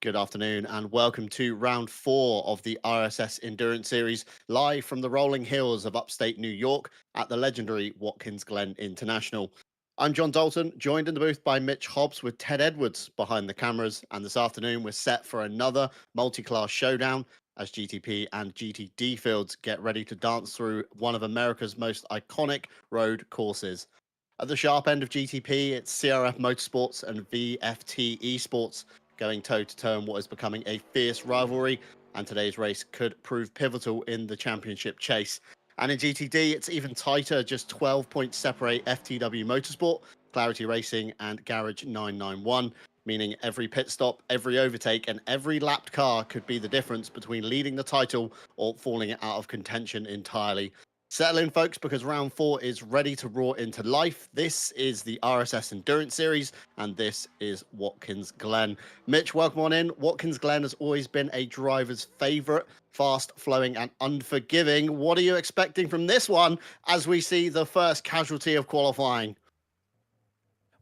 Good afternoon and welcome to round 4 of the RSS Endurance Series, live from the rolling hills of upstate New York at the legendary Watkins Glen International. I'm John Dalton, joined in the booth by Mitch Hobbs with Ted Edwards behind the cameras, and this afternoon we're set for another multi-class showdown as GTP and GTD fields get ready to dance through one of America's most iconic road courses. At the sharp end of GTP, it's CRF Motorsports and VFT Esports going toe-to-toe in what is becoming a fierce rivalry, and today's race could prove pivotal in the championship chase. And in GTD, it's even tighter, just 12 points separate FTW Motorsport, Clarity Racing, and Garage 991, meaning every pit stop, every overtake, and every lapped car could be the difference between leading the title or falling out of contention entirely. Settle in, folks, because round 4 is ready to roar into life. This is the RSS Endurance Series, and this is Watkins Glen. Mitch, welcome on in. Watkins Glen has always been a driver's favourite, fast-flowing and unforgiving. What are you expecting from this one as we see the first casualty of qualifying?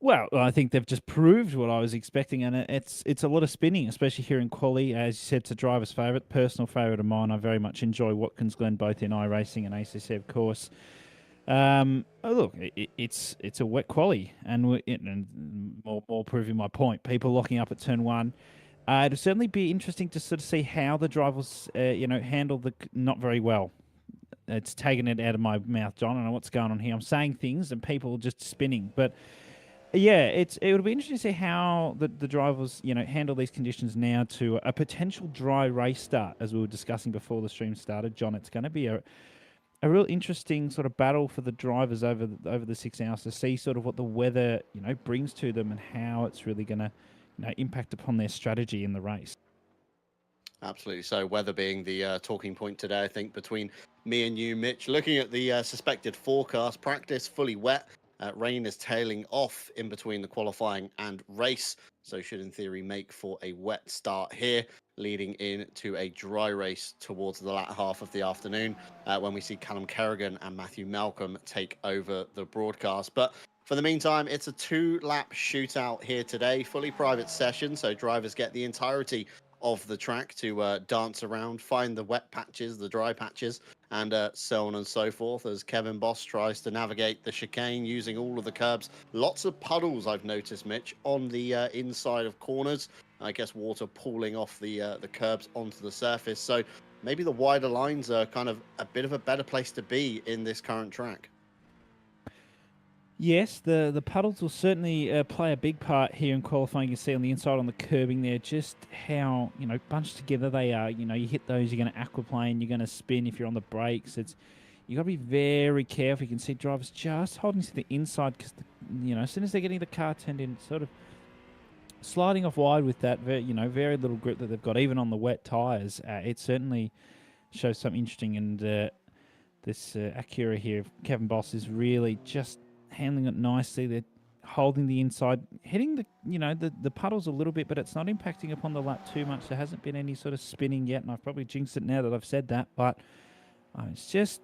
Well, I think they've just proved what I was expecting, and it's a lot of spinning, especially here in quali. As you said, it's a driver's favourite, personal favourite of mine. I very much enjoy Watkins Glen, both in iRacing and ACC, of course. Look, it's a wet quali, and more proving my point. People locking up at turn 1. It'll certainly be interesting to sort of see how the drivers, handle the not very well. It's taken it out of my mouth, John. I don't know what's going on here. I'm saying things and people just spinning, but. Yeah, it would be interesting to see how the drivers, handle these conditions now to a potential dry race start, as we were discussing before the stream started, John. It's going to be a real interesting sort of battle for the drivers over the 6 hours to see sort of what the weather brings to them and how it's really going to impact upon their strategy in the race. Absolutely. So, weather being the talking point today, I think, between me and you, Mitch. Looking at the suspected forecast, practice fully wet. Rain is tailing off in between the qualifying and race. So, should in theory make for a wet start here, leading into a dry race towards the latter half of the afternoon when we see Callum Kerrigan and Matthew Malcolm take over the broadcast. But for the meantime, it's a 2-lap shootout here today, fully private session. So, drivers get the entirety of the track to dance around, find the wet patches, the dry patches, and so on and so forth as Kevin Boss tries to navigate the chicane using all of the curbs. Lots of puddles I've noticed, Mitch, on the inside of corners. I guess water pooling off the curbs onto the surface. So maybe the wider lines are kind of a bit of a better place to be in this current track. Yes, the puddles will certainly play a big part here in qualifying. You see on the inside on the curbing there just how bunched together they are. You hit those, you're going to aquaplane, you're going to spin if you're on the brakes. You got to be very careful. You can see drivers just holding to the inside because as soon as they're getting the car turned in, sort of sliding off wide with that very little grip that they've got, even on the wet tires. It certainly shows something interesting. And this Acura here, Kevin Boss, is really just handling it nicely. They're holding the inside, hitting the puddles a little bit, but it's not impacting upon the lap too much. There hasn't been any sort of spinning yet, and I've probably jinxed it now that I've said that, but it's just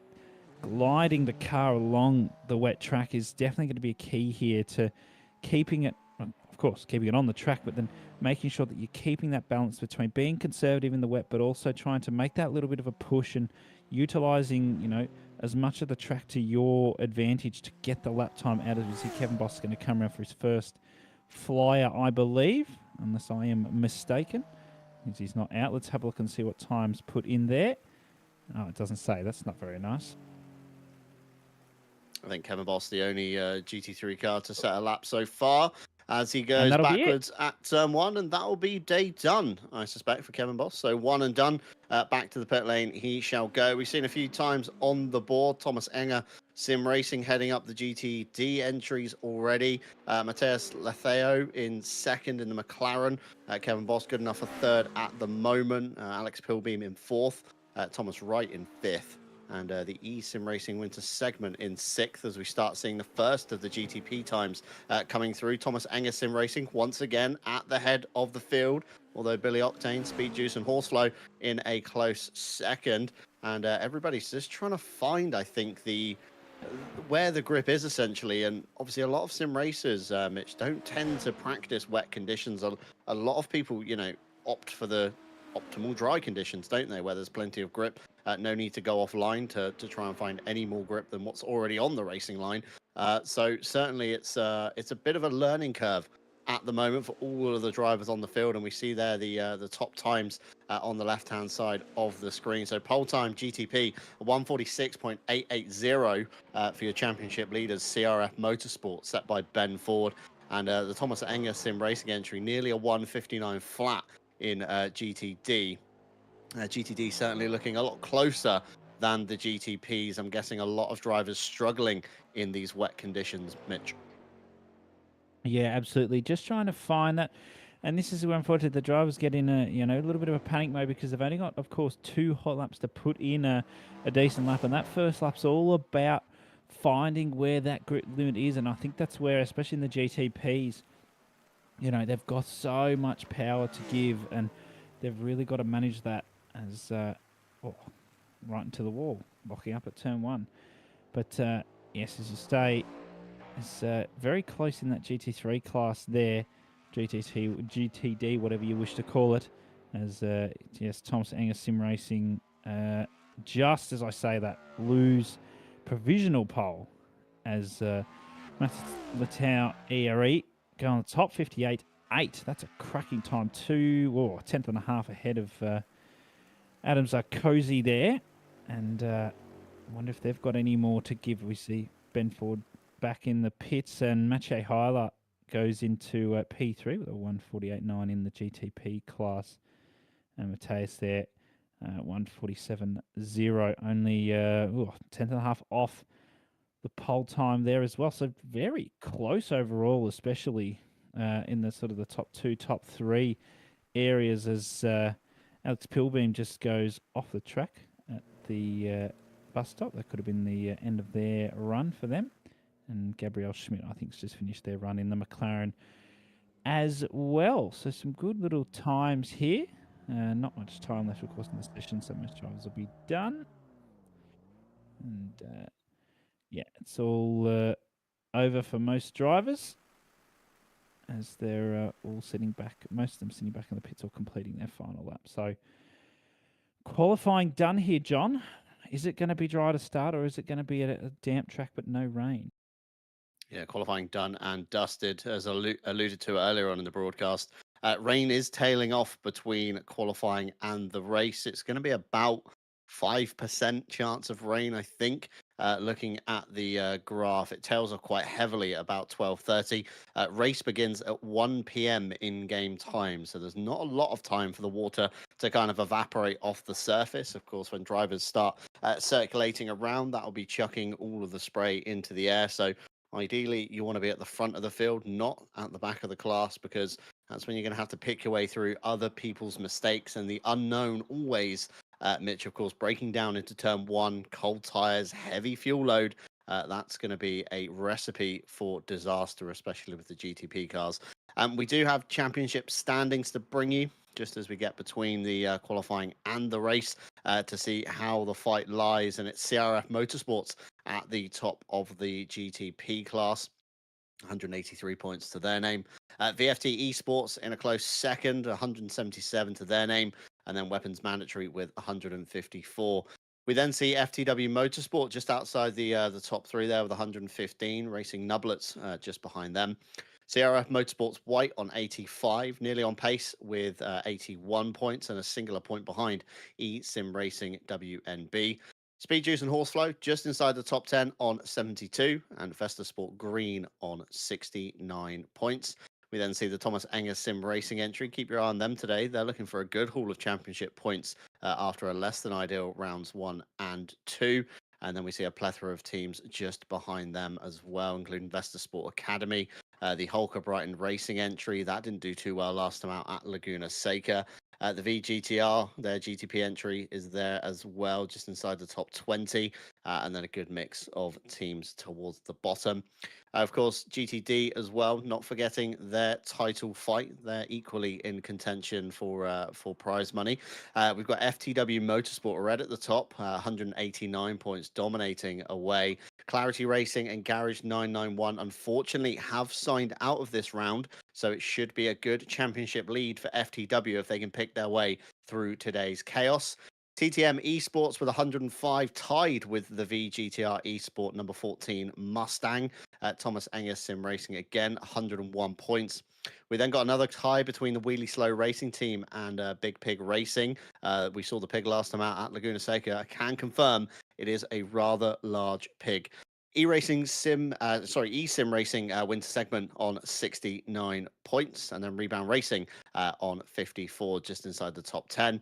gliding the car along the wet track is definitely going to be a key here to keeping it, of course, keeping it on the track, but then making sure that you're keeping that balance between being conservative in the wet, but also trying to make that little bit of a push and utilising, as much of the track to your advantage to get the lap time out. As we see Kevin Boss is going to come around for his first flyer, I believe, unless I am mistaken. Because he's not out. Let's have a look and see what time's put in there. Oh, it doesn't say. That's not very nice. I think Kevin Boss, the only GT3 car to set a lap so far, as he goes that'll backwards at turn one, and that'll be day done, I suspect, for Kevin Boss. So one and done. Back to the pit lane he shall go. We've seen a few times on the board Thomas Enger Sim Racing heading up the GTD entries already. Mateus Letheo in second in the McLaren. Kevin Boss good enough for third at the moment. Alex Pilbeam in fourth. Thomas Wright in fifth. And the eSim Racing Winter segment in sixth as we start seeing the first of the GTP times coming through. Thomas Enger Sim Racing once again at the head of the field, although Billy Octane, Speed Juice and Horseflow in a close second. And everybody's just trying to find, I think, where the grip is essentially. And obviously a lot of sim racers, Mitch, don't tend to practice wet conditions. A lot of people, opt for the optimal dry conditions, don't they, where there's plenty of grip. No need to go offline to try and find any more grip than what's already on the racing line. So certainly it's a bit of a learning curve at the moment for all of the drivers on the field, and we see there the top times on the left-hand side of the screen. So pole time GTP 146.880 for your championship leaders, CRF Motorsport, set by Ben Ford, and the Thomas Enger Sim Racing entry nearly a 159 flat in GTD. GTD certainly looking a lot closer than the GTPs. I'm guessing a lot of drivers struggling in these wet conditions, Mitch. Yeah, absolutely. Just trying to find that. And this is where unfortunately the drivers get in a little bit of a panic mode because they've only got, of course, 2 hot laps to put in a decent lap. And that first lap's all about finding where that grip limit is. And I think that's where, especially in the GTPs, they've got so much power to give and they've really got to manage that as right into the wall, locking up at turn one. But yes, as you stay, it's very close in that GT3 class there, GTD, whatever you wish to call it. As yes, Thomas Enger Sim Racing, just as I say that, lose provisional pole as Matthew Letau ERE go on the top, 58.8. That's a cracking time, a tenth and a half ahead of Adam Zarkozy there. And I wonder if they've got any more to give. We see Ben Ford back in the pits, and Maciej Heiler goes into P3 with a 148.9 in the GTP class. And Mateus there 1:47.0, only tenth and a half off the pole time there as well. So very close overall, especially in the sort of the top two, top three areas as Alex Pilbeam just goes off the track at the bus stop. That could have been the end of their run for them. And Gabrielle Schmidt, I think, has just finished their run in the McLaren as well. So some good little times here. Not much time left, of course, in the session, so most drivers will be done. And yeah, it's all over for most drivers as they're all sitting back, most of them sitting back in the pits or completing their final lap. So qualifying done here, John. Is it going to be dry to start, or is it going to be a damp track but no rain? Yeah, qualifying done and dusted, as alluded to earlier on in the broadcast. Rain is tailing off between qualifying and the race. It's going to be about 5% chance of rain, I think. Looking at the graph, it tails off quite heavily at about 12:30. Race begins at 1 p.m. in-game time, so there's not a lot of time for the water to kind of evaporate off the surface. Of course, when drivers start circulating around, that'll be chucking all of the spray into the air. So ideally, you want to be at the front of the field, not at the back of the class, because that's when you're going to have to pick your way through other people's mistakes and the unknown always. Mitch, of course, breaking down into turn one, cold tires, heavy fuel load. That's going to be a recipe for disaster, especially with the GTP cars. We do have championship standings to bring you just as we get between the qualifying and the race to see how the fight lies. And it's CRF Motorsports at the top of the GTP class. 183 points to their name. VFT Esports in a close second, 177 to their name, and then Weapons Mandatory with 154. We then see FTW Motorsport just outside the top three there with 115, Racing Nublets just behind them. CRF Motorsports White on 85, nearly on pace with 81 points and a singular point behind eSim Racing WNB. Speed Juice and Horseflow just inside the top 10 on 72, and Vesta Sport Green on 69 points. We then see the Thomas Enger Sim Racing entry. Keep your eye on them today. They're looking for a good haul of championship points after a less than ideal rounds 1 and 2. And then we see a plethora of teams just behind them as well, including Vesta Sport Academy, the Holker Brighton Racing entry. That didn't do too well last time out at Laguna Seca. The VGTR, their GTP entry is there as well, just inside the top 20, and then a good mix of teams towards the bottom. Of course, GTD as well, not forgetting their title fight. They're equally in contention for prize money. We've got FTW Motorsport Red at the top, 189 points, dominating away. Clarity Racing and Garage 991 unfortunately have signed out of this round, so it should be a good championship lead for FTW if they can pick their way through today's chaos. TTM Esports with 105, tied with the VGTR Esport number 14 Mustang. Thomas Enger Sim Racing again, 101 points. We then got another tie between the Wheelie Slow Racing Team and Big Pig Racing. We saw the pig last time out at Laguna Seca. I can confirm it is a rather large pig. eSim Racing wins segment on 69 points, and then Rebound Racing on 54, just inside the top 10.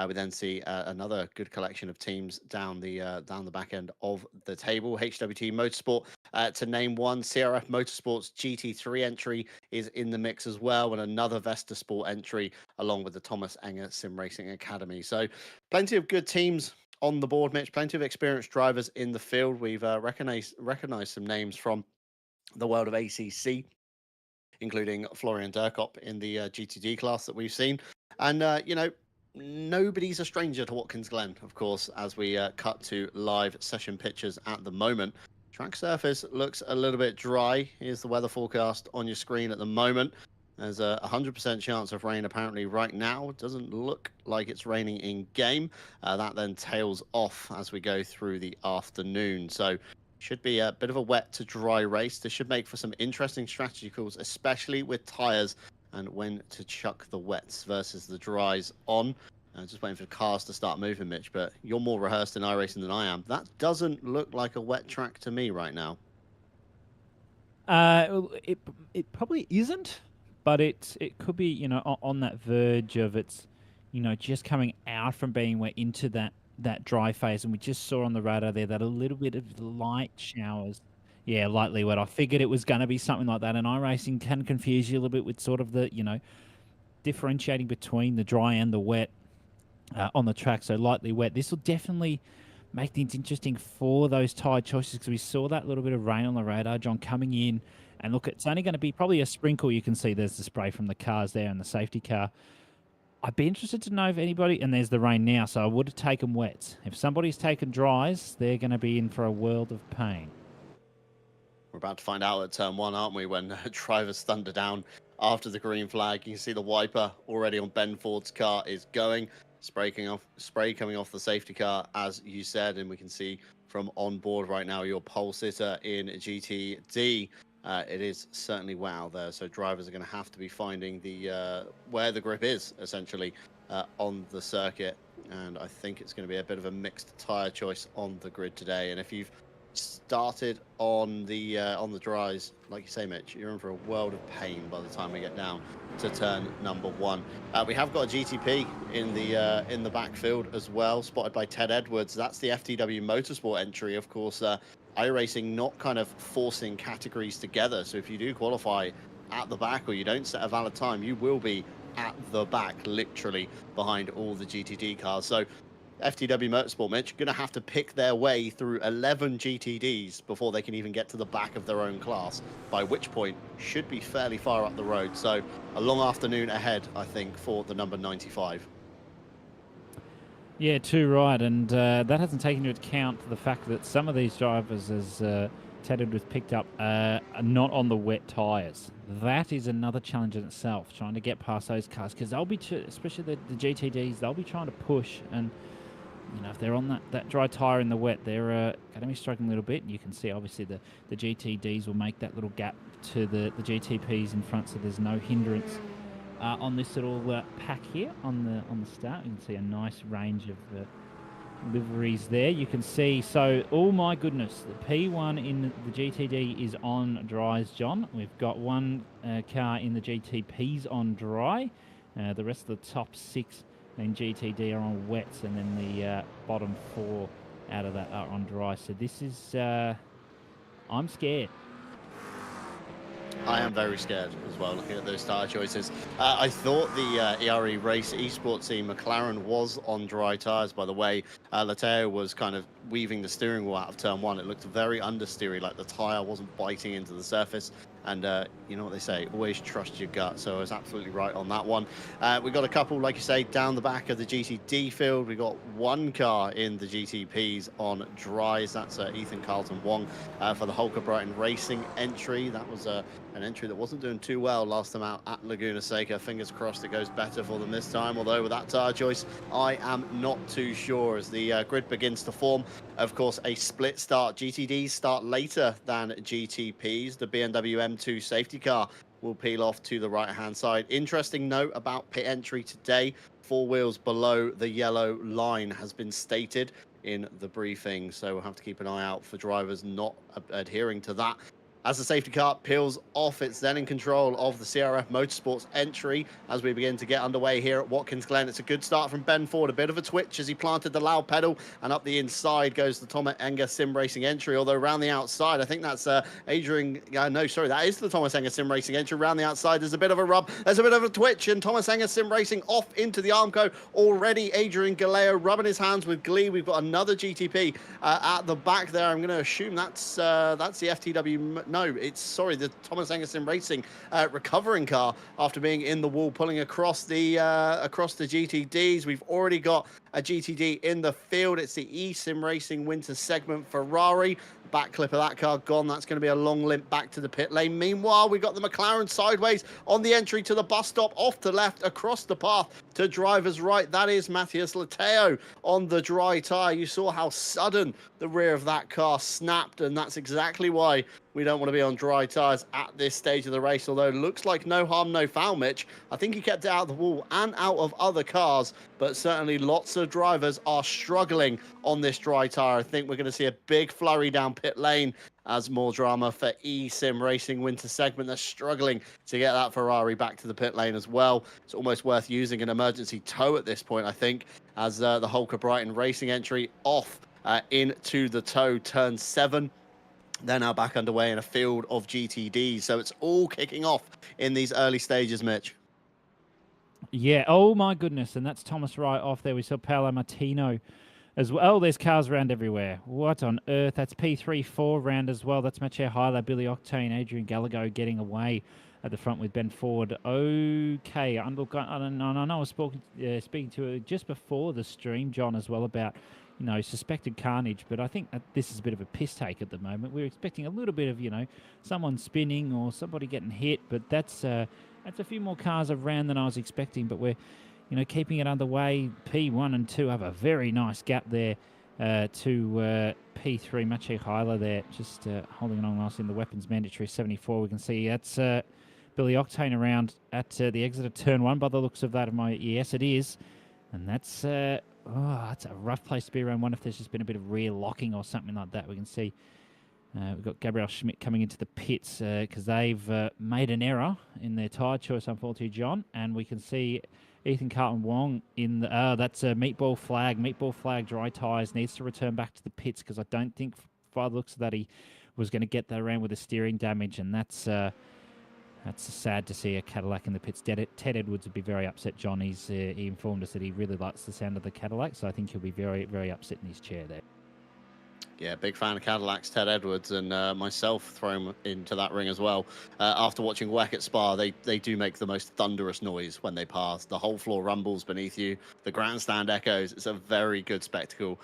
We then see another good collection of teams down the back end of the table. HWT Motorsport, to name one, CRF Motorsports GT3 entry is in the mix as well, and another Vesta Sport entry along with the Thomas Enger Sim Racing Academy. So plenty of good teams on the board, Mitch. Plenty of experienced drivers in the field. We've recognized some names from the world of ACC, including Florian Durkop in the GTD class that we've seen. And, nobody's a stranger to Watkins Glen, of course, as we cut to live session pictures at the moment. Track surface looks a little bit dry. Here's the weather forecast on your screen at the moment. There's a 100% chance of rain apparently right now. It doesn't look like it's raining in game. That then tails off as we go through the afternoon. So should be a bit of a wet to dry race. This should make for some interesting strategy calls, especially with tyres and when to chuck the wets versus the dries on. Just waiting for the cars to start moving, Mitch, but you're more rehearsed in iRacing than I am. That doesn't look like a wet track to me right now. It probably isn't, but it could be, on that verge of it's just coming out from being wet into that dry phase, and we just saw on the radar there that a little bit of light showers. Yeah, lightly wet. I figured it was going to be something like that, and iRacing can confuse you a little bit with sort of the, differentiating between the dry and the wet on the track. So lightly wet. This will definitely make things interesting for those tyre choices, because we saw that little bit of rain on the radar, John, coming in. And look, it's only going to be probably a sprinkle. You can see there's the spray from the cars there and the safety car. I'd be interested to know if anybody, and there's the rain now, so I would have taken wets. If somebody's taken dries, they're going to be in for a world of pain. We're about to find out at turn 1, aren't we, when drivers thunder down after the green flag. You can see the wiper already on Ben Ford's car is going. Spray coming off the safety car, as you said, and we can see from on board right now your pole sitter in GTD. It is certainly wet out there, so drivers are going to have to be finding the where the grip is, essentially, on the circuit. And I think it's going to be a bit of a mixed tyre choice on the grid today. And if you've started on the dries, like you say, Mitch, you're in for a world of pain by the time we get down to turn number 1. We have got a GTP in the backfield as well, spotted by Ted Edwards. That's the FTW Motorsport entry, of course. iRacing not kind of forcing categories together, so if you do qualify at the back or you don't set a valid time, you will be at the back, literally behind all the GTD cars. So FTW Motorsport, Mitch, going to have to pick their way through 11 GTDs before they can even get to the back of their own class, by which point should be fairly far up the road. So a long afternoon ahead, I think, for the number 95. Yeah, too right, and that hasn't taken into account the fact that some of these drivers, as Ted Edwards picked up, are not on the wet tyres. That is another challenge in itself, trying to get past those cars, because they'll be, especially the GTDs, they'll be trying to push, and if they're on that dry tyre in the wet, they're going to be struggling a little bit. You can see, obviously, the GTDs will make that little gap to the GTPs in front, so there's no hindrance on this little pack here on the start. You can see a nice range of liveries there. You can see, so, oh my goodness, the P1 in the GTD is on dries, John. We've got one car in the GTPs on dry. The rest of the top 6 in GTD are on wets, and then the bottom 4 out of that are on dry. So this is, I'm scared. I am very scared as well, looking at those tyre choices. I thought the ERE Race esports team McLaren was on dry tyres, by the way. Lateo was kind of weaving the steering wheel out of turn 1. It looked very understeery, like the tyre wasn't biting into the surface. And you know what they say, always trust your gut. So I was absolutely right on that one. We got a couple, like you say, down the back of the GTD field. We got one car in the GTPs on dries. That's Ethan Carlton Wong for the Holker Brighton Racing entry. That was an entry that wasn't doing too well last time out at Laguna Seca. Fingers crossed it goes better for them this time. Although with that tyre choice, I am not too sure as the grid begins to form. Of course, a split start. GTDs start later than GTPs. The BMW M2 safety car will peel off to the right-hand side. Interesting note about pit entry today. 4 wheels below the yellow line has been stated in the briefing. So we'll have to keep an eye out for drivers not adhering to that. As the safety car peels off, it's then in control of the CRF Motorsports entry as we begin to get underway here at Watkins Glen. It's a good start from Ben Ford, a bit of a twitch as he planted the loud pedal, and up the inside goes the Thomas Enger Sim Racing entry, although around the outside, I think that's that is the Thomas Enger Sim Racing entry. Around the outside, there's a bit of a rub, there's a bit of a twitch, and Thomas Enger Sim Racing off into the Armco already. Adrian Galeo rubbing his hands with glee. We've got another GTP at the back there. I'm going to assume that's the FTW. No, it's the Thomas Engerson Racing recovering car after being in the wall, pulling across the GTDs. We've already got a GTD in the field. It's the eSim Racing Winter Segment Ferrari. Back clip of that car gone. That's going to be a long limp back to the pit lane. Meanwhile, we got the McLaren sideways on the entry to the bus stop, off to left, across the path to driver's right. That is Matthias Lateo on the dry tyre. You saw how sudden the rear of that car snapped, and that's exactly why we don't want to be on dry tyres at this stage of the race, although it looks like no harm, no foul, Mitch. I think he kept it out of the wall and out of other cars, but certainly lots of drivers are struggling on this dry tyre. I think we're going to see a big flurry down pit lane as more drama for eSim Racing winter segment. They're struggling to get that Ferrari back to the pit lane as well. It's almost worth using an emergency tow at this point, I think, as the Holker Brighton Racing entry off into the tow, turn 7. They're now back underway in a field of GTDs. So it's all kicking off in these early stages, Mitch. Yeah. Oh, my goodness. And that's Thomas Wright off there. We saw Paolo Martino as well. Oh, there's cars around everywhere. What on earth? That's P3-4 round as well. That's Mathieu Hyla, Billy Octane, Adrian Gallagher getting away at the front with Ben Ford. Okay. Look, I know I was speaking to just before the stream, John, as well, about suspected carnage, but I think that this is a bit of a piss take at the moment. We're expecting a little bit of, someone spinning or somebody getting hit, but that's a few more cars around than I was expecting, but we're, keeping it underway. P1 and 2 have a very nice gap there to P3. Maciej Hyla there, just holding on nicely in the weapons mandatory 74. We can see that's Billy Octane around at the exit of turn 1 by the looks of that. Yes, it is. And that's that's a rough place to be around. One if there's just been a bit of rear locking or something like that. We can see we've got Gabriel Schmidt coming into the pits because they've made an error in their tyre choice, unfortunately, John. And we can see Ethan Carlton Wong in the that's a meatball flag. Meatball flag, dry tyres, needs to return back to the pits because I don't think, by the looks of that, he was going to get that around with the steering damage, and that's sad to see a Cadillac in the pits. Ted Edwards would be very upset, John. He informed us that he really likes the sound of the Cadillac, so I think he'll be very, very upset in his chair there. Yeah, big fan of Cadillacs, Ted Edwards, and myself throw him into that ring as well. After watching WEC at Spa, they do make the most thunderous noise when they pass. The whole floor rumbles beneath you. The grandstand echoes. It's a very good spectacle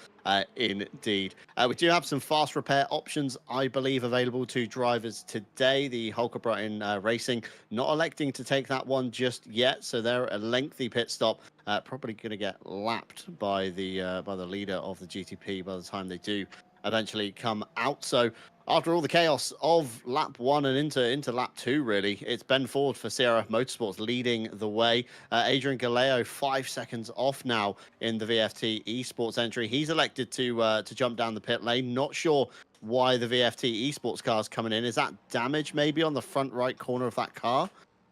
indeed. We do have some fast repair options, I believe, available to drivers today. The Holker Brighton Racing not electing to take that one just yet, so they're a lengthy pit stop. Probably going to get lapped by the leader of the GTP by the time they do eventually come out. So after all the chaos of lap 1 and into lap 2, really, it's Ben Ford for CRF Motorsports leading the way. Adrian Galeo 5 seconds off now in the VFT Esports entry. He's elected to jump down the pit lane. Not sure why the VFT Esports car is coming in. Is that damage maybe on the front right corner of that car?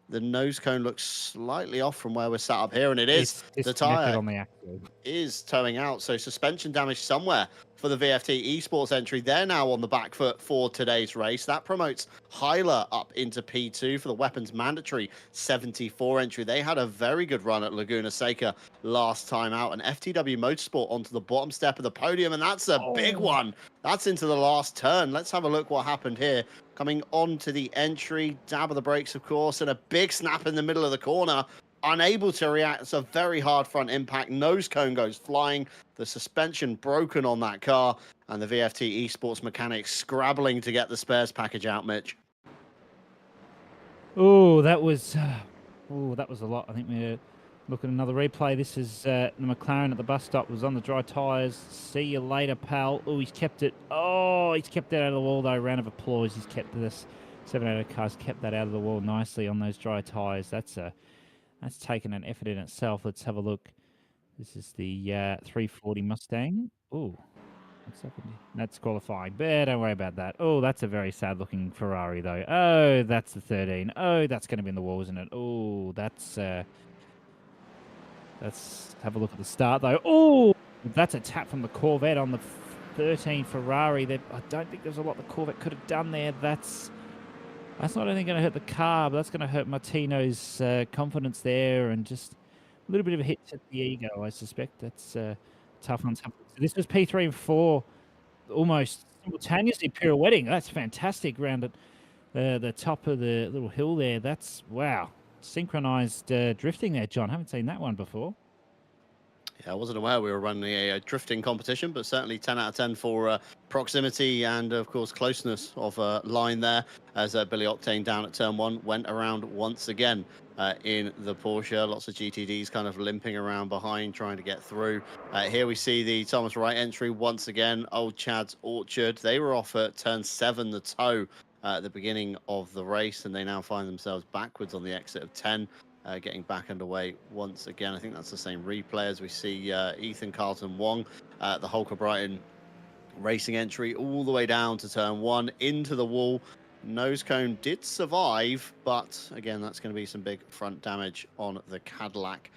The nose cone looks slightly off from where we're sat up here, and it's the tire on the axle is towing out. So suspension damage somewhere for the VFT Esports entry. They're now on the back foot for today's race. That promotes Hyla up into P2 for the weapons mandatory 74 entry. They had a very good run at Laguna Seca last time out, and FTW Motorsport onto the bottom step of the podium, and that's a big one. That's into the last turn. Let's have a look what happened here. Coming onto the entry, dab of the brakes, of course, and a big snap in the middle of the corner. Unable to react. It's a very hard front impact. Nose cone goes flying. The suspension broken on that car, and the VFT Esports mechanics scrabbling to get the spares package out, Mitch. That was a lot. I think we're looking at another replay. This is the McLaren at the bus stop, was on the dry tyres. See you later, pal. He's kept it. He's kept that out of the wall, though. Round of applause. He's kept this 7 cars, kept that out of the wall nicely on those dry tyres. That's taken an effort in itself. Let's have a look. This is the 340 Mustang. What's happened? That's qualifying. But don't worry about that. That's a very sad-looking Ferrari, though. That's the 13. That's going to be in the wall, isn't it? Let's have a look at the start, though. That's a tap from the Corvette on the 13 Ferrari. I don't think there's a lot the Corvette could have done there. That's not only going to hurt the car, but that's going to hurt Martino's confidence there, and just a little bit of a hit to the ego, I suspect. That's tough on something. So this was P3 and 4, almost simultaneously pirouetting. That's fantastic round at the top of the little hill there. That's, wow, synchronized drifting there, John. Haven't seen that one before. Yeah, I wasn't aware we were running a drifting competition, but certainly 10 out of 10 for proximity and, of course, closeness of line there, as Billy Octane down at turn 1 went around once again in the Porsche. Lots of GTDs kind of limping around behind, trying to get through. Here we see the Thomas Wright entry once again, Old Chad's Orchard. They were off at turn 7, the toe, at the beginning of the race, and they now find themselves backwards on the exit of 10. getting back underway once again. I think that's the same replay as we see Ethan Carlton Wong, the Holker Brighton racing entry all the way down to turn one into the wall. Nose cone did survive, but again, that's going to be some big front damage on the Cadillac.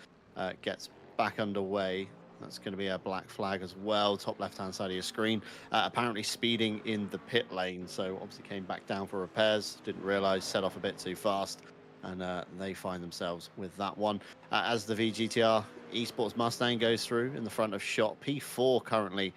Gets back underway. That's going to be a black flag as well, top left-hand side of your screen. Apparently speeding in the pit lane, so obviously came back down for repairs. Didn't realize, set off a bit too fast, and they find themselves with that one. As the VGTR Esports Mustang goes through in the front of shot, P4 currently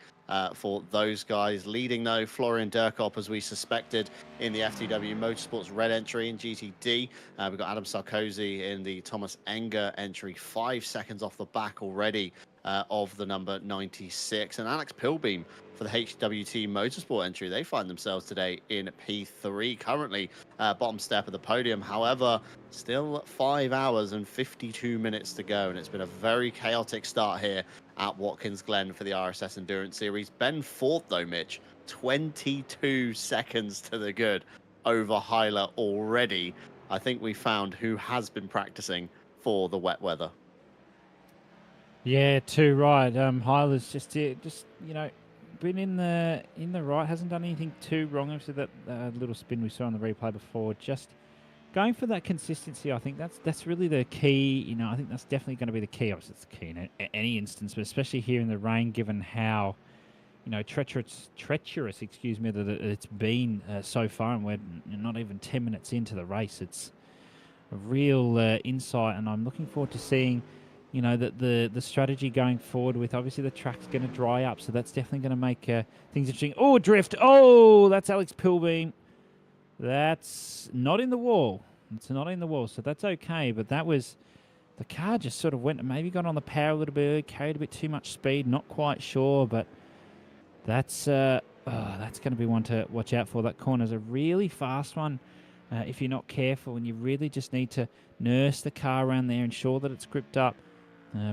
for those guys. Leading, though, Florian Durkop, as we suspected, in the FTW Motorsports red entry in GTD. We've got Adam Sarkozy in the Thomas Enger entry, 5 seconds off the back already of the number 96. And Alex Pilbeam for the HWT Motorsport entry. They find themselves today in P3, currently bottom step of the podium. However, still 5 hours and 52 minutes to go, and it's been a very chaotic start here at Watkins Glen for the RSS Endurance Series. Ben fourth, though, Mitch, 22 seconds to the good over Hyler already. I think we found who has been practicing for the wet weather. Yeah, too right. Hyler's just been in the right, hasn't done anything too wrong. After that little spin we saw on the replay before, just going for that consistency. I think that's really the key. I think that's definitely going to be the key. Obviously, it's the key in any instance, but especially here in the rain, given how treacherous, that it's been so far, and we're not even 10 minutes into the race. It's a real insight, and I'm looking forward to seeing that the strategy going forward with, obviously, the track's going to dry up, so that's definitely going to make things interesting. Oh, drift. Oh, that's Alex Pilbeam. That's not in the wall. It's not in the wall, so that's okay. But that was, the car just sort of went and maybe got on the power a little bit, carried a bit too much speed. Not quite sure, but that's going to be one to watch out for. That corner's a really fast one if you're not careful, and you really just need to nurse the car around there, ensure that it's gripped up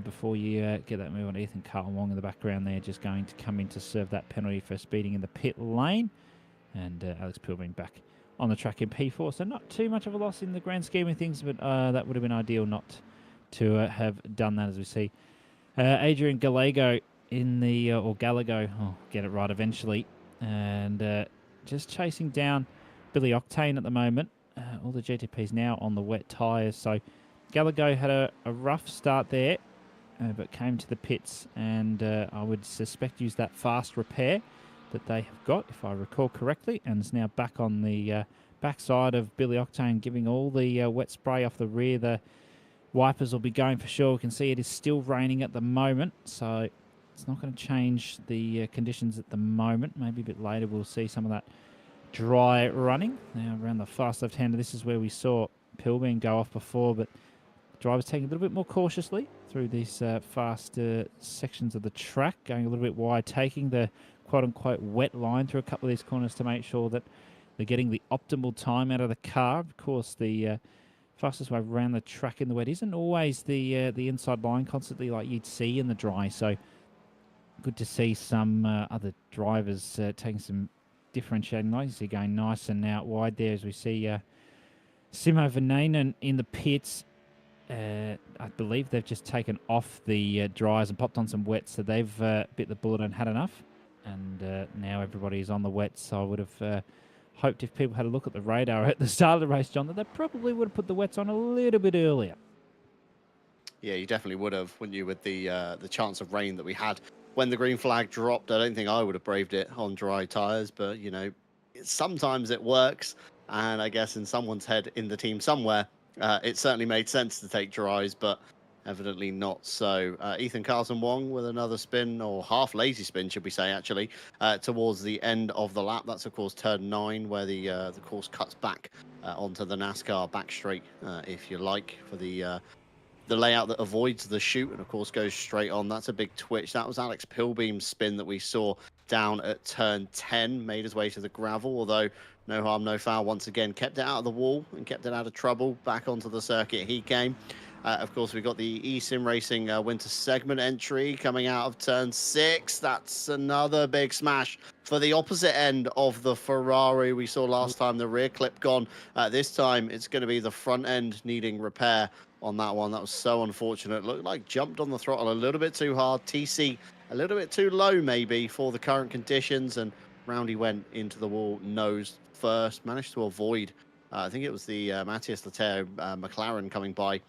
before you get that move on. Ethan Carlton Wong in the background there, just going to come in to serve that penalty for speeding in the pit lane. And Alex Pilbeam back on the track in P4. So not too much of a loss in the grand scheme of things, but that would have been ideal not to have done that, as we see. Adrian Gallego in the, or Gallego, I'll get it right eventually. And just chasing down Billy Octane at the moment. All the GTPs now on the wet tyres. So Gallego had a rough start there, but came to the pits, and I would suspect used that fast repair that they have got, if I recall correctly, and is now back on the backside of Billy Octane, giving all the wet spray off the rear. The wipers will be going for sure. We can see it is still raining at the moment, so it's not going to change the conditions at the moment. Maybe a bit later we'll see some of that dry running. Now around the fast left-hander, this is where we saw Pilbeam go off before, but drivers taking a little bit more cautiously through these fast sections of the track, going a little bit wide, taking the quote-unquote wet line through a couple of these corners to make sure that they're getting the optimal time out of the car. Of course, the fastest way around the track in the wet isn't always the inside line constantly like you'd see in the dry, so good to see some other drivers taking some differentiating lines. You see going nice and out wide there as we see Simo Vananen in the pits. I believe they've just taken off the dryers and popped on some wet, so they've bit the bullet and had enough. And now everybody is on the wet, so I would have hoped if people had a look at the radar at the start of the race, John, that they probably would have put the wets on a little bit earlier. Yeah, you definitely would have, wouldn't you, with the chance of rain that we had when the green flag dropped. I don't think I would have braved it on dry tyres, but, sometimes it works. And I guess in someone's head in the team somewhere, it certainly made sense to take dries, but evidently not so. Ethan Carlton Wong with another spin, or half lazy spin, should we say, actually, towards the end of the lap. That's, of course, turn 9, where the course cuts back onto the NASCAR back straight, if you like, for the layout that avoids the chute and, of course, goes straight on. That's a big twitch. That was Alex Pilbeam's spin that we saw down at turn 10, made his way to the gravel, although no harm, no foul. Once again, kept it out of the wall and kept it out of trouble. Back onto the circuit he came. Of course, we've got the eSIM Racing winter segment entry coming out of turn 6. That's another big smash for the opposite end of the Ferrari we saw last time. The rear clip gone. This time, it's going to be the front end needing repair on that one. That was so unfortunate. Looked like jumped on the throttle a little bit too hard. TC a little bit too low maybe for the current conditions, and Roundy went into the wall nose first, managed to avoid I think it was the Matthias Lateo McLaren coming by,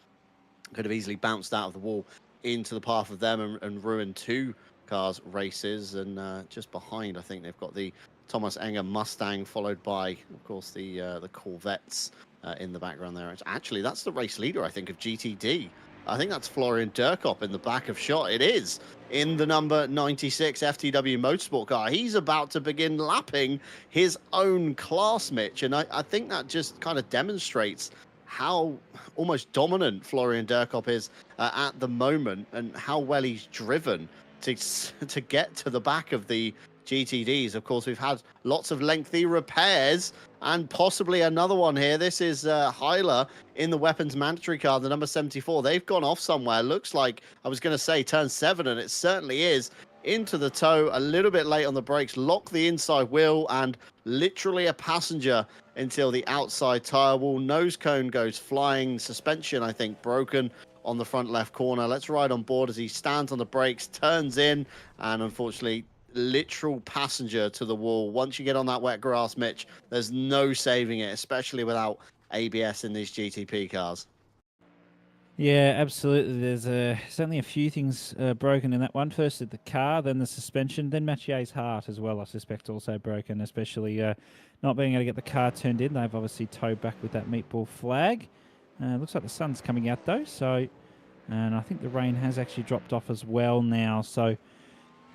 could have easily bounced out of the wall into the path of them and ruined 2 cars races. And just behind, I think they've got the Thomas Enger Mustang, followed by, of course, the Corvettes in the background there. Actually, that's the race leader, I think, of GTD. I think that's Florian Durkop in the back of shot. It is in the number 96 FTW Motorsport car. He's about to begin lapping his own class, Mitch. And I think that just kind of demonstrates how almost dominant Florian Durkop is at the moment, and how well he's driven to get to the back of the GTDs. Of course, we've had lots of lengthy repairs and possibly another one here. This is Heiler in the weapons mandatory car, the number 74. They've gone off somewhere. Looks like, I was going to say turn 7, and it certainly is. Into the toe, a little bit late on the brakes, lock the inside wheel, and literally a passenger until the outside tire wall. Nose cone goes flying. Suspension, I think, broken on the front left corner. Let's ride on board as he stands on the brakes, turns in, and unfortunately, literal passenger to the wall. Once you get on that wet grass, Mitch, there's no saving it, especially without ABS in these GTP cars. Yeah, absolutely. There's certainly a few things broken in that one. First, the car, then the suspension, then Mathieu's heart as well, I suspect, also broken, especially not being able to get the car turned in. They've obviously towed back with that meatball flag. Looks like the sun's coming out, though, and I think the rain has actually dropped off as well now, so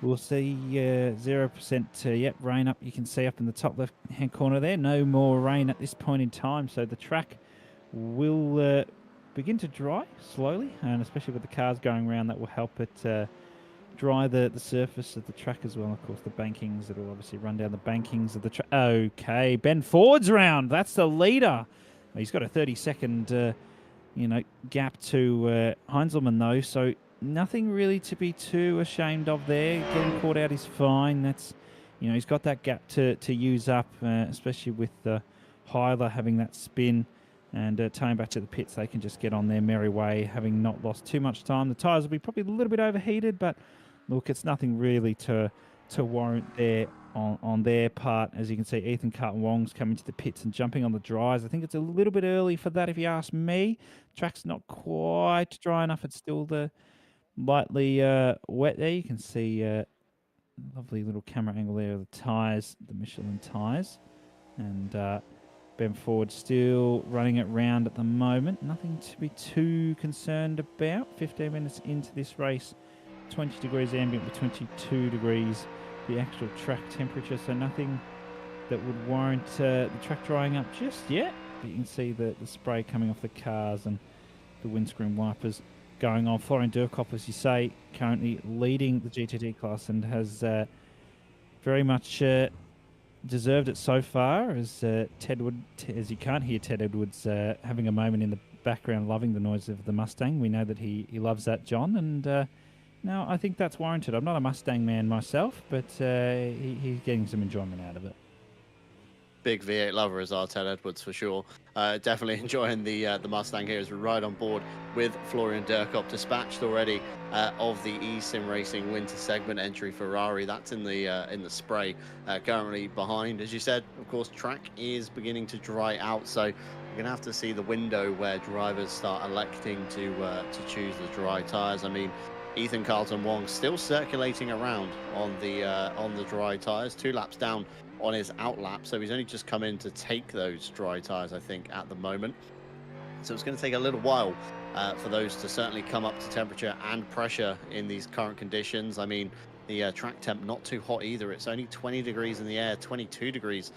we'll see 0%, yep, rain up. You can see up in the top left-hand corner there. No more rain at this point in time, so the track will begin to dry slowly, and especially with the cars going around, that will help it dry the surface of the track as well. Of course, the bankings, it'll obviously run down the bankings of the track. Okay, Ben Ford's round. That's the leader. He's got a 30-second gap to Heinzelman, though, so nothing really to be too ashamed of there. Getting caught out is fine. That's, he's got that gap to use up, especially with Heiler having that spin. And towing back to the pits, they can just get on their merry way, having not lost too much time. The tyres will be probably a little bit overheated, but look, it's nothing really to warrant there on their part. As you can see, Ethan Carton-Wong's coming to the pits and jumping on the dries. I think it's a little bit early for that, if you ask me. Track's not quite dry enough. It's still lightly wet there. You can see lovely little camera angle there of the tyres, the Michelin tyres. And Ben Ford still running it round at the moment. Nothing to be too concerned about. 15 minutes into this race, 20 degrees ambient with 22 degrees the actual track temperature. So nothing that would warrant the track drying up just yet. But you can see the spray coming off the cars and the windscreen wipers going on. Florian Durkop, as you say, currently leading the GTD class and has very much deserved it so far, as as you can't hear Ted Edwards having a moment in the background, loving the noise of the Mustang. We know that he loves that, John, and no, I think that's warranted. I'm not a Mustang man myself, but he's getting some enjoyment out of it. Big V8 lover is our Ted Edwards for sure. Definitely enjoying the Mustang here as we ride on board with Florian Durkop, dispatched already of the eSIM Racing winter segment entry Ferrari. That's in the spray currently behind. As you said, of course, track is beginning to dry out, so you're gonna have to see the window where drivers start electing to choose the dry tires. I mean, Ethan Carlton-Wong still circulating around on the dry tires, 2 laps down on his outlap, so he's only just come in to take those dry tires, I think, at the moment. So it's going to take a little while for those to certainly come up to temperature and pressure in these current conditions. I mean, the track temp not too hot either. It's only 20 degrees in the air, 22 degrees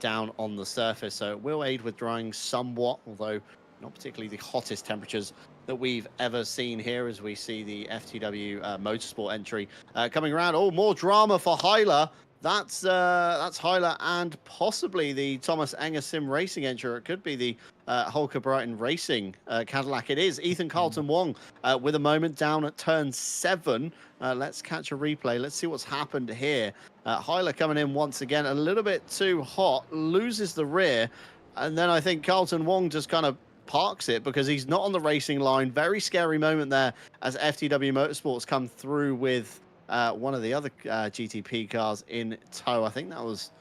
down on the surface, so it will aid with drying somewhat, although not particularly the hottest temperatures that we've ever seen here, as we see the FTW Motorsport entry coming around. Oh, more drama for Heiler. That's Hyla and possibly the Thomas Enger Sim Racing entry. It could be the Holker Brighton Racing Cadillac. It is Ethan Carlton Wong with a moment down at turn 7. Let's catch a replay. Let's see what's happened here. Hyla coming in once again, a little bit too hot, loses the rear, and then I think Carlton Wong just kind of parks it because he's not on the racing line. Very scary moment there as FTW Motorsports come through with one of the other GTP cars in tow. I think that was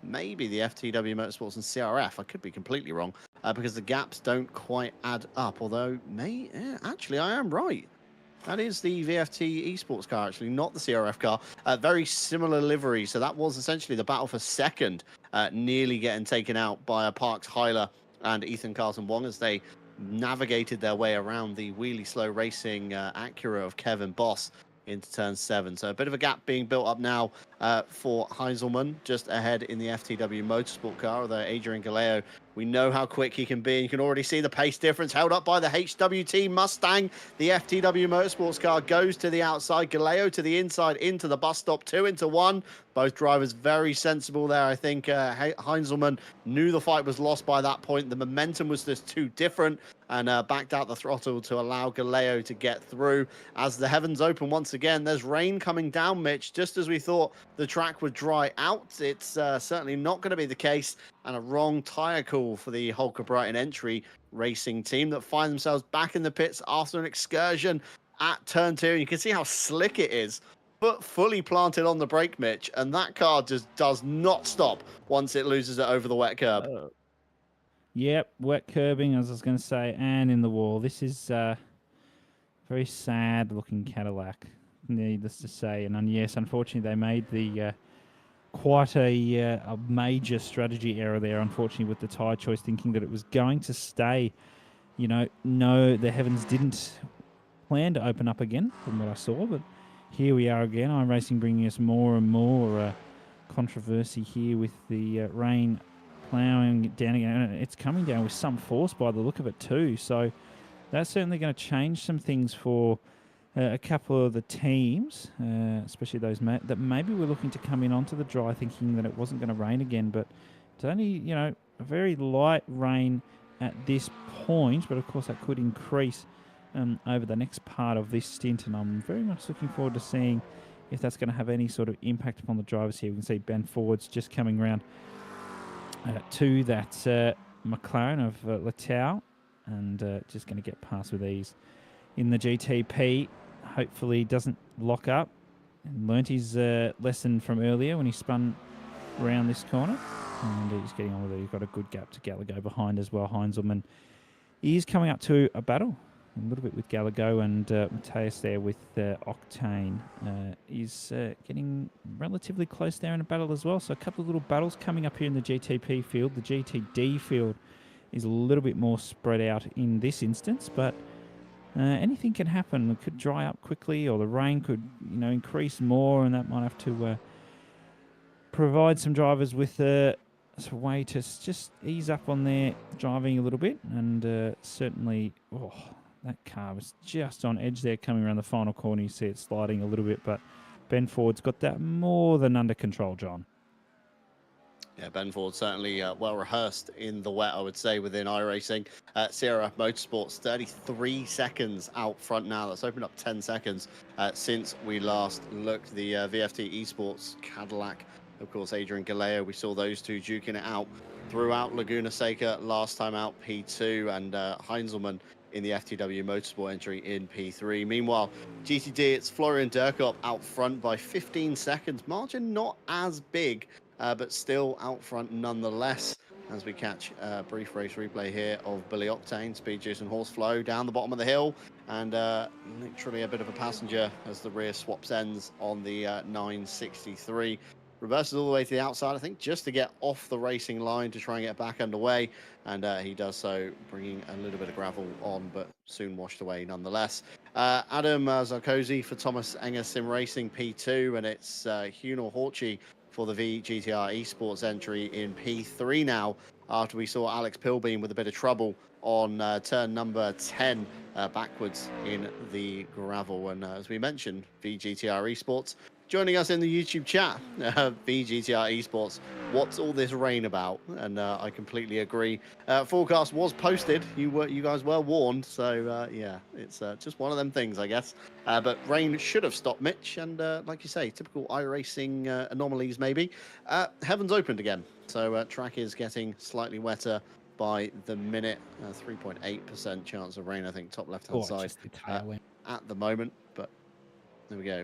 maybe the FTW Motorsports and CRF. I could be completely wrong because the gaps don't quite add up. Although, actually, I am right. That is the VFT esports car, actually, not the CRF car. Very similar livery. So that was essentially the battle for second, nearly getting taken out by a Parks Hyler and Ethan Carlton Wong as they navigated their way around the wheelie slow racing Acura of Kevin Boss into turn 7. So a bit of a gap being built up now for Heiselman just ahead in the FTW Motorsport car, although Adrian Galeo, we know how quick he can be. And you can already see the pace difference held up by the HWT Mustang. The FTW Motorsports car goes to the outside, Galeo to the inside into the bus stop, 2 into 1. Both drivers very sensible there. I think Heinzelman knew the fight was lost by that point. The momentum was just too different and backed out the throttle to allow Galeo to get through. As the heavens open once again, there's rain coming down, Mitch, just as we thought the track would dry out. It's certainly not going to be the case, and a wrong tyre call for the Holker Brighton entry racing team that find themselves back in the pits after an excursion at turn 2. And you can see how slick it is. Foot fully planted on the brake, Mitch, and that car just does not stop once it loses it over the wet curb. Yep, wet curbing, as I was going to say, and in the wall. This is very sad-looking Cadillac, needless to say. And yes, unfortunately, they made the quite a major strategy error there, unfortunately, with the tyre choice, thinking that it was going to stay. You know, no, the heavens didn't plan to open up again, from what I saw, but here we are again. iRacing bringing us more and more controversy here with the rain ploughing down again. And it's coming down with some force by the look of it too. So that's certainly going to change some things for a couple of the teams, especially those that maybe were looking to come in onto the dry thinking that it wasn't going to rain again. But it's only, you know, a very light rain at this point. But of course that could increase over the next part of this stint, and I'm very much looking forward to seeing if that's going to have any sort of impact upon the drivers here. We can see Ben Ford's just coming around to that McLaren of Latau, and just going to get past with ease in the GTP. Hopefully doesn't lock up and learnt his lesson from earlier when he spun around this corner, and he's getting on with it. He's got a good gap to Gallagher behind as well. Heinzelman is coming up to a battle a little bit with Gallagher, and Mateus there with Octane is getting relatively close there in a battle as well. So a couple of little battles coming up here in the GTP field. The GTD field is a little bit more spread out in this instance, but anything can happen. It could dry up quickly, or the rain could, you know, increase more, and that might have to provide some drivers with a way to just ease up on their driving a little bit. And certainly, that car was just on edge there coming around the final corner. You see it sliding a little bit, but Ben Ford's got that more than under control, John. Yeah, Ben Ford certainly well rehearsed in the wet, I would say, within iRacing. CRF Motorsports, 33 seconds out front now. That's opened up 10 seconds since we last looked. The VFT Esports Cadillac, of course, Adrian Galeo, we saw those two duking it out throughout Laguna Seca last time out, P2, and Heinzelman in the FTW Motorsport entry in P3. Meanwhile, GTD, it's Florian Durkop out front by 15 seconds. Margin not as big, but still out front nonetheless, as we catch a brief race replay here of Billy Octane, Speed Juice and Horseflow down the bottom of the hill, and literally a bit of a passenger as the rear swaps ends on the 963. Reverses all the way to the outside, I think, just to get off the racing line to try and get back underway. And he does so, bringing a little bit of gravel on, but soon washed away nonetheless. Adam Zarkozy for Thomas Enger Sim Racing P2, and it's Hunor Horchi for the VGTR Esports entry in P3 now, after we saw Alex Pilbeam with a bit of trouble on turn number 10 backwards in the gravel. And as we mentioned, VGTR Esports joining us in the YouTube chat, VGTR Esports. What's all this rain about? And I completely agree. Forecast was posted. You guys were warned. So yeah, it's just one of them things, I guess. But rain should have stopped, Mitch. And like you say, typical iRacing anomalies, maybe. Heavens opened again. So track is getting slightly wetter by the minute. 3.8% chance of rain, I think, top left-hand Oh, side just the tail end. at the moment. But there we go.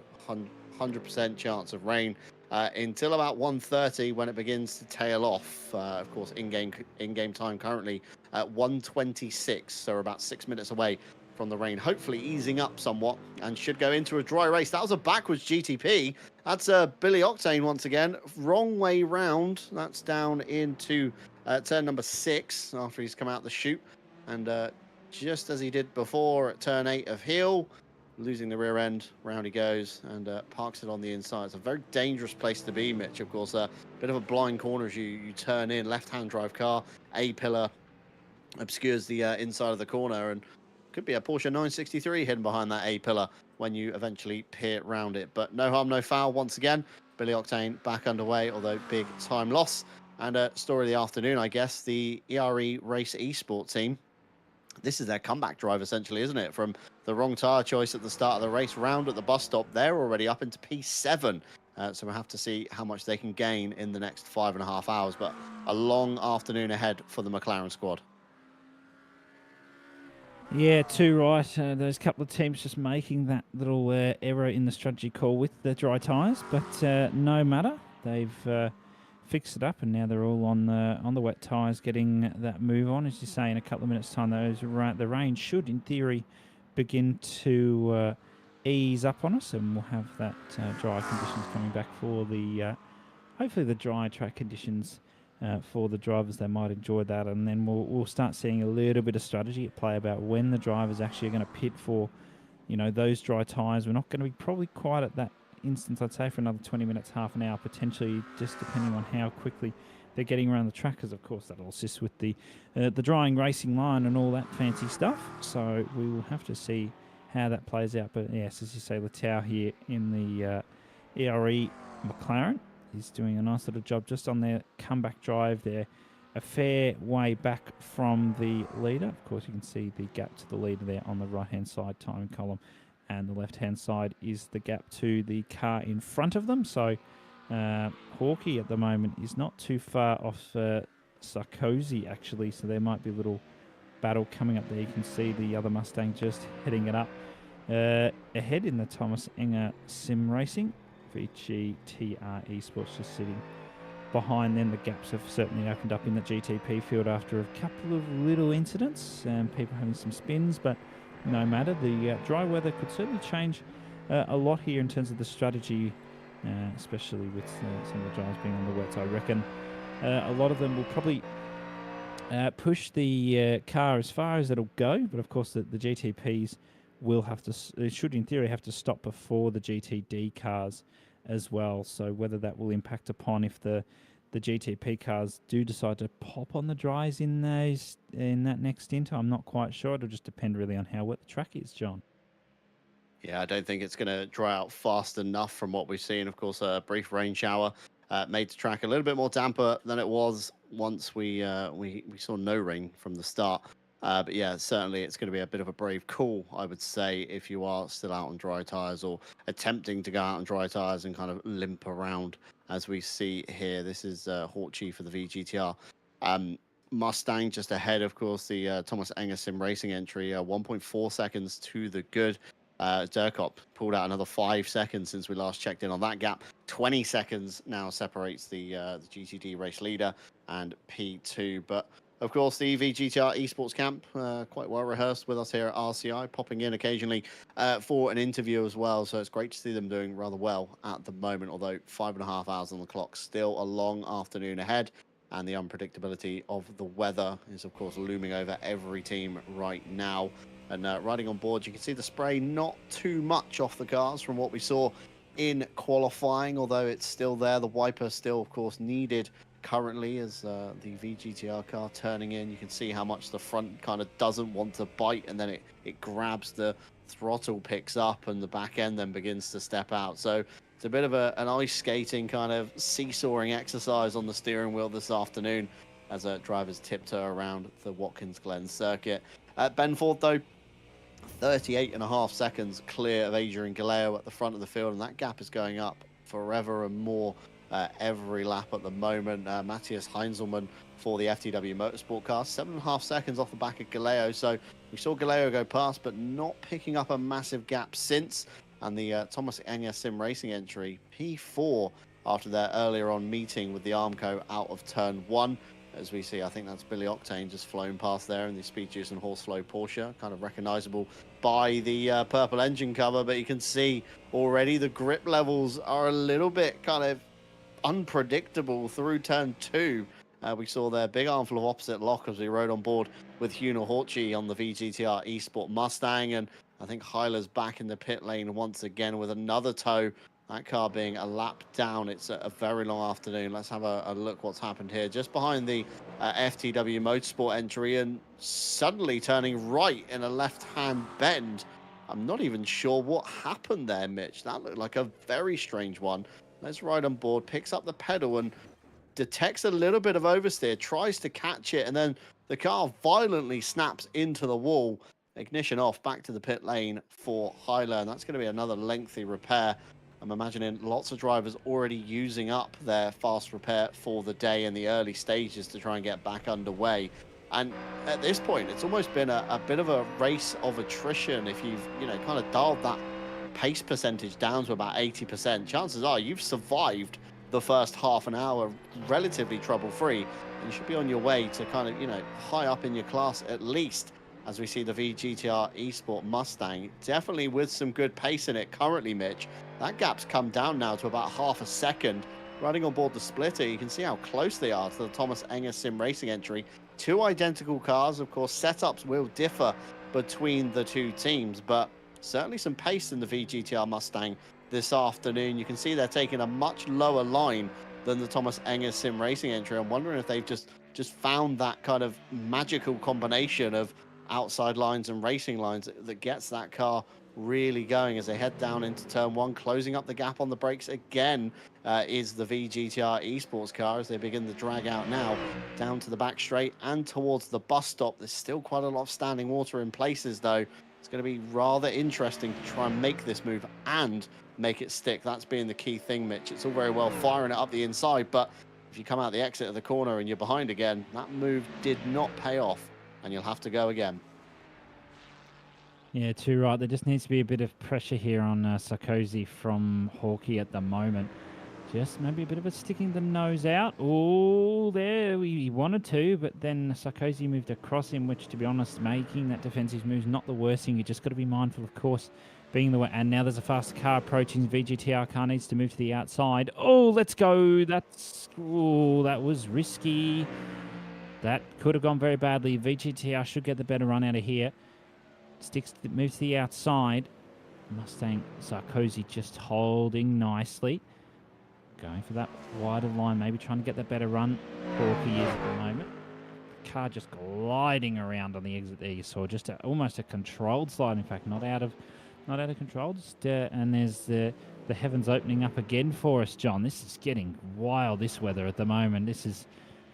100% chance of rain until about 1:30 when it begins to tail off. Of course, in-game time currently at 1:26, so about 6 minutes away from the rain. Hopefully easing up somewhat and should go into a dry race. That was a backwards GTP. That's Billy Octane once again. Wrong way round. That's down into turn number 6 after he's come out the chute. And just as he did before at turn 8 of heel, losing the rear end, round he goes and parks it on the inside. It's a very dangerous place to be, Mitch. Of course, a bit of a blind corner as you turn in. Left-hand drive car, A-pillar obscures the inside of the corner, and could be a Porsche 963 hidden behind that A-pillar when you eventually peer round it. But no harm, no foul once again. Billy Octane back underway, although big time loss. And story of the afternoon, I guess, the ERE Race Esports team. This is their comeback drive, essentially, isn't it? From the wrong tyre choice at the start of the race, round at the bus stop, they're already up into P7. So we'll have to see how much they can gain in the next 5.5 hours. But a long afternoon ahead for the McLaren squad. Yeah, too right. Those couple of teams just making that little error in the strategy call with the dry tyres, but no matter. They've fixed it up, and now they're all on the wet tyres, getting that move on. As you say, in a couple of minutes' time, the rain should, in theory, begin to ease up on us, and we'll have that dry conditions coming back for the hopefully the dry track conditions. For the drivers, they might enjoy that, and then we'll start seeing a little bit of strategy at play about when the drivers actually are going to pit for, those dry tyres. We're not going to be probably quite at that instance, I'd say, for another 20 minutes, half an hour, potentially, just depending on how quickly they're getting around the track, because of course that'll assist with the drying racing line and all that fancy stuff. So we will have to see how that plays out. But yes, as you say, Letao here in the ERE McLaren. He's doing a nice little job just on their comeback drive there. A fair way back from the leader. Of course, you can see the gap to the leader there on the right-hand side timing column. And the left-hand side is the gap to the car in front of them. So Hawkeye at the moment is not too far off Sarkozy, actually. So there might be a little battle coming up there. You can see the other Mustang just heading it up. Ahead in the Thomas Enger Sim Racing. VGTR Esports just sitting behind them. The gaps have certainly opened up in the GTP field after a couple of little incidents and people having some spins, but no matter. The dry weather could certainly change a lot here in terms of the strategy, especially with some of the drivers being on the wet. So I reckon a lot of them will probably push the car as far as it'll go, but of course the GTPs will have to, should in theory have to stop before the GTD cars as well. So whether that will impact upon if the GTP cars do decide to pop on the dries in that next stint, I'm not quite sure. It'll just depend really on how wet the track is, John. Yeah, I don't think it's going to dry out fast enough from what we've seen. Of course, a brief rain shower made the track a little bit more damper than it was once we saw no rain from the start. But yeah, certainly it's going to be a bit of a brave call, I would say, if you are still out on dry tyres or attempting to go out on dry tyres and kind of limp around as we see here. This is Hawkeye for the VGTR. Mustang just ahead, of course, the Thomas Enger Sim Racing entry, 1.4 seconds to the good. Durkop pulled out another 5 seconds since we last checked in on that gap. 20 seconds now separates the GTD race leader and P2. But of course, the VGTR esports camp, quite well rehearsed with us here at RCI, popping in occasionally for an interview as well. So it's great to see them doing rather well at the moment, although 5.5 hours on the clock, still a long afternoon ahead. And the unpredictability of the weather is, of course, looming over every team right now. And riding on board, you can see the spray not too much off the cars from what we saw in qualifying, although it's still there. The wiper still, of course, needed currently as the VGTR car turning in. You can see how much the front kind of doesn't want to bite, and then it grabs the throttle, picks up, and the back end then begins to step out. So It's a bit of an ice skating kind of seesawing exercise on the steering wheel this afternoon as drivers tiptoe around the Watkins Glen circuit. Ben Ford, though, 38.5 seconds clear of Adrian Galeo at the front of the field, and that gap is going up forever and more every lap at the moment. Matthias Heinzelmann for the FTW Motorsport car, 7.5 seconds off the back of Galeo. So we saw Galeo go past, but not picking up a massive gap since. And the Thomas Enger Sim Racing entry, P4, after their earlier on meeting with the Armco out of turn 1. As we see, I think that's Billy Octane just flown past there in the Speed Juice and Horseflow Porsche, kind of recognizable by the purple engine cover, but you can see already the grip levels are a little bit kind of unpredictable through turn 2. We saw their big armful of opposite lock as we rode on board with Huno Horchi on the VGTR Esport Mustang, and I think Heiler's back in the pit lane once again with another tow. That car being a lap down. It's a very long afternoon. Let's have a look what's happened here. Just behind the FTW Motorsport entry, and suddenly turning right in a left-hand bend. I'm not even sure what happened there, Mitch. That looked like a very strange one. Let's ride on board, picks up the pedal and detects a little bit of oversteer, tries to catch it, and then the car violently snaps into the wall. Ignition off, back to the pit lane for Heiler, and that's going to be another lengthy repair. I'm imagining lots of drivers already using up their fast repair for the day in the early stages to try and get back underway. And at this point, it's almost been a bit of a race of attrition. If you've, kind of dialed that pace percentage down to about 80%, chances are you've survived the first half an hour relatively trouble-free, and you should be on your way to kind of, high up in your class at least, as we see the VGTR Esport Mustang, definitely with some good pace in it currently, Mitch. That gap's come down now to about half a second. Riding on board the splitter, you can see how close they are to the Thomas Enger Sim Racing entry. Two identical cars, of course, setups will differ between the two teams, but certainly some pace in the VGTR Mustang this afternoon. You can see they're taking a much lower line than the Thomas Enger Sim Racing entry. I'm wondering if they've just found that kind of magical combination of outside lines and racing lines that gets that car really going as they head down into turn 1. Closing up the gap on the brakes again is the VGTR Esports car as they begin the drag out now down to the back straight and towards the bus stop. There's still quite a lot of standing water in places, though. It's going to be rather interesting to try and make this move and make it stick. That's being the key thing, Mitch. It's all very well firing it up the inside, but if you come out the exit of the corner and you're behind again, that move did not pay off, and you'll have to go again. Yeah, too right. There just needs to be a bit of pressure here on Sarkozy from Hawkey at the moment. Just maybe a bit of a sticking the nose out. Oh, there he wanted to, but then Sarkozy moved across him, which, to be honest, making that defensive move is not the worst thing. You just got to be mindful, of course, being the way. And now there's a faster car approaching. VGTR car needs to move to the outside. Oh, let's go. That was risky. That could have gone very badly. VGTR should get the better run out of here. Moves to the outside. Mustang Sarkozy just holding nicely. Going for that wider line, maybe trying to get that better run. Hawkey is at the moment. Car just gliding around on the exit there. You saw just almost a controlled slide. In fact, not out of control. And there's the heavens opening up again for us, John. This is getting wild. This weather at the moment. This is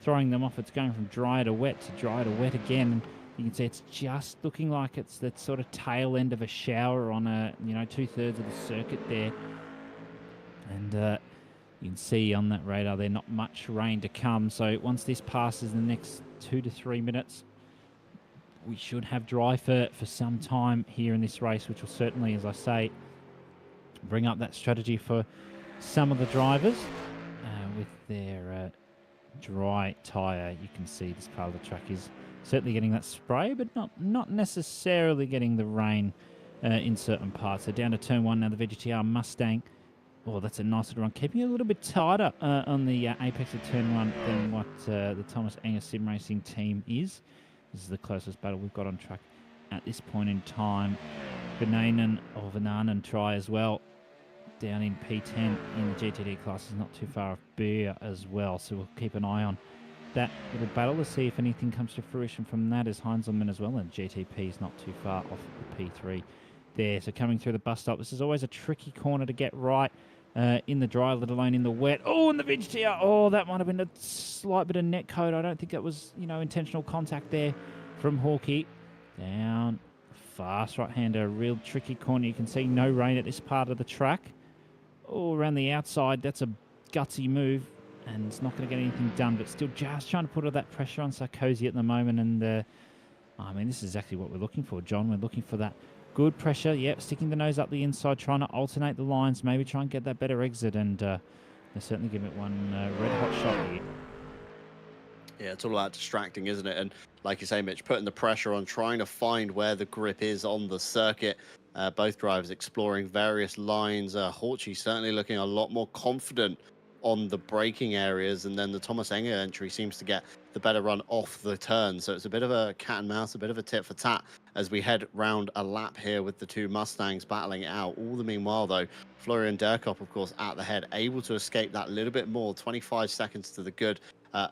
throwing them off. It's going from dry to wet to dry to wet again. You can see it's just looking like it's that sort of tail end of a shower on two-thirds of the circuit there. And you can see on that radar there not much rain to come. So once this passes in the next 2 to 3 minutes, we should have dry for some time here in this race, which will certainly, as I say, bring up that strategy for some of the drivers with their dry tyre. You can see this part of the track is certainly getting that spray, but not necessarily getting the rain in certain parts. So down to turn 1 now, the VGTR Mustang. Oh, that's a nice little run. Keeping it a little bit tighter on the apex of turn 1 than what the Thomas Enger Sim Racing team is. This is the closest battle we've got on track at this point in time. Vananen try as well. Down in P10 in the GTD class is not too far off Beer as well. So we'll keep an eye on that little battle to see if anything comes to fruition from that, as Heinzelmann as well, and GTP is not too far off the P3 there. So coming through the bus stop, this is always a tricky corner to get right. in the dry, let alone in the wet. Oh, and the VGTR. Oh, that might have been a slight bit of net code. I don't think that was, intentional contact there from Hawkeye. Down, fast right-hander, real tricky corner. You can see no rain at this part of the track. Oh, around the outside, that's a gutsy move, and it's not going to get anything done, but still just trying to put all that pressure on Sarkozy at the moment, and this is exactly what we're looking for, John. We're looking for that good pressure, yep, sticking the nose up the inside, trying to alternate the lines, maybe try and get that better exit, and they're certainly giving it one red-hot shot here. Yeah, it's all about distracting, isn't it? And like you say, Mitch, putting the pressure on, trying to find where the grip is on the circuit. Both drivers exploring various lines. Horchy certainly looking a lot more confident on the braking areas, and then the Thomas Enger entry seems to get the better run off the turn. So it's a bit of a cat and mouse, a bit of a tit for tat as we head round a lap here with the two Mustangs battling it out. All the meanwhile, though, Florian Derkop, of course, at the head, able to escape that little bit more, 25 seconds to the good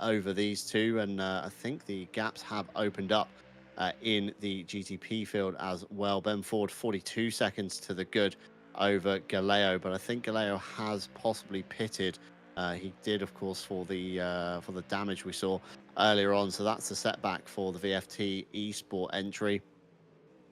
over these two. And I think the gaps have opened up in the GTP field as well. Ben Ford, 42 seconds to the good over Galeo, but I think Galeo has possibly pitted. He did, of course, for the damage we saw earlier on. So that's a setback for the VFT Esport entry.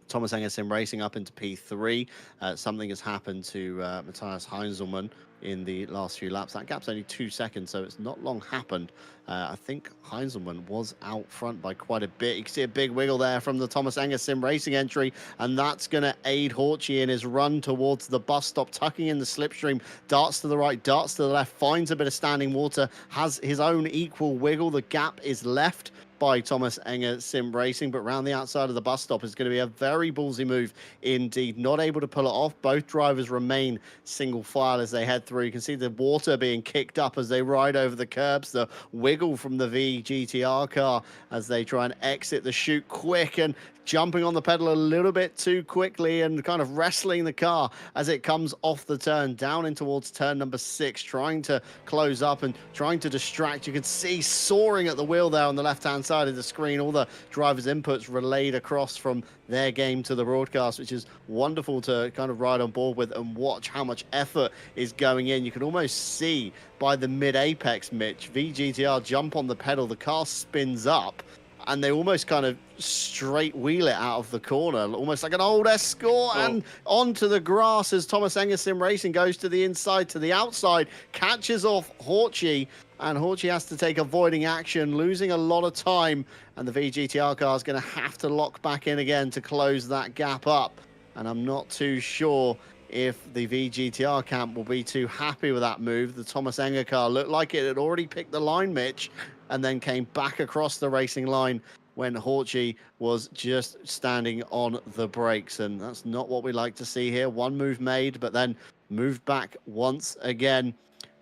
Thomas Enger Sim Racing up into P3. Something has happened to Matthias Heinzelmann in the last few laps. That gap's only 2 seconds, so it's not long happened. I think Heinzelmann was out front by quite a bit. You can see a big wiggle there from the Thomas Enger Sim Racing entry, and that's going to aid Horchy in his run towards the bus stop, tucking in the slipstream, darts to the right, darts to the left, finds a bit of standing water, has his own equal wiggle. The gap is left by Thomas Enger Sim Racing, but round the outside of the bus stop is going to be a very ballsy move indeed. Not able to pull it off. Both drivers remain single file as they head through. You can see the water being kicked up as they ride over the curbs, the wiggle from the VGTR car as they try and exit the chute quick, and jumping on the pedal a little bit too quickly and kind of wrestling the car as it comes off the turn down in towards turn number 6, trying to close up and trying to distract. You can see soaring at the wheel there on the left-hand side of the screen, all the drivers' inputs relayed across from their game to the broadcast, which is wonderful to kind of ride on board with and watch how much effort is going in. You can almost see by the mid-apex, Mitch, VGTR jump on the pedal, the car spins up, and they almost kind of straight wheel it out of the corner, almost like an old Escort, and onto the grass as Thomas Enger Sim Racing goes to the inside, to the outside, catches off Horchy, and Horchy has to take avoiding action, losing a lot of time, and the VGTR car is going to have to lock back in again to close that gap up. And I'm not too sure if the VGTR camp will be too happy with that move. The Thomas Enger car looked like it had already picked the line, Mitch, and then came back across the racing line when Horchy was just standing on the brakes. And that's not what we like to see here. One move made, but then moved back once again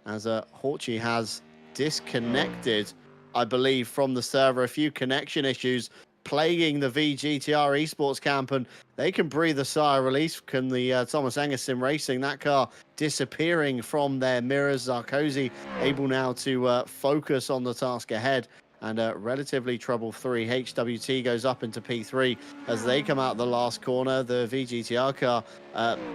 as Horchy has disconnected, I believe, from the server. A few connection issues plaguing the VGTR esports camp, and they can breathe a sigh of relief. Can the Thomas Enger Sim Racing, that car disappearing from their mirrors. Sarkozy able now to focus on the task ahead, and relatively trouble-free. HWT goes up into P3 as they come out the last corner. The VGTR car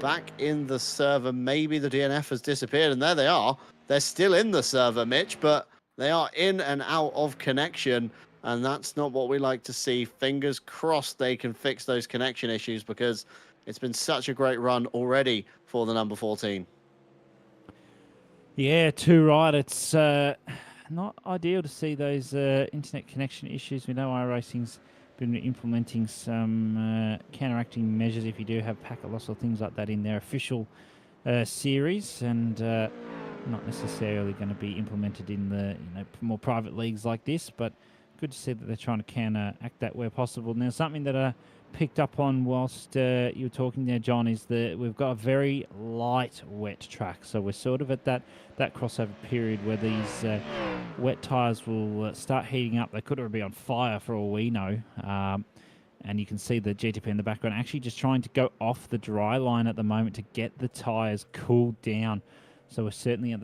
back in the server. Maybe the DNF has disappeared, and there they are. They're still in the server, Mitch, but they are in and out of connection, and that's not what we like to see. Fingers crossed they can fix those connection issues, because it's been such a great run already for the number 14. Yeah, too right. It's not ideal to see those internet connection issues. We know iRacing's been implementing some counteracting measures if you do have packet loss or things like that in their official series, and not necessarily going to be implemented in the more private leagues like this, but good to see that they're trying to counteract that where possible. Now, something that I picked up on whilst you were talking there, John, is that we've got a very light wet track, so we're sort of at that crossover period where these wet tyres will start heating up. They could be on fire for all we know. And you can see the GTP in the background actually just trying to go off the dry line at the moment to get the tyres cooled down. So we're certainly at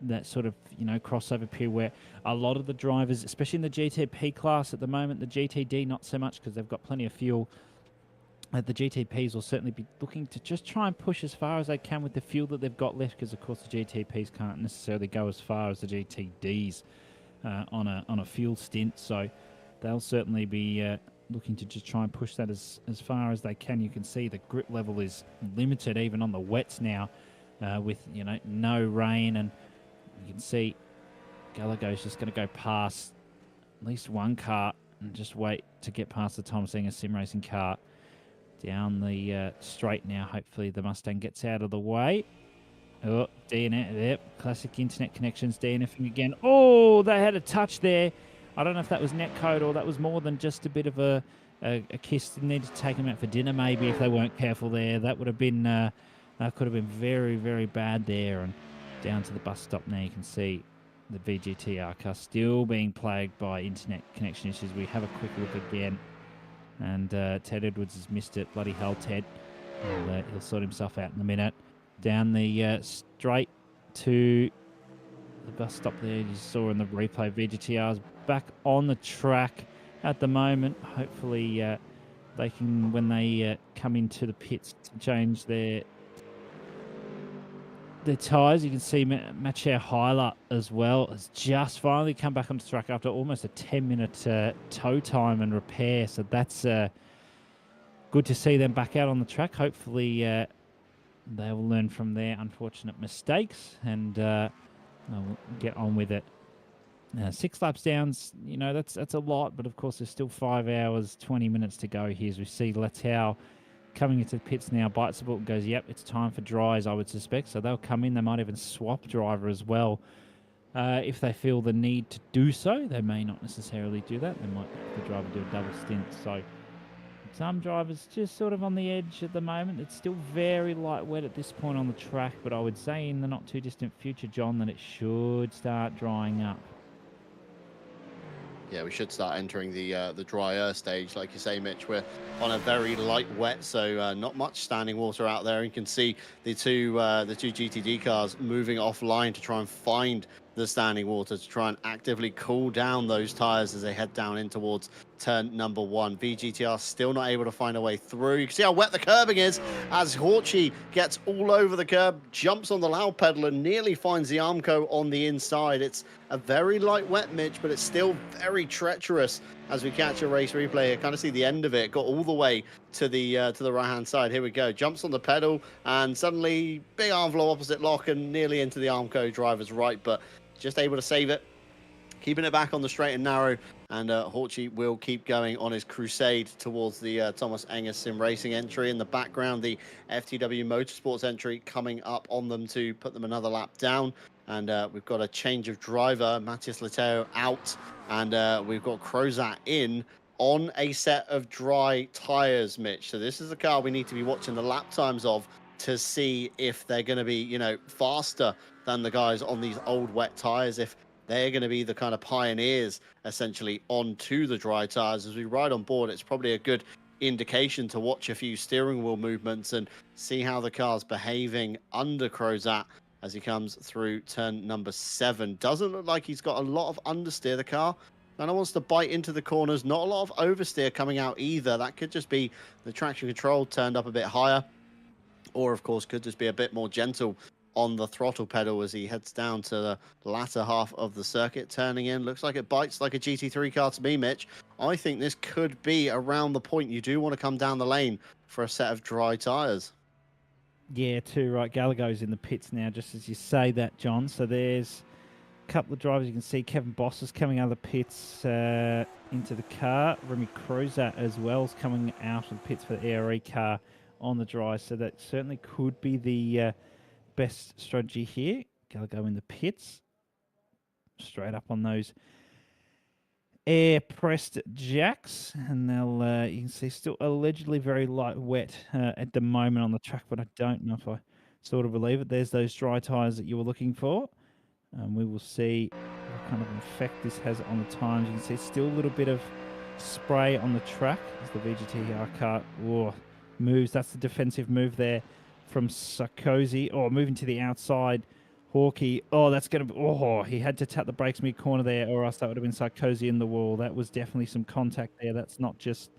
that sort of crossover period where a lot of the drivers, especially in the GTP class at the moment, the GTD not so much because they've got plenty of fuel, The GTPs will certainly be looking to just try and push as far as they can with the fuel that they've got left, because of course the GTPs can't necessarily go as far as the GTDs on a fuel stint. So they'll certainly be looking to just try and push that as far as they can. You can see the grip level is limited even on the wets now, with no rain, and you can see Gallagher's just going to go past at least one car and just wait to get past the Thomas Enger sim racing car. Down the straight now. Hopefully the Mustang gets out of the way. Oh, DNF. Yep, classic internet connections DNFing again. Oh, they had a touch there. I don't know if that was netcode or that was more than just a bit of a kiss. Didn't need to take them out for dinner maybe if they weren't careful there. That would have been, could have been very, very bad there. And down to the bus stop now, you can see the VGTR car still being plagued by internet connection issues. We have a quick look again. And Ted Edwards has missed it. Bloody hell, Ted. He'll sort himself out in a minute. Down the straight to the bus stop there. You saw in the replay, VGTR's back on the track at the moment. Hopefully they can, when they come into the pits, to change their tyres. You can see Mathieu Heiler as well has just finally come back on the track after almost a 10-minute tow time and repair. So that's good to see them back out on the track. Hopefully they will learn from their unfortunate mistakes and they'll get on with it. 6 laps down, that's a lot, but of course there's still 5 hours, 20 minutes to go here as we see Letao coming into the pits now. Bites the book and goes, yep, it's time for dries, I would suspect. So they'll come in. They might even swap driver as well if they feel the need to do so. They may not necessarily do that. They might let the driver do a double stint. So some drivers just sort of on the edge at the moment. It's still very light wet at this point on the track, but I would say in the not too distant future, John, that it should start drying up. Yeah, we should start entering the drier stage, like you say, Mitch. We're on a very light wet, so not much standing water out there. You can see the two GTD cars moving offline to try and find the standing water, to try and actively cool down those tires as they head down in towards turn number 1. VGTR still not able to find a way through. You can see how wet the curbing is as Horchi gets all over the curb, jumps on the loud pedal and nearly finds the Armco on the inside. It's a very light wet, Mitch, but it's still very treacherous as we catch a race replay here. Kind of see the end of it. Got all the way to the right-hand side. Here we go. Jumps on the pedal and suddenly big arm flow opposite lock and nearly into the Armco driver's right, but just able to save it, keeping it back on the straight and narrow, and Horchi will keep going on his crusade towards the Thomas Enger Sim Racing entry. In the background, the FTW Motorsports entry coming up on them to put them another lap down. And we've got a change of driver, Matthias Letao out, and we've got Crozat in on a set of dry tyres, Mitch. So this is the car we need to be watching the lap times of to see if they're going to be, faster than the guys on these old wet tyres, if they're going to be the kind of pioneers essentially onto the dry tyres. As we ride on board, it's probably a good indication to watch a few steering wheel movements and see how the car's behaving under Crozat as he comes through turn number 7. Doesn't look like he's got a lot of understeer. The car kind of wants to bite into the corners. Not a lot of oversteer coming out either. That could just be the traction control turned up a bit higher, or of course could just be a bit more gentle on the throttle pedal as he heads down to the latter half of the circuit, turning in. Looks like it bites like a GT3 car to me, Mitch. I think this could be around the point you do want to come down the lane for a set of dry tyres. Yeah, too right. Gallagher's in the pits now, just as you say that, John. So there's a couple of drivers. You can see Kevin Boss is coming out of the pits into the car. Remy Crozat as well is coming out of the pits for the ARE car on the dry. So that certainly could be the best strategy here. Gallagher in the pits, straight up on those air pressed jacks, and they'll you can see still allegedly very light wet at the moment on the track, but I don't know if I sort of believe it. There's those dry tires that you were looking for. We will see what kind of effect this has on the times. You can see still a little bit of spray on the track as the VGTR car moves. That's the defensive move there from Sarkozy. Moving to the outside. Hawkey. That's going to be... he had to tap the brakes mid-corner there, or else that would have been Sarkozy in the wall. That was definitely some contact there. That's not just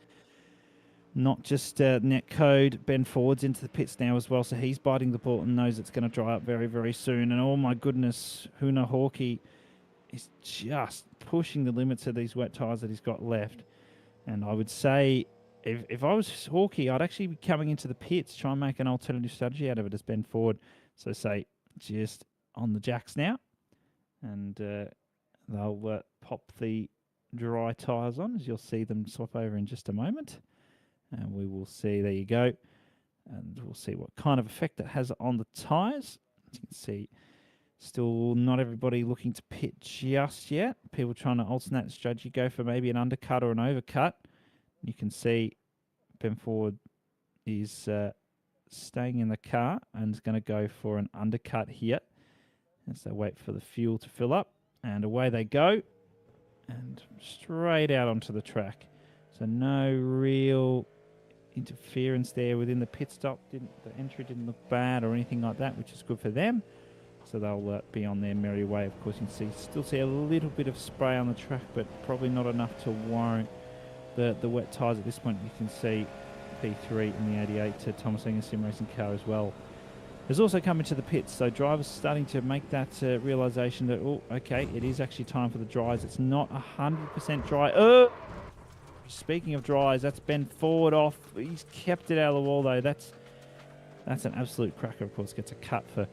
not just net code. Ben Ford's into the pits now as well, so he's biting the bullet and knows it's going to dry up very, very soon. And oh my goodness, Huna Hawkey is just pushing the limits of these wet tyres that he's got left. And I would say if I was Hawkey, I'd actually be coming into the pits, try and make an alternative strategy out of it as Ben Ford. So say just on the jacks now, and they'll pop the dry tyres on, as you'll see them swap over in just a moment. And we will see, there you go. And we'll see what kind of effect it has on the tyres. As you can see, still not everybody looking to pit just yet. People trying to alternate strategy, go for maybe an undercut or an overcut. You can see Ben Ford is staying in the car and is going to go for an undercut here as they wait for the fuel to fill up. And away they go and straight out onto the track. So no real interference there within the pit stop. The entry didn't look bad or anything like that, which is good for them. So they'll be on their merry way. Of course, you can still see a little bit of spray on the track, but probably not enough to warrant the wet tyres at this point. You can see P3 in the 88 to Thomas Enger Sim Racing car as well. There's also coming to the pits, so drivers starting to make that realisation that, oh, okay, it is actually time for the dries. It's not 100% dry. Oh! Speaking of dries, that's Ben Ford off. He's kept it out of the wall, though. That's an absolute cracker. Of course, gets a cut for,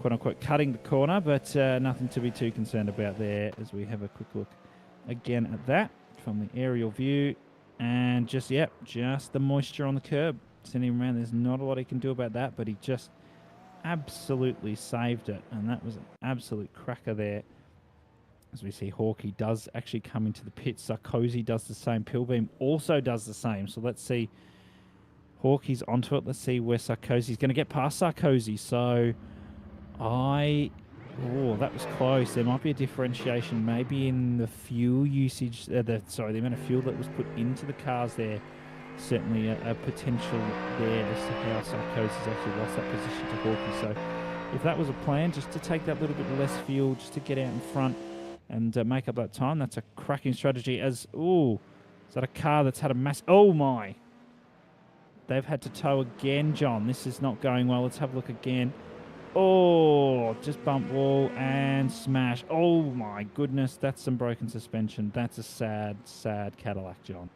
quote-unquote, cutting the corner, but nothing to be too concerned about there as we have a quick look again at that from the aerial view. And just the moisture on the curb. Sending him around. There's not a lot he can do about that, but he just absolutely saved it. And that was an absolute cracker there. As we see, Hawkey does actually come into the pit. Sarkozy does the same. Pilbeam also does the same. So let's see. Hawkey's onto it. Let's see where Sarkozy's going to get past Sarkozy. So that was close. There might be a differentiation maybe in the fuel usage. The amount of fuel that was put into the cars there. Certainly a potential there as to how Sarkozy's actually lost that position to Hawkey. So if that was a plan, just to take that little bit less fuel, just to get out in front and make up that time, that's a cracking strategy. Is that a car that's had a mass... Oh, my. They've had to tow again, John. This is not going well. Let's have a look again. Oh, just bump wall and smash. Oh, my goodness. That's some broken suspension. That's a sad, sad Cadillac, John.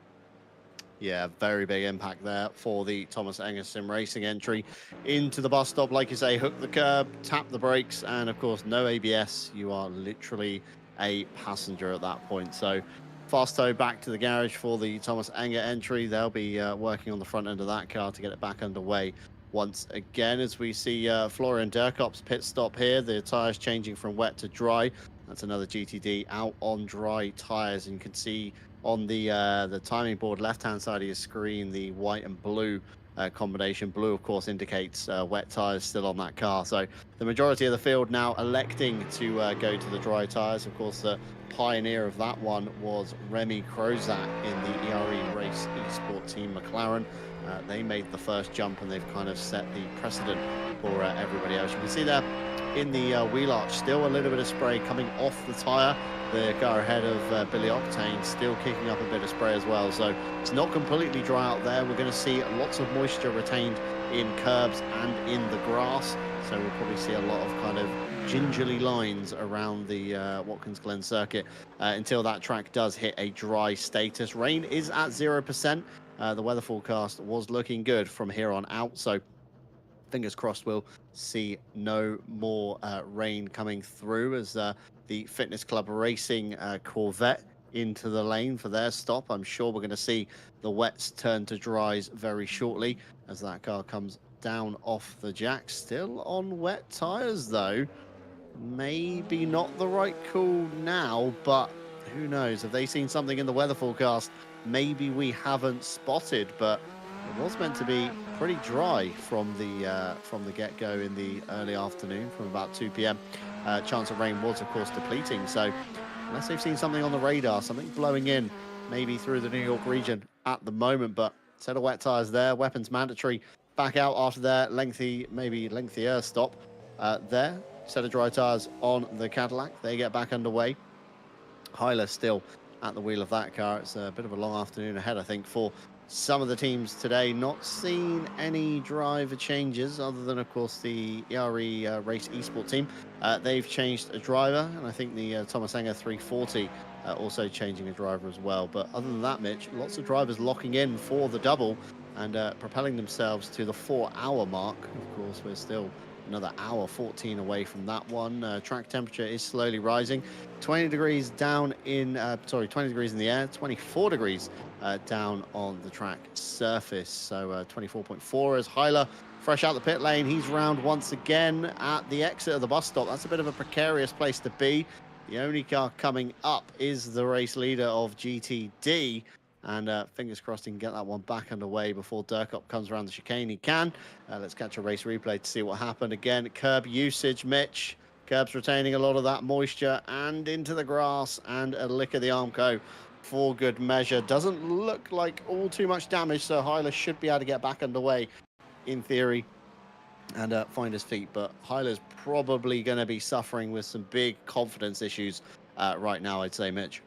Yeah, very big impact there for the Thomas Enger Sim Racing entry into the bus stop. Like you say, hook the curb, tap the brakes, and of course, no ABS. You are literally a passenger at that point. So fast tow back to the garage for the Thomas Enger entry. They'll be working on the front end of that car to get it back underway once again. As we see Florian Durkop's pit stop here, the tyres changing from wet to dry. That's another GTD out on dry tyres, and you can see on the timing board left-hand side of your screen, the white and blue combination. Blue, of course, indicates wet tyres still on that car. So the majority of the field now electing to go to the dry tyres. Of course, the pioneer of that one was Remy Crozat in the ERE Race Esport Team McLaren. They made the first jump, and they've kind of set the precedent for everybody else. You can see there in the wheel arch, still a little bit of spray coming off the tyre. The car ahead of Billy Octane still kicking up a bit of spray as well. So it's not completely dry out there. We're going to see lots of moisture retained in curbs and in the grass. So we'll probably see a lot of kind of gingerly lines around the Watkins Glen circuit until that track does hit a dry status. Rain is at 0%. The weather forecast was looking good from here on out. So fingers crossed we'll see no more rain coming through as the Fitness Club Racing Corvette into the lane for their stop. I'm sure we're going to see the wets turn to dries very shortly as that car comes down off the jack. Still on wet tyres though. Maybe not the right call now, but who knows? Have they seen something in the weather forecast maybe we haven't spotted? But it was meant to be pretty dry from the get-go in the early afternoon, from about 2 p.m. Chance of rain was, of course, depleting. So unless they've seen something on the radar, something blowing in, maybe through the New York region at the moment. But set of wet tyres there. Weapons mandatory back out after their lengthier stop there. Set of dry tyres on the Cadillac. They get back underway. Hyler still at the wheel of that car. It's a bit of a long afternoon ahead, I think, for some of the teams today. Not seen any driver changes other than, of course, the ERE Race Esport team. They've changed a driver, and I think the Thomas Enger 340 also changing a driver as well. But other than that, Mitch, lots of drivers locking in for the double and propelling themselves to the 4-hour mark. Of course, we're still another hour 14 away from that one. Track temperature is slowly rising. 20 degrees down in, 20 degrees in the air, 24 degrees down on the track surface. So 24.4 as Heiler fresh out the pit lane. He's round once again at the exit of the bus stop. That's a bit of a precarious place to be. The only car coming up is the race leader of GTD. And fingers crossed he can get that one back underway before Durkop comes around the chicane. He can. Let's catch a race replay to see what happened. Again, curb usage, Mitch. Curb's retaining a lot of that moisture and into the grass, and a lick of the Armco for good measure. Doesn't look like all too much damage, so Heiler should be able to get back underway in theory and find his feet. But Heiler's probably going to be suffering with some big confidence issues right now, I'd say, Mitch.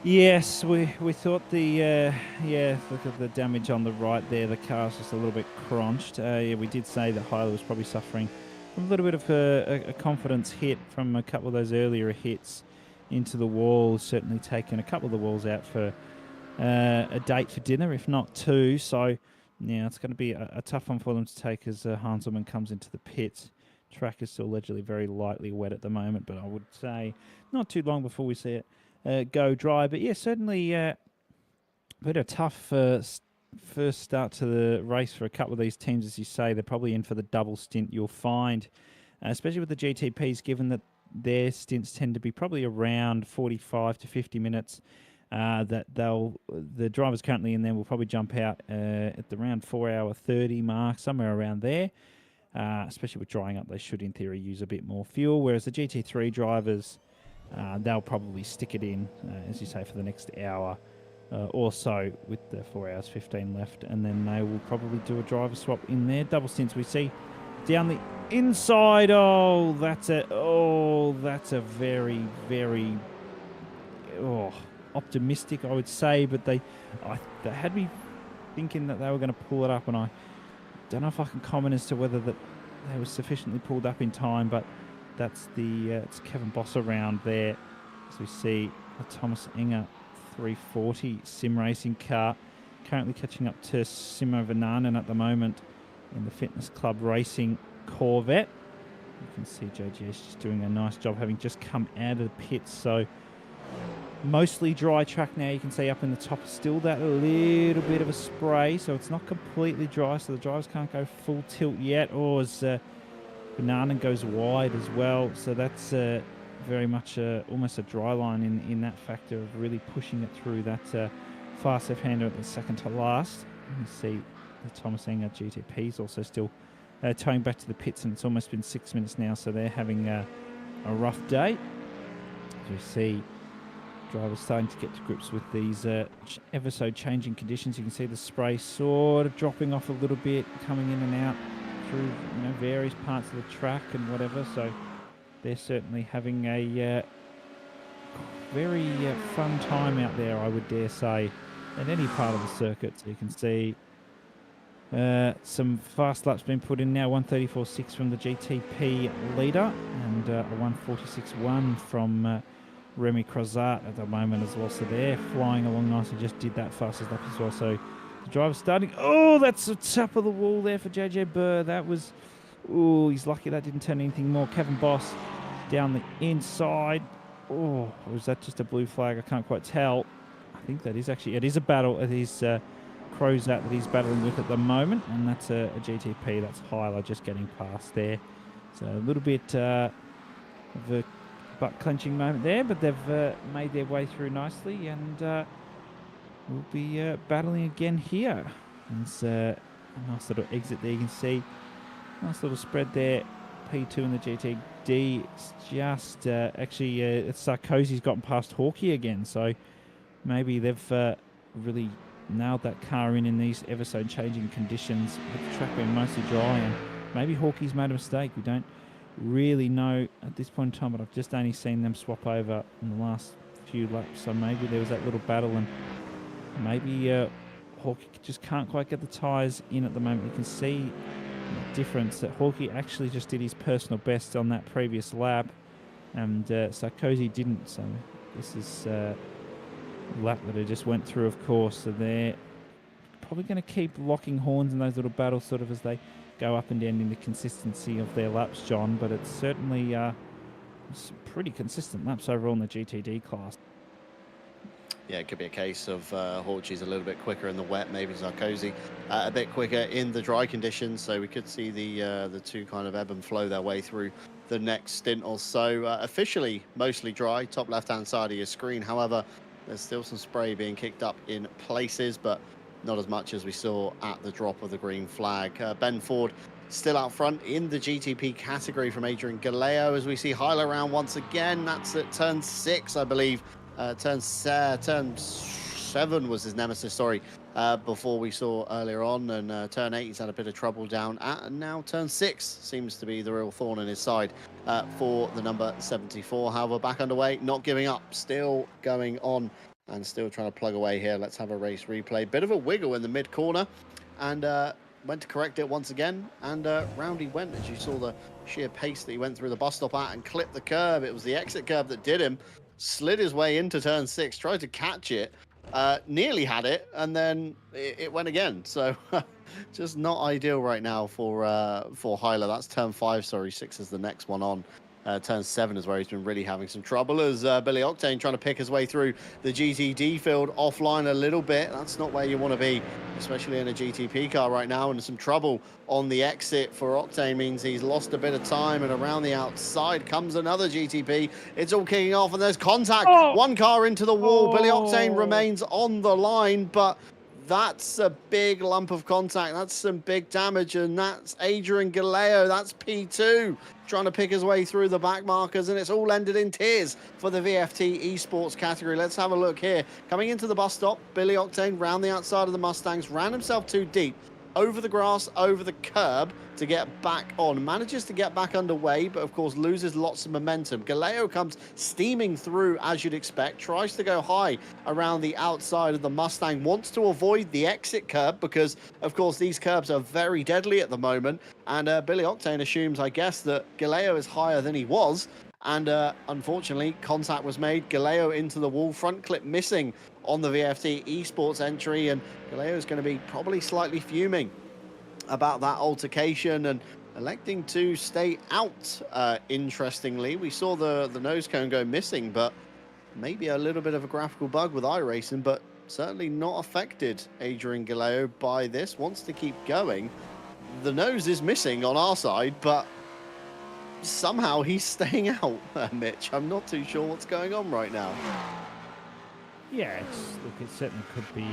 Yes, we thought the look at the damage on the right there. The car's just a little bit crunched. Yeah, we did say that Heiler was probably suffering from a little bit of a confidence hit from a couple of those earlier hits into the wall. Certainly taken a couple of the walls out for a date for dinner, if not two. So yeah, it's going to be a tough one for them to take as Hanselman comes into the pits. Track is still allegedly very lightly wet at the moment, but I would say not too long before we see it go dry. But yeah, certainly a bit of tough first start to the race for a couple of these teams. As you say, they're probably in for the double stint, you'll find, especially with the GTPs, given that their stints tend to be probably around 45 to 50 minutes. That the drivers currently in there will probably jump out at the around 4-hour 30 mark, somewhere around there. Especially with drying up, they should in theory use a bit more fuel, whereas the GT3 drivers, they'll probably stick it in, as you say, for the next hour or so with the 4 hours 15 left, and then they will probably do a driver swap in there. Double stints we see down the inside. That's a very, very optimistic, I would say, but they had me thinking that they were going to pull it up, and I don't know if I can comment as to whether that they were sufficiently pulled up in time, but that's it's Kevin Boss around there, as we see the Thomas Enger 340 sim racing car currently catching up to Simo Vananen at the moment in the Fitness Club Racing Corvette. You can see JGS just doing a nice job, having just come out of the pits. So mostly dry track now. You can see up in the top still that little bit of a spray, so it's not completely dry, so the drivers can't go full tilt yet. Or as Banana goes wide as well, so that's very much almost a dry line in that factor of really pushing it through that fast left-hander at the second to last. You see the Thomas Enger GTP is also still towing back to the pits, and it's almost been 6 minutes now, so they're having a rough day. As we see drivers starting to get to grips with these ever so changing conditions. You can see the spray sort of dropping off a little bit, coming in and out through various parts of the track and whatever. So they're certainly having a very fun time out there, I would dare say, at any part of the circuit. So you can see some fast laps being put in now. 134.6 from the GTP leader, and a 146.1 from Remy Crozat at the moment as well. So they're flying along nicely. Just did that fastest lap as well. So the driver's starting. That's the top of the wall there for JJ Burr. That was, he's lucky that didn't turn anything more. Kevin Boss down the inside. Or was that just a blue flag? I can't quite tell. I think that is actually, it is a battle. It is Crozat that he's battling with at the moment, and that's a GTP. That's Heiler just getting past there. So a little bit of a butt clenching moment there, but they've made their way through nicely, and we'll be battling again here. And it's a nice little exit there. You can see nice little spread there. P2 in the GTD. It's just it's Sarkozy's gotten past Hawkey again, so maybe they've really nailed that car in these ever so changing conditions, with the track being mostly dry, and maybe Hawkey's made a mistake. We don't really know at this point in time, but I've just only seen them swap over in the last few laps. So maybe there was that little battle, and maybe Hawkeye just can't quite get the tyres in at the moment. You can see the difference that Hawkeye actually just did his personal best on that previous lap, and Sarkozy didn't. So this is a lap that I just went through, of course. So they're probably going to keep locking horns in those little battles sort of as they go up and down in the consistency of their laps, John. But it's certainly some pretty consistent laps overall in the GTD class. Yeah, it could be a case of Horchy's a little bit quicker in the wet, maybe Sarkozy a bit quicker in the dry conditions. So we could see the two kind of ebb and flow their way through the next stint or so. Officially mostly dry, top left-hand side of your screen. However, there's still some spray being kicked up in places, but not as much as we saw at the drop of the green flag. Ben Ford still out front in the GTP category from Adrian Galeo, as we see Hyler around once again. That's at turn 6, I believe. Turn 7 was his nemesis, sorry, before we saw earlier on. And turn 8, he's had a bit of trouble down at. And now turn 6 seems to be the real thorn in his side for the number 74. However, back underway, not giving up, still going on and still trying to plug away here. Let's have a race replay. Bit of a wiggle in the mid corner, and went to correct it once again, and round he went, as you saw the sheer pace that he went through the bus stop at and clipped the curb. It was the exit curb that did him. Slid his way into turn 6, tried to catch it, nearly had it, and then it went again. So just not ideal right now for Hyler. That's turn 5, sorry. 6 is the next one on. Turn 7 is where he's been really having some trouble, as Billy Octane trying to pick his way through the GTD field offline a little bit. That's not where you want to be, especially in a GTP car right now. And some trouble on the exit for Octane means he's lost a bit of time, and around the outside comes another GTP. It's all kicking off, and there's contact. One car into the wall. Billy Octane remains on the line, but that's a big lump of contact. That's some big damage, and that's Adrian Galeo. That's P2 trying to pick his way through the back markers, and it's all ended in tears for the VFT esports category. Let's have a look here. Coming into the bus stop, Billy Octane round the outside of the Mustangs, ran himself too deep, over the grass, over the curb to get back on. Manages to get back underway, but of course loses lots of momentum. Galeo comes steaming through, as you'd expect, tries to go high around the outside of the Mustang, wants to avoid the exit curb because, of course, these curbs are very deadly at the moment. And Billy Octane assumes, I guess, that Galeo is higher than he was. And unfortunately, contact was made. Galeo into the wall, front clip missing on the VFT esports entry, and Galeo is going to be probably slightly fuming about that altercation and electing to stay out. Interestingly, we saw the nose cone go missing, but maybe a little bit of a graphical bug with iRacing, but certainly not affected Adrian Galeo by this. Wants to keep going. The nose is missing on our side, but somehow he's staying out, Mitch. I'm not too sure what's going on right now. Yeah, look, it certainly could be,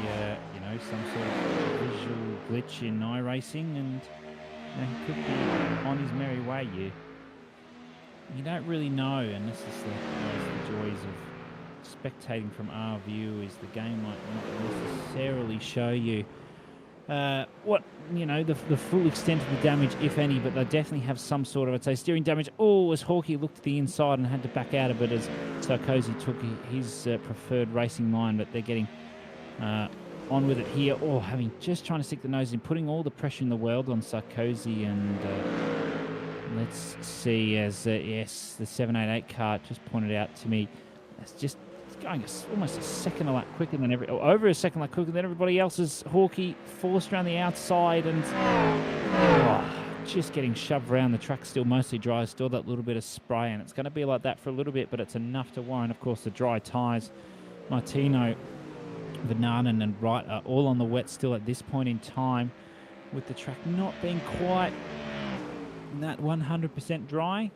some sort of visual glitch in iRacing, and he could be on his merry way. You don't really know, and this is the joys of spectating from our view, is the game might not necessarily show you what, the full extent of the damage, if any, but they definitely have some sort of, I'd say, steering damage. Oh, as Hawkeye looked to the inside and had to back out of it as Sarkozy took his preferred racing line, but they're getting on with it here. Oh, just trying to stick the nose in, putting all the pressure in the world on Sarkozy, and let's see, as yes, the 788 car just pointed out to me, it's just going almost a second a lap quicker than over a second lap quicker than everybody else's. Hawkeye forced around the outside and just getting shoved around. The track still mostly dry, still that little bit of spray, and it's going to be like that for a little bit, but it's enough to warrant, of course, the dry tyres. Martino, Vananen and Wright are all on the wet still at this point in time, with the track not being quite that 100% dry,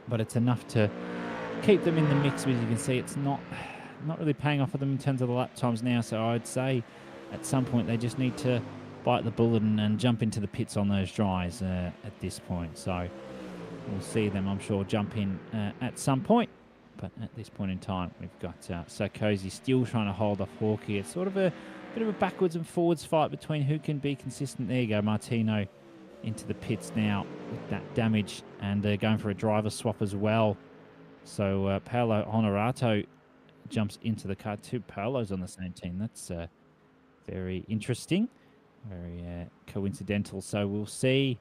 but it's enough to keep them in the mix. As you can see, it's not really paying off for them in terms of the lap times now, so I'd say at some point they just need to bite the bullet and jump into the pits on those dries at this point. So we'll see them, I'm sure, jump in at some point, but at this point in time we've got Sarkozy still trying to hold off Hawkeye. It's sort of a bit of a backwards and forwards fight between who can be consistent. There you go, Martino into the pits now with that damage, and they're going for a driver swap as well. So Paolo Honorato jumps into the car. 2 Paolos on the same team. That's very interesting, very coincidental. So we'll see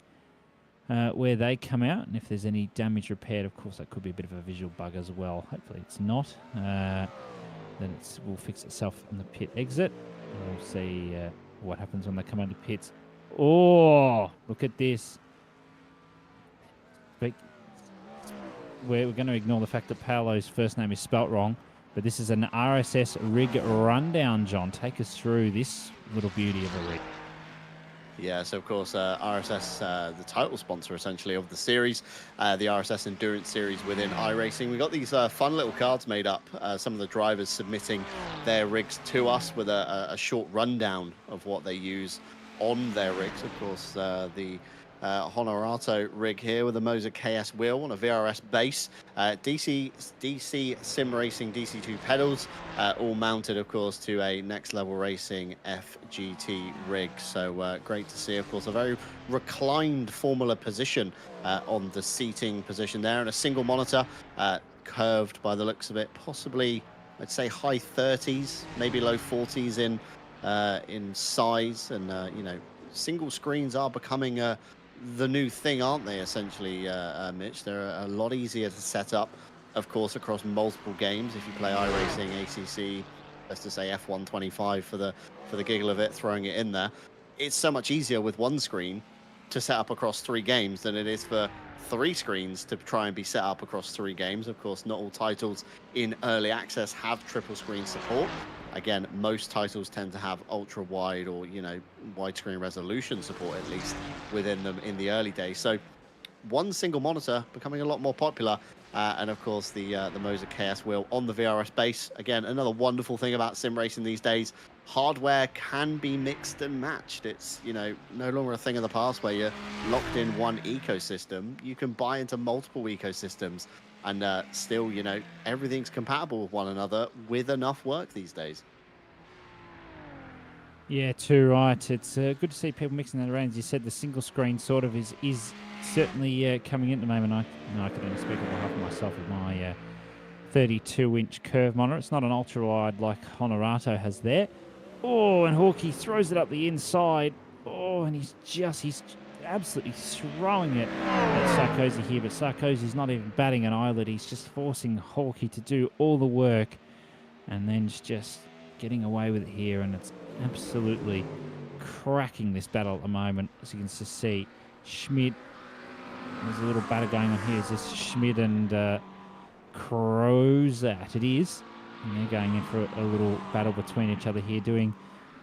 where they come out, and if there's any damage repaired. Of course, that could be a bit of a visual bug as well. Hopefully it's not. Then will fix itself on the pit exit. And we'll see what happens when they come out of the pits. Oh, look at this. We're going to ignore the fact that Paolo's first name is spelt wrong, but this is an RSS rig rundown, John. Take us through this little beauty of a rig. Yeah, so of course, RSS, the title sponsor essentially of the series, the RSS Endurance Series within iRacing. We got these fun little cards made up, some of the drivers submitting their rigs to us with a short rundown of what they use on their rigs. Of course, the Honorato rig here with a Moser KS wheel on a VRS base, DC Sim Racing DC2 pedals, all mounted of course to a Next Level Racing FGT rig. So great to see, of course, a very reclined Formula position on the seating position there, and a single monitor, curved by the looks of it, possibly I'd say high 30s, maybe low 40s in size, and you know, single screens are becoming the new thing, aren't they, essentially, Mitch? They're a lot easier to set up, of course, across multiple games. If you play iRacing, ACC, let's just say F125 for the giggle of it, throwing it in there, it's so much easier with one screen to set up across 3 games than it is for 3 screens to try and be set up across 3 games. Of course, not all titles in early access have triple screen support. Again, most titles tend to have ultra wide or, you know, widescreen resolution support, at least within them in the early days. So one single monitor becoming a lot more popular. And of course, the Moser KS wheel on the VRS base. Again, another wonderful thing about sim racing these days, hardware can be mixed and matched. It's, you know, no longer a thing of the past where you're locked in one ecosystem. You can buy into multiple ecosystems, and still, you know, everything's compatible with one another with enough work these days. Yeah, too right. It's good to see people mixing that around. As you said, the single screen sort of is certainly coming in at the moment. I can only speak on behalf of myself with my 32-inch curve monitor. It's not an ultra wide like Honorato has there. Oh, and Hawkeye throws it up the inside. Oh, and he's absolutely throwing it at Sarkozy here, but Sarkozy's not even batting an eyelid. He's just forcing Hawkeye to do all the work, and then just getting away with it here, and it's absolutely cracking this battle at the moment. As you can just see, Schmidt, there's a little battle going on here. Is this Schmidt and Crozat? It is. And they're going in for a little battle between each other here, doing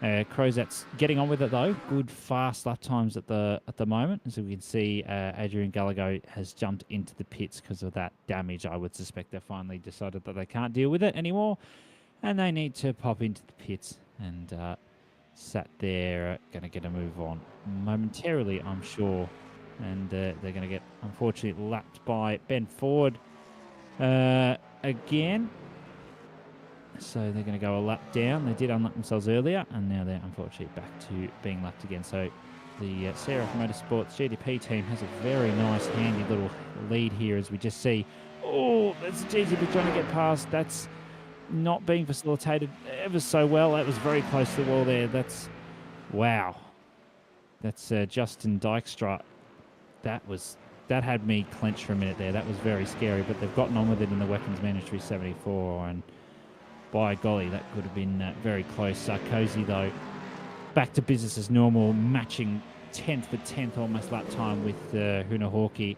Crozat's getting on with it though. Good fast lap times at the moment. As we can see, Adrian Gallego has jumped into the pits because of that damage. I would suspect they finally decided that they can't deal with it anymore, and they need to pop into the pits, and sat there, going to get a move on momentarily, I'm sure. And they're going to get, unfortunately, lapped by Ben Ford again. So they're going to go a lap down. They did unlap themselves earlier, and now they're unfortunately back to being lapped again. So the Seraph Motorsports GTP team has a very nice, handy little lead here, as we just see. Oh, that's a GTP trying to get past. That's not being facilitated ever so well. That was very close to the wall there. That's, wow. That's Justin Dykstra. That had me clenched for a minute there. That was very scary, but they've gotten on with it in the Watkins Mandatory 74, and by golly, that could have been very close. Sarkozy, though, back to business as normal, matching 10th for 10th almost lap time with Huna Hawkeye.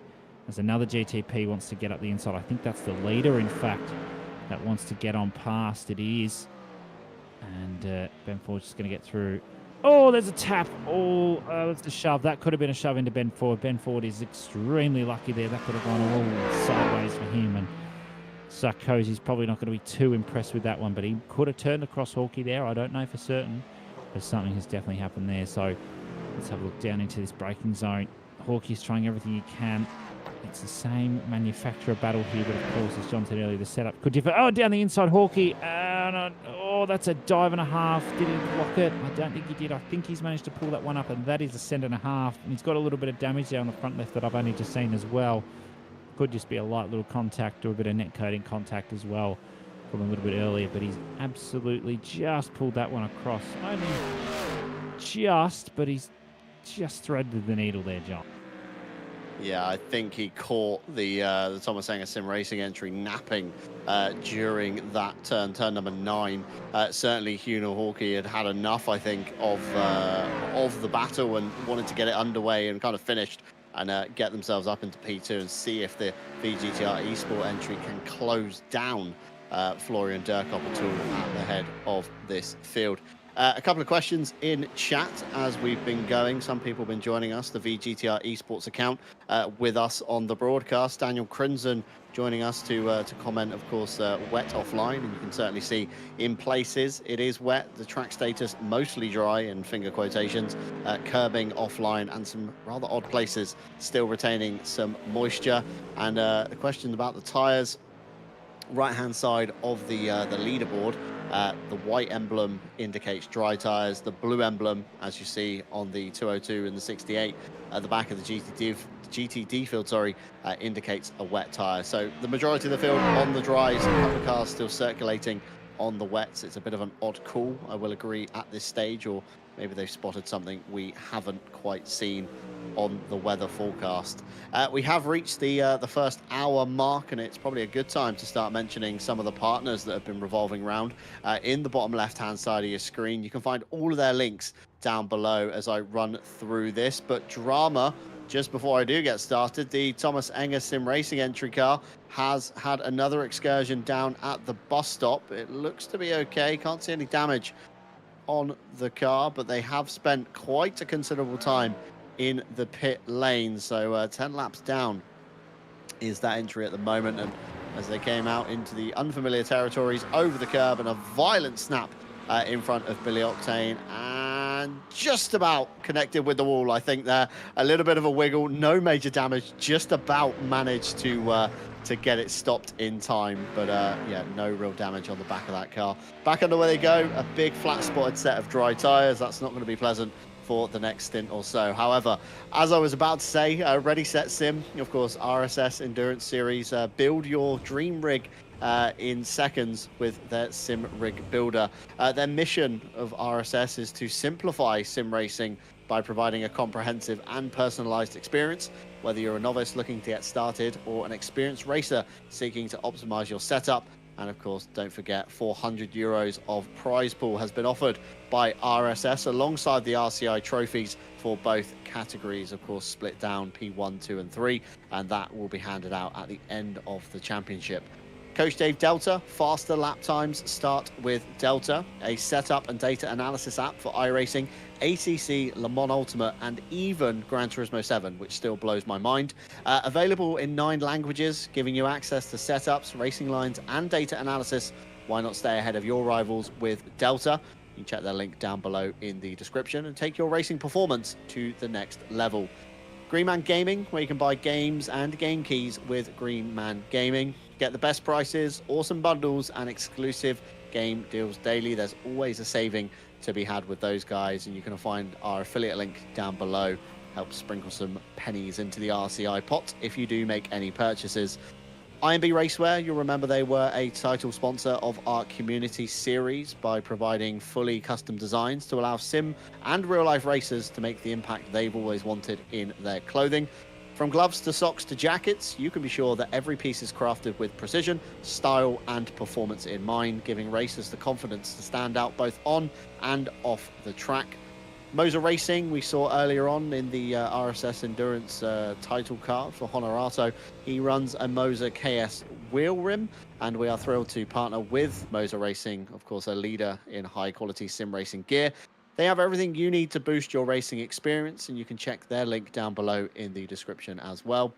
As another GTP wants to get up the inside. I think that's the leader, in fact, that wants to get on past. It is. And Ben Ford's just going to get through. Oh, there's a tap. Oh, it's a shove. That could have been a shove into Ben Ford. Ben Ford is extremely lucky there. That could have gone all sideways for him. And Sarkozy's probably not going to be too impressed with that one, but he could have turned across Hawkeye there. I don't know for certain, but something has definitely happened there. So let's have a look down into this braking zone. Hawkeye's trying everything he can. It's the same manufacturer battle here, but of course, as John said earlier, the setup could differ. Oh, down the inside, Hawkeye. Oh, Oh, that's a dive and a half. Did he block it? I don't think he did. I think he's managed to pull that one up, and that is a cent and a half. And he's got a little bit of damage there on the front left that I've only just seen as well. Could just be a light little contact or a bit of net coating contact as well from a little bit earlier, but he's absolutely just pulled that one across. Only just, but he's just threaded the needle there, John. Yeah, I think he caught the Thomas Enger Sim Racing entry napping during that turn number 9. Certainly, Hugh Hawkey had had enough, I think, of the battle and wanted to get it underway and kind of finished and get themselves up into P2 and see if the VGTR Esport entry can close down Florian Durkop at all at the head of this field. A couple of questions in chat as we've been going. Some people have been joining us, the VGTR Esports account, with us on the broadcast. Daniel Crimson joining us to comment, of course, wet offline. And you can certainly see in places it is wet. The track status mostly dry, in finger quotations, curbing offline, and some rather odd places still retaining some moisture. And a question about the tyres. Right-hand side of the leaderboard, the white emblem indicates dry tyres. The blue emblem, as you see on the 202 and the 68 at the back of the GTD field, indicates a wet tyre. So the majority of the field on the dries, a couple of cars still circulating on the wets. It's a bit of an odd call, I will agree, at this stage, or maybe they've spotted something we haven't quite seen on the weather forecast. We have reached the first hour mark, and it's probably a good time to start mentioning some of the partners that have been revolving around. In the bottom left-hand side of your screen, you can find all of their links down below as I run through this. But drama, just before I do get started, the Thomas Enger Sim Racing entry car has had another excursion down at the bus stop. It looks to be okay. Can't see any damage on the car, but they have spent quite a considerable time in the pit lane. So 10 laps down is that entry at the moment. And as they came out into the unfamiliar territories, over the curb, and a violent snap in front of Billy Octane, and just about connected with the wall, I think there. A little bit of a wiggle, no major damage, just about managed to get it stopped in time. But yeah, no real damage on the back of that car. Back under where they go, a big flat spotted set of dry tyres. That's not going to be pleasant for the next stint or so. However, as I was about to say, Ready Set Sim, of course, RSS Endurance Series, build your dream rig in seconds with their sim rig builder. Their mission of RSS is to simplify sim racing by providing a comprehensive and personalized experience, whether you're a novice looking to get started or an experienced racer seeking to optimize your setup. And of course, don't forget, €400 of prize pool has been offered by RSS alongside the RCI trophies for both categories, of course, split down P1, 2 and 3, and that will be handed out at the end of the championship. Coach Dave Delta, faster lap times start with Delta, a setup and data analysis app for iRacing, ACC, Le Mans Ultimate, and even Gran Turismo 7, which still blows my mind. Available in 9 languages, giving you access to setups, racing lines, and data analysis. Why not stay ahead of your rivals with Delta? You can check their link down below in the description and take your racing performance to the next level. Green Man Gaming, where you can buy games and game keys with Green Man Gaming. Get the best prices, awesome bundles, and exclusive game deals daily. There's always a saving to be had with those guys, and you can find our affiliate link down below. Help sprinkle some pennies into the RCI pot if you do make any purchases. IMB Racewear, you'll remember they were a title sponsor of our community series by providing fully custom designs to allow sim and real-life racers to make the impact they've always wanted in their clothing. From gloves to socks to jackets, you can be sure that every piece is crafted with precision, style, and performance in mind, giving racers the confidence to stand out both on and off the track. Moser Racing, we saw earlier on in the RSS Endurance title card for Honorato. He runs a Moser KS wheel rim, and we are thrilled to partner with Moser Racing, of course, a leader in high-quality sim racing gear. They have everything you need to boost your racing experience, and you can check their link down below in the description as well.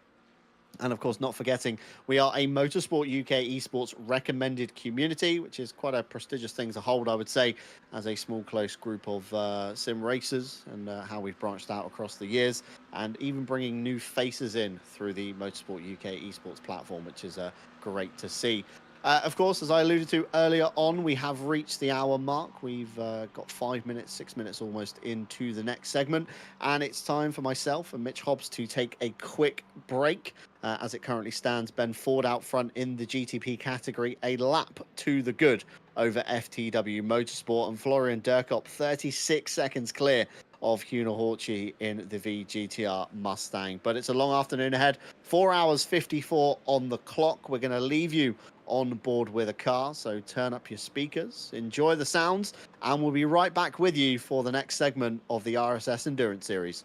And of course, not forgetting, we are a Motorsport UK esports recommended community, which is quite a prestigious thing to hold, I would say, as a small, close group of sim racers, and how we've branched out across the years, and even bringing new faces in through the Motorsport UK esports platform, which is great to see. Of course, as I alluded to earlier on, we have reached the hour mark. We've got 5 minutes, 6 minutes almost into the next segment, and it's time for myself and Mitch Hobbs to take a quick break. As it currently stands, Ben Ford out front in the GTP category, a lap to the good over FTW Motorsport, and Florian Durkop 36 seconds clear of Huna Horchi in the VGTR Mustang. But it's a long afternoon ahead. 4 hours 54 on the clock. We're going to leave you on board with a car, so turn up your speakers, enjoy the sounds, and we'll be right back with you for the next segment of the RSS Endurance Series.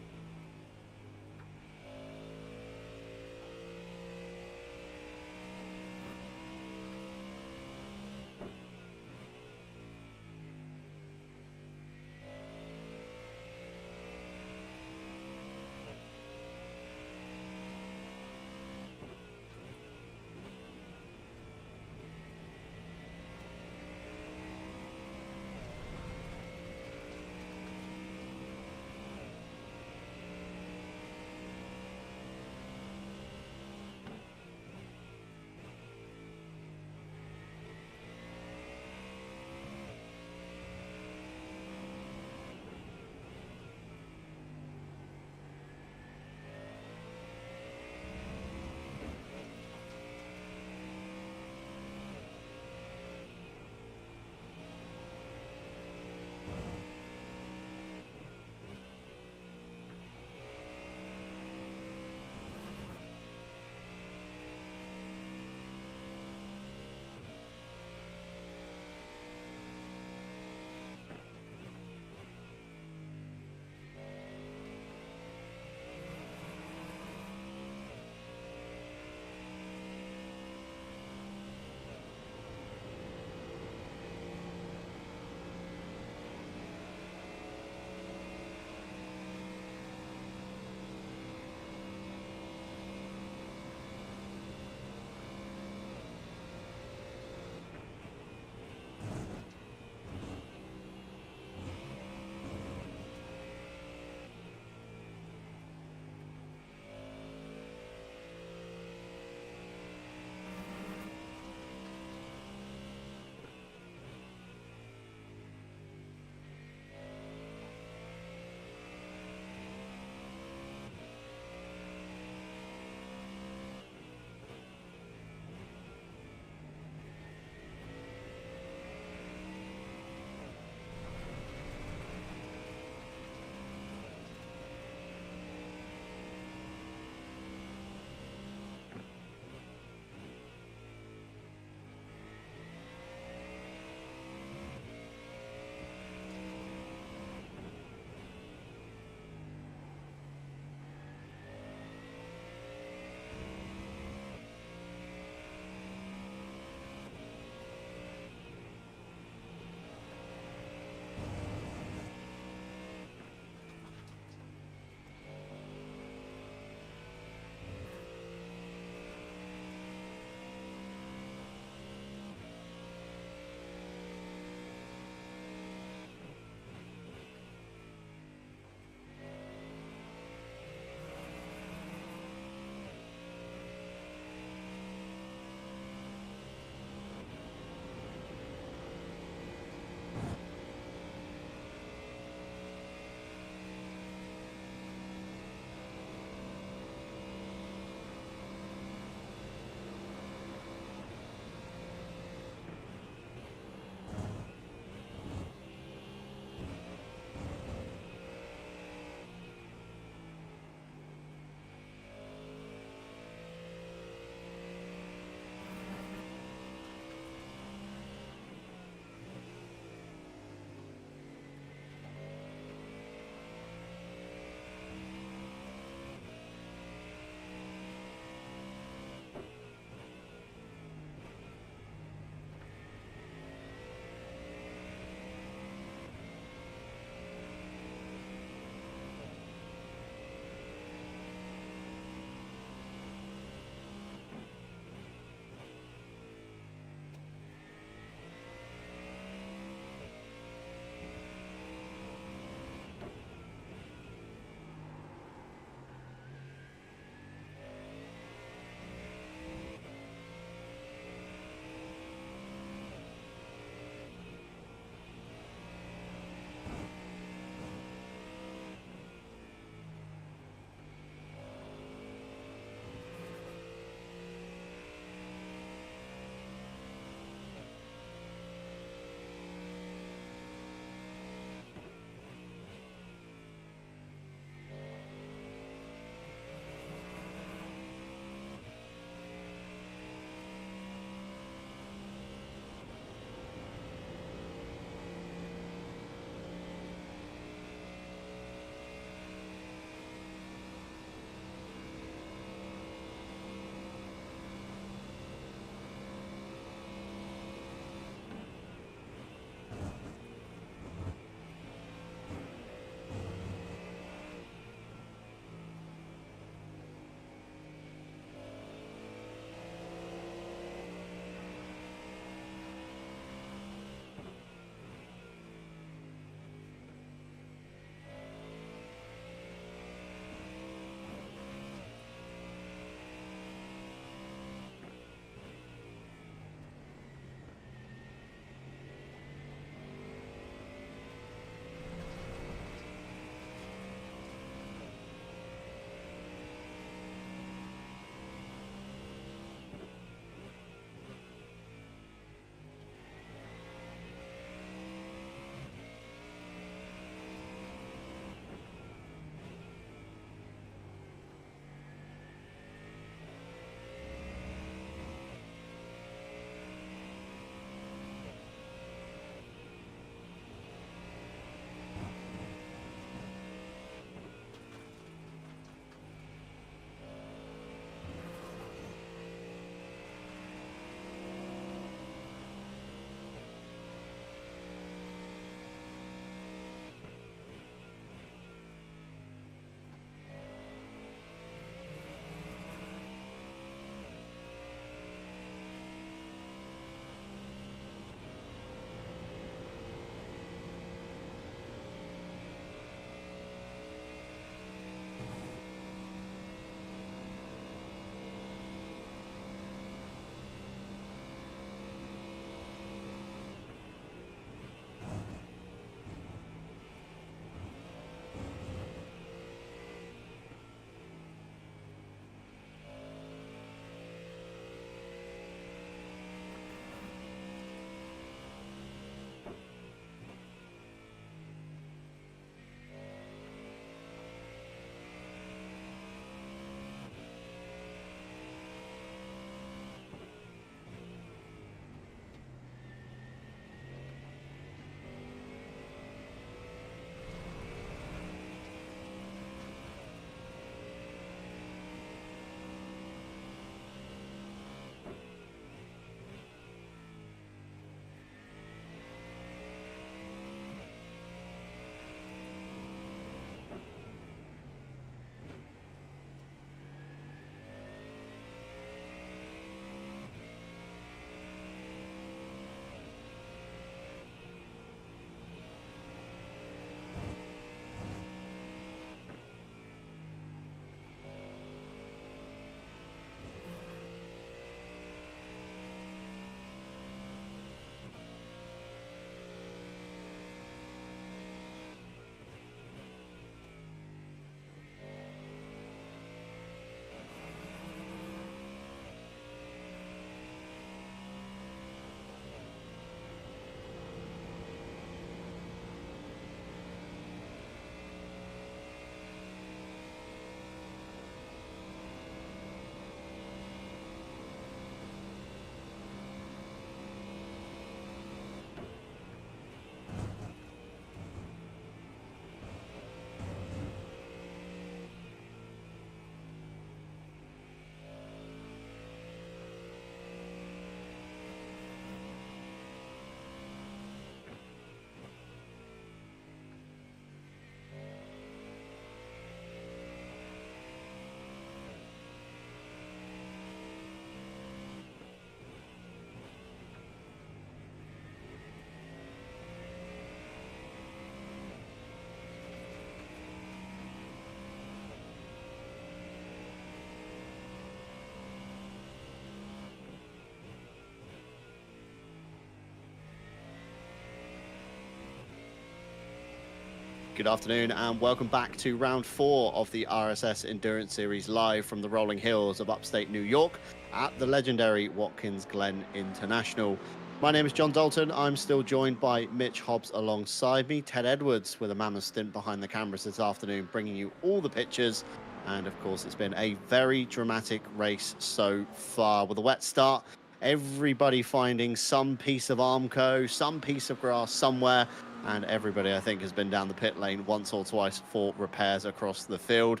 Good afternoon and welcome back to round 4 of the RSS Endurance Series live from the rolling hills of upstate New York at the legendary Watkins Glen International. My name is John Dalton. I'm still joined by Mitch Hobbs alongside me, Ted Edwards with a mammoth stint behind the cameras this afternoon, bringing you all the pictures. And of course, it's been a very dramatic race so far with a wet start. Everybody finding some piece of Armco, some piece of grass somewhere, and everybody I think has been down the pit lane once or twice for repairs across the field.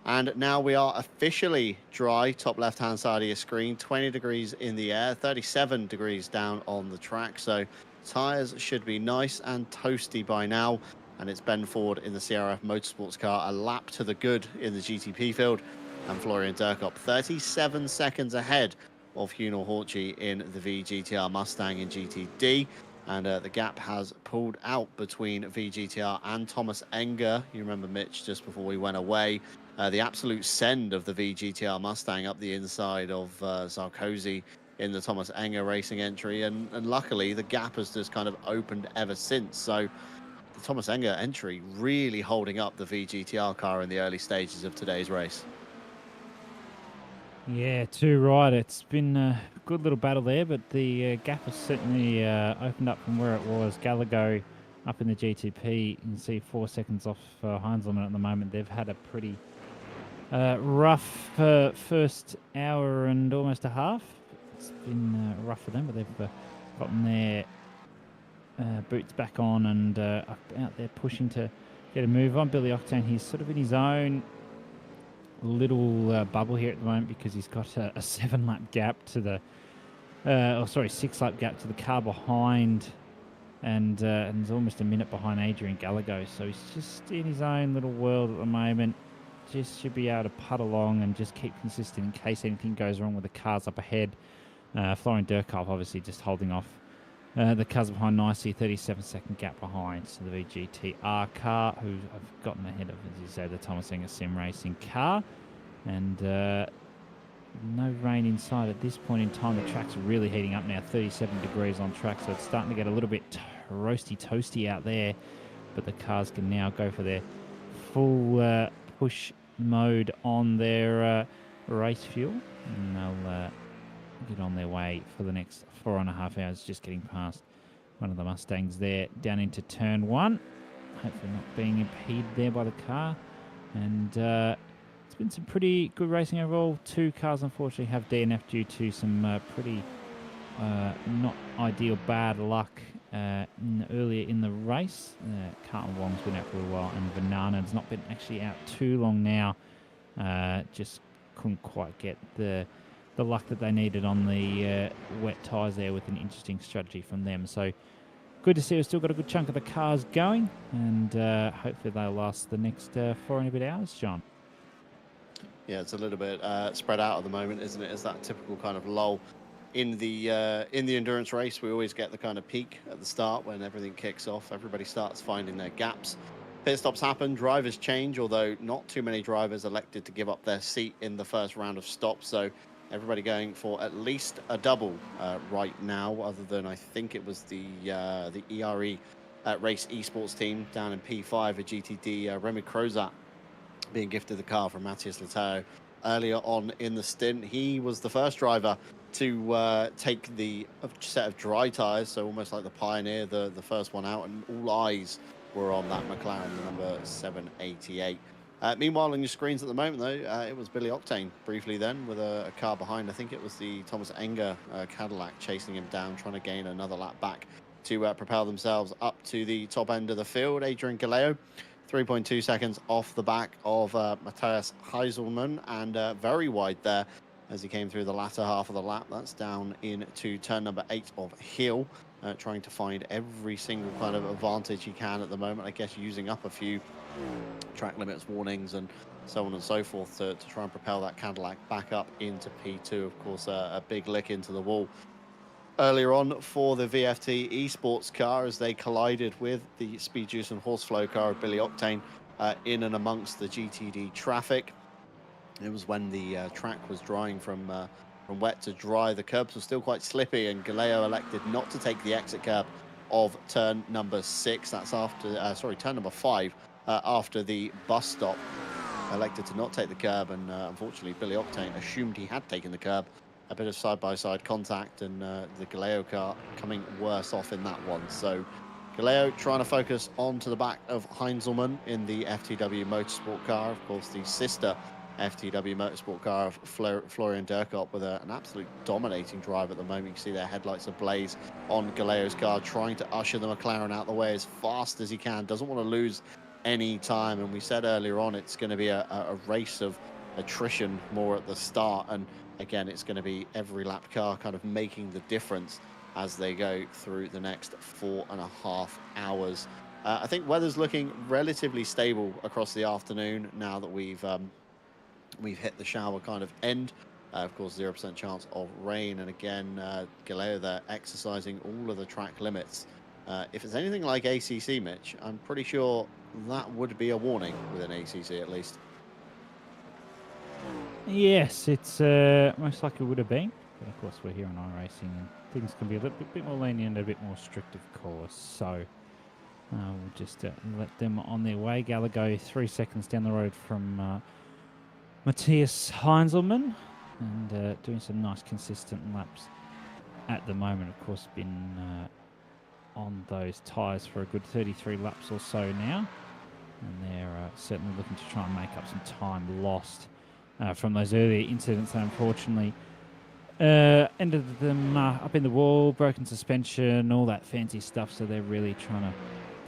And now we are officially dry, top left hand side of your screen, 20 degrees in the air, 37 degrees down on the track, so tires should be nice and toasty by now. And it's Ben Ford in the CRF Motorsports car, a lap to the good in the GTP field, and Florian Durkop 37 seconds ahead of Hunal Horchi in the VGTR Mustang in GTD. And the gap has pulled out between VGTR and Thomas Enger. You remember, Mitch, just before we went away, the absolute send of the VGTR Mustang up the inside of Sarkozy in the Thomas Enger racing entry. And luckily, the gap has just kind of opened ever since. So the Thomas Enger entry really holding up the VGTR car in the early stages of today's race. Yeah, too right. It's been a good little battle there, but the gap has certainly opened up from where it was. Gallagher up in the GTP, you can see 4 seconds off Heinz limit at the moment. They've had a pretty rough first hour and almost a half. It's been rough for them, but they've gotten their boots back on and out there pushing to get a move on. Billy Octane, he's sort of in his own little bubble here at the moment because he's got a 7-lap gap to the 6-lap gap to the car behind, and he's almost a minute behind Adrian Gallagher, so he's just in his own little world at the moment. Just should be able to putt along and just keep consistent in case anything goes wrong with the cars up ahead. Florian Durkop obviously just holding off the cars behind nicely, 37-second gap behind. So the VGTR car, who have gotten ahead of, as you say, the Thomas Enger Sim Racing car. And no rain inside at this point in time. The track's really heating up now, 37 degrees on track, so it's starting to get a little bit roasty toasty out there. But the cars can now go for their full push mode on their race fuel, and they'll get on their way for the next 4.5 hours, just getting past one of the Mustangs there down into turn 1. Hopefully not being impeded there by the car. And it's been some pretty good racing overall. 2 cars unfortunately have DNF due to some pretty not ideal bad luck earlier in the race. Carlton Wong's been out for a while, and Vanana's not been actually out too long now. Just couldn't quite get the luck that they needed on the wet tyres there, with an interesting strategy from them. So good to see we've still got a good chunk of the cars going, and hopefully they'll last the next 4 and a bit hours, John. Yeah, it's a little bit spread out at the moment, isn't it? It's that typical kind of lull in the endurance race. We always get the kind of peak at the start when everything kicks off. Everybody starts finding their gaps. Pit stops happen, drivers change, although not too many drivers elected to give up their seat in the first round of stops. So everybody going for at least a double right now, other than I think it was the ERE race esports team down in P5 at GTD. Remy Crozat being gifted the car from Matthias Lettau earlier on in the stint. He was the first driver to take the set of dry tyres, so almost like the Pioneer, the first one out, and all eyes were on that McLaren, the number 788. Meanwhile, on your screens at the moment, though, it was Billy Octane briefly then with a car behind. I think it was the Thomas Enger Cadillac chasing him down, trying to gain another lap back to propel themselves up to the top end of the field. Adrian Gallego, 3.2 seconds off the back of Matthias Heiselman, and very wide there as he came through the latter half of the lap. That's down into turn number 8 of Hill, trying to find every single kind of advantage he can at the moment. I guess using up a few track limits warnings and so on and so forth to try and propel that Cadillac back up into P2. Of course, a big lick into the wall earlier on for the VFT esports car as they collided with the Speed Juice and Horseflow car of Billy Octane in and amongst the GTD traffic. It was when the track was drying from wet to dry. The curbs were still quite slippy, and Gallego elected not to take the exit curb of turn number 6. That's after, turn number 5, after the bus stop elected to not take the curb, and unfortunately Billy Octane assumed he had taken the curb. A bit of side-by-side contact, and the Galeo car coming worse off in that one. So Galeo trying to focus onto the back of Heinzelmann in the FTW Motorsport car, of course the sister FTW Motorsport car of Florian Durkop, with an absolute dominating drive at the moment. You can see their headlights ablaze on Galeo's car, trying to usher the McLaren out the way as fast as he can. Doesn't want to lose any time, and we said earlier on it's going to be a race of attrition more at the start, and again it's going to be every lap car kind of making the difference as they go through the next 4.5 hours. I think weather's looking relatively stable across the afternoon now that we've hit the shower kind of end. Of course, 0% chance of rain, and again Galeo there exercising all of the track limits. If it's anything like ACC, Mitch, I'm pretty sure that would be a warning within ACC at least. Yes, it's most likely would have been. But of course, we're here on iRacing, and things can be a little bit more lenient, a bit more strict, of course. So we'll just let them on their way. Gallagher 3 seconds down the road from Matthias Heinzelmann, and doing some nice consistent laps at the moment. Of course, been on those tyres for a good 33 laps or so now, and they're certainly looking to try and make up some time lost from those earlier incidents that unfortunately ended them up in the wall, broken suspension, all that fancy stuff. So they're really trying to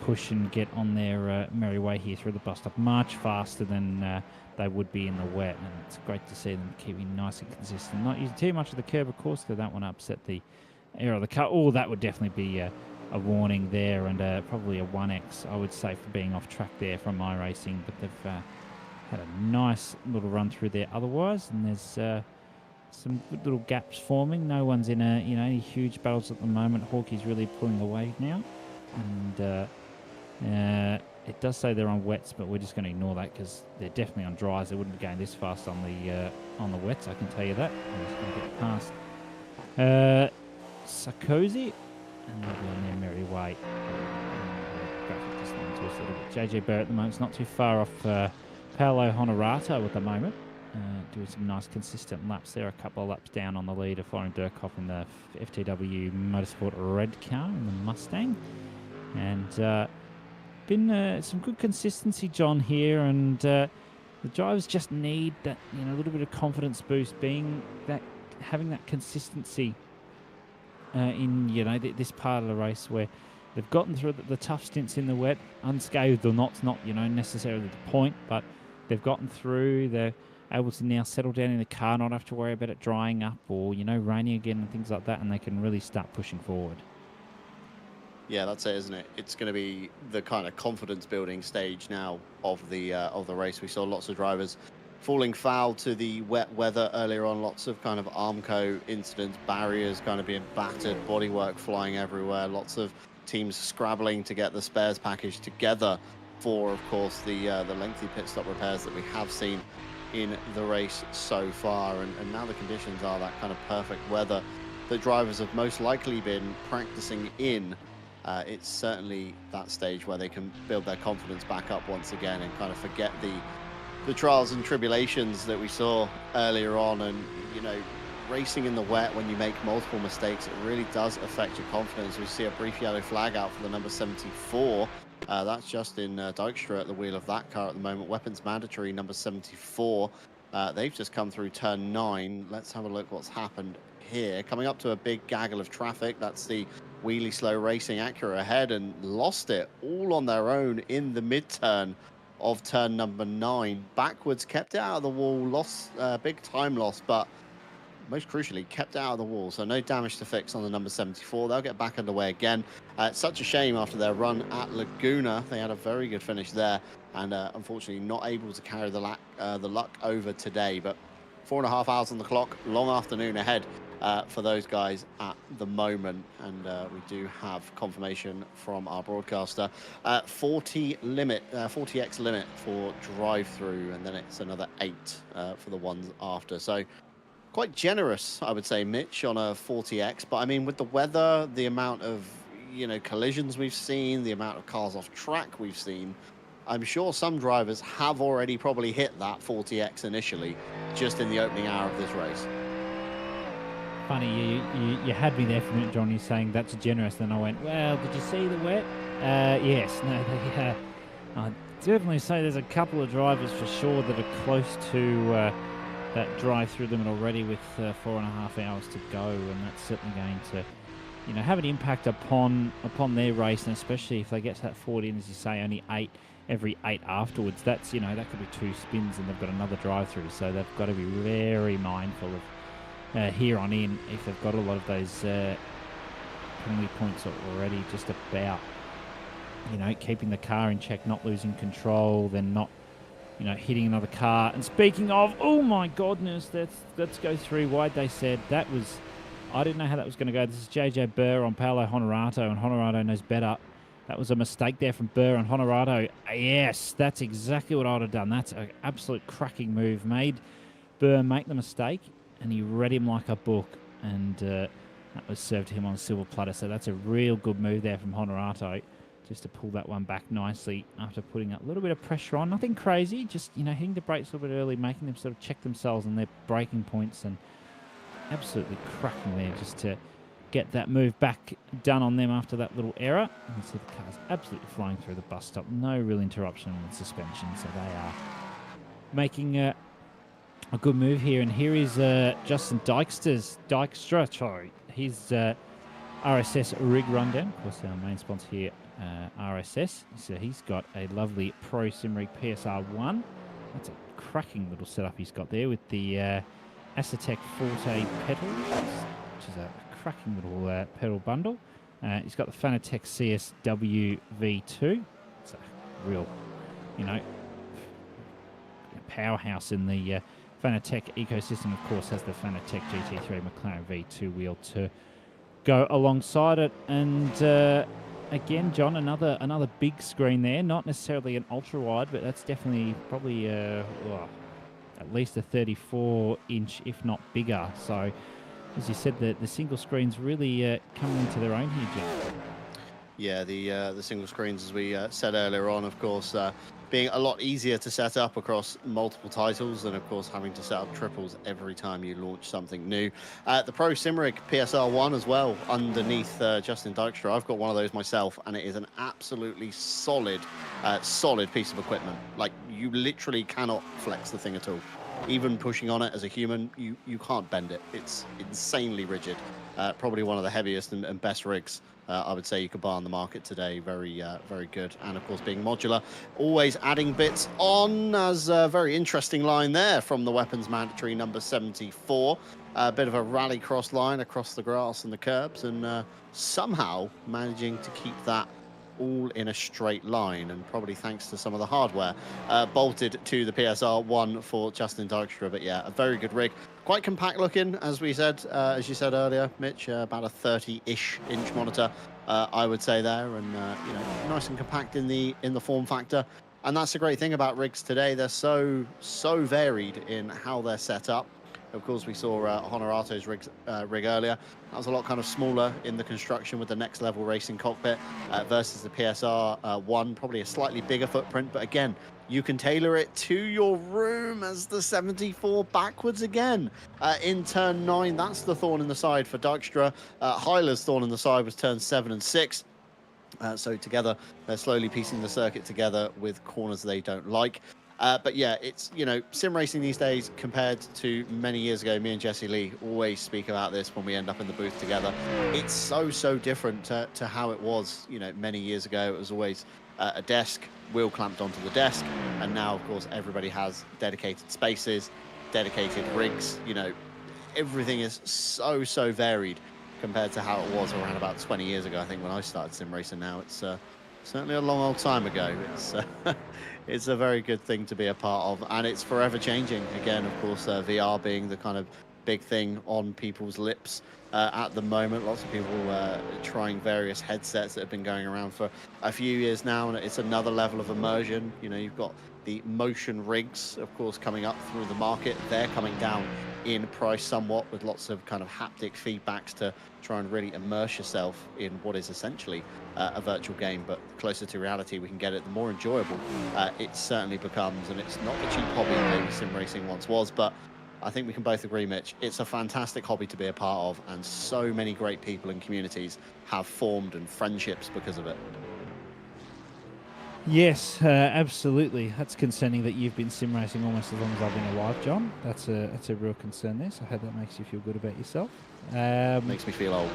push and get on their merry way here through the bus stop much faster than they would be in the wet, and it's great to see them keeping nice and consistent, not using too much of the curb, of course, because that one upset the air of the car. Oh, that would definitely be a warning there, and probably a 1x, I would say, for being off track there from iRacing. But they've had a nice little run through there otherwise, and there's some good little gaps forming. No one's in any huge battles at the moment. Hawkey's really pulling away now, and it does say they're on wets, but we're just going to ignore that because they're definitely on dries. They wouldn't be going this fast on the wets, I can tell you that. I'm just going to get past Sarkozy, and they'll be on their merry way. Graphic just line to us a little bit. JJ Barrett at the moment is not too far off Paolo Honorato at the moment. Doing some nice consistent laps there. A couple of laps down on the leader, Florian Durkop in the FTW Motorsport red car in the Mustang. And been some good consistency, John, here, and the drivers just need that, a little bit of confidence boost, having that consistency in this part of the race where they've gotten through the tough stints in the wet, unscathed or not necessarily the point, but they've gotten through. They're able to now settle down in the car, not have to worry about it drying up or raining again and things like that, and they can really start pushing forward. Yeah, that's it, isn't it? It's going to be the kind of confidence-building stage now of the race. We saw lots of drivers falling foul to the wet weather earlier on. Lots of kind of Armco incidents, barriers kind of being battered, bodywork flying everywhere. Lots of teams scrabbling to get the spares package together for, of course, the lengthy pit stop repairs that we have seen in the race so far. And now the conditions are that kind of perfect weather that drivers have most likely been practicing in. It's certainly that stage where they can build their confidence back up once again and kind of forget the trials and tribulations that we saw earlier on. And racing in the wet, when you make multiple mistakes, it really does affect your confidence. We see a brief yellow flag out for the number 74. That's Justin Dijkstra at the wheel of that car at the moment. Weapons mandatory number 74. They've just come through turn 9. Let's have a look what's happened here. Coming up to a big gaggle of traffic. That's the Wheelie Slow Racing Acura ahead, and lost it all on their own in the mid-turn of turn number 9. Backwards, kept it out of the wall, lost big time loss, but most crucially kept it out of the wall. So no damage to fix on the number 74. They'll get back underway again. It's such a shame after their run at Laguna. They had a very good finish there, and unfortunately not able to carry the luck over today. But 4.5 hours on the clock, long afternoon ahead for those guys at the moment. And we do have confirmation from our broadcaster. 40x limit for drive-through, and then it's another 8 for the ones after. So quite generous, I would say, Mitch, on a 40x. But I mean, with the weather, the amount of collisions we've seen, the amount of cars off track we've seen, I'm sure some drivers have already probably hit that 40x initially, just in the opening hour of this race. Funny, you had me there for a minute, John. You're saying that's generous. Then I went, well, did you see the wet? Yes. No, I'd definitely say there's a couple of drivers for sure that are close to that drive-through limit already with 4.5 hours to go, and that's certainly going to, have an impact upon their race, and especially if they get to that 40, and as you say, only every 8 afterwards. That's that could be 2 spins, and they've got another drive-through, so they've got to be very mindful of here on in if they've got a lot of those penalty points already. Just about keeping the car in check, not losing control, then not hitting another car. And speaking of, oh my goodness, let's go through wide. They said that was, I didn't know how that was going to go. This is JJ Burr on Paolo Honorato, and Honorato knows better. That was a mistake there from Burr on Honorato. Yes, that's exactly what I would have done. That's an absolute cracking move. Made Burr make the mistake, and he read him like a book, and that was served to him on a silver platter. So that's a real good move there from Honorato, just to pull that one back nicely after putting a little bit of pressure on. Nothing crazy, just, hitting the brakes a little bit early, making them sort of check themselves on their braking points, and absolutely cracking there just to get that move back done on them after that little error. You can see the car's absolutely flying through the bus stop. No real interruption in the suspension, so they are making a good move here. And here is Justin Dykstra, sorry. His RSS rig rundown. Of course, our main sponsor here, RSS. So he's got a lovely Pro Sim Rig PSR1. That's a cracking little setup he's got there with the Acetec Forte pedals, which is a cracking little pedal bundle. He's got the Fanatec CSW V2. It's a real, powerhouse in the Fanatec ecosystem. Of course, has the Fanatec GT3 McLaren V2 wheel to go alongside it. And again, John, another big screen there. Not necessarily an ultra wide, but that's definitely probably at least a 34-inch, if not bigger. So, as you said, the single screens really coming into their own here, John. Yeah, the single screens, as we said earlier on, of course, being a lot easier to set up across multiple titles, and of course having to set up triples every time you launch something new. The Pro Simrig PSR1 as well, underneath Justin Dykstra. I've got one of those myself, and it is an absolutely solid piece of equipment. Like, you literally cannot flex the thing at all. Even pushing on it as a human, you can't bend it. It's insanely rigid. Probably one of the heaviest and best rigs I would say you could buy on the market today. Very good. And of course, being modular, always adding bits on. As a very interesting line there from the weapons mandatory number 74. A bit of a rallycross line across the grass and the curbs, and somehow managing to keep that all in a straight line, and probably thanks to some of the hardware bolted to the PSR1 for Justin Dykstra. But yeah, a very good rig, quite compact looking, as we said, as you said earlier, Mitch, about a 30-ish inch monitor, I would say there, and nice and compact in the form factor. And that's the great thing about rigs today. They're so varied in how they're set up. Of course, we saw Honorato's rig earlier. That was a lot kind of smaller in the construction with the next level racing cockpit versus the PSR1, probably a slightly bigger footprint. But again, you can tailor it to your room as the 74 backwards again. In turn 9, that's the thorn in the side for Dykstra. Hyler's thorn in the side was turn 7 and 6. So together, they're slowly piecing the circuit together with corners they don't like. But yeah, it's, sim racing these days compared to many years ago. Me and Jesse Lee always speak about this when we end up in the booth together. It's so different to how it was, many years ago. It was always a desk, wheel clamped onto the desk. And now, of course, everybody has dedicated spaces, dedicated rigs. Everything is so varied compared to how it was around about 20 years ago, I think, when I started sim racing. Now it's certainly a long old time ago. It's a very good thing to be a part of, and it's forever changing. Again, of course, VR being the kind of big thing on people's lips at the moment. Lots of people trying various headsets that have been going around for a few years now, and it's another level of immersion. You know, you've got the motion rigs, of course, coming up through the market. They're coming down in price somewhat, with lots of kind of haptic feedbacks to try and really immerse yourself in what is essentially a virtual game. But the closer to reality we can get it, the more enjoyable it certainly becomes. And it's not the cheap hobby maybe sim racing once was, but I think we can both agree, Mitch, it's a fantastic hobby to be a part of, and so many great people and communities have formed and friendships because of it. Yes, absolutely. That's concerning that you've been sim racing almost as long as I've been alive, John. That's a real concern there. So I hope that makes you feel good about yourself. Makes me feel old.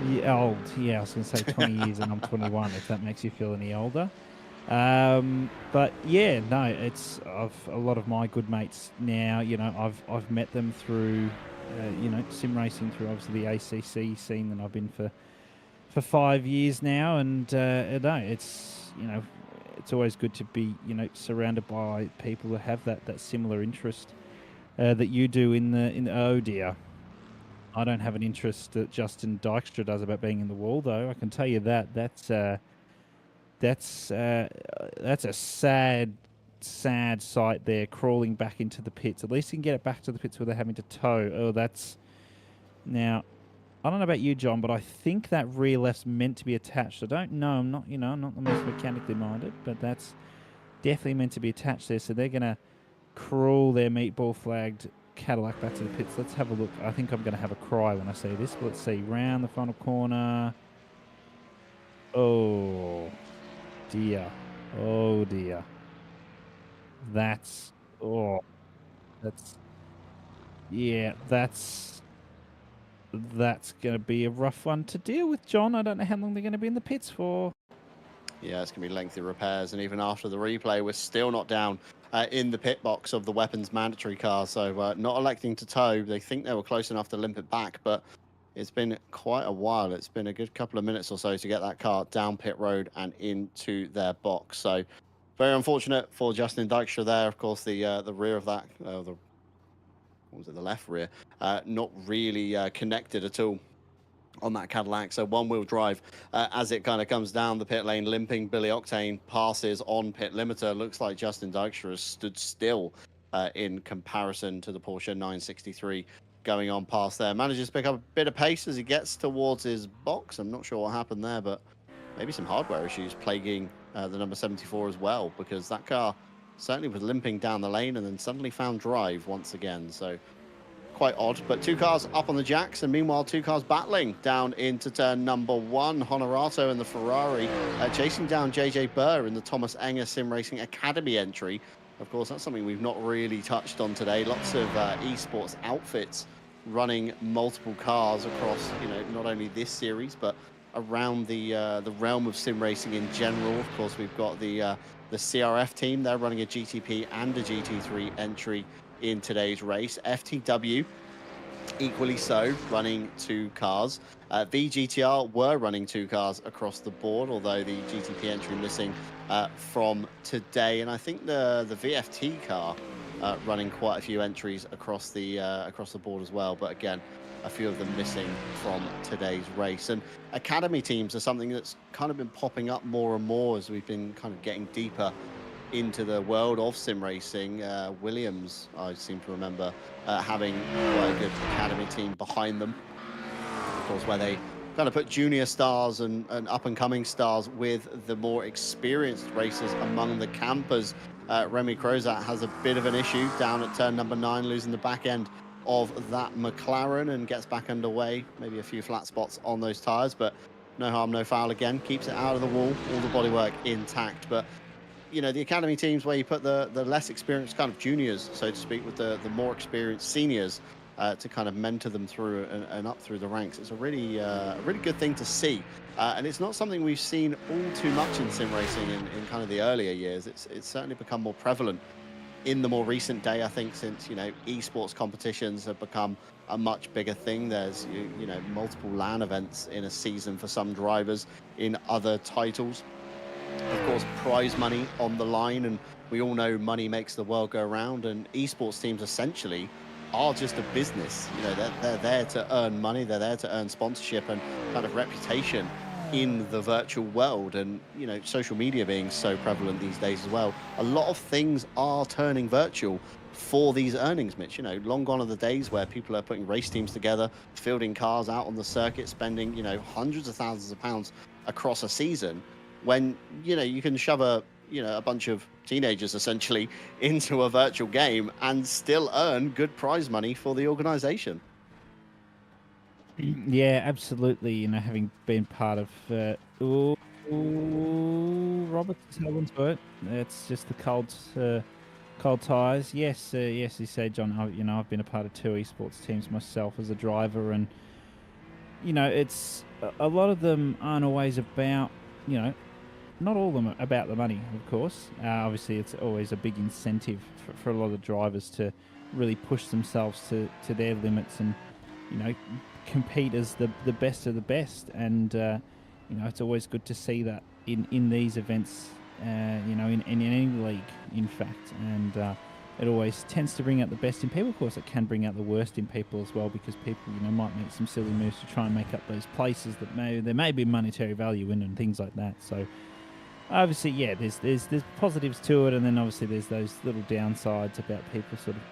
Yeah, old. Yeah, I was going to say 20 years, and I'm 21. If that makes you feel any older. But yeah, no, it's I've a lot of my good mates now. You know, I've met them through, sim racing through obviously the ACC scene that I've been for 5 years now, and no, it's always good to be surrounded by people that have that similar interest that you do in the oh dear. I don't have an interest that Justin Dykstra does about being in the wall, though. I can tell you that's that's a sad sight there, crawling back into the pits. At least you can get it back to the pits without having to tow. Oh, that's now. I don't know about you, John, but I think that rear left's meant to be attached. I don't know. I'm not the most mechanically minded, but that's definitely meant to be attached there. So they're gonna crawl their meatball flagged Cadillac back to the pits. Let's have a look. I think I'm gonna have a cry when I see this. But let's see. Round the final corner. Oh dear. Oh dear. That's that's yeah, that's going to be a rough one to deal with, John. I don't know how long they're going to be in the pits for. Yeah, it's going to be lengthy repairs, and even after the replay, we're still not down in the pit box of the weapons mandatory car, so not electing to tow. They think they were close enough to limp it back, but it's been quite a while. It's been a good couple of minutes or so to get that car down pit road and into their box. So very unfortunate for Justin Dykstra there. Of course, the rear of that, what was it, the left rear, not really connected at all on that Cadillac. So one-wheel drive as it kind of comes down the pit lane, limping. Billy Octane passes on pit limiter. Looks like Justin Dykstra has stood still in comparison to the Porsche 963 going on past there. Manages to pick up a bit of pace as he gets towards his box. I'm not sure what happened there, but maybe some hardware issues plaguing the number 74 as well, because that car certainly was limping down the lane and then suddenly found drive once again. So quite odd, but two cars up on the jacks, and meanwhile two cars battling down into turn number one. Honorato and the Ferrari chasing down JJ Burr in the Thomas Enger Sim Racing Academy entry. Of course, that's something we've not really touched on today. Lots of esports outfits running multiple cars across, not only this series but around the realm of sim racing in general. Of course, we've got the CRF team. They're running a GTP and a GT3 entry in today's race. FTW equally so, running two cars. VGTR were running two cars across the board, although the GTP entry missing from today. And I think the VFT car running quite a few entries across the board as well. But again, a few of them missing from today's race. And academy teams are something that's kind of been popping up more and more as we've been kind of getting deeper into the world of sim racing. Williams, I seem to remember having quite a good academy team behind them, of course, where they kind of put junior stars and up and coming stars with the more experienced racers among the campers. Remy Crozat has a bit of an issue down at turn number 9, losing the back end of that McLaren, and gets back underway. Maybe a few flat spots on those tires, but no harm, no foul again. Keeps it out of the wall, all the bodywork intact. But the academy teams where you put the less experienced kind of juniors, so to speak, with the more experienced seniors to kind of mentor them through and up through the ranks. It's a really good thing to see. And it's not something we've seen all too much in sim racing in kind of the earlier years. It's certainly become more prevalent in the more recent day, I think, since, esports competitions have become a much bigger thing. There's, multiple LAN events in a season for some drivers in other titles. Of course, prize money on the line, and we all know money makes the world go round, and esports teams essentially are just a business. You know, they're there to earn money, they're there to earn sponsorship and kind of reputation in the virtual world. And, you know, social media being so prevalent these days as well, a lot of things are turning virtual for these earnings, Mitch. You know, long gone are the days where people are putting race teams together, fielding cars out on the circuit, spending, you know, hundreds of thousands of pounds across a season, when, you know, you can shove a bunch of teenagers essentially into a virtual game and still earn good prize money for the organization. Yeah, absolutely. You know, having been part of Roberts, is that one's word. It's just the cold tires. Yes, yes, you say, John. You know, I've been a part of 2 esports teams myself as a driver, and you know, it's a lot of them aren't always about, you know, not all of them are about the money, of course. Obviously, it's always a big incentive for a lot of drivers to really push themselves to their limits and, you know, compete as the best of the best. And, you know, it's always good to see that in these events, you know, in any league, in fact. And it always tends to bring out the best in people. Of course, it can bring out the worst in people as well, because people, you know, might make some silly moves to try and make up those places that there may be monetary value in and things like that. So, obviously, yeah, there's positives to it, and then obviously there's those little downsides about people sort of,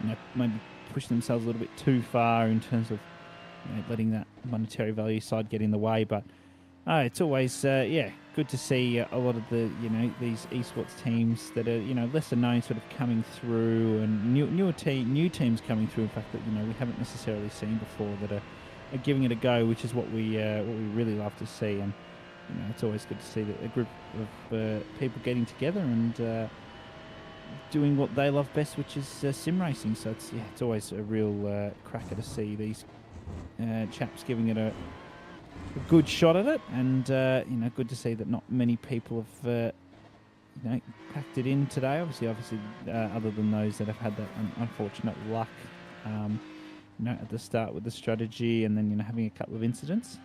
you know, maybe pushing themselves a little bit too far in terms of, you know, letting that monetary value side get in the way. But it's always yeah, good to see a lot of the, you know, these esports teams that are, you know, lesser known sort of coming through, and new teams coming through. In fact, that, you know, we haven't necessarily seen before, that are giving it a go, which is what we really love to see. And you know, it's always good to see that a group of people getting together and doing what they love best, which is sim racing. So it's always a real cracker to see these chaps giving it a good shot at it, and you know, good to see that not many people have you know, packed it in today. Obviously, other than those that have had that unfortunate luck, you know, at the start with the strategy, and then, you know, having a couple of incidents.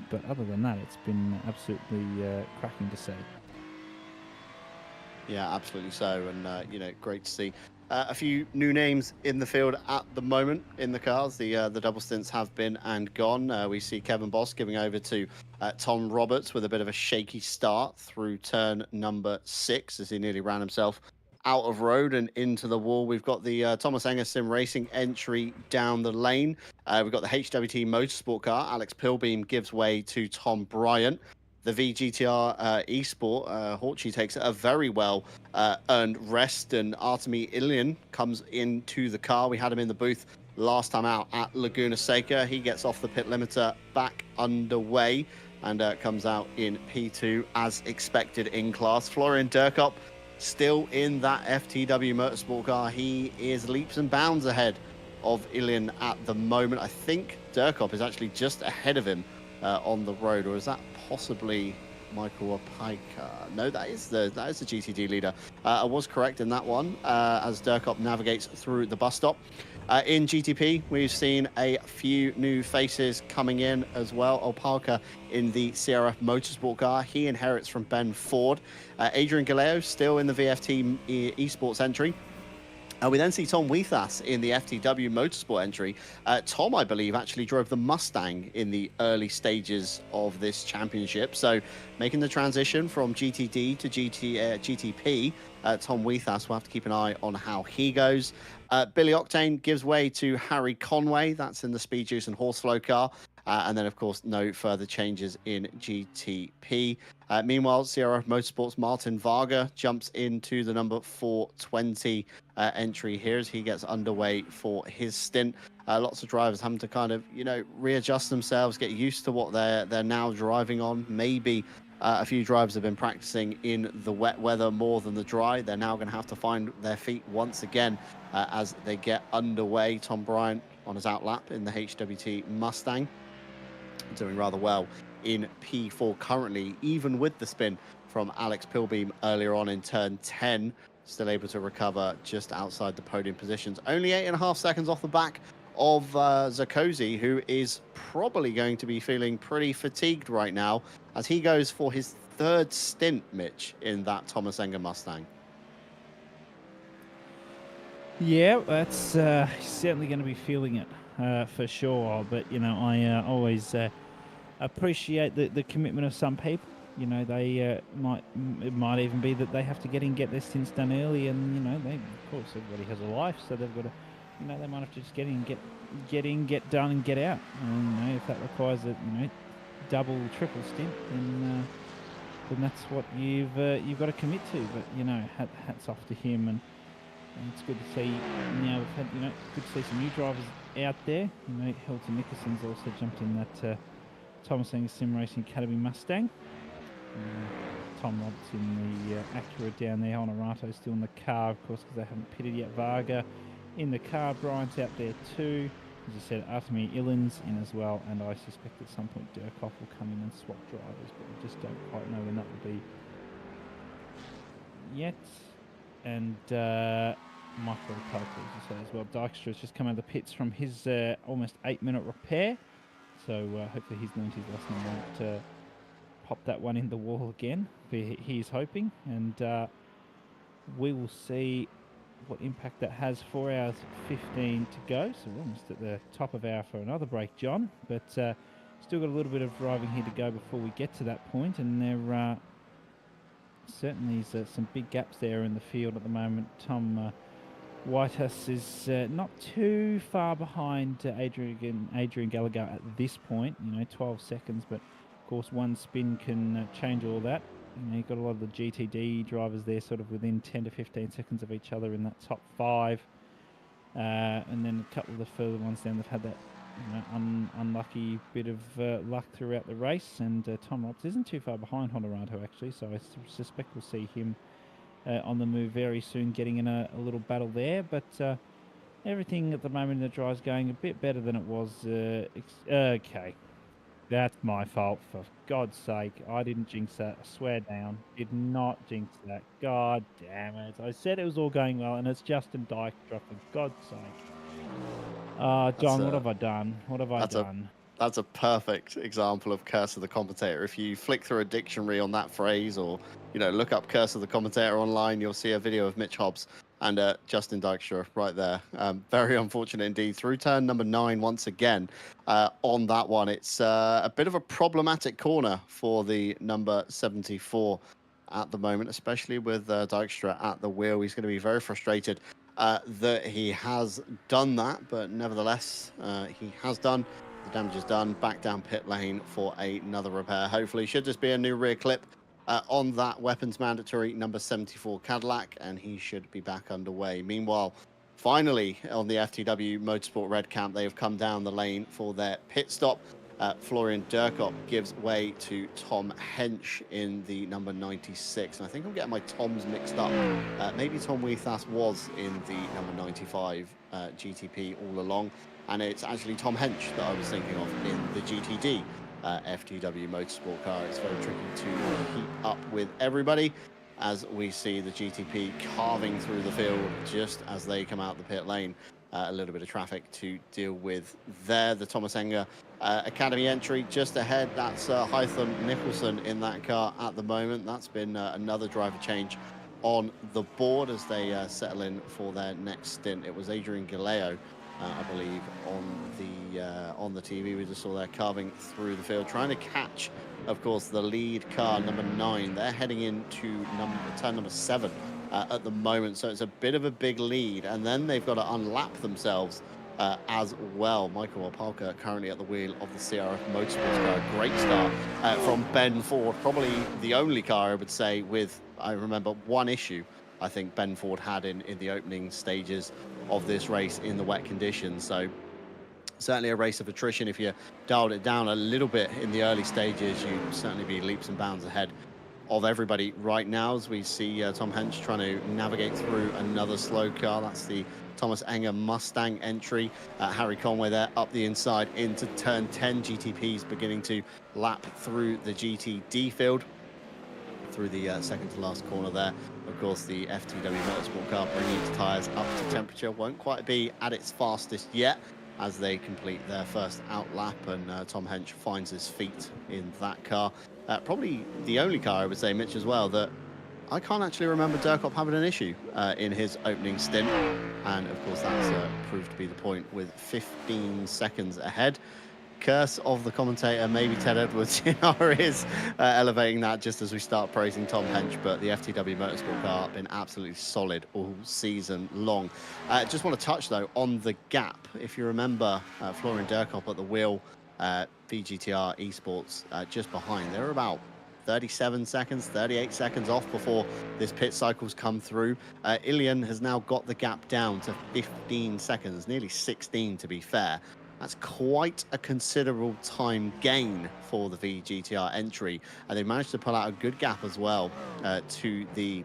But other than that, it's been absolutely cracking to see. Yeah, absolutely so. And, you know, great to see a few new names in the field at the moment in the cars. The double stints have been and gone. We see Kevin Boss giving over to Tom Roberts with a bit of a shaky start through turn number 6 as he nearly ran himself out of road and into the wall. We've got the Thomas Enger Sim Racing entry down the lane. We've got the HWT Motorsport car. Alex Pilbeam gives way to Tom Bryant. The VGTR Esport, Horchy takes a very well earned rest, and Artemi Ilian comes into the car. We had him in the booth last time out at Laguna Seca. He gets off the pit limiter back underway and comes out in P2 as expected in class. Florian Durkop still in that FTW Motorsport car. He is leaps and bounds ahead of Ilian at the moment. I think Durkop is actually just ahead of him on the road, or is that possibly Michael Opaika? No, that is the GTD leader. I was correct in that one as Durkop navigates through the bus stop. In GTP, we've seen a few new faces coming in as well. Opalka in the CRF Motorsport car. He inherits from Ben Ford. Adrian Galeo still in the VFT Esports entry. We then see Tom Weethas in the FTW Motorsport entry. Tom, I believe, actually drove the Mustang in the early stages of this championship. So making the transition from GTD to GTP, Tom Weethas will have to keep an eye on how he goes. Billy Octane gives way to Harry Conway. That's in the Speed Juice and Horseflow car. And then, of course, no further changes in GTP. Meanwhile, CRF Motorsports' Martin Varga jumps into the number 420 entry here as he gets underway for his stint. Lots of drivers having to kind of, you know, readjust themselves, get used to what they're now driving on. Maybe a few drivers have been practicing in the wet weather more than the dry. They're now going to have to find their feet once again as they get underway. Tom Bryant on his outlap in the HWT Mustang, doing rather well in P4 currently, even with the spin from Alex Pilbeam earlier on in turn 10, still able to recover just outside the podium positions. Only 8.5 seconds off the back of Zakozy, who is probably going to be feeling pretty fatigued right now as he goes for his 3rd stint, Mitch, in that Thomas Enger Mustang. Yeah, that's certainly going to be feeling it for sure. But I always appreciate the commitment of some people. They it might even be that they have to get their stints done early, and they, of course, everybody has a life, so they've got to, they might have to just get done, and get out. And if that requires a double, triple stint, then that's what you've got to commit to. But hats off to him, and it's good to see. Now we've had good to see some new drivers out there. Hilton Nicholson's also jumped in that Thomas Angus Sim Racing Academy Mustang. Tom Roberts in the Acura down there. Honorato still in the car, of course, because they haven't pitted yet. Varga in the car. Bryant's out there too. As I said, Artemi Illins in as well, and I suspect at some point Durkoff will come in and swap drivers, but we just don't quite know when that will be yet. And Michael Poker, as you say, as well. Dykstra's just come out of the pits from his almost 8-minute repair, so hopefully he's learned his lesson and won't pop that one in the wall again. He is hoping, and we will see what impact that has. 4 hours 15 to go, so we're almost at the top of hour for another break, John, but still got a little bit of driving here to go before we get to that point, and there certainly is some big gaps there in the field at the moment. Tom Whitehouse is not too far behind Adrian Gallagher at this point, 12 seconds, but of course one spin can change all that. You've got a lot of the GTD drivers there sort of within 10 to 15 seconds of each other in that top 5. And then a couple of the further ones down, they've had that unlucky bit of luck throughout the race. And Tom Roberts isn't too far behind Honorato, actually, so I suspect we'll see him on the move very soon, getting in a little battle there. But everything at the moment in the drive's going a bit better than it was. Okay. That's my fault, for God's sake. I didn't jinx that. I swear down. Did not jinx that. God damn it. I said it was all going well, and it's Justin Dykstra, for God's sake. John, what have I done? What have I done? That's a perfect example of curse of the commentator. If you flick through a dictionary on that phrase, or look up curse of the commentator online, you'll see a video of Mitch Hobbs and Justin Dykstra right there. Very unfortunate indeed. Through turn number 9 once again. On that one, it's a bit of a problematic corner for the number 74 at the moment, especially with Dykstra at the wheel. He's going to be very frustrated that he has done that, but nevertheless, he has done. The damage is done. Back down pit lane for another repair. Hopefully, should just be a new rear clip on that weapons mandatory number 74 Cadillac, and he should be back underway. Meanwhile, finally on the FTW Motorsport Red Camp, they have come down the lane for their pit stop. Florian Durkop gives way to Tom Hench in the number 96. And I think I'm getting my Toms mixed up. Maybe Tom Weethas was in the number 95 GTP all along. And it's actually Tom Hench that I was thinking of in the GTD FTW Motorsport car. It's very tricky to keep up with everybody as we see the GTP carving through the field just as they come out the pit lane. A little bit of traffic to deal with there. The Thomas Enger Academy entry just ahead. That's Hytham Nicholson in that car at the moment. That's been another driver change on the board as they settle in for their next stint. It was Adrian Galeo, I believe, on the TV. We just saw there carving through the field, trying to catch, of course, the lead car, number 9. They're heading into turn number 7 at the moment, so it's a bit of a big lead, and then they've got to unlap themselves as well. Michael Opalka currently at the wheel of the CRF Motorsports car. Great start from Ben Ford, probably the only car I would say with, I remember, one issue I think Ben Ford had in the opening stages of this race in the wet conditions. So certainly a race of attrition. If you dialed it down a little bit in the early stages, you'd certainly be leaps and bounds ahead of everybody right now, as we see Tom Hench trying to navigate through another slow car. That's the Thomas Enger Mustang entry. Harry Conway there up the inside into turn 10. GTP's beginning to lap through the GTD field through the second to last corner there. Of course, the FTW Motorsport car bringing its tyres up to temperature. Won't quite be at its fastest yet as they complete their first out lap, and Tom Hench finds his feet in that car. Probably the only car, I would say, Mitch, as well, that I can't actually remember Durkop having an issue in his opening stint. And of course, that's proved to be the point with 15 seconds ahead. Curse of the commentator, maybe Ted Edwards in our ears, elevating that just as we start praising Tom Hench, but the FTW Motorsport car been absolutely solid all season long. Just want to touch, though, on the gap. If you remember Florian Durkop at the wheel, VGTR Esports just behind, they were about 37 seconds, 38 seconds off before this pit cycle's come through. Ilian has now got the gap down to 15 seconds, nearly 16 to be fair. That's quite a considerable time gain for the VGTR entry, and they managed to pull out a good gap as well to the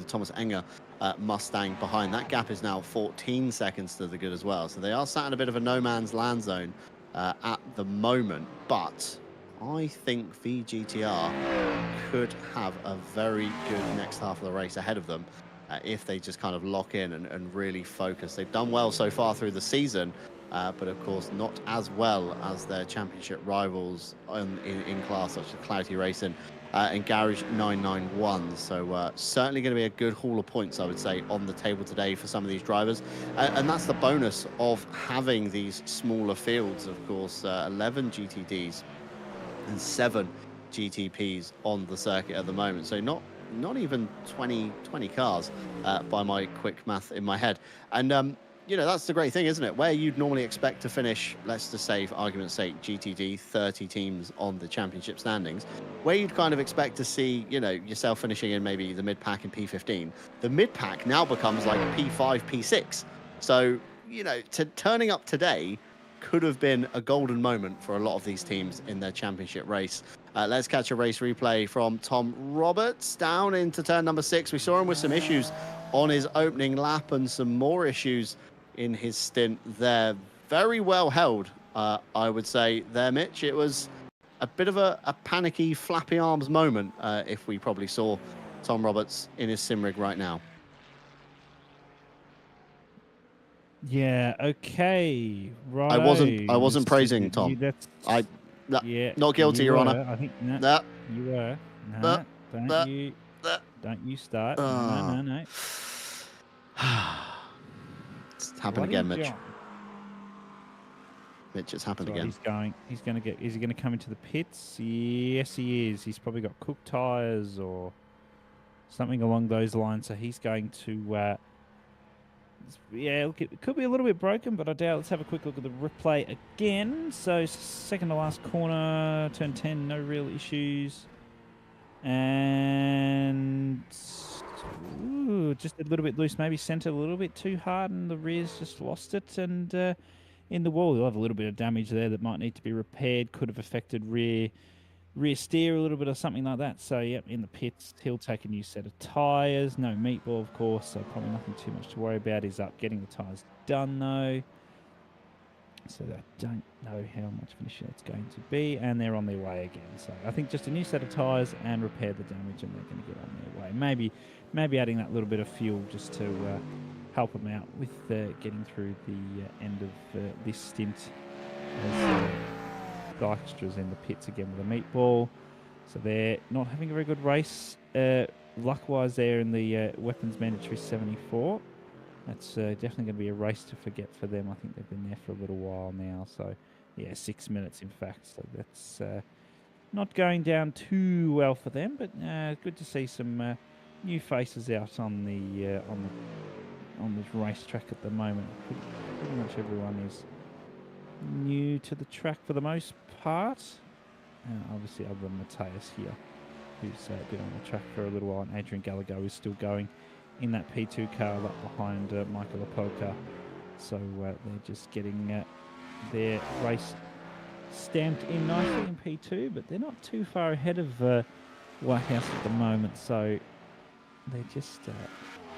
Thomas Enger Mustang behind. That gap is now 14 seconds to the good as well, so they are sat in a bit of a no man's land zone at the moment, but I think VGTR could have a very good next half of the race ahead of them if they just kind of lock in and really focus. They've done well so far through the season, but of course not as well as their championship rivals in class such as Clarity Racing and Garage 991. So certainly going to be a good haul of points, I would say, on the table today for some of these drivers. And that's the bonus of having these smaller fields, of course, 11 GTDs and 7 GTPs on the circuit at the moment. So not even 20 cars by my quick math in my head. And you know, that's the great thing, isn't it? Where you'd normally expect to finish, let's just say, for argument's sake, GTD, 30 teams on the championship standings, where you'd kind of expect to see, you know, yourself finishing in maybe the mid-pack in P15, the mid-pack now becomes like P5, P6. So, you know, turning up today could have been a golden moment for a lot of these teams in their championship race. Let's catch a race replay from Tom Roberts down into turn number 6. We saw him with some issues on his opening lap and some more issues in his stint there. Very well held, I would say there, Mitch. It was a bit of a panicky, flappy arms moment if we probably saw Tom Roberts in his sim rig right now. Yeah, okay. Right. I wasn't praising Tom. Not guilty, Your Honor. I think you were. Don't you start. No. It's happened again, Mitch. Mitch, it's happened again. Is he gonna come into the pits? Yes, he is. He's probably got cooked tires or something along those lines. So he's going to yeah, look, it could be a little bit broken, but I doubt. Let's have a quick look at the replay again. So second to last corner, turn 10, no real issues. And just a little bit loose, maybe centered a little bit too hard, and the rear's just lost it. And in the wall, you'll have a little bit of damage there that might need to be repaired. Could have affected rear steer a little bit or something like that. So, yep, in the pits, he'll take a new set of tyres. No meatball, of course, so probably nothing too much to worry about. He's up getting the tyres done, though. So I don't know how much of an issue it's going to be. And they're on their way again. So I think just a new set of tyres and repair the damage, and they're going to get on their way. Maybe adding that little bit of fuel just to help them out with getting through the end of this stint. As, Dykstra's in the pits again with a meatball, so they're not having a very good race. Luck-wise, they're in the Weapons Mandatory 74. That's definitely going to be a race to forget for them. I think they've been there for a little while now. So, yeah, 6 minutes in fact. So that's not going down too well for them. But good to see some new faces out on the racetrack at the moment. Pretty much everyone is new to the track for the most part. Obviously, other than Mateus here, who's been on the track for a little while, and Adrian Gallagher is still going in that P2 car up behind Michael Opelka. So they're just getting their race stamped in nicely in P2, but they're not too far ahead of Whitehouse at the moment. So they're just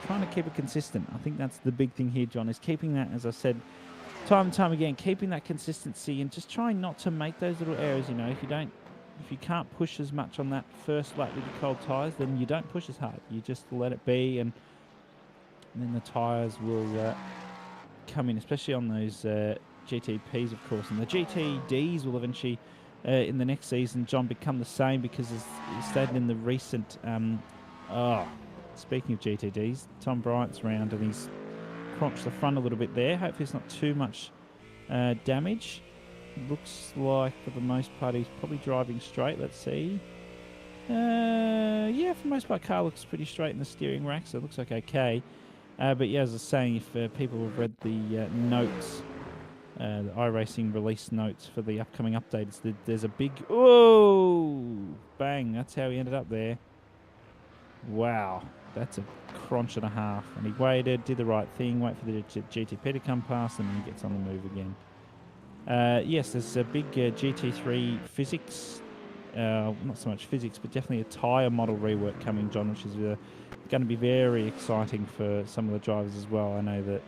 trying to keep it consistent. I think that's the big thing here, John, is keeping that, as I said, time and time again, keeping that consistency and just trying not to make those little errors. You know, if you can't push as much on that first lap with your cold tyres, then you don't push as hard. You just let it be, and then the tyres will come in, especially on those GTPs, of course. And the GTDs will eventually, in the next season, John, become the same, because as stated in the recent Oh, speaking of GTDs, Tom Bryant's round and he's crunched the front a little bit there. Hopefully it's not too much damage. Looks like for the most part he's probably driving straight. Let's see. Yeah, for the most part, car looks pretty straight in the steering rack, so it looks like okay. But yeah, as I was saying, if people have read the notes, the iRacing release notes for the upcoming updates, there's a big bang. That's how he ended up there. Wow, that's a crunch and a half. And he waited, did the right thing, wait for the GTP to come past, and then he gets on the move again. Yes, there's a big GT3 physics, not so much physics, but definitely a tyre model rework coming, John, which is going to be very exciting for some of the drivers as well. I know that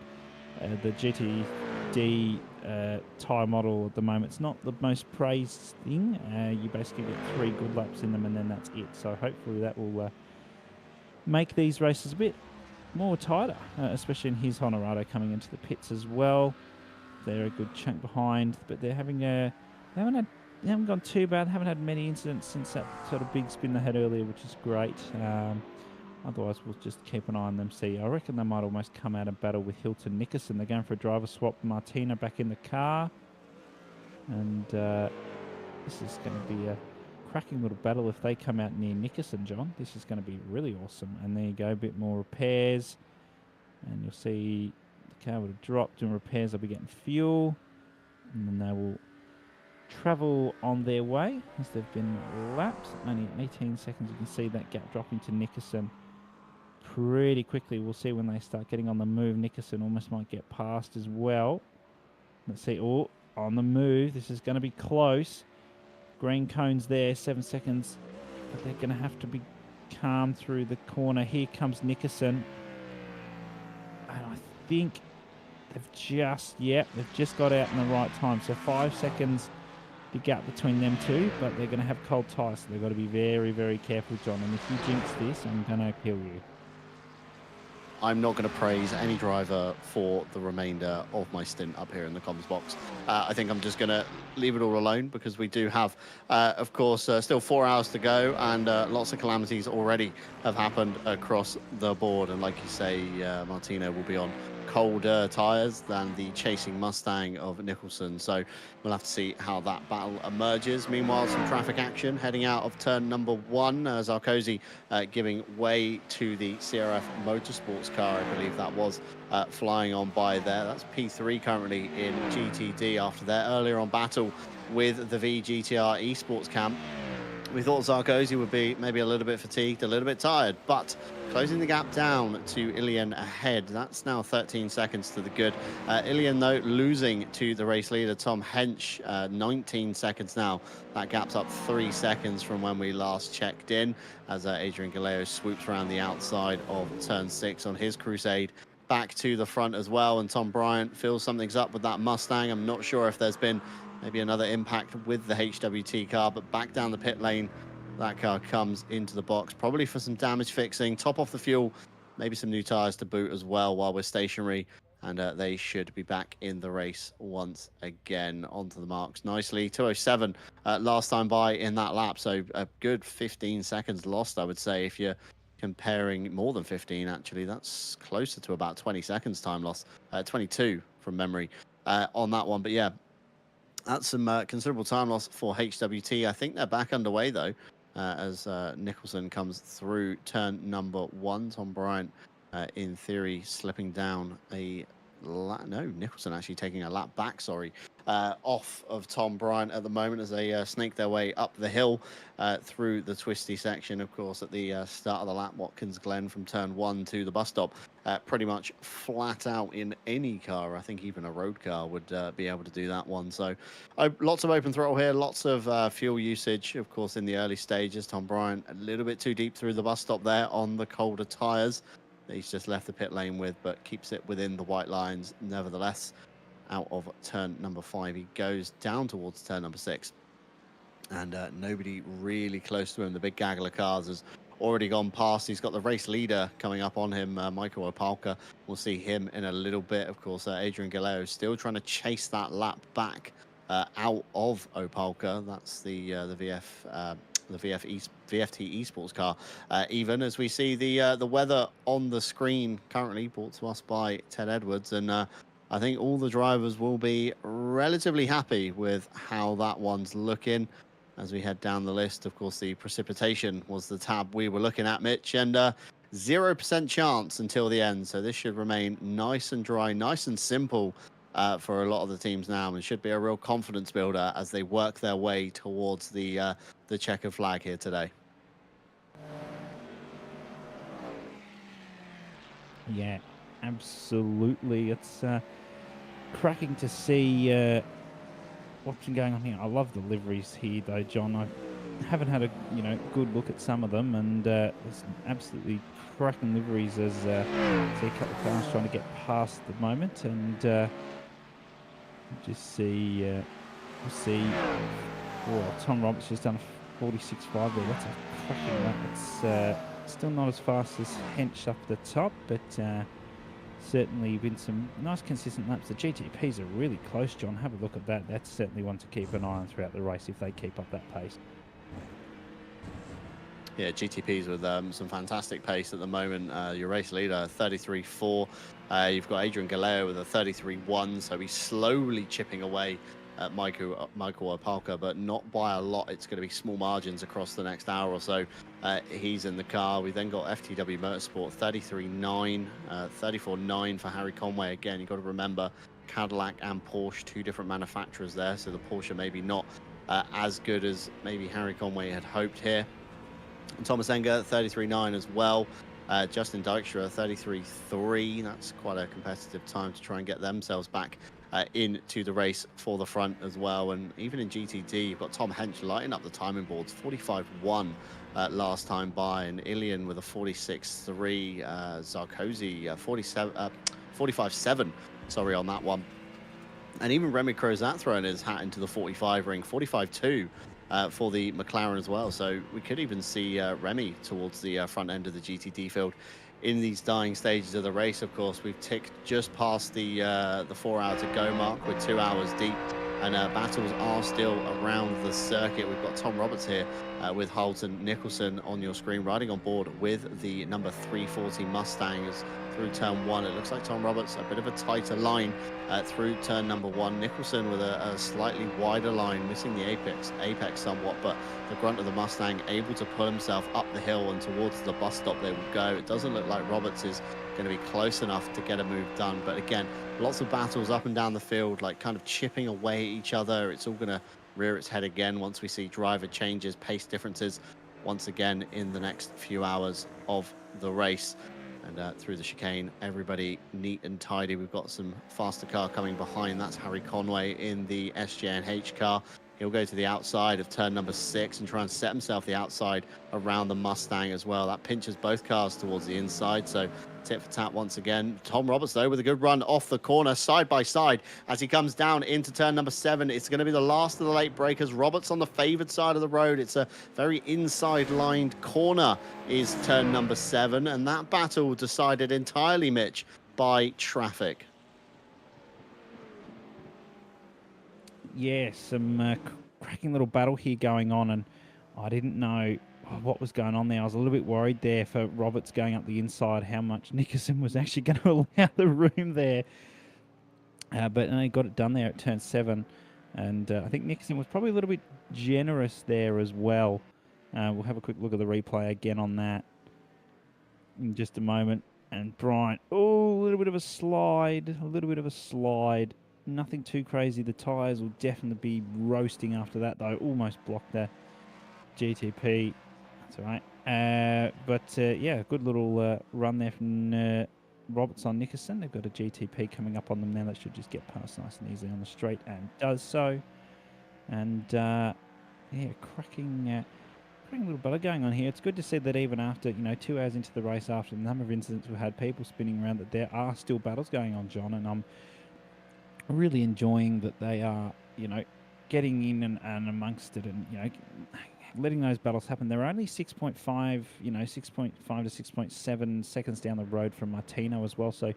the GTD tyre model at the moment, it's not the most praised thing. You basically get 3 good laps in them and then that's it. So hopefully that will make these races a bit more tighter, especially in his Honorado coming into the pits as well. They're a good chunk behind, but they haven't gone too bad. They haven't had many incidents since that sort of big spin they had earlier, which is great. Otherwise, we'll just keep an eye on them. See, I reckon they might almost come out of battle with Hilton Nickerson. They're going for a driver swap. Martina back in the car, and this is going to be a cracking little battle if they come out near Nickerson, John. This is going to be really awesome. And there you go, a bit more repairs, and you'll see the car would have dropped in repairs. They'll be getting fuel, and then they will travel on their way as they've been lapped. Only 18 seconds. You can see that gap dropping to Nickerson pretty quickly. We'll see when they start getting on the move. Nickerson almost might get past as well. Let's see. Oh, on the move. This is going to be close. Green cones there, 7 seconds. But they're going to have to be calm through the corner. Here comes Nickerson. And I think they've just got out in the right time. So 5 seconds, the gap between them two, but they're going to have cold tyres, so they've got to be very, very careful, John. And if you jinx this, I'm going to kill you. I'm not going to praise any driver for the remainder of my stint up here in the comms box. I think I'm just going to leave it all alone because we do have, of course, still 4 hours to go, and lots of calamities already have happened across the board. And like you say, Martino will be on colder tyres than the chasing Mustang of Nicholson. So we'll have to see how that battle emerges. Meanwhile, some traffic action heading out of turn number 1. Zarkozy giving way to the CRF Motorsports car, I believe that was, flying on by there. That's P3 currently in GTD after their earlier on battle with the VGTR Esports camp. We thought Zarkozy would be maybe a little bit fatigued, a little bit tired, but closing the gap down to Ilian ahead. That's now 13 seconds to the good. Ilian, though, losing to the race leader, Tom Hench, 19 seconds now. That gap's up 3 seconds from when we last checked in, as Adrian Galeo swoops around the outside of turn 6 on his crusade back to the front as well. And Tom Bryant feels something's up with that Mustang. I'm not sure if there's been maybe another impact with the HWT car, but back down the pit lane, that car comes into the box, probably for some damage fixing, top off the fuel, maybe some new tyres to boot as well while we're stationary, and they should be back in the race once again. Onto the marks nicely. 2:07 last time by in that lap, so a good 15 seconds lost, I would say, if you're comparing more than 15, actually. That's closer to about 20 seconds time loss, 22 from memory on that one. But yeah, that's some considerable time loss for HWT. I think they're back underway, though, as Nicholson comes through turn number 1. Tom Bryant, in theory, slipping down a lap. No, Nicholson actually taking a lap back, sorry, off of Tom Bryant at the moment as they snake their way up the hill through the twisty section. Of course, at the start of the lap, Watkins Glen from turn 1 to the bus stop, pretty much flat out in any car. I think even a road car would be able to do that one. So lots of open throttle here, lots of fuel usage, of course, in the early stages. Tom Bryant a little bit too deep through the bus stop there on the colder tyres that he's just left the pit lane with, but keeps it within the white lines nevertheless. Out of turn number 5, he goes down towards turn number 6, and nobody really close to him. The big gaggle of cars has already gone past. He's got the race leader coming up on him, Michael Opalka. We'll see him in a little bit. Of course, Adrian Galeo still trying to chase that lap back out of Opalka. That's the VF the VFT Esports car. Even as we see the weather on the screen currently, brought to us by Ted Edwards, and I think all the drivers will be relatively happy with how that one's looking. As we head down the list, of course, the precipitation was the tab we were looking at, Mitch, and 0% chance until the end. So this should remain nice and dry, nice and simple for a lot of the teams now, and should be a real confidence builder as they work their way towards the checkered flag here today. Yeah, absolutely. It's cracking to see what's been going on here. I love the liveries here, though, John. I haven't had a good look at some of them, and there's some absolutely cracking liveries as see a couple of cars trying to get past at the moment, and just see we'll see. Oh, Tom Roberts just done a 46.5 there. That's a cracking lap. It's still not as fast as Hench up the top, but certainly been some nice consistent laps. The GTPs are really close, John. Have a look at that. That's certainly one to keep an eye on throughout the race if they keep up that pace. Yeah, GTPs with some fantastic pace at the moment. Your race leader, 33.4. You've got Adrian Galeo with a 33.1, so he's slowly chipping away at Michael Opalka, but not by a lot. It's going to be small margins across the next hour or so. He's in the car. We then got FTW Motorsport, 33.9, 34.9 for Harry Conway. Again, you've got to remember Cadillac and Porsche, two different manufacturers there, so the Porsche maybe not as good as maybe Harry Conway had hoped here. And Thomas Enger, 33.9 as well. Justin Dykstra, 33.3. That's quite a competitive time to try and get themselves back into the race for the front as well. And even in GTD, you've got Tom Hench lighting up the timing boards, 45.1 last time by, and Ilian with a 46.3. Zarkozy, 45.7, sorry, on that one. And even Remy Crozat throwing his hat into the 45 ring, 45.2. For the McLaren as well. So we could even see Remy towards the front end of the GTD field in these dying stages of the race. Of course, we've ticked just past the 4 hour to go mark. We're 2 hours deep, and battles are still around the circuit. We've got Tom Roberts here with Halton Nicholson on your screen, riding on board with the number 340 Mustangs through turn 1. It looks like Tom Roberts a bit of a tighter line through turn number 1. Nicholson with a slightly wider line, missing the apex somewhat, but the grunt of the Mustang able to pull himself up the hill and towards the bus stop they will go. It doesn't look like Roberts is going to be close enough to get a move done, but again, lots of battles up and down the field, like kind of chipping away at each other. It's all going to rear its head again once we see driver changes, pace differences once again in the next few hours of the race. And through the chicane, everybody neat and tidy. We've got some faster car coming behind. That's Harry Conway in the SJNH car. He'll go to the outside of turn number 6 and try and set himself the outside around the Mustang as well. That pinches both cars towards the inside, so tit for tat once again. Tom Roberts, though, with a good run off the corner, side by side, as he comes down into turn number 7. It's going to be the last of the late breakers. Roberts on the favoured side of the road. It's a very inside-lined corner is turn number 7, and that battle decided entirely, Mitch, by traffic. Yeah, some cracking little battle here going on, and I didn't know what was going on there. I was a little bit worried there for Roberts going up the inside, how much Nicholson was actually going to allow the room there. But he got it done there at turn 7, and I think Nicholson was probably a little bit generous there as well. We'll have a quick look at the replay again on that in just a moment. And Bryant, a little bit of a slide. Nothing too crazy. The tyres will definitely be roasting after that, though. Almost blocked the GTP. That's all right. Yeah, good little run there from Roberts on Nicholson. They've got a GTP coming up on them now. That should just get past nice and easily on the straight, and does so. And yeah, cracking little battle going on here. It's good to see that even after 2 hours into the race, after the number of incidents we've had, people spinning around, that there are still battles going on, John. And I'm really enjoying that they are, getting in and amongst it, and letting those battles happen. They're only 6.5 to 6.7 seconds down the road from Martino as well. So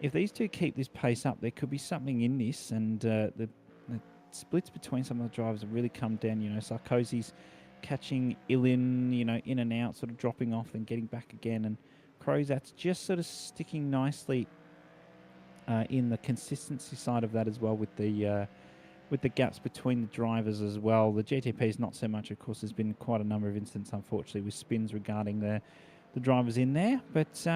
if these two keep this pace up, there could be something in this, and the splits between some of the drivers have really come down. Sarkozy's catching Ilin, in and out, sort of dropping off and getting back again. And Crozat's just sort of sticking nicely in the consistency side of that as well with the gaps between the drivers as well. The GTPs not so much, of course. There's been quite a number of incidents, unfortunately, with spins regarding the drivers in there. But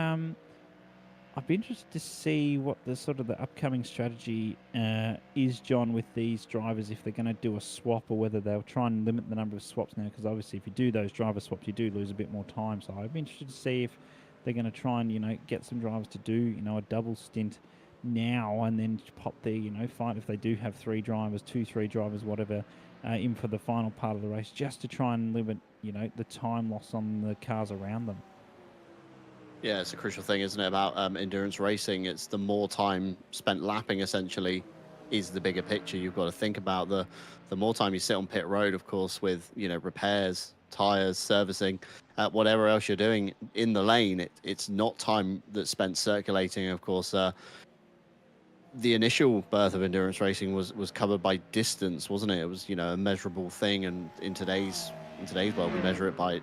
I'd be interested to see what the sort of the upcoming strategy is, John, with these drivers, if they're going to do a swap or whether they'll try and limit the number of swaps now, because obviously if you do those driver swaps, you do lose a bit more time. So I'd be interested to see if they're going to try and, get some drivers to do, a double stint now and then pop the, fight if they do have three drivers, three drivers, whatever, in for the final part of the race, just to try and limit, the time loss on the cars around them. Yeah, it's a crucial thing, isn't it, about endurance racing? It's the more time spent lapping, essentially, is the bigger picture. You've got to think about the more time you sit on pit road, of course, with, repairs, tires, servicing, whatever else you're doing in the lane. It's not time that's spent circulating. Of course, the initial birth of endurance racing was covered by distance, wasn't it? It was, a measurable thing, and in today's world, we measure it by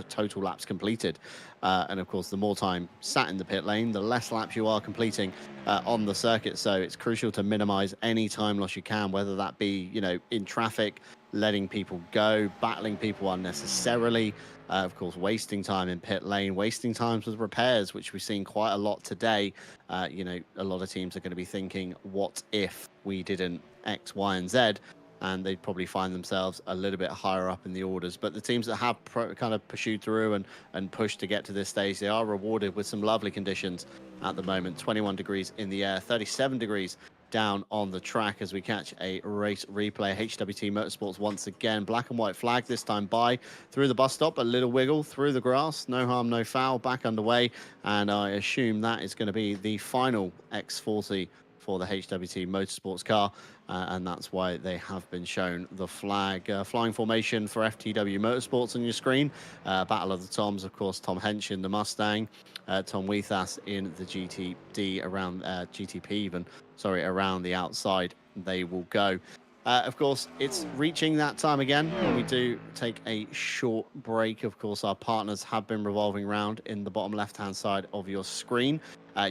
total laps completed. And of course, the more time sat in the pit lane, the less laps you are completing on the circuit. So it's crucial to minimize any time loss you can, whether that be, in traffic, letting people go, battling people unnecessarily, of course, wasting time in pit lane, wasting times with repairs, which we've seen quite a lot today. A lot of teams are going to be thinking, what if we didn't X, Y, and Z? And they'd probably find themselves a little bit higher up in the orders. But the teams that have kind of pursued through and pushed to get to this stage, they are rewarded with some lovely conditions at the moment. 21 degrees in the air, 37 degrees down on the track as we catch a race replay. HWT Motorsports once again, black and white flag this time by through the bus stop, a little wiggle through the grass, no harm, no foul, back underway. And I assume that is going to be the final X40 for the HWT Motorsports car, and that's why they have been shown the flag. Flying formation for FTW Motorsports on your screen. Battle of the Toms, of course, Tom Hench in the Mustang, Tom Weethas in the GTD around GTP even, sorry, around the outside they will go. Of course, it's reaching that time again when we do take a short break. Of course, our partners have been revolving around in the bottom left-hand side of your screen.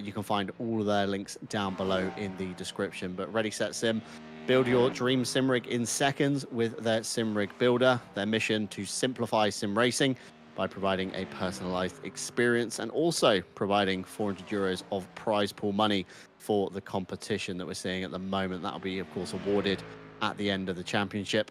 You can find all of their links down below in the description. But Ready, Set, Sim, build your dream sim rig in seconds with their sim rig builder. Their mission to simplify sim racing by providing a personalized experience and also providing 400 euros of prize pool money for the competition that we're seeing at the moment. That'll be, of course, awarded at the end of the championship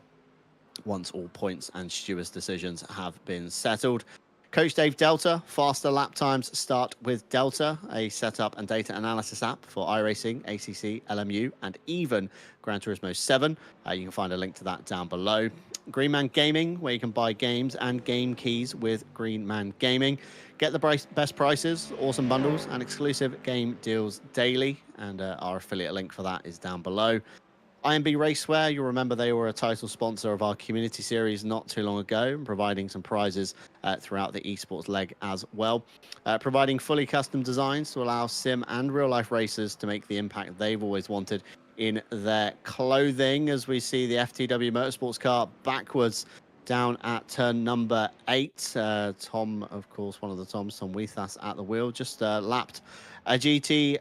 once all points and stewards' decisions have been settled. Coach Dave Delta, faster lap times start with Delta, a setup and data analysis app for iRacing, ACC, LMU, and even Gran Turismo 7. You can find a link to that down below. Green Man Gaming, where you can buy games and game keys with Green Man Gaming. Get the best prices, awesome bundles, and exclusive game deals daily. And our affiliate link for that is down below. IMB Racewear, you'll remember they were a title sponsor of our community series not too long ago, providing some prizes throughout the esports leg as well. Providing fully custom designs to allow sim and real life racers to make the impact they've always wanted in their clothing. As we see the FTW Motorsports car backwards down at turn number 8. Tom, of course, one of the Toms, Tom Weethas at the wheel, just lapped a GTD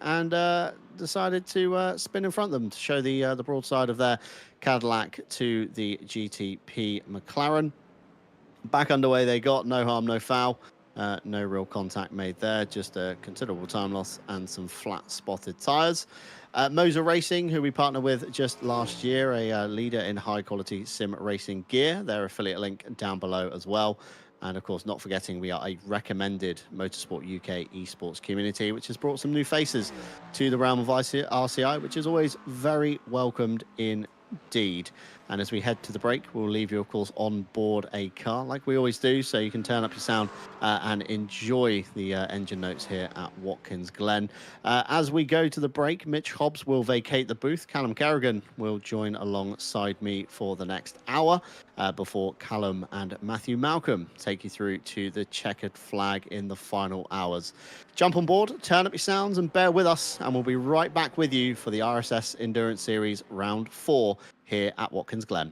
and decided to spin in front of them to show the broadside of their Cadillac to the GTP McLaren. Back underway they got, no harm, no foul. No real contact made there, just a considerable time loss and some flat spotted tyres. Moser Racing, who we partnered with just last year, a leader in high quality sim racing gear. Their affiliate link down below as well. And of course, not forgetting, we are a recommended Motorsport UK esports community, which has brought some new faces to the realm of RCI, which is always very welcomed indeed. And as we head to the break, we'll leave you, of course, on board a car like we always do, so you can turn up your sound and enjoy the engine notes here at Watkins Glen. As we go to the break, Mitch Hobbs will vacate the booth. Callum Kerrigan will join alongside me for the next hour before Callum and Matthew Malcolm take you through to the checkered flag in the final hours. Jump on board, turn up your sounds, and bear with us, and we'll be right back with you for the RSS Endurance Series Round 4 here at Watkins Glen.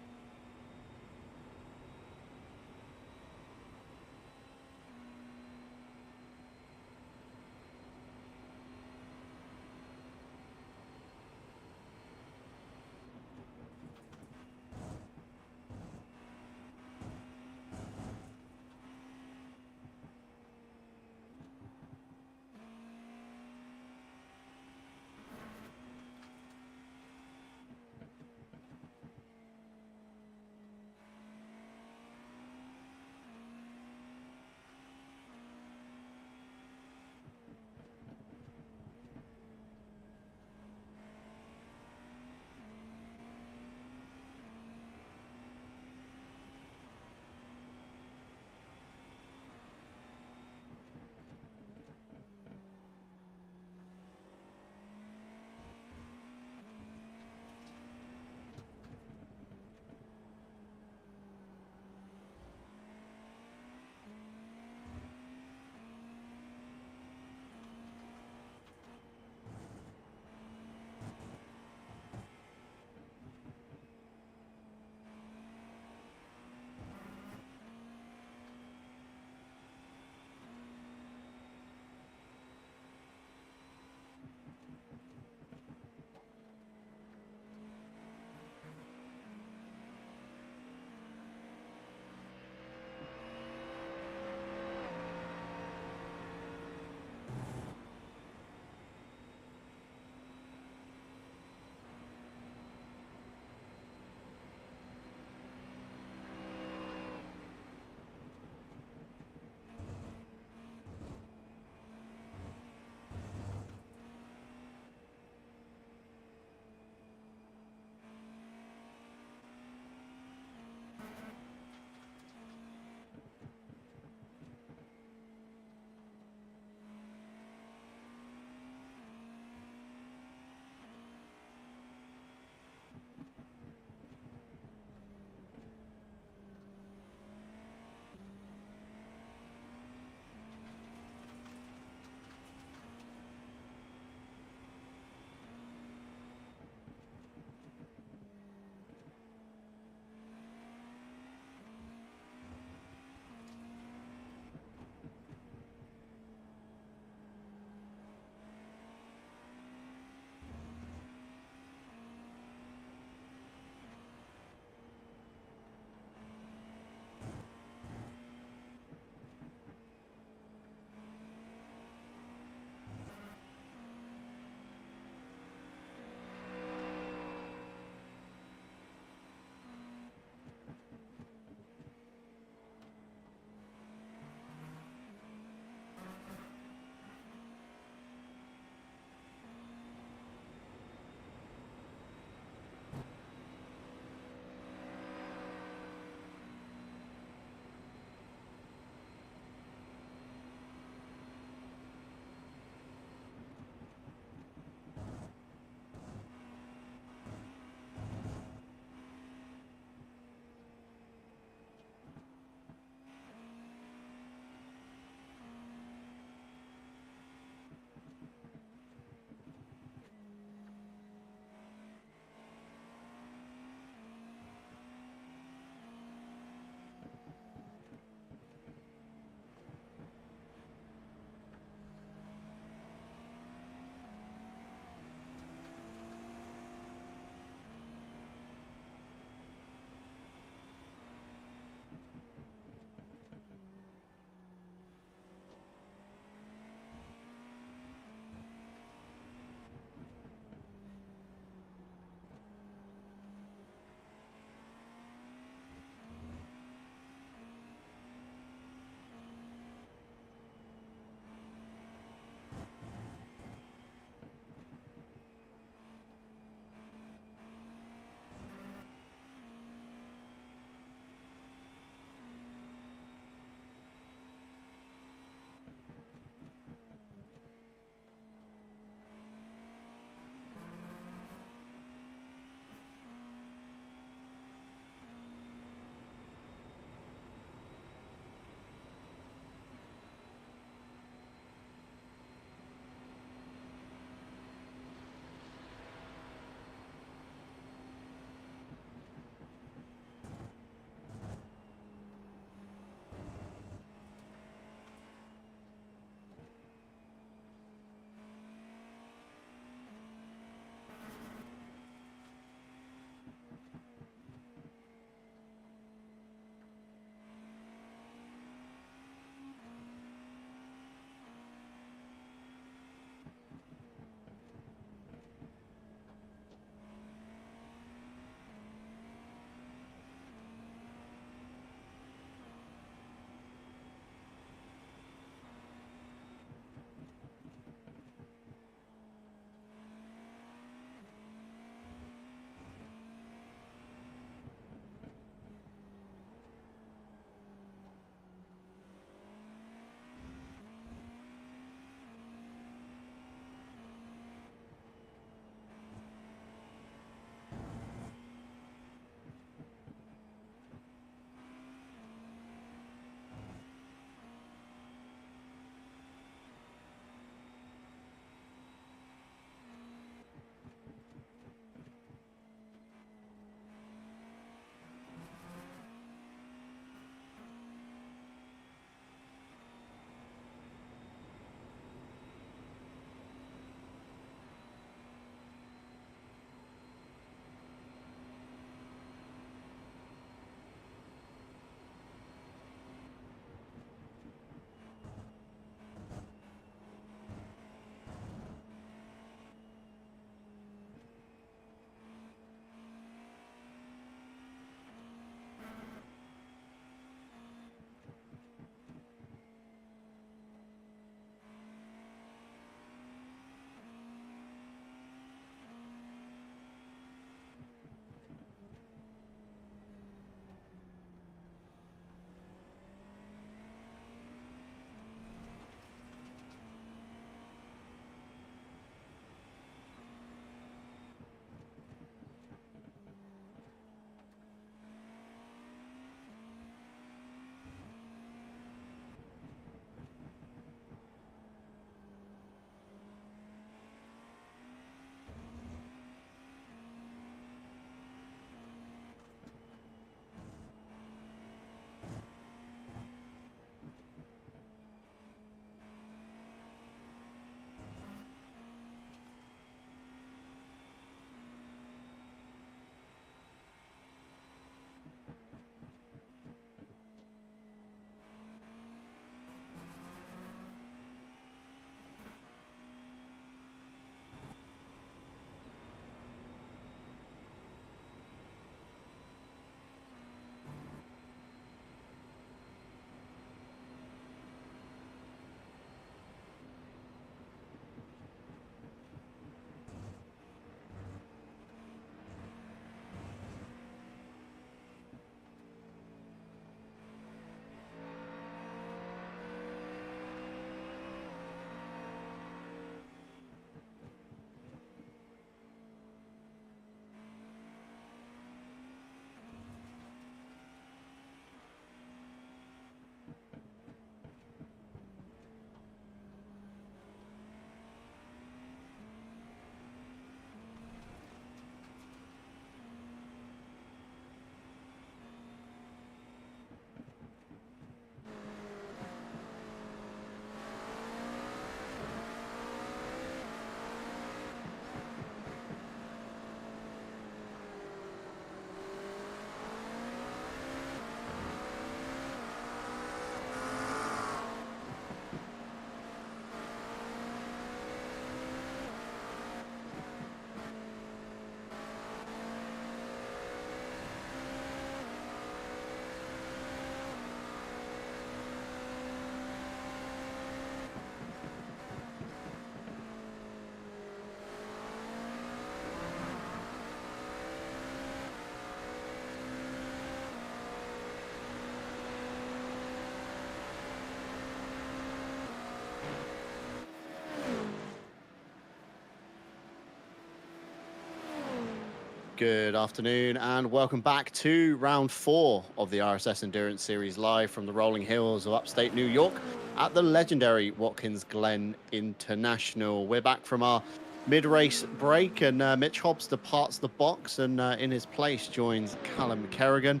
Good afternoon and welcome back to round 4 of the RSS Endurance Series live from the rolling hills of upstate New York at the legendary Watkins Glen International. We're back from our mid-race break and Mitch Hobbs departs the box and in his place joins Callum Kerrigan.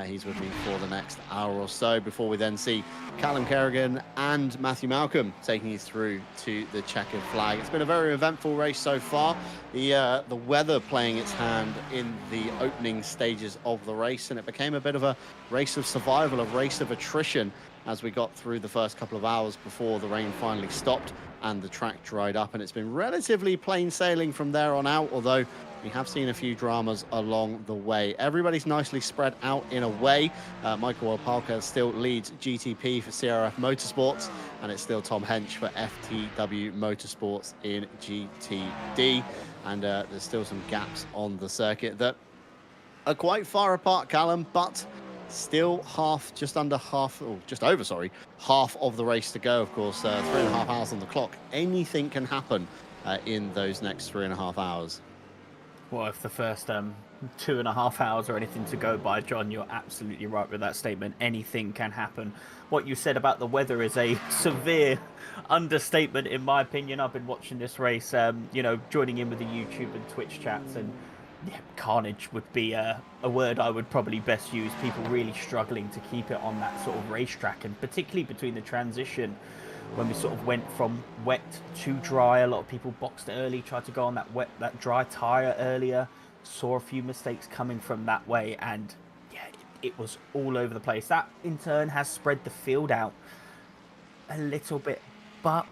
He's with me for the next hour or so before we then see Callum Kerrigan and Matthew Malcolm taking you through to the checkered flag. It's been a very eventful race so far. The weather playing its hand in the opening stages of the race, and it became a bit of a race of survival, a race of attrition as we got through the first couple of hours before the rain finally stopped and the track dried up. And it's been relatively plain sailing from there on out, although we have seen a few dramas along the way. Everybody's nicely spread out in a way. Michael Opalka still leads GTP for CRF Motorsports, and it's still Tom Hench for FTW Motorsports in GTD. And there's still some gaps on the circuit that are quite far apart, Callum, but still just over half of the race to go. Of course, 3.5 hours on the clock. Anything can happen in those next 3.5 hours. Well, if the first 2.5 hours or anything to go by, John, you're absolutely right with that statement. Anything can happen. What you said about the weather is a severe understatement, in my opinion. I've been watching this race, joining in with the YouTube and Twitch chats, and yeah, carnage would be a word I would probably best use. People really struggling to keep it on that sort of racetrack, and particularly between the transition when we sort of went from wet to dry. A lot of people boxed early, tried to go on that dry tire earlier, saw a few mistakes coming from that way, and yeah, it was all over the place. That in turn has spread the field out a little bit, but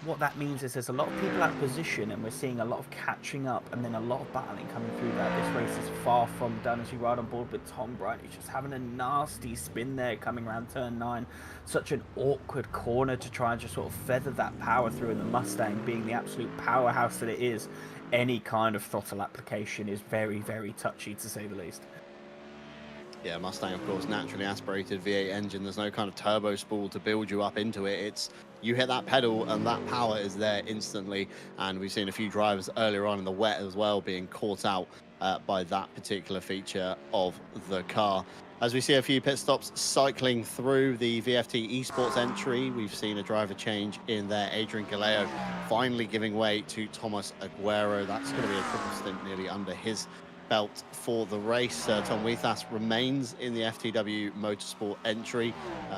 what that means is there's a lot of people out of position, and we're seeing a lot of catching up and then a lot of battling coming through that. This race is far from done as you ride on board with Tom Bryant. He's just having a nasty spin there coming around turn 9. Such an awkward corner to try and just sort of feather that power through, and the Mustang being the absolute powerhouse that it is, any kind of throttle application is very, very touchy, to say the least. Yeah, Mustang, of course, naturally aspirated V8 engine. There's no kind of turbo spool to build you up into it. It's you hit that pedal and that power is there instantly. And we've seen a few drivers earlier on in the wet as well being caught out by that particular feature of the car. As we see a few pit stops cycling through the VFT Esports entry, we've seen a driver change in there. Adrian Galeo finally giving way to Thomas Aguero. That's going to be a triple stint nearly under his belt for the race. Tom Weethas remains in the FTW Motorsport entry.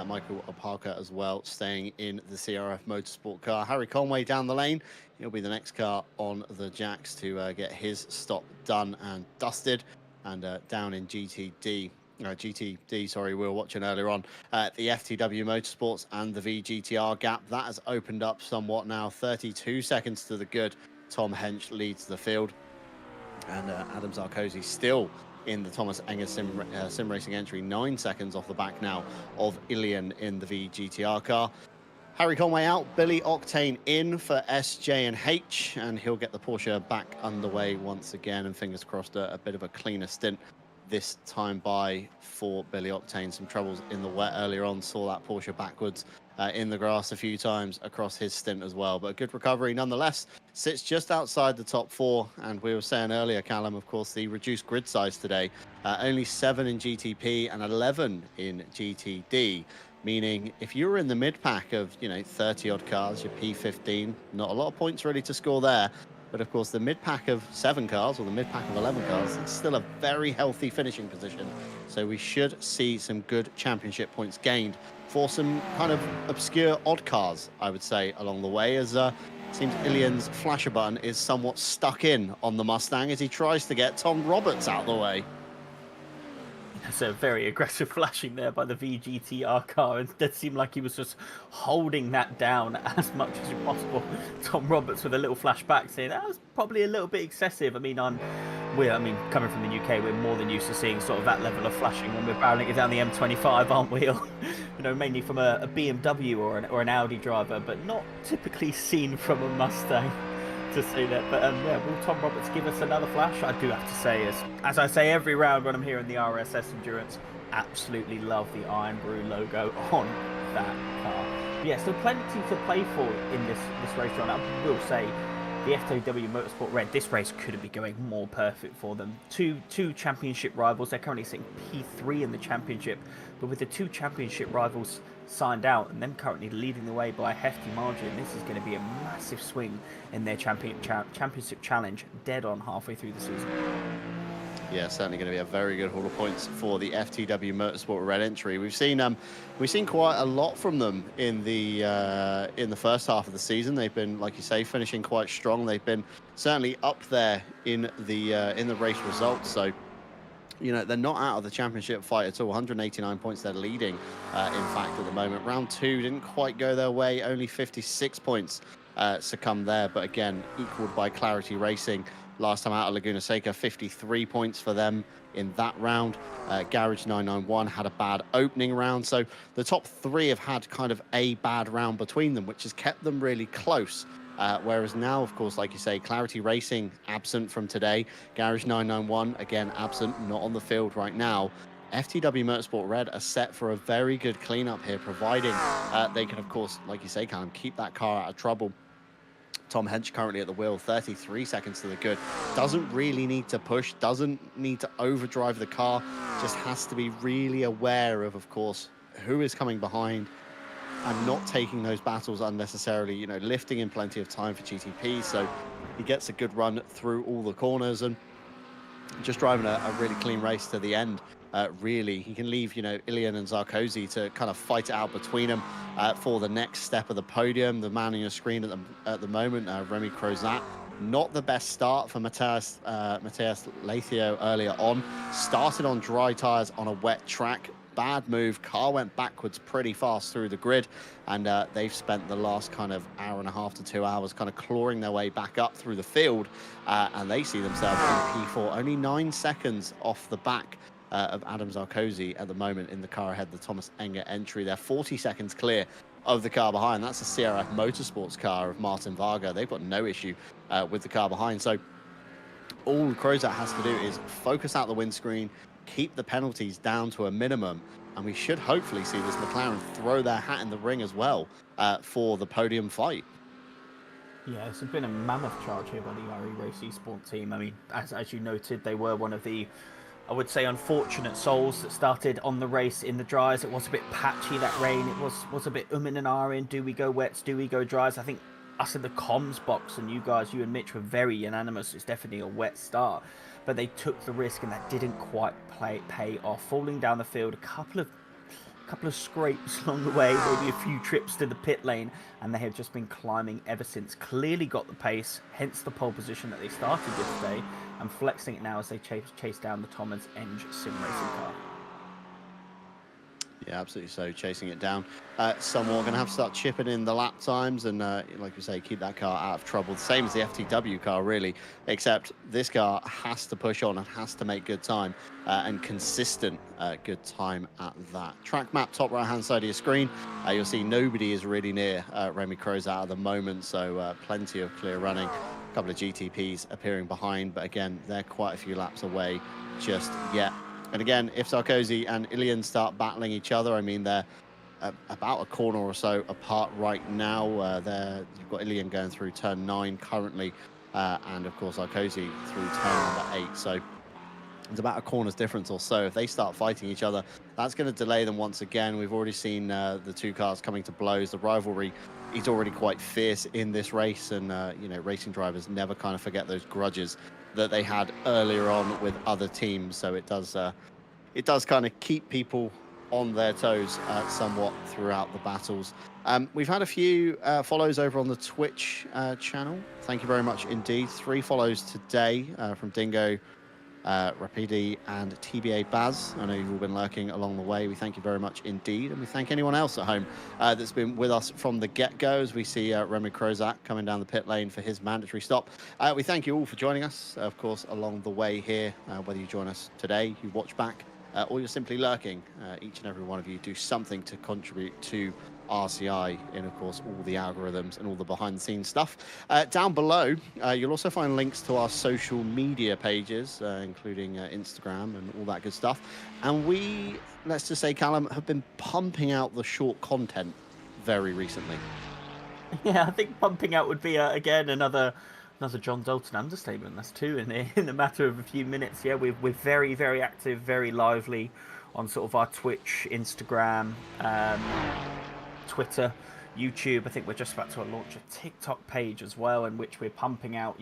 Michael Opalka as well staying in the CRF Motorsport car. Harry Conway down the lane. He'll be the next car on the jacks to get his stop done and dusted. And down in GTD, we were watching earlier on the FTW Motorsports and the VGTR gap. That has opened up somewhat now. 32 seconds to the good. Tom Hench leads the field. And Adam Zarkozy still in the Thomas Enger sim racing entry, 9 seconds off the back now of Ilian in the VGTR car. Harry Conway out, Billy Octane in for SJ and H, and he'll get the Porsche back underway once again, and fingers crossed a bit of a cleaner stint this time by for Billy Octane. Some troubles in the wet earlier on, saw that Porsche backwards in the grass a few times across his stint as well, but a good recovery nonetheless. Sits just outside the top 4, and we were saying earlier, Callum, of course, the reduced grid size today, only 7 in GTP and 11 in GTD, meaning if you were in the mid-pack of 30 odd cars, your P15, not a lot of points really to score there. But of course, the mid-pack of 7 cars or the mid-pack of 11 cars, it's still a very healthy finishing position. So we should see some good championship points gained for some kind of obscure odd cars, I would say, along the way, as seems Ilian's flasher button is somewhat stuck in on the Mustang as he tries to get Tom Roberts out of the way. That's a very aggressive flashing there by the VGTR car. It did seem like he was just holding that down as much as possible. Tom Roberts with a little flashback saying that was probably a little bit excessive. I mean, coming from the UK, we're more than used to seeing sort of that level of flashing when we're barreling it down the M25, aren't we? Mainly from a BMW or an Audi driver, but not typically seen from a Mustang, to say that. But will Tom Roberts give us another flash? I do have to say, as I say every round when I'm here in the RSS Endurance, absolutely love the Iron Brew logo on that car. But yeah, so plenty to play for in this race round. I will say, the FTW Motorsport Red, this race couldn't be going more perfect for them. Two championship rivals. They're currently sitting P3 in the championship, but with the two championship rivals signed out and them currently leading the way by a hefty margin, this is going to be a massive swing in their championship challenge, dead on halfway through the season. Yeah, certainly going to be a very good haul of points for the FTW Motorsport Red entry. We've seen quite a lot from them in the first half of the season. They've been, like you say, finishing quite strong. They've been certainly up there in the race results. So, you know, they're not out of the championship fight at all. 189 points they're leading, in fact, at the moment. Round 2 didn't quite go their way. Only 56 points succumbed there. But again, equaled by Clarity Racing. Last time out of Laguna Seca, 53 points for them in that round. Garage 991 had a bad opening round. So the top 3 have had kind of a bad round between them, which has kept them really close. Whereas now, of course, like you say, Clarity Racing absent from today. Garage 991, again, absent, not on the field right now. FTW Motorsport Red are set for a very good cleanup here, providing they can, of course, like you say, Callum, keep that car out of trouble. Tom Hench currently at the wheel, 33 seconds to the good. Doesn't really need to push, doesn't need to overdrive the car, just has to be really aware of course, who is coming behind and not taking those battles unnecessarily, you know, lifting in plenty of time for GTP. So he gets a good run through all the corners and just driving a really clean race to the end. Really, he can leave, you know, Ilian and Zarkozy to kind of fight it out between them for the next step of the podium. The man on your screen at the moment, Remy Crozat. Not the best start for Matthias Lathio earlier on. Started on dry tires on a wet track. Bad move. Car went backwards pretty fast through the grid, and they've spent the last kind of hour and a half to 2 hours kind of clawing their way back up through the field, and they see themselves in P4, only 9 seconds off the back of Adam Zarkozy at the moment in the car ahead, the Thomas Enger entry. They're 40 seconds clear of the car behind. That's a CRF Motorsports car of Martin Varga. They've got no issue with the car behind. So all Crozat has to do is focus out the windscreen, keep the penalties down to a minimum, and we should hopefully see this McLaren throw their hat in the ring as well for the podium fight. Yeah, it's been a mammoth charge here by the iRacing Esports team. I mean, as you noted, they were one of the, I would say, unfortunate souls that started on the race in the dries. It was a bit patchy, that rain. It was a bit and ahhing. Do we go wets? Do we go dries? I think us in the comms box and you guys, you and Mitch, were very unanimous. It's definitely a wet start. But they took the risk and that didn't quite pay off. Falling down the field, a couple of scrapes along the way, maybe a few trips to the pit lane, and they have just been climbing ever since. Clearly got the pace, hence the pole position that they started yesterday, and flexing it now as they chase down the Thomas Eng sim racing car. Yeah, absolutely. So chasing it down. Somewhat going to have to start chipping in the lap times and, like we say, keep that car out of trouble. The same as the FTW car, really, except this car has to push on and has to make good time and consistent good time at that. Track map, top right-hand side of your screen. You'll see nobody is really near Remy Crozat at the moment, so plenty of clear running. A couple of GTPs appearing behind, but again, they're quite a few laps away just yet. And again, if Sarkozy and Ilian start battling each other, I mean, they're about a corner or so apart right now. You've got Ilian going through turn 9 currently, and of course Sarkozy through turn number 8. So it's about a corner's difference or so. If they start fighting each other, that's going to delay them once again. We've already seen the two cars coming to blows. The rivalry is already quite fierce in this race, and you know, racing drivers never kind of forget those grudges that they had earlier on with other teams. So it does kind of keep people on their toes somewhat throughout the battles. We've had a few follows over on the Twitch channel. Thank you very much indeed. 3 follows today from Dingo, Rapidi and TBA Baz. I know you've all been lurking along the way. We thank you very much indeed, and we thank anyone else at home that's been with us from the get-go as we see Remy Crozat coming down the pit lane for his mandatory stop. We thank you all for joining us, of course, along the way here, whether you join us today, you watch back, or you're simply lurking. Each and every one of you do something to contribute to RCI in, of course, all the algorithms and all the behind-the-scenes stuff. Down below, you'll also find links to our social media pages, including Instagram and all that good stuff. And we, let's just say, Callum, have been pumping out the short content very recently. Yeah, I think pumping out would be, again, another Another John Dalton understatement. That's two in a matter of a few minutes. Yeah, we're very, very active, very lively on sort of our Twitch, Instagram, Twitter, YouTube. I think we're just about to launch a TikTok page as well, in which we're pumping out,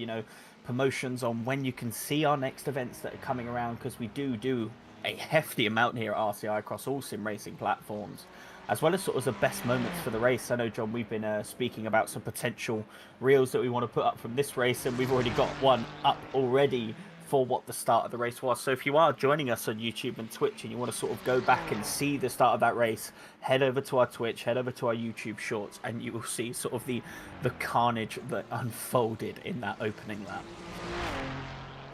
promotions on when you can see our next events that are coming around, because we do a hefty amount here at RCI across all sim racing platforms, as well as sort of the best moments for the race. I know, John, we've been speaking about some potential reels that we want to put up from this race, and we've already got one up already for what the start of the race was. So if you are joining us on YouTube and Twitch and you want to sort of go back and see the start of that race, head over to our Twitch, head over to our YouTube shorts, and you will see sort of the carnage that unfolded in that opening lap.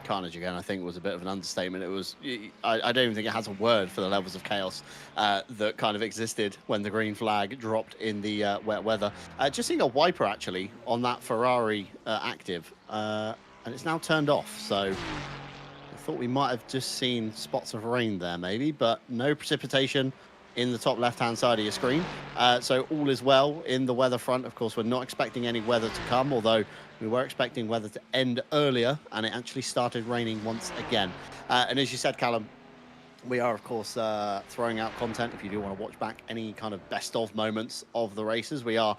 Carnage again, I think, was a bit of an understatement. It was, I don't even think it has a word for the levels of chaos that kind of existed when the green flag dropped in the wet weather. Just seeing a wiper actually on that Ferrari active, and it's now turned off. So I thought we might have just seen spots of rain there maybe, but no precipitation in the top left-hand side of your screen. So all is well in the weather front. Of course, we're not expecting any weather to come, although we were expecting weather to end earlier, and it actually started raining once again. And as you said, Callum, we are, of course, throwing out content. If you do want to watch back any kind of best of moments of the races, we are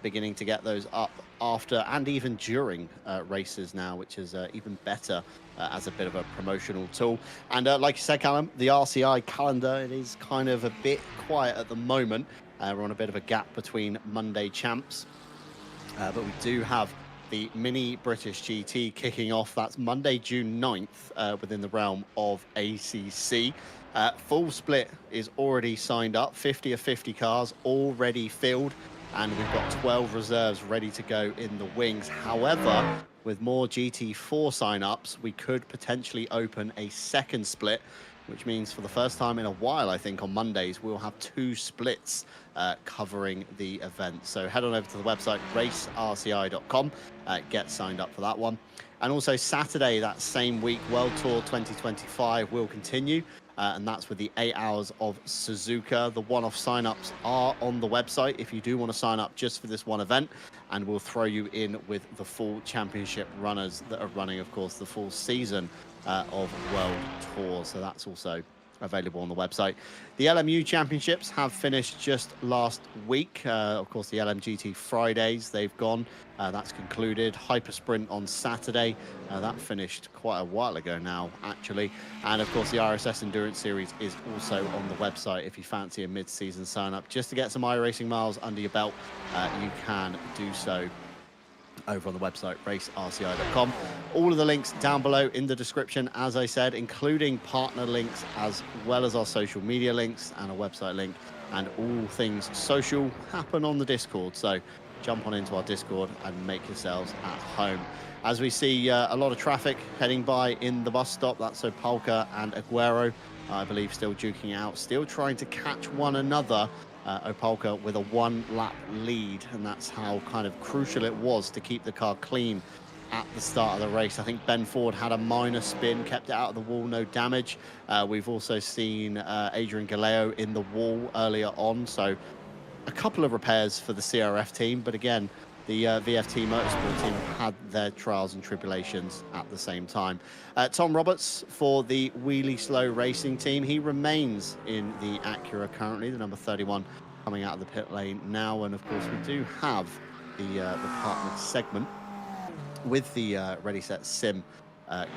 beginning to get those up after and even during races now, which is even better as a bit of a promotional tool. And like you said, Callum, the RCI calendar, it is kind of a bit quiet at the moment. We're on a bit of a gap between Monday champs, but we do have the Mini British GT kicking off. That's Monday, June 9th, within the realm of ACC. Full split is already signed up, 50 of 50 cars already filled, and we've got 12 reserves ready to go in the wings. However, with more GT4 sign-ups, we could potentially open a second split, which means for the first time in a while, I think, on Mondays, we'll have two splits covering the event. So head on over to the website, racerci.com, get signed up for that one. And also Saturday, that same week, World Tour 2025 will continue. And that's with the 8 hours of Suzuka. The one-off sign-ups are on the website if you do want to sign up just for this one event, and we'll throw you in with the full championship runners that are running, of course, the full season of World Tour. So that's also available on the website. The LMU championships have finished just last week. Of course, the LMGT Fridays, they've gone. That's concluded. Hyper Sprint on Saturday. That finished quite a while ago now, actually. And of course, the RSS Endurance Series is also on the website. If you fancy a mid-season sign-up just to get some iRacing miles under your belt, you can do so over on the website, racerci.com. All of the links down below in the description, as I said, including partner links, as well as our social media links and a website link. And all things social happen on the Discord. So jump on into our Discord and make yourselves at home. As we see a lot of traffic heading by in the bus stop, that's Opelka and Aguero, I believe, still duking out, still trying to catch one another. Opelka with a one-lap lead, and that's how kind of crucial it was to keep the car clean at the start of the race. I think Ben Ford had a minor spin, kept it out of the wall, no damage. We've also seen Adrian Galeo in the wall earlier on, so a couple of repairs for the CRF team, but again, the VFT Motorsport team have had their trials and tribulations at the same time. Tom Roberts for the Wheelie Slow Racing team. He remains in the Acura currently, the number 31 coming out of the pit lane now. And of course, we do have the partner segment with the Ready Set Sim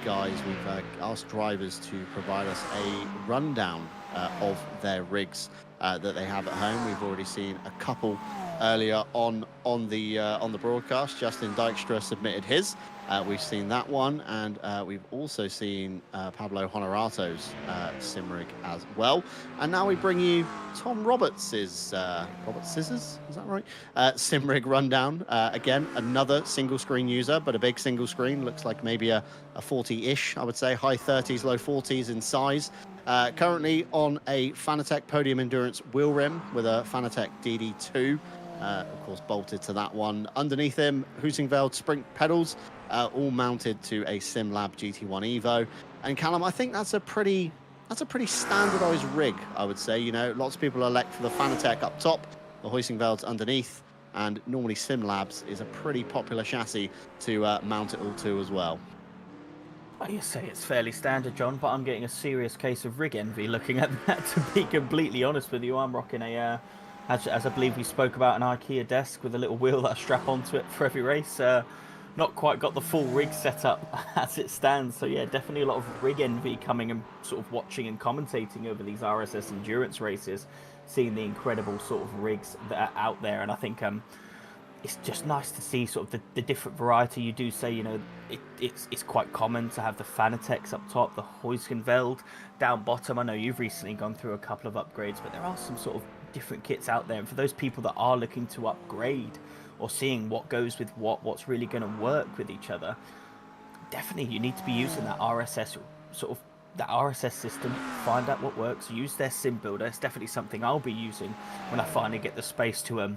guys. We've asked drivers to provide us a rundown of their rigs that they have at home. We've already seen a couple earlier on the broadcast. Justin Dykstra submitted his. We've seen that one, and we've also seen Pablo Honorato's sim rig as well. And now we bring you Tom Roberts's Robert Scissors, is that right? Sim rig rundown. Again, another single screen user, but a big single screen. Looks like maybe a 40-ish, I would say, high 30s, low 40s in size. Currently on a Fanatec Podium Endurance wheel rim with a Fanatec DD2, of course, bolted to that one. Underneath him, Husingveld Sprint pedals, all mounted to a SimLab GT1 Evo. And Callum, I think that's a pretty standardized rig, I would say. You know, lots of people elect for the Fanatec up top, the Husingvelds underneath, and normally SimLabs is a pretty popular chassis to mount it all to as well. You say it's fairly standard, John, but I'm getting a serious case of rig envy looking at that, to be completely honest with you. I'm rocking as I believe we spoke about, an IKEA desk with a little wheel that I strap onto it for every race. Not quite got the full rig set up as it stands. So yeah, definitely a lot of rig envy coming and sort of watching and commentating over these RSS endurance races, seeing the incredible sort of rigs that are out there. And I think it's just nice to see sort of the different variety. You do say, it's quite common to have the Fanatec's up top, the Huisgenveld down bottom. I know you've recently gone through a couple of upgrades, but there are some sort of different kits out there. And for those people that are looking to upgrade or seeing what goes with what's really going to work with each other, definitely you need to be using that RSS that RSS system, find out what works, use their sim builder. It's definitely something I'll be using when I finally get the space to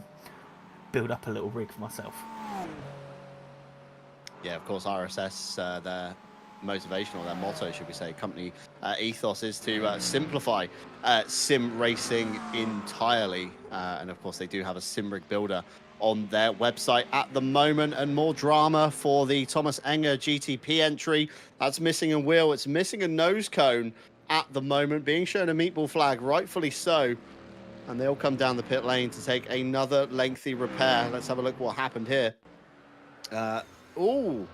build up a little rig for myself. Yeah, of course, RSS, their motivation, or their motto, should we say, company ethos is to simplify sim racing entirely. And of course, they do have a sim rig builder on their website at the moment. And more drama for the Thomas Enger GTP entry. That's missing a wheel. It's missing a nose cone at the moment, being shown a meatball flag, rightfully so. And they'll come down the pit lane to take another lengthy repair. Let's have a look what happened here. Oh,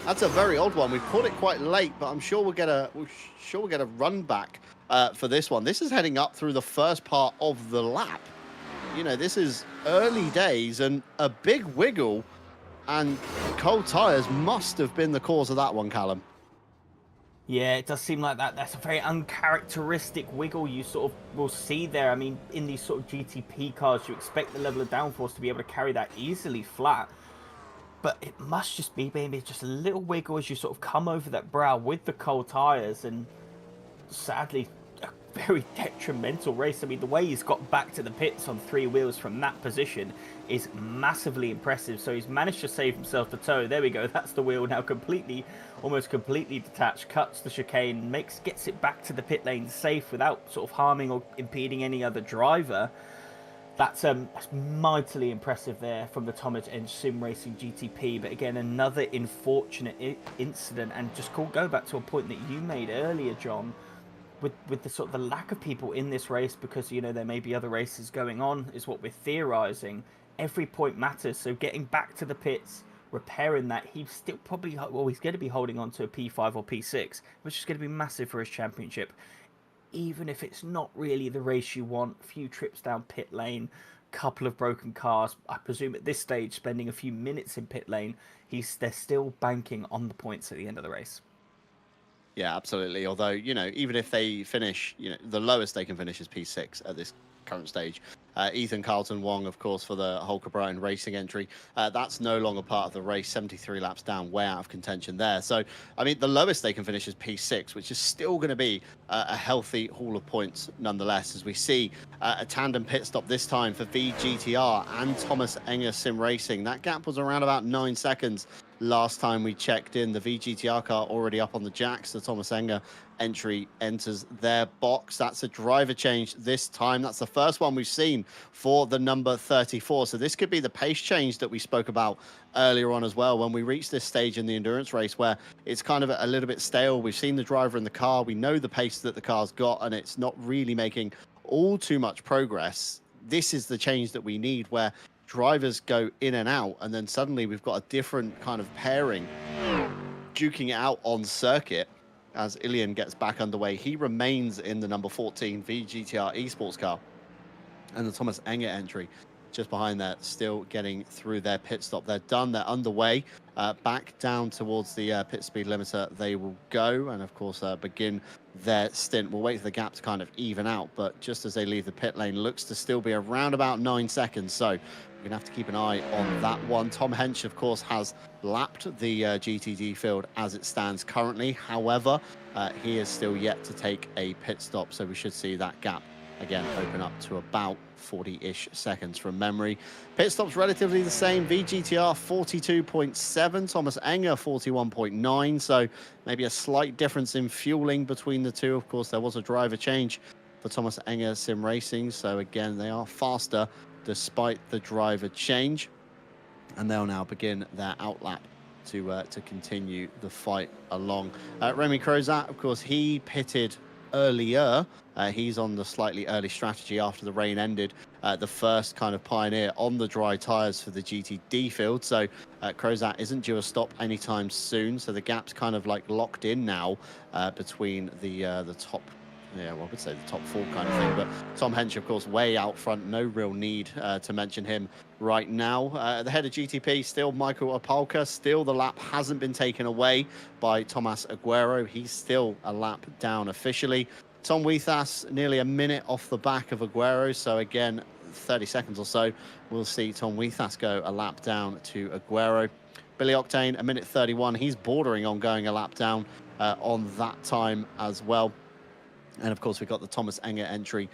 that's a very odd one. We've caught it quite late, but I'm sure we'll get a run back for this one. This is heading up through the first part of the lap. This is early days, and a big wiggle, and cold tires must have been the cause of that one, Callum. Yeah, it does seem like that's a very uncharacteristic wiggle you sort of will see there. I mean, in these sort of GTP cars, you expect the level of downforce to be able to carry that easily flat. But it must just be maybe just a little wiggle as you sort of come over that brow with the cold tyres, and sadly, a very detrimental race. I mean, the way he's got back to the pits on 3 wheels from that position is massively impressive. So he's managed to save himself the toe. There we go. That's the wheel now almost completely detached, cuts the chicane, gets it back to the pit lane safe without sort of harming or impeding any other driver. That's mightily impressive there from the Thomas Enger Sim Racing GTP. But again, another unfortunate incident, and just go back to a point that you made earlier, John, with the sort of the lack of people in this race, because there may be other races going on, is what we're theorizing. Every point matters. So getting back to the pits, repairing that, he's still probably he's going to be holding on to a P5 or P6, which is going to be massive for his championship. Even if it's not really the race you want, a few trips down pit lane, couple of broken cars. I presume at this stage, spending a few minutes in pit lane, they're still banking on the points at the end of the race. Yeah, absolutely. Although, even if they finish, the lowest they can finish is P6 at this current stage. Ethan Carlton Wong, of course, for the Holker Brighton Racing entry. That's no longer part of the race. 73 laps down, way out of contention there. So, I mean, the lowest they can finish is P6, which is still going to be a healthy haul of points nonetheless, as we see a tandem pit stop this time for VGTR and Thomas Enger Sim Racing. That gap was around about 9 seconds. Last time we checked in, the VGTR car already up on the jacks. The Thomas Enger entry enters their box. That's a driver change this time. That's the first one we've seen for the number 34. So this could be the pace change that we spoke about earlier on as well, when we reach this stage in the endurance race where it's kind of a little bit stale. We've seen the driver in the car. We know the pace that the car's got, and it's not really making all too much progress. This is the change that we need, where drivers go in and out, and then suddenly we've got a different kind of pairing duking it out on circuit. As Ilian gets back underway, he remains in the number 14 VGTR esports car, and the Thomas Enger entry just behind that, still getting through their pit stop. They're done, they're underway, back down towards the pit speed limiter they will go, and of course begin their stint. We'll wait for the gap to kind of even out, but just as they leave the pit lane, looks to still be around about 9 seconds, so we're gonna have to keep an eye on that one. Tom Hench, of course, has lapped the GTD field as it stands currently. However, he is still yet to take a pit stop, so we should see that gap again open up to about 40-ish seconds from memory. Pit stops relatively the same. VGTR 42.7, Thomas Enger 41.9, so maybe a slight difference in fueling between the two. Of course, there was a driver change for Thomas Enger Sim Racing. So again, they are faster despite the driver change, and they'll now begin their outlap to continue the fight along. Remy Crozat, of course, he pitted earlier. He's on the slightly early strategy after the rain ended. The first kind of pioneer on the dry tyres for the GTD field. So Crozat isn't due a stop anytime soon. So the gap's kind of like locked in now between the top. Yeah, well, I would say the top four kind of thing. But Tom Hench, of course, way out front. No real need to mention him right now. The head of GTP, still Michael Opalka. Still, the lap hasn't been taken away by Tomas Aguero. He's still a lap down officially. Tom Weethas, nearly a minute off the back of Aguero. So again, 30 seconds or so, we'll see Tom Weethas go a lap down to Aguero. Billy Octane, a minute 31. He's bordering on going a lap down on that time as well. And of course, we've got the Thomas Enger entry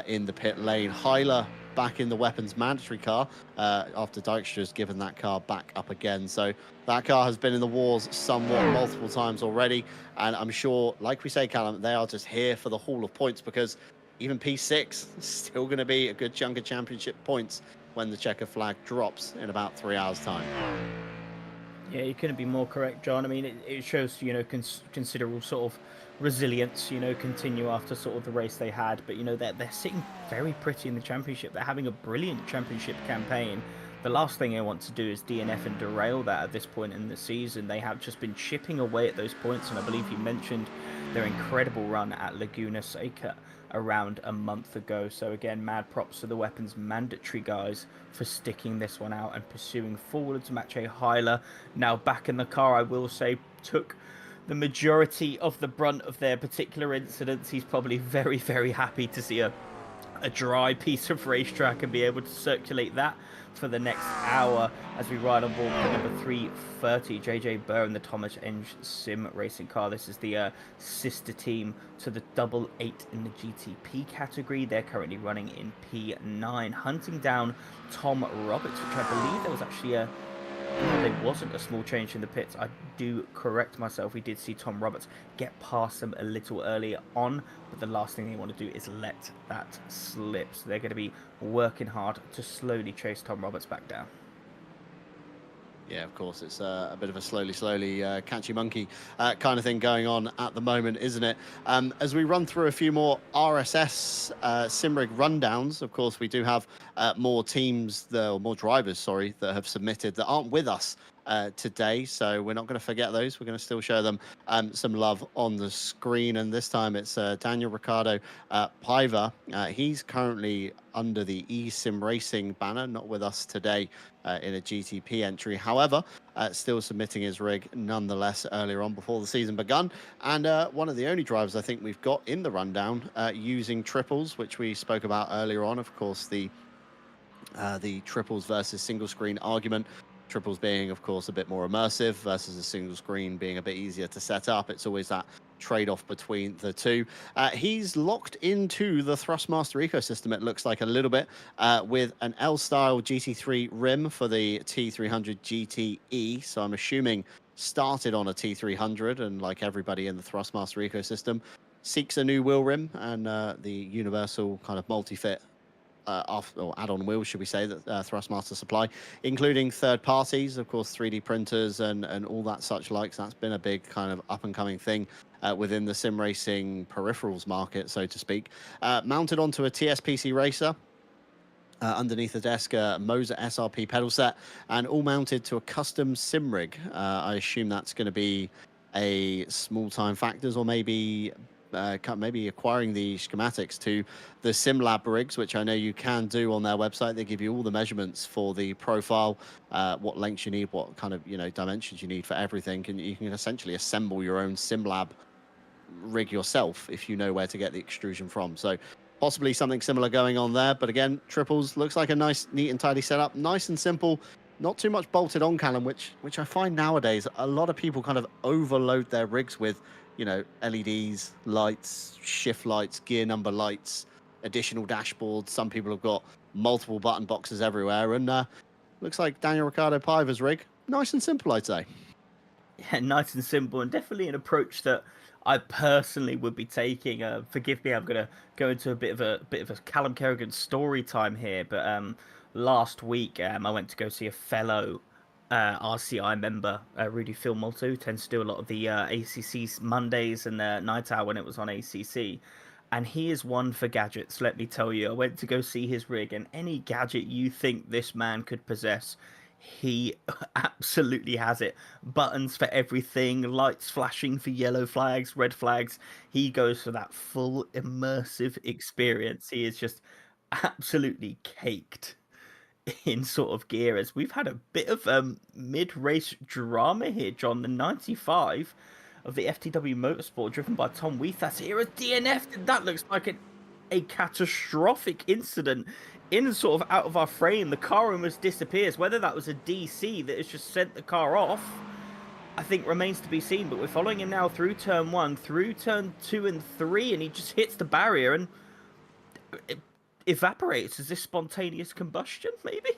in the pit lane. Heiler back in the weapons mandatory car after Dijkstra's given that car back up again. So that car has been in the wars somewhat multiple times already. And I'm sure, like we say, Callum, they are just here for the haul of points, because even P6 is still going to be a good chunk of championship points when the checker flag drops in about 3 hours' time. Yeah, you couldn't be more correct, John. I mean, it shows, considerable sort of resilience, continue after sort of the race they had. But, they're sitting very pretty in the championship. They're having a brilliant championship campaign. The last thing they want to do is DNF and derail that at this point in the season. They have just been chipping away at those points. And I believe you mentioned their incredible run at Laguna Seca around a month ago. So again, mad props to the weapons mandatory guys for sticking this one out and pursuing forwards. Maciej Heiler, now back in the car, I will say, took the majority of the brunt of their particular incidents. He's probably very, very happy to see a dry piece of racetrack and be able to circulate that for the next hour as we ride on board the number 330 JJ Burr in the Thomas Eng Sim Racing car. This is the sister team to the double 8 in the GTP category. They're currently running in P9, hunting down Tom Roberts, which I believe there was actually there wasn't a small change in the pits. I do correct myself. We did see Tom Roberts get past them a little earlier on, but the last thing they want to do is let that slip. So they're going to be working hard to slowly chase Tom Roberts back down. Yeah, of course, it's a bit of a slowly catchy monkey kind of thing going on at the moment, isn't it? As we run through a few more RSS Simrig rundowns, of course, we do have more teams, or more drivers, sorry, that have submitted that aren't with us today. So we're not going to forget those. We're going to still show them some love on the screen. And this time it's Daniel Ricciardo Paiva. He's currently under the eSim Racing banner, not with us today in a GTP entry. However, still submitting his rig nonetheless earlier on before the season begun. And one of the only drivers I think we've got in the rundown using triples, which we spoke about earlier on. Of course, the triples versus single screen argument. Triples being, of course, a bit more immersive versus a single screen being a bit easier to set up. It's always that trade-off between the two. He's locked into the Thrustmaster ecosystem, it looks like, a little bit, with an L-style GT3 rim for the T300 GTE. So I'm assuming started on a T300, and like everybody in the Thrustmaster ecosystem, seeks a new wheel rim and the universal kind of multi-fit or add-on wheels, should we say, that Thrustmaster supply, including third parties, of course, 3D printers and all that such likes. That's been a big kind of up-and-coming thing within the sim racing peripherals market, so to speak. Mounted onto a TSPC racer, underneath the desk, Moser SRP pedal set, and all mounted to a custom sim rig. I assume that's going to be a small time factors, or maybe acquiring the schematics to the SimLab rigs, which I know you can do on their website. They give you all the measurements for the profile, what lengths you need, what kind of dimensions you need for everything, and you can essentially assemble your own SimLab rig yourself if you know where to get the extrusion from. So possibly something similar going on there. But again, triples looks like a nice, neat and tidy setup, nice and simple. Not too much bolted on, Callum, which I find nowadays a lot of people kind of overload their rigs with, LEDs, lights, shift lights, gear number lights, additional dashboards. Some people have got multiple button boxes everywhere, and looks like Daniel Ricciardo Paiva's rig, nice and simple, I'd say. Yeah, nice and simple, and definitely an approach that I personally would be taking. Forgive me, I'm gonna go into a bit of a Callum Kerrigan story time here. But last week, I went to go see a fellow RCI member, Rudy Philmolto, who tends to do a lot of the ACC Mondays and Night Hour when it was on ACC. And he is one for gadgets, let me tell you. I went to go see his rig, and any gadget you think this man could possess, he absolutely has it. Buttons for everything, lights flashing for yellow flags, red flags. He goes for that full immersive experience. He is just absolutely caked in sort of gear. As we've had a bit of mid-race drama here, John. The 95 of the FTW Motorsport, driven by Tom Weethas here, at DNF. That looks like a catastrophic incident in sort of out of our frame. The car almost disappears. Whether that was a DC that has just sent the car off, I think remains to be seen. But we're following him now through turn 1, through turn 2 and 3, and he just hits the barrier and it evaporates. Is this spontaneous combustion, maybe?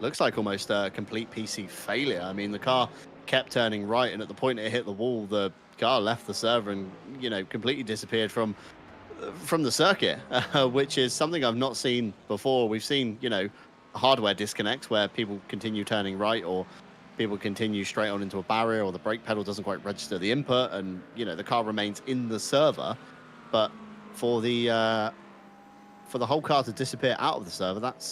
Looks like almost a complete PC failure. I mean, the car kept turning right, and at the point it hit the wall, the car left the server and, you know, completely disappeared from the circuit, which is something I've not seen before. We've seen, you know, hardware disconnects where people continue turning right, or people continue straight on into a barrier, or the brake pedal doesn't quite register the input, and, you know, the car remains in the server. But for the whole car to disappear out of the server, that's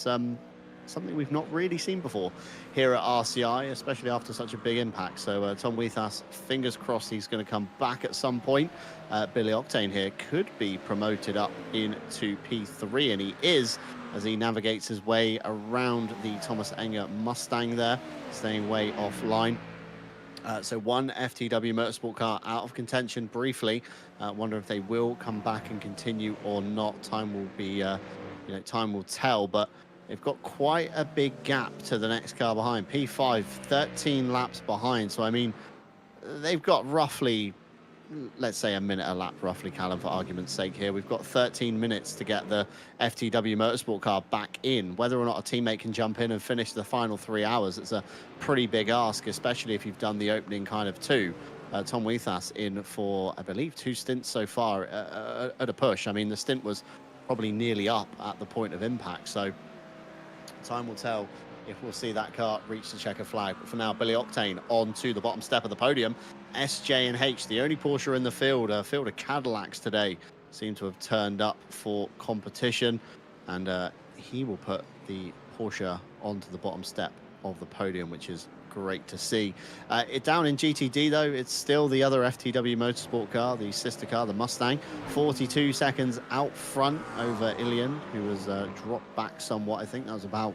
something we've not really seen before here at RCI, especially after such a big impact. So Tom Weethas, fingers crossed he's going to come back at some point. Billy Octane here could be promoted up into P3, and he is, as he navigates his way around the Thomas Enger Mustang there, staying way offline. So one FTW Motorsport car out of contention briefly. Wonder if they will come back and continue or not. Time will be, time will tell. But they've got quite a big gap to the next car behind. P5, 13 laps behind. So I mean, they've got roughly, let's say, a minute a lap, roughly, Callum, for argument's sake here. We've got 13 minutes to get the FTW Motorsport car back in. Whether or not a teammate can jump in and finish the final 3 hours, it's a pretty big ask, especially if you've done the opening kind of 2. Tom Weethas in for, I believe, 2 stints so far at a push. I mean, the stint was probably nearly up at the point of impact. So time will tell if we'll see that car reach the checker flag. But for now, Billy Octane on to the bottom step of the podium. SJ and H, the only Porsche in the field, a field of Cadillacs today, seem to have turned up for competition. And he will put the Porsche onto the bottom step of the podium, which is great to see. It down in GTD, though, it's still the other FTW Motorsport car, the sister car, the Mustang. 42 seconds out front over Ilian, who was dropped back somewhat. I think that was about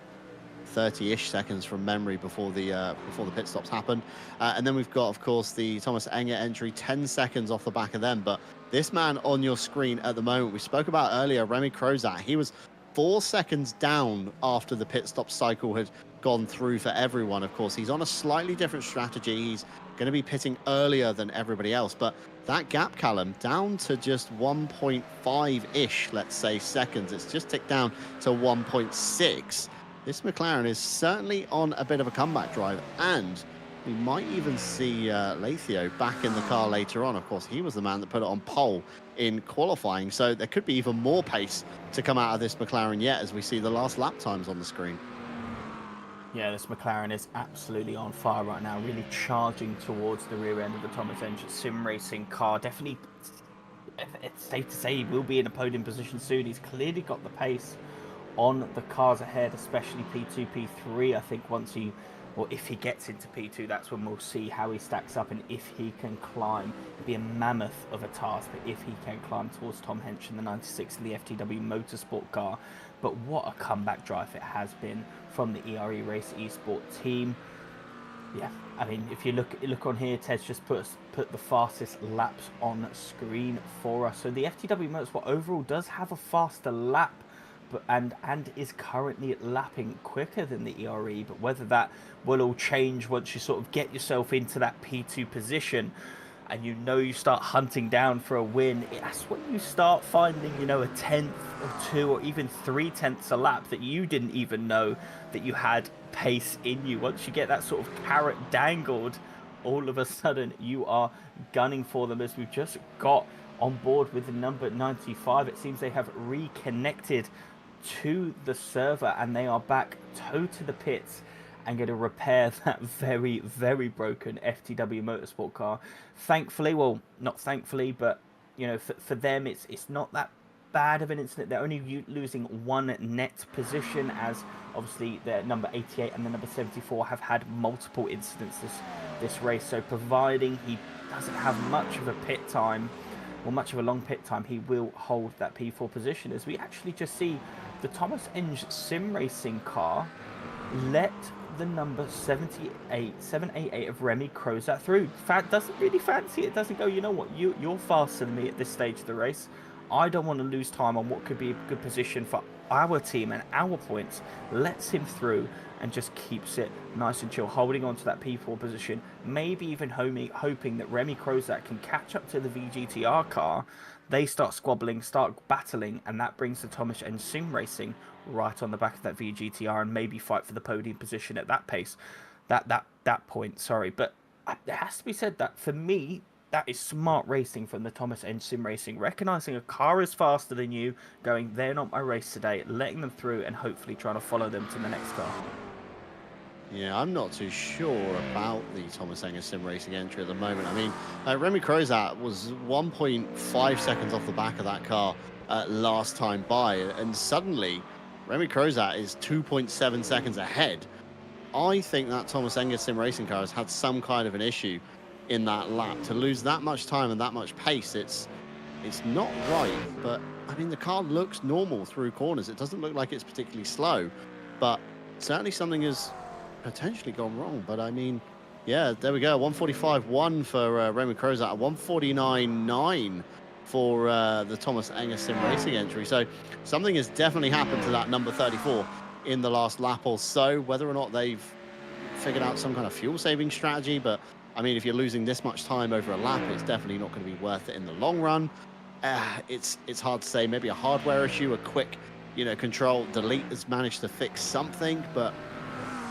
30-ish seconds from memory before the pit stops happened. And then we've got, of course, the Thomas Enger entry, 10 seconds off the back of them. But this man on your screen at the moment, we spoke about earlier, Remy Crozat, he was 4 seconds down after the pit stop cycle had gone through for everyone. Of course, he's on a slightly different strategy. He's going to be pitting earlier than everybody else, but that gap, Callum, down to just 1.5-ish, let's say, seconds. It's just ticked down to 1.6. This McLaren is certainly on a bit of a comeback drive, and we might even see Lathio back in the car later on. Of course, he was the man that put it on pole in qualifying, so there could be even more pace to come out of this McLaren yet, as we see the last lap times on the screen. Yeah, this McLaren is absolutely on fire right now, really charging towards the rear end of the Thomas Enger sim racing car. Definitely, it's safe to say he will be in a podium position soon. He's clearly got the pace on the cars ahead, especially P2, P3. I think once he, or if he gets into P2, that's when we'll see how he stacks up and if he can climb. It'd be a mammoth of a task, but if he can climb towards Tom Hench in the 96 in the FTW Motorsport car. But what a comeback drive it has been from the ERE Race Esport team. Yeah, I mean, if you look on here, Ted's just put the fastest laps on screen for us. So the FTW Motorsport overall does have a faster lap, but and is currently lapping quicker than the ERE. But whether that will all change once you sort of get yourself into that P2 position, and you start hunting down for a win, that's when you start finding, a 10th or 2 or even 3/10 a lap that you didn't even know that you had pace in you. Once you get that sort of carrot dangled all of a sudden you are gunning for them, as we've just got on board with the number 95. It seems they have reconnected to the server and they are back toe to the pits and going to repair that very, very broken FTW Motorsport car. Thankfully, well, not thankfully, but you know, for them, it's not that bad of an incident. They're only losing one net position, as obviously their number 88 and the number 74 have had multiple incidents this race. So providing he doesn't have much of a pit time, or much of a long pit time, he will hold that P4 position, as we actually just see the Thomas Enge sim racing car let the number 788 of Remy Crozat through. Doesn't really fancy it. Doesn't go, you know what, you're faster than me at this stage of the race. I don't want to lose time on what could be a good position for our team and our points. Lets him through and just keeps it nice and chill, holding on to that P4 position, maybe even hoping that Remy Crozat can catch up to the VGTR car. They start squabbling, start battling, and that brings the Thomas and Sim Racing right on the back of that VGTR and maybe fight for the podium position at that pace, that point. Sorry, but it has to be said that for me, that is smart racing from the Thomas and Sim Racing, recognizing a car is faster than you, going, they're not my race today, letting them through and hopefully trying to follow them to the next car. Yeah, I'm not too sure about the Thomas Enge sim racing entry at the moment. I mean, Remy Crozat was 1.5 seconds off the back of that car last time by, and suddenly Remy Crozat is 2.7 seconds ahead. I think that Thomas Enge sim racing car has had some kind of an issue in that lap. To lose that much time and that much pace, it's not right. But I mean, the car looks normal through corners. It doesn't look like it's particularly slow, but certainly something has potentially gone wrong. But I mean, yeah, there we go. 145.1 for Remy Crozat, 149.9 for the Thomas Enge sim racing entry. So something has definitely happened to that number 34 in the last lap or so. Whether or not they've figured out some kind of fuel saving strategy, but I mean, if you're losing this much time over a lap, it's definitely not going to be worth it in the long run. It's hard to say. Maybe a hardware issue, a quick, control delete has managed to fix something, but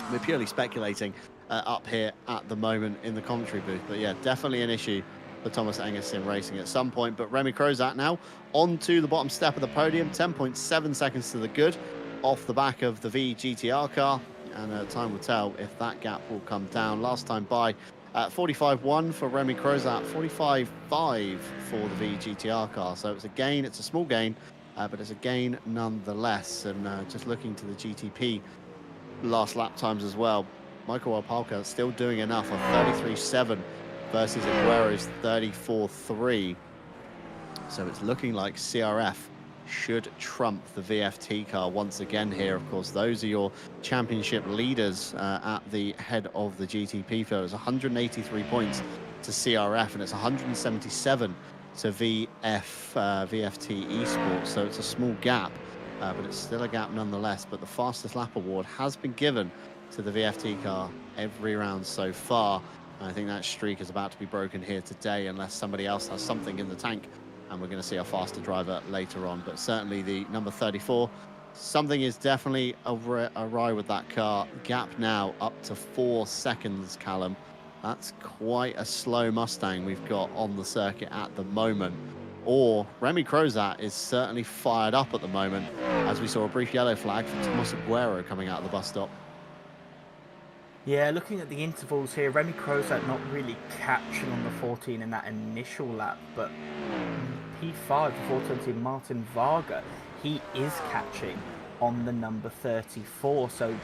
we're purely speculating up here at the moment in the commentary booth. But yeah, definitely an issue for Thomas Enge sim racing at some point. But Remy Crozat now onto the bottom step of the podium, 10.7 seconds to the good off the back of the VGTR car, and time will tell if that gap will come down. Last time by 45.1 for Remy Crozat, 45.5 for the VGTR car. So it's a gain, it's a small gain, but it's a gain nonetheless. And just looking to the GTP last lap times as well, Michael Opalka still doing enough on 33.7 versus Aguero's 34.3. So it's looking like CRF should trump the VFT car once again here. Of course, those are your championship leaders at the head of the GTP field. It's 183 points to CRF, and it's 177 to VFT Esports. So it's a small gap, but it's still a gap nonetheless. But the fastest lap award has been given to the VFT car every round so far. And I think that streak is about to be broken here today, unless somebody else has something in the tank, and we're going to see a faster driver later on. But certainly the number 34, something is definitely awry with that car. Gap now up to 4 seconds, Callum. That's quite a slow Mustang we've got on the circuit at the moment. Or Remy Crozat is certainly fired up at the moment, as we saw a brief yellow flag for Thomas Aguero coming out of the bus stop. Yeah, looking at the intervals here, Remy Crozat not really catching on the 14 in that initial lap, but P5 for 420 Martin Varga, he is catching on the number 34, so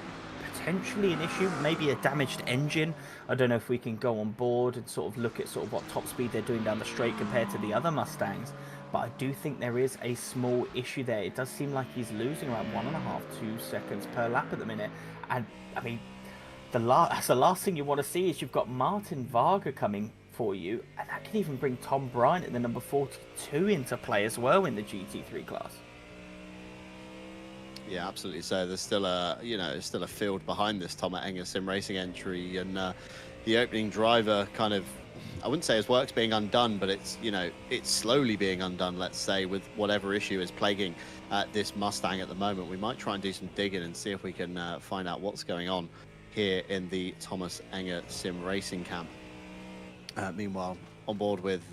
potentially an issue, maybe a damaged engine. I don't know if we can go on board and sort of look at sort of what top speed they're doing down the straight compared to the other Mustangs, but I do think there is a small issue there. It does seem like he's losing around 1.5–2 seconds per lap at the minute, and I mean, the last thing you want to see is you've got Martin Varga coming for you, and that can even bring Tom Bryant at the number 42 into play as well in the GT3 class. Yeah, absolutely. So there's still a still a field behind this Thomas Enge sim racing entry, and the opening driver kind of, I wouldn't say his work's being undone, but it's it's slowly being undone, let's say, with whatever issue is plaguing this Mustang at the moment. We might try and do some digging and see if we can find out what's going on here in the Thomas Enge sim racing camp. Meanwhile, on board with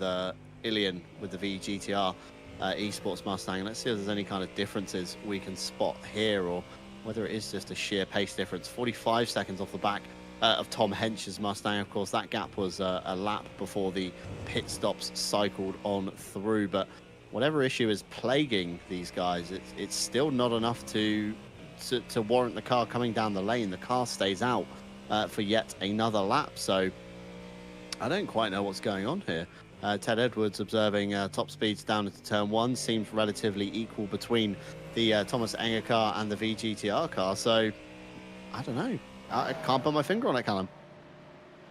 Ilian with the VGTR esports Mustang. Let's see if there's any kind of differences we can spot here, or whether it is just a sheer pace difference. 45 seconds off the back of Tom Hench's Mustang. Of course, that gap was a lap before the pit stops cycled on through. But whatever issue is plaguing these guys, it's still not enough to warrant the car coming down the lane. The car stays out for yet another lap. So I don't quite know what's going on here. Ted Edwards observing top speeds down into turn 1 seems relatively equal between the Thomas Enger car and the VGTR car. So I don't know. I can't put my finger on it, Callum.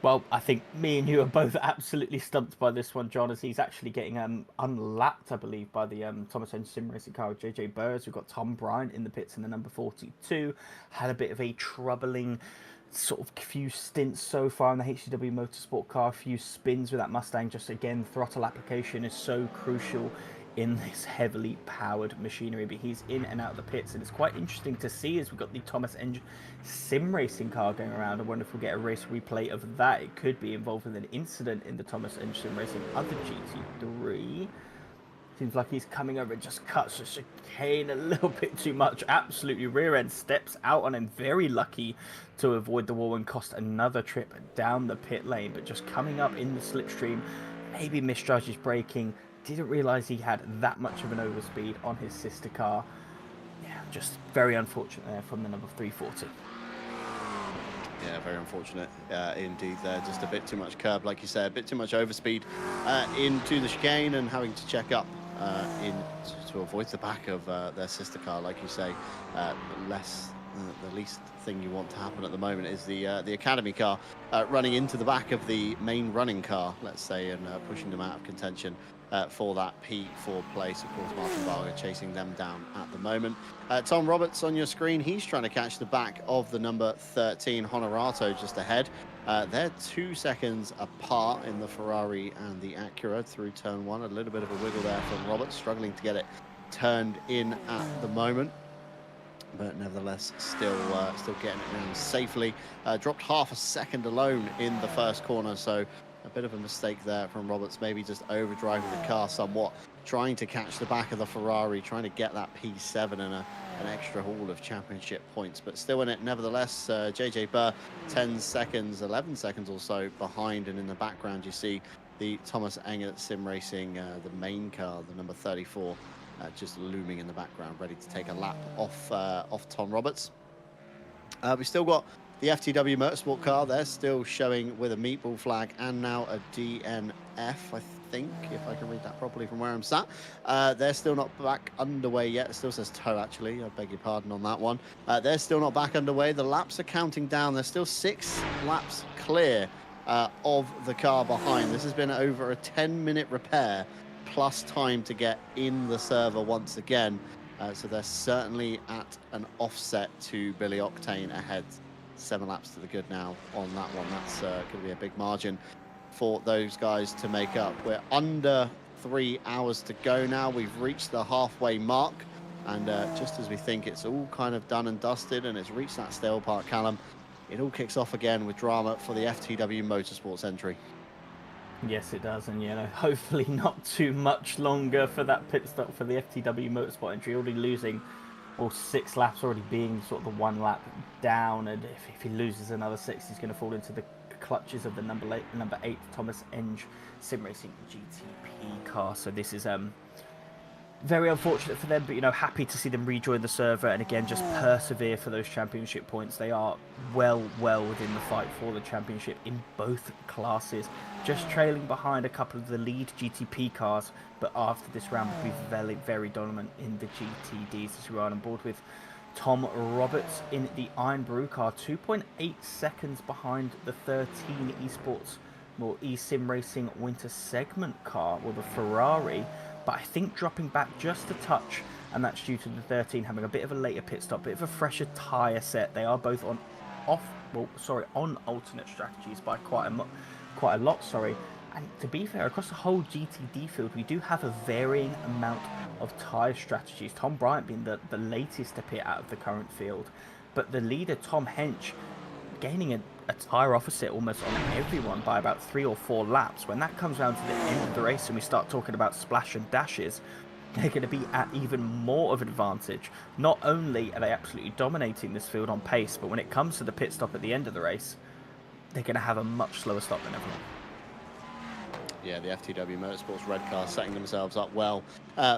Well, I think me and you are both absolutely stumped by this one, John, as he's actually getting unlapped, I believe, by the Thomas Enger Sim Racing car with JJ Burrs. We've got Tom Bryant in the pits in the number 42. Had a bit of a troubling sort of few stints so far in the HCW Motorsport car, a few spins with that Mustang. Just again, throttle application is so crucial in this heavily powered machinery, but he's in and out of the pits, and it's quite interesting to see as we've got the Thomas Enger Sim Racing car going around. I wonder if we'll get a race replay of that. It could be involved with an incident in the Thomas Enger Sim Racing other GT3. Seems like he's coming over and just cuts the chicane a little bit too much. Absolutely rear end steps out on him. Very lucky to avoid the wall and cost another trip down the pit lane. But just coming up in the slipstream, maybe misjudges braking. Didn't realise he had that much of an overspeed on his sister car. Yeah, just very unfortunate there from the number 340. Yeah, very unfortunate indeed there. Just a bit too much curb, like you said, a bit too much overspeed into the chicane, and having to check up to avoid the back of their sister car, like you say. The least thing you want to happen at the moment is the academy car running into the back of the main running car, let's say, and pushing them out of contention for that P4 place. Of course, Martin Barger chasing them down at the moment. Tom Roberts on your screen, he's trying to catch the back of the number 13 Honorato just ahead. They're 2 seconds apart in the Ferrari and the Acura through turn 1. A little bit of a wiggle there from Roberts, struggling to get it turned in at the moment, but nevertheless still getting it around safely. Dropped half a second alone in the first corner, so a bit of a mistake there from Roberts, maybe just overdriving the car somewhat, trying to catch the back of the Ferrari, trying to get that P7 and an extra haul of championship points, but still in it nevertheless. JJ Burr 11 seconds or so behind, and in the background you see the Thomas Enger Sim Racing, the main car, the number 34, just looming in the background, ready to take a lap off Tom Roberts. We've still got the FTW Motorsport car. They're still showing with a meatball flag and now a DNF, I think, if I can read that properly from where I'm sat. They're still not back underway yet. It still says tow, actually. I beg your pardon on that one. They're still not back underway. The laps are counting down. They're still 6 laps clear of the car behind. This has been over a 10-minute repair plus time to get in the server once again. So they're certainly at an offset to Billy Octane ahead. 7 laps to the good now on that one. That's going to be a big margin for those guys to make up. We're under 3 hours to go now. We've reached the halfway mark, and just as we think it's all kind of done and dusted and it's reached that stale part, Callum, it all kicks off again with drama for the FTW Motorsports entry. Yes, it does, and hopefully not too much longer for that pit stop for the FTW Motorsport entry. Already losing, well, 6 laps, already being sort of the 1 lap down, and if he loses another 6, he's going to fall into the clutches of the number 8 Thomas Enger Sim Racing GTP car. So this is very unfortunate for them, but happy to see them rejoin the server and again just persevere for those championship points. They are well within the fight for the championship in both classes, just trailing behind a couple of the lead GTP cars, but after this round will be very, very dominant in the GTDs as we are on board with Tom Roberts in the Iron Brew car, 2.8 seconds behind the 13 esports or eSim Racing winter segment car, or the Ferrari, but I think dropping back just a touch, and that's due to the 13 having a bit of a later pit stop, bit of a fresher tyre set. They are both on alternate strategies by quite a lot. And to be fair, across the whole GTD field, we do have a varying amount of tyre strategies. Tom Bryant being the latest to pit out of the current field, but the leader Tom Hench gaining a a tyre opposite almost on everyone by about 3 or 4 laps. When that comes down to the end of the race and we start talking about splash and dashes, they're going to be at even more of an advantage. Not only are they absolutely dominating this field on pace, but when it comes to the pit stop at the end of the race, they're going to have a much slower stop than everyone. Yeah, the FTW Motorsports red car setting themselves up well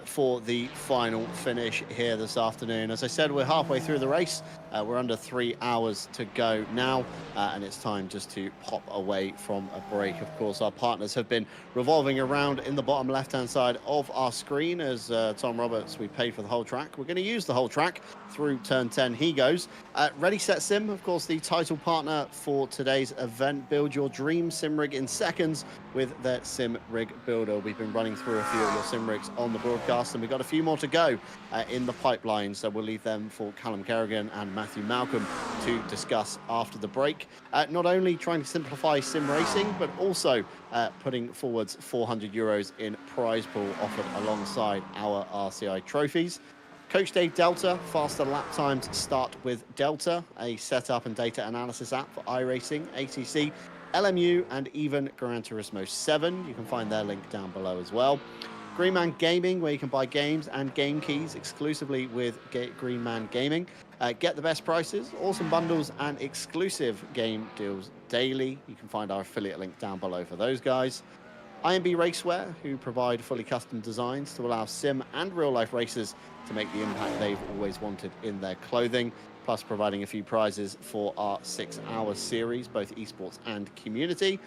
for the final finish here this afternoon. As I said, we're halfway through the race. We're under 3 hours to go now, and it's time just to pop away from a break. Of course, our partners have been revolving around in the bottom left-hand side of our screen as Tom Roberts, we paid for the whole track. We're going to use the whole track through turn 10. He goes. Ready, Set, Sim, of course, the title partner for today's event. Build your dream sim rig in seconds with their sim rig builder. We've been running through a few of your sim rigs on the broadcast, and we've got a few more to go in the pipeline, so we'll leave them for Callum Kerrigan and Matthew Malcolm to discuss after the break. Not only trying to simplify sim racing, but also putting forwards €400 in prize pool offered alongside our RCI trophies. Coach Dave Delta, faster lap times start with Delta, a setup and data analysis app for iRacing, ATC, LMU, and even Gran Turismo 7. You can find their link down below as well. Greenman Gaming, where you can buy games and game keys exclusively with Greenman Gaming. Get the best prices, awesome bundles, and exclusive game deals daily. You can find our affiliate link down below for those guys. IMB Racewear, who provide fully custom designs to allow sim and real-life racers to make the impact they've always wanted in their clothing, plus providing a few prizes for our 6-hour series, both esports and community.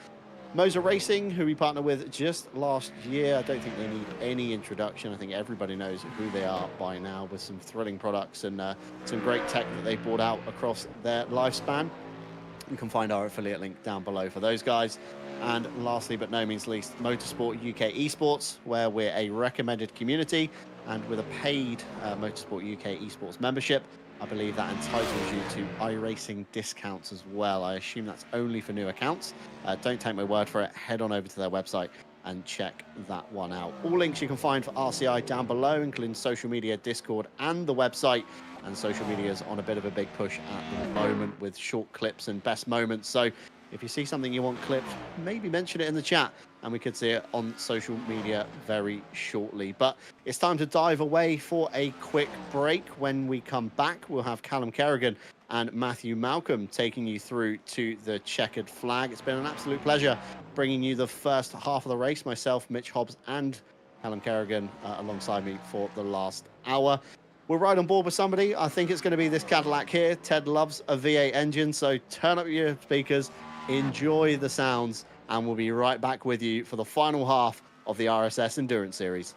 Moser Racing, who we partnered with just last year. I don't think they need any introduction. I think everybody knows who they are by now, with some thrilling products and some great tech that they've brought out across their lifespan. You can find our affiliate link down below for those guys. And lastly, but no means least, Motorsport UK Esports, where we're a recommended community and with a paid Motorsport UK Esports membership. I believe that entitles you to iRacing discounts as well. I assume that's only for new accounts. Don't take my word for it. Head on over to their website and check that one out. All links you can find for RCI down below, including social media, Discord, and the website. And social media is on a bit of a big push at the moment with short clips and best moments. So if you see something you want clipped, maybe mention it in the chat and we could see it on social media very shortly. But it's time to dive away for a quick break. When we come back, we'll have Callum Kerrigan and Matthew Malcolm taking you through to the checkered flag. It's been an absolute pleasure bringing you the first half of the race. Myself, Mitch Hobbs, and Callum Kerrigan alongside me for the last hour. We're right on board with somebody. I think it's going to be this Cadillac here. Ted loves a V8 engine, so turn up your speakers, enjoy the sounds, and we'll be right back with you for the final half of the RSS Endurance Series.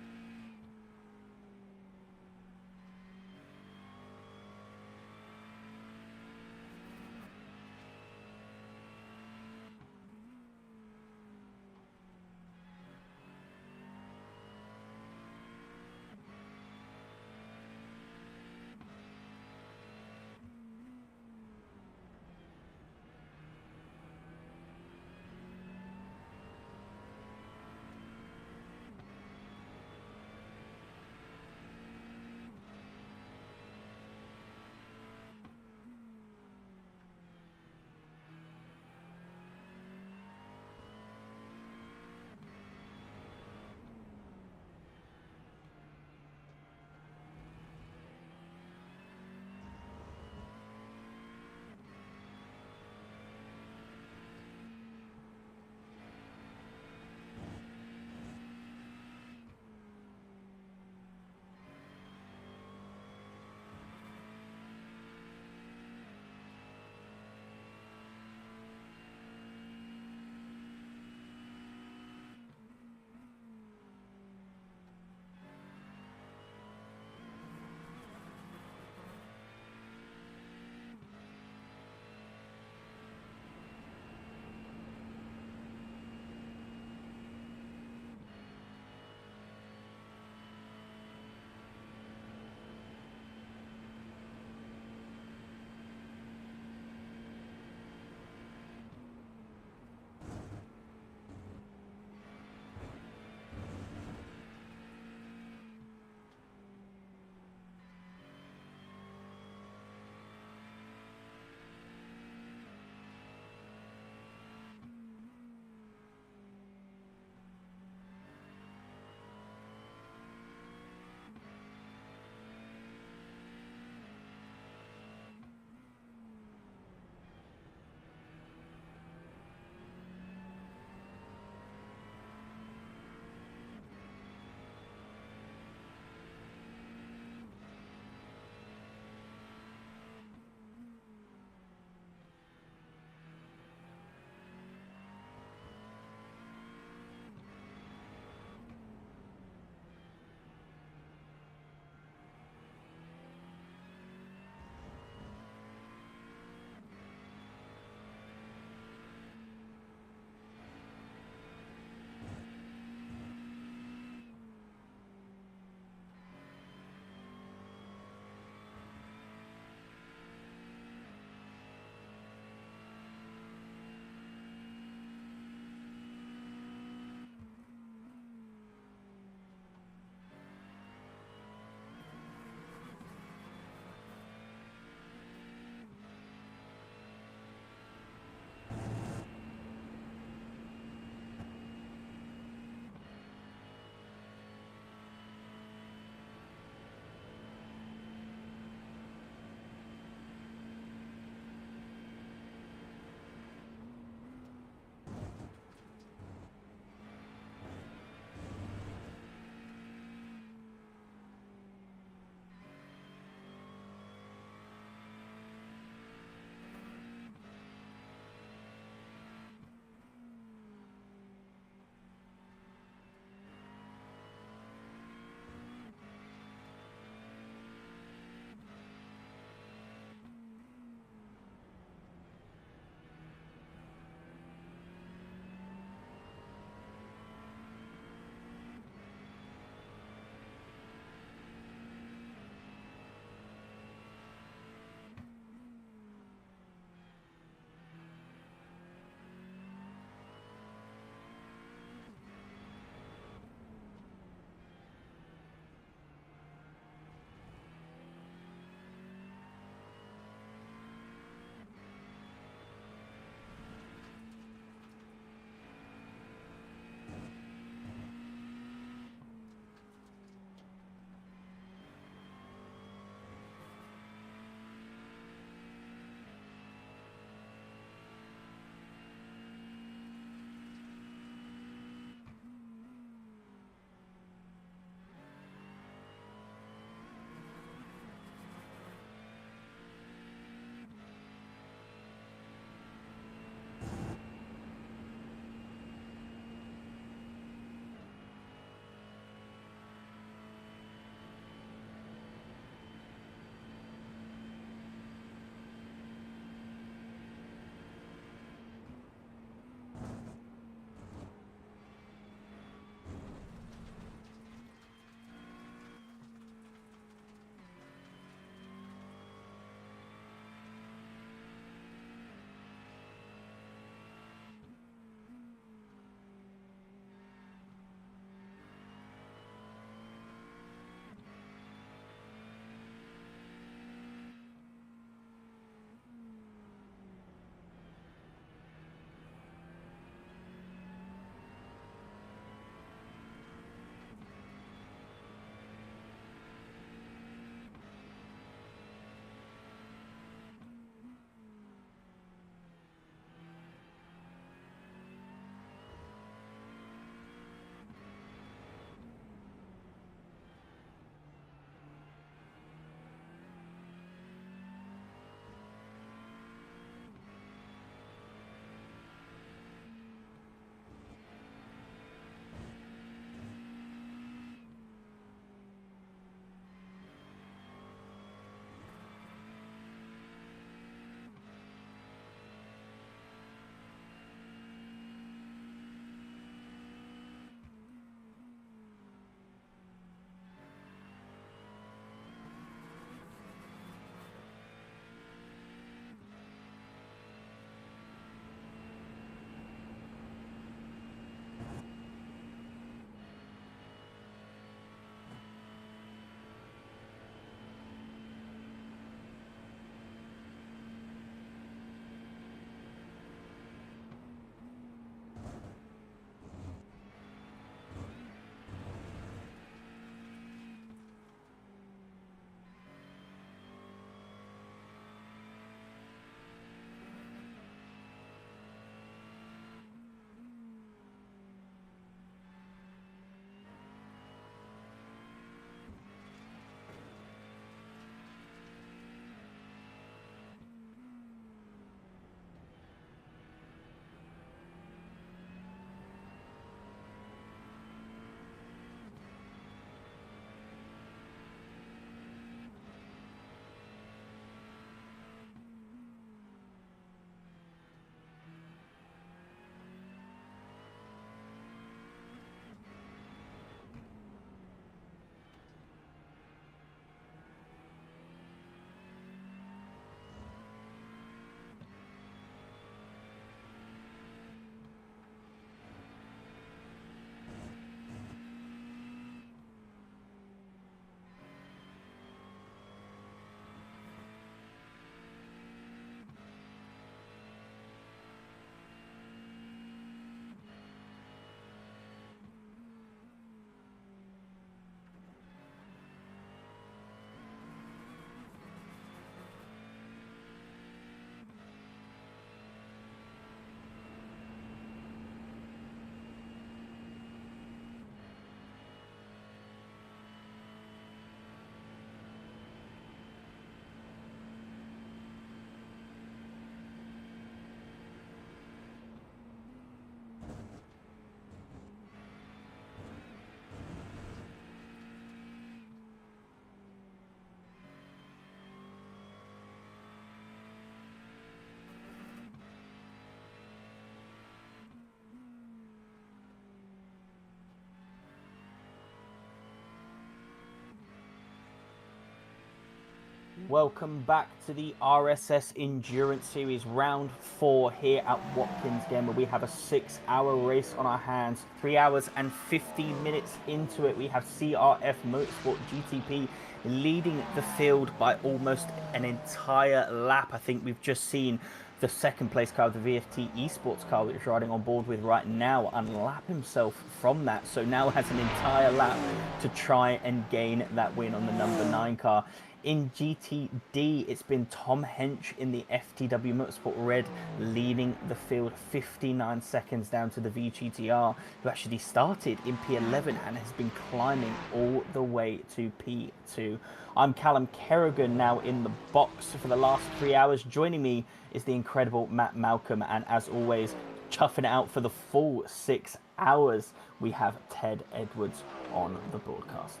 Welcome back to the RSS Endurance Series Round 4 here at Watkins Glen, where we have a 6-hour race on our hands. 3 hours and 15 minutes into it, we have CRF Motorsport GTP leading the field by almost an entire lap. I think we've just seen the second place car, the VFT Esports car, which is riding on board with right now, unlap himself from that. So now has an entire lap to try and gain that win on the number 9 car. In GTD, it's been Tom Hench in the FTW Motorsport Red leading the field 59 seconds down to the VGTR, who actually started in P11 and has been climbing all the way to P2. I'm Callum Kerrigan now in the box for the last 3 hours. Joining me is the incredible Matt Malcolm, and as always, chuffing it out for the full 6 hours, we have Ted Edwards on the broadcast.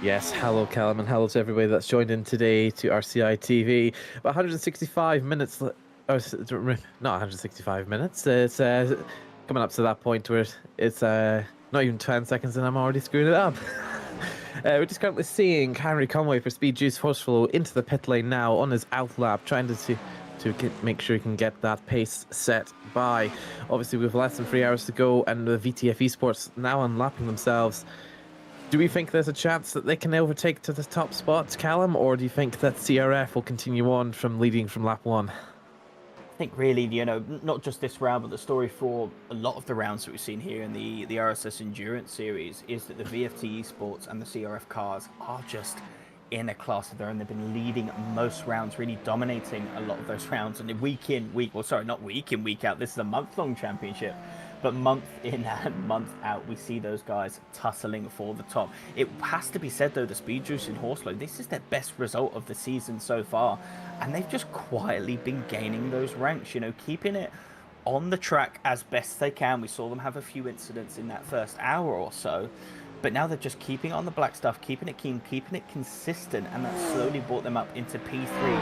Yes, hello Callum, and hello to everybody that's joined in today to RCI TV. About 165 minutes, not 165 minutes, it's coming up to that point where it's not even 10 seconds and I'm already screwing it up. We're just currently seeing Henry Conway for Speed Juice Horseflow into the pit lane now on his out lap, trying to make sure he can get that pace set by. Obviously, we have less than 3 hours to go, and the VTF Esports now unlapping themselves. Do we think there's a chance that they can overtake to the top spots, Callum, or do you think that CRF will continue on from leading from lap 1? I think really, not just this round, but the story for a lot of the rounds that we've seen here in the RSS Endurance Series is that the VFT Esports and the CRF cars are just in a class of their own. They've been leading most rounds, really dominating a lot of those rounds. And week in, week out, this is a month-long championship. But month in and month out, we see those guys tussling for the top. It has to be said, though, the Speed Juice in Horseflow, this is their best result of the season so far. And they've just quietly been gaining those ranks, keeping it on the track as best they can. We saw them have a few incidents in that first hour or so. But now they're just keeping it on the black stuff, keeping it keen, keeping it consistent. And that slowly brought them up into P3.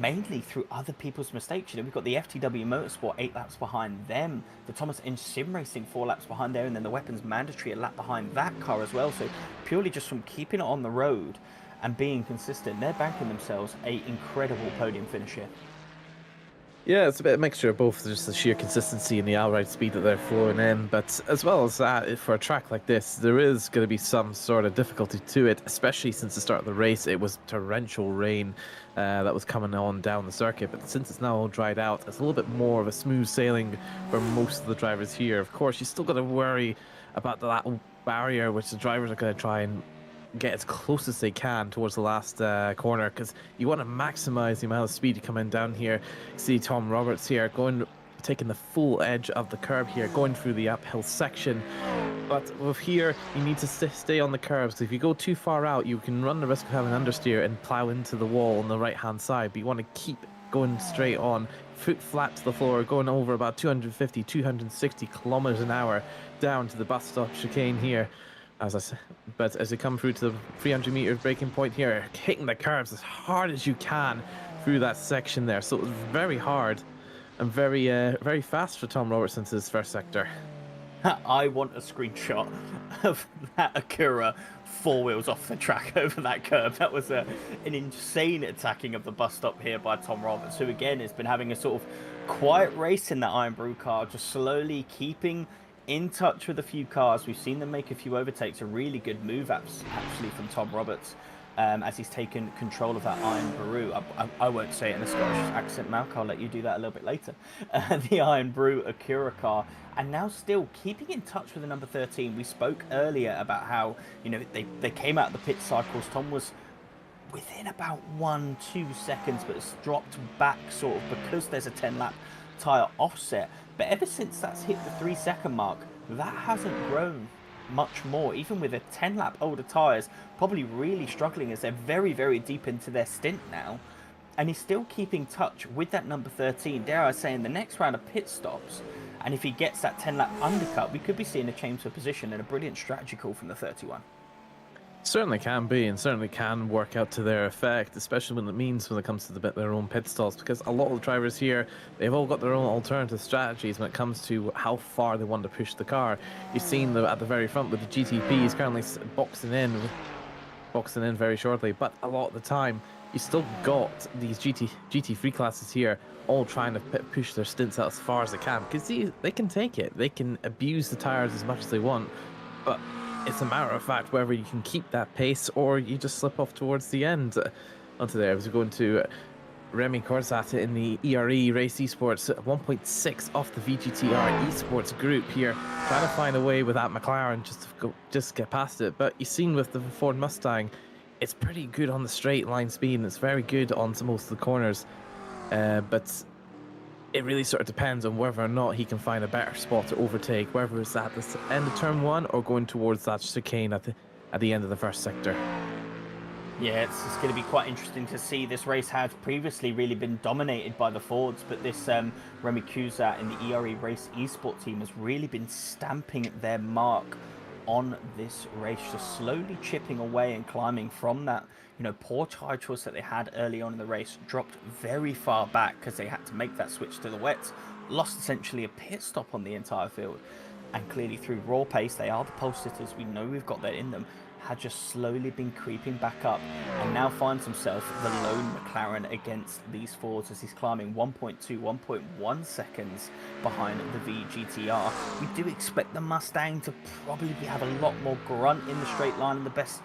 Mainly through other people's mistakes. We've got the FTW Motorsport 8 laps behind them, the Thomas Inch Sim Racing 4 laps behind there, and then the Weapons Mandatory a lap behind that car as well. So purely just from keeping it on the road and being consistent, they're banking themselves a incredible podium finish here. Yeah, it's a bit of a mixture of both, just the sheer consistency and the outright speed that they're flowing in, but as well as that, for a track like this, there is going to be some sort of difficulty to it, especially since the start of the race, it was torrential rain that was coming on down the circuit, but since it's now all dried out, it's a little bit more of a smooth sailing for most of the drivers here. Of course, you still got to worry about that barrier, which the drivers are going to try and get as close as they can towards the last corner, because you want to maximize the amount of speed coming down here. See Tom Roberts here taking the full edge of the curb here, going through the uphill section. But with here, you need to stay on the curbs. So if you go too far out, you can run the risk of having understeer and plow into the wall on the right hand side. But you want to keep going straight on, foot flat to the floor, going over about 250, 260 kilometers an hour down to the bus stop chicane here. But as you come through to the 300 meters breaking point here, hitting the curves as hard as you can through that section there. So it was very hard and very fast for Tom Robertson to his first sector. I want a screenshot of that Acura 4 wheels off the track over that curb. That was an insane attacking of the bus stop here by Tom Roberts, who again has been having a sort of quiet race in that Iron Brew car, just slowly keeping in touch with a few cars. We've seen them make a few overtakes, a really good move actually from Tom Roberts as he's taken control of that Iron Brew. I won't say it in a Scottish accent, Malc, I'll let you do that a little bit later. The Iron Brew Acura car, and now still keeping in touch with the number 13. We spoke earlier about how, they came out of the pit cycles. Tom was within about 1-2 seconds, but it's dropped back sort of because there's a 10-lap tyre offset. But ever since that's hit the 3-second mark, that hasn't grown much more, even with a 10-lap older tyres, probably really struggling as they're very, very deep into their stint now. And he's still keeping touch with that number 13, dare I say, in the next round of pit stops. And if he gets that 10-lap undercut, we could be seeing a change of position and a brilliant strategy call from the 31. Certainly can be, and certainly can work out to their effect, especially when it comes to their own pit stalls, because a lot of the drivers here, they've all got their own alternative strategies when it comes to how far they want to push the car. You've seen at the very front with the GTP, he's currently boxing in boxing in very shortly. But a lot of the time, you still got these GT3 classes here all trying to push their stints out as far as they can, because they can take it. They can abuse the tires as much as they want, but it's a matter of fact whether you can keep that pace or you just slip off towards the end. Onto there, as we go into Remy Corzat in the ERE Race Esports, 1.6 off the VGTR Esports group here, trying to find a way with that McLaren just get past it. But you've seen with the Ford Mustang, it's pretty good on the straight line speed, and it's very good on most of the corners. But it really sort of depends on whether or not he can find a better spot to overtake, whether it's at the end of turn 1 or going towards that chicane at the end of the first sector. Yeah, it's going to be quite interesting to see. This race has previously really been dominated by the Fords, but this Remy Couzat in the ERE Race Esports team has really been stamping their mark on this race, just slowly chipping away and climbing from that, poor tire choice that they had early on in the race. Dropped very far back because they had to make that switch to the wets, lost essentially a pit stop on the entire field, and clearly through raw pace, they are the pole sitters, we know we've got that in them, had just slowly been creeping back up, and now finds himself the lone McLaren against these Fords as he's climbing 1.1 seconds behind the VGTR. We do expect the Mustang to probably have a lot more grunt in the straight line, and the best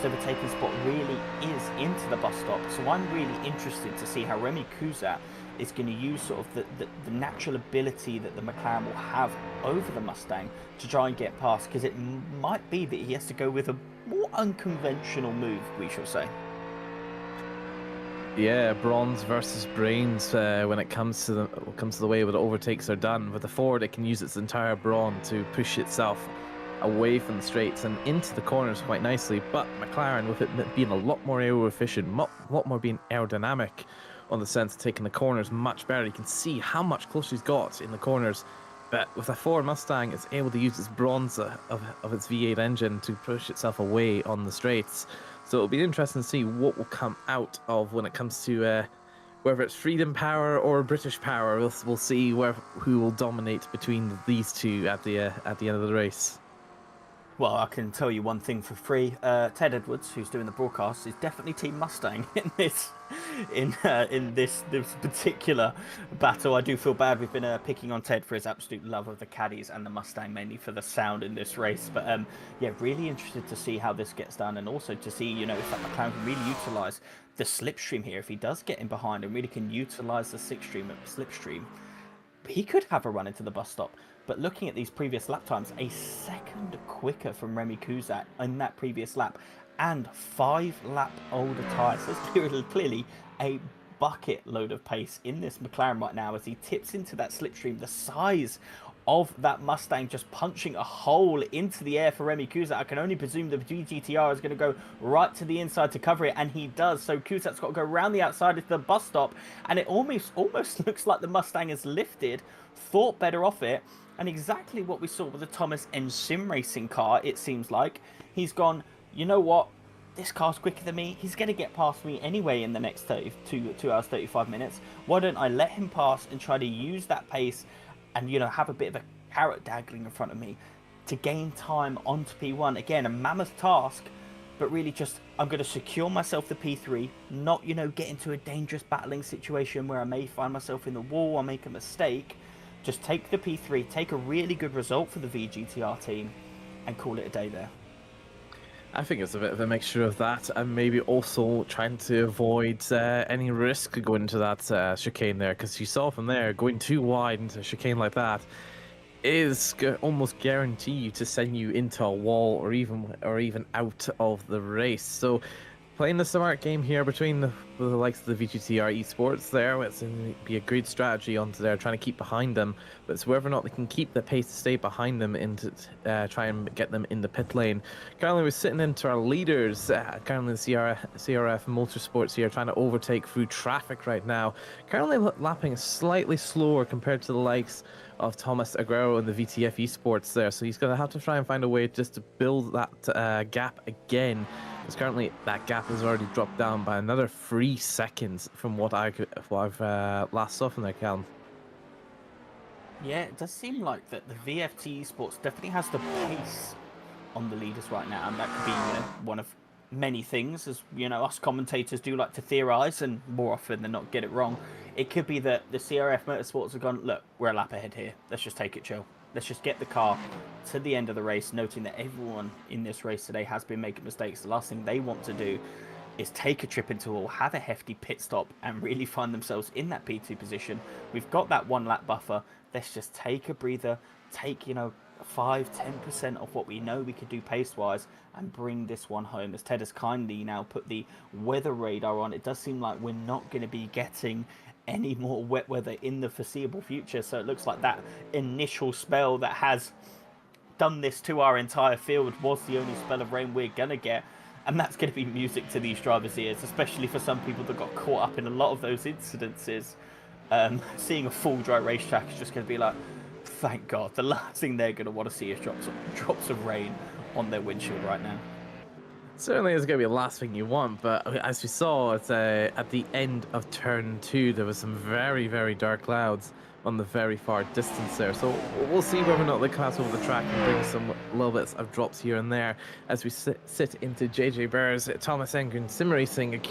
overtaking spot really is into the bus stop. So I'm really interested to see how Remy Couzat is going to use sort of the natural ability that the McLaren will have over the Mustang to try and get past, because it might be that he has to go with a more unconventional move, we shall say. Yeah, bronze versus brains when it comes to the way where the overtakes are done. With the Ford, it can use its entire brawn to push itself away from the straights and into the corners quite nicely, but McLaren, with it being a lot more aero efficient, a lot more being aerodynamic on the sense of taking the corners much better. You can see how much closer he's got in the corners, but with a Ford Mustang, it's able to use its bronze of its V8 engine to push itself away on the straights. So it'll be interesting to see what will come out of when it comes to whether it's Freedom Power or British Power. We'll see who will dominate between these two at the end of the race. Well, I can tell you one thing for free. Ted Edwards, who's doing the broadcast, is definitely Team Mustang in this particular battle. I do feel bad. We've been picking on Ted for his absolute love of the caddies and the Mustang, mainly for the sound in this race. But yeah, really interested to see how this gets done, and also to see, if that McLaren can really utilise the slipstream here. If he does get in behind and really can utilise the slipstream, he could have a run into the bus stop. But looking at these previous lap times, a second quicker from Remy Couzat in that previous lap, and 5 lap older tyres. There's clearly a bucket load of pace in this McLaren right now as he tips into that slipstream. The size of that Mustang just punching a hole into the air for Remy Couzat. I can only presume the GTR is going to go right to the inside to cover it, and he does. So Couzat's got to go around the outside of the bus stop, and it almost looks like the Mustang is lifted, thought better off it, and exactly what we saw with the Thomas and Sim Racing car, it seems like. He's gone, you know what? This car's quicker than me. He's going to get past me anyway in the next 2 hours, 35 minutes. Why don't I let him pass and try to use that pace and, have a bit of a carrot dangling in front of me to gain time onto P1. Again, a mammoth task, but really just, I'm going to secure myself the P3, not, get into a dangerous battling situation where I may find myself in the wall or make a mistake. Just take the P3, take a really good result for the VGTR team, and call it a day there. I think it's a bit of a mixture of that, and maybe also trying to avoid any risk going into that chicane there, because you saw from there, going too wide into a chicane like that is almost guarantee you to send you into a wall or even out of the race. So playing the smart game here between the likes of the VGTR Esports there, it's going to be a great strategy onto there, trying to keep behind them, but it's whether or not they can keep the pace to stay behind them and to try and get them in the pit lane. Currently we're sitting into our leaders, currently the CRF Motorsports here, trying to overtake through traffic right now. Currently lapping slightly slower compared to the likes of Thomas Aguero and the VTF Esports there, so he's going to have to try and find a way just to build that gap again. Because currently that gap has already dropped down by another 3 seconds from what I've last saw from there, Callum. Yeah, it does seem like that the VFT Esports definitely has the pace on the leaders right now, and that could be one of many things, as you know, us commentators do like to theorize and more often than not get it wrong. It could be that the CRF Motorsports have gone, look, we're a lap ahead here. Let's just take it chill. Let's just get the car to the end of the race, noting that everyone in this race today has been making mistakes. The last thing they want to do is take a trip into all, have a hefty pit stop, and really find themselves in that P2 position. We've got that 1 lap buffer. Let's just take a breather, take, 5-10% of what we know we could do pace-wise, and bring this one home. As Ted has kindly now put the weather radar on, it does seem like we're not going to be getting any more wet weather in the foreseeable future. So it looks like that initial spell that has done this to our entire field was the only spell of rain we're going to get. And that's going to be music to these drivers' ears, especially for some people that got caught up in a lot of those incidences. Seeing a full dry racetrack is just going to be like, thank God. The last thing they're going to want to see is drops of rain on their windshield right now. Certainly is going to be the last thing you want, but as we saw at the end of turn 2, there was some very, very dark clouds on the very far distance there. So we'll see whether or not they pass over the track and bring some little bits of drops here and there as we sit into JJ Bear's Thomas Engren Sim Racing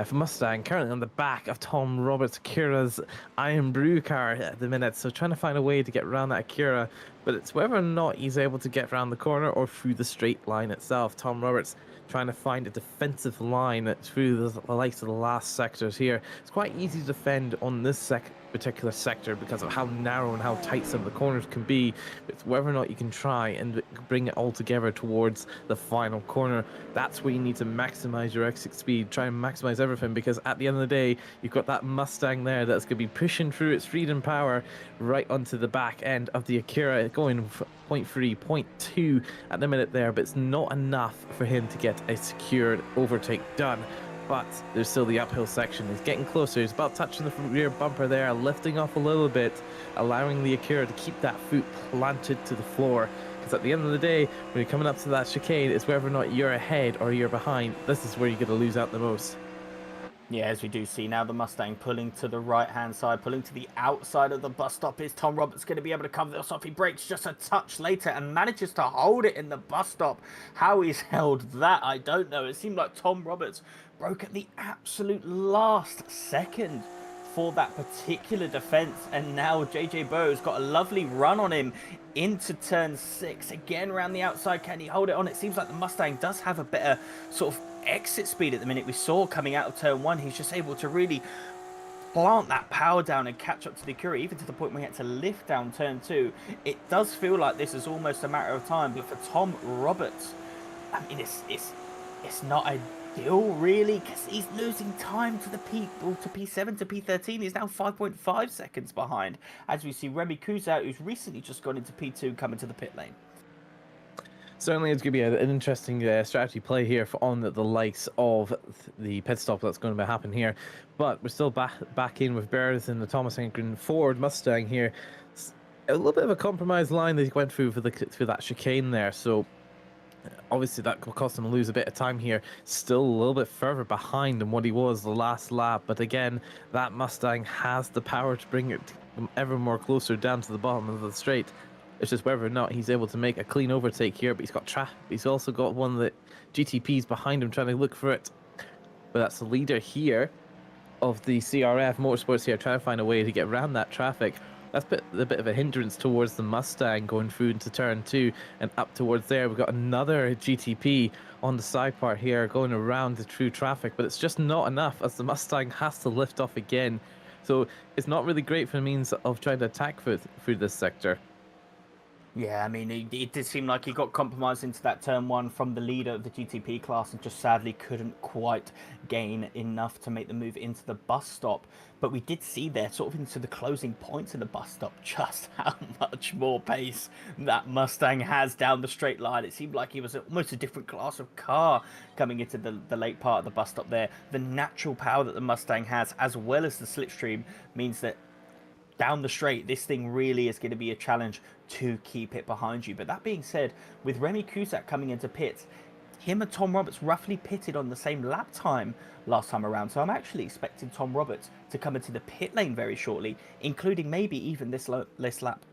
for Mustang, currently on the back of Tom Roberts Akira's Iron Brew car at the minute. So trying to find a way to get around that Akira, but it's whether or not he's able to get around the corner or through the straight line itself. Tom Roberts trying to find a defensive line through the likes of the last sectors here. It's quite easy to defend on this particular sector because of how narrow and how tight some of the corners can be. It's whether or not you can try and bring it all together towards the final corner. That's where you need to maximize your exit speed, try and maximize everything, because at the end of the day, you've got that Mustang there that's going to be pushing through its freedom power right onto the back end of the Akira, going 0.3, 0.2 at the minute there, but it's not enough for him to get a secured overtake done. But there's still the uphill section. He's getting closer. He's about touching the rear bumper there, lifting off a little bit, allowing the Akira to keep that foot planted to the floor. Because at the end of the day, when you're coming up to that chicane, it's whether or not you're ahead or you're behind. This is where you're going to lose out the most. Yeah, as we do see now, the Mustang pulling to the right-hand side, pulling to the outside of the bus stop. Is Tom Roberts going to be able to cover this off? He breaks just a touch later and manages to hold it in the bus stop. How he's held that, I don't know. It seemed like Tom Roberts broke at the absolute last second for that particular defense, and now JJ Bowe's got a lovely run on him into turn 6. Again around the outside, can he hold it on? It seems like the Mustang does have a better sort of exit speed at the minute. We saw coming out of turn 1, he's just able to really plant that power down and catch up to the Akira, even to the point where he had to lift down turn 2. It does feel like this is almost a matter of time, but for Tom Roberts, I mean, it's not ideal really, because he's losing time to the P7 to P13. He's now 5.5 seconds behind, as we see Remy Kuzat, who's recently just gone into P2, coming to the pit lane. Certainly, it's going to be an interesting strategy play here on the likes of the pit stop that's going to happen here. But we're still back in with Bears in the Thomas Engren Ford Mustang here. It's a little bit of a compromised line that he went through for that chicane there. So obviously that will cost him to lose a bit of time here. Still a little bit further behind than what he was the last lap. But again, that Mustang has the power to bring it ever more closer down to the bottom of the straight. It's just whether or not he's able to make a clean overtake here, but he's also got one of the GTPs behind him trying to look for it. But that's the leader here of the CRF Motorsports here, trying to find a way to get around that traffic. That's a bit of a hindrance towards the Mustang going through into turn 2 and up towards there. We've got another GTP on the side part here going around the true traffic, but it's just not enough as the Mustang has to lift off again. So it's not really great for the means of trying to attack through this sector. Yeah, I mean, it did seem like he got compromised into that turn 1 from the leader of the GTP class and just sadly couldn't quite gain enough to make the move into the bus stop. But we did see there, sort of into the closing points of the bus stop, just how much more pace that Mustang has down the straight line. It seemed like he was almost a different class of car coming into the late part of the bus stop there. The natural power that the Mustang has, as well as the slipstream, means that down the straight, this thing really is going to be a challenge to keep it behind you. But that being said, with Remy Kuzat coming into pits, him and Tom Roberts roughly pitted on the same lap time last time around. So I'm actually expecting Tom Roberts to come into the pit lane very shortly, including maybe even this lap.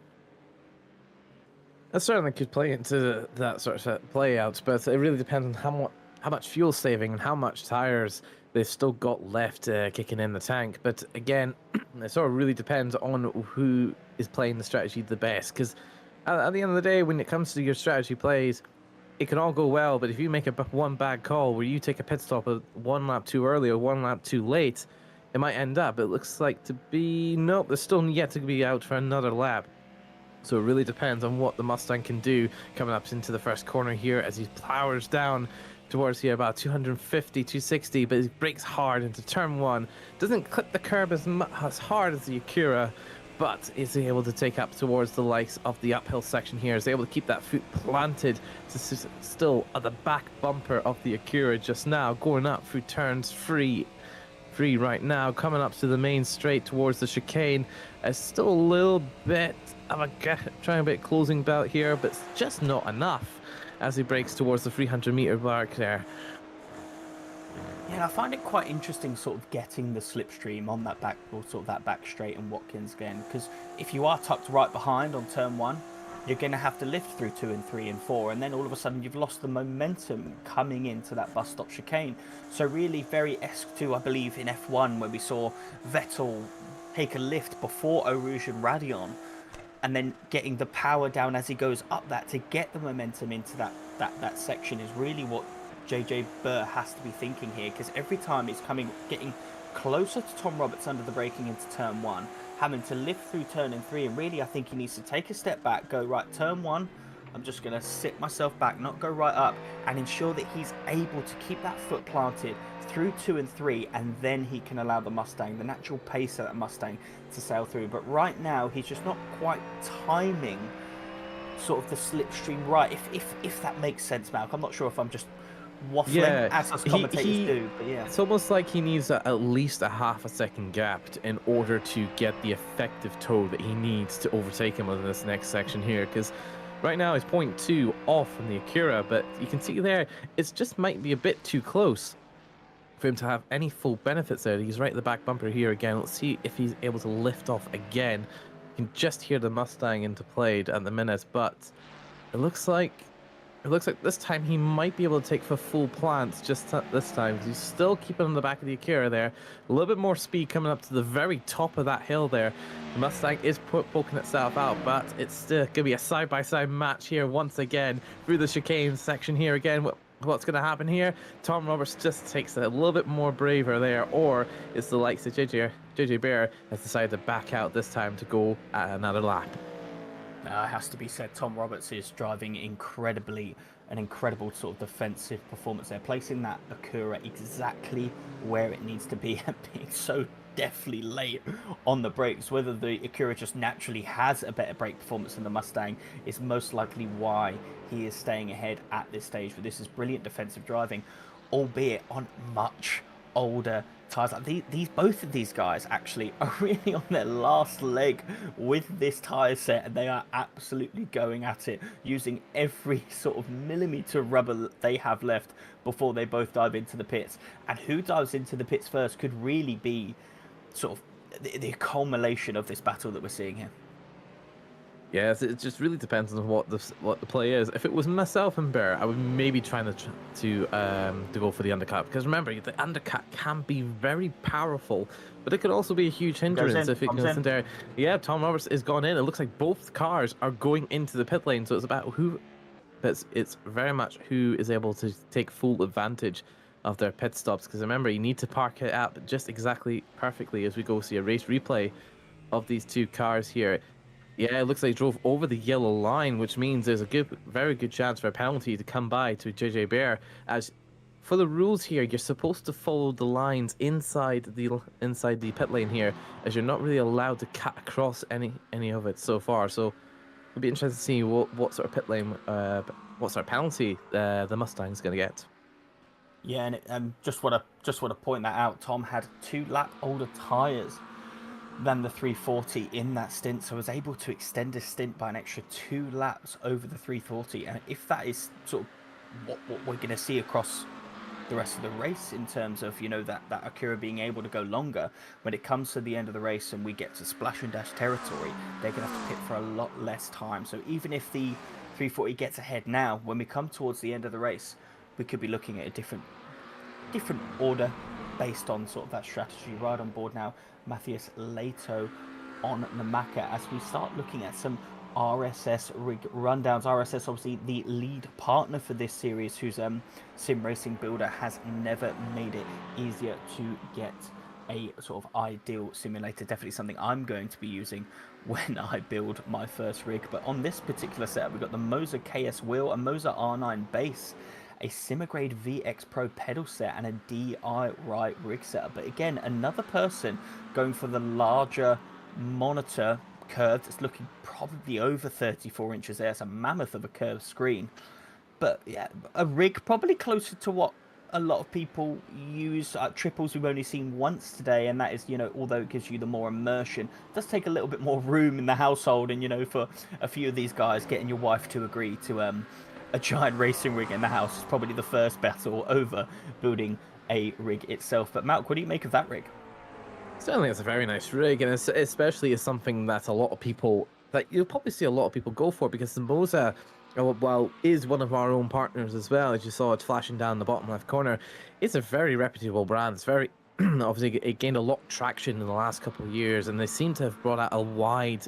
That certainly could play into that sort of play out, but it really depends on fuel saving and how much tires they've still got left kicking in the tank. But again, it sort of really depends on who is playing the strategy the best. Because at the end of the day, when it comes to your strategy plays, it can all go well. But if you make one bad call where you take a pit stop one lap too early or one lap too late, it might end up. It looks like to be nope. They're still yet to be out for another lap. So it really depends on what the Mustang can do coming up into the first corner here as he powers down towards here about 250, 260, but he brakes hard into turn one. Doesn't clip the curb as hard as the Acura, but is able to take up towards the likes of the uphill section here. Is able to keep that foot planted to still at the back bumper of the Acura just now, going up through turns three right now, coming up to the main straight towards the chicane. Still a little bit of a trying a bit closing belt here, but it's just not enough as he breaks towards the 300-meter mark there. Yeah, I find it quite interesting sort of getting the slipstream on that back, or sort of that back straight and Watkins again, because if you are tucked right behind on turn one, you're going to have to lift through 2 and 3 and 4, and then all of a sudden you've lost the momentum coming into that bus stop chicane. So really very esque to, I believe, in F1 where we saw Vettel take a lift before Eau Rouge and Radeon, and then getting the power down as he goes up that to get the momentum into that section is really what JJ Burr has to be thinking here, because every time it's getting closer to Tom Roberts under the braking into turn one, having to lift through turn 3, and really I think he needs to take a step back, go right turn one, I'm just going to sit myself back, not go right up, and ensure that he's able to keep that foot planted through 2 and 3, and then he can allow the Mustang, the natural pace of that Mustang, to sail through. But right now he's just not quite timing sort of the slipstream right, if that makes sense, Malc. I'm not sure if I'm just waffling as us commentators do, but yeah. It's almost like he needs at least a half a second gap in order to get the effective toe that he needs to overtake him on this next section here, because right now he's 0.2 off from the Acura, but you can see there it just might be a bit too close for him to have any full benefits there. He's right at the back bumper here again. Let's see if he's able to lift off again. You can just hear the Mustang into play at the minute, but it looks like this time he might be able to take for full plants just this time, because he's still keeping on the back of the Acura there. A little bit more speed coming up to the very top of that hill there. The Mustang is poking itself out, but it's still going to be a side-by-side match here once again through the chicane section here again. What's going to happen here? Tom Roberts just takes it a little bit more braver there, or it's the likes of JJ Bear has decided to back out this time to go at another lap. It has to be said, Tom Roberts is driving an incredible sort of defensive performance there, placing that Acura exactly where it needs to be and being so definitely late on the brakes. Whether the Acura just naturally has a better brake performance than the Mustang is most likely why he is staying ahead at this stage. But this is brilliant defensive driving, albeit on much older tires. Like both of these guys actually are really on their last leg with this tire set, and they are absolutely going at it, using every sort of millimeter rubber that they have left before they both dive into the pits. And who dives into the pits first could really be sort of the culmination of this battle that we're seeing here. Yeah, it just really depends on what the play is. If it was myself and Bear, I would maybe try to go for the undercut, because remember, the undercut can be very powerful, but it could also be a huge hindrance if it goes in there. Yeah, Tom Roberts is gone in. It looks like both cars are going into the pit lane, so it's about who. It's very much who is able to take full advantage of their pit stops, because remember, you need to park it up just exactly perfectly as we go see a race replay of these two cars here. Yeah, it looks like he drove over the yellow line, which means there's a very good chance for a penalty to come by to JJ Bear. As for the rules here, you're supposed to follow the lines inside the pit lane here, as you're not really allowed to cut across any of it so far. So it'll be interesting to see what sort of pit lane, what sort of penalty the Mustang's going to get. Yeah, and just want to point that out. Tom had 2 lap older tires than the 340 in that stint, so I was able to extend his stint by an extra 2 laps over the 340. And if that is sort of what we're going to see across the rest of the race in terms of, you know, that Acura being able to go longer, when it comes to the end of the race and we get to splash and dash territory, they're going to have to pit for a lot less time. So even if the 340 gets ahead now, when we come towards the end of the race, we could be looking at a different order based on sort of that strategy. Right on board now, Matthias Leto on Namaka as we start looking at some RSS rig rundowns. RSS, obviously the lead partner for this series, whose sim racing builder has never made it easier to get a sort of ideal simulator. Definitely something I'm going to be using when I build my first rig. But on this particular setup, we've got the Moser KS wheel, a Moser R9 base, a Simagrade VX Pro pedal set, and a DI right rig setup. But again, another person going for the larger monitor curve that's looking probably over 34 inches there. It's a mammoth of a curved screen. But yeah, a rig probably closer to what a lot of people use. Triples we've only seen once today, and that is, you know, although it gives you the more immersion, it does take a little bit more room in the household. And, you know, for a few of these guys, getting your wife to agree to a giant racing rig in the house is probably the first battle over building a rig itself. But Malk, what do you make of that rig? Certainly, it's a very nice rig, and especially is something that a lot of people, that you'll probably see a lot of people go for, because the Moza, well, is one of our own partners as well. As you saw it flashing down the bottom left corner, it's a very reputable brand. It's very obviously it gained a lot of traction in the last couple of years, and they seem to have brought out a wide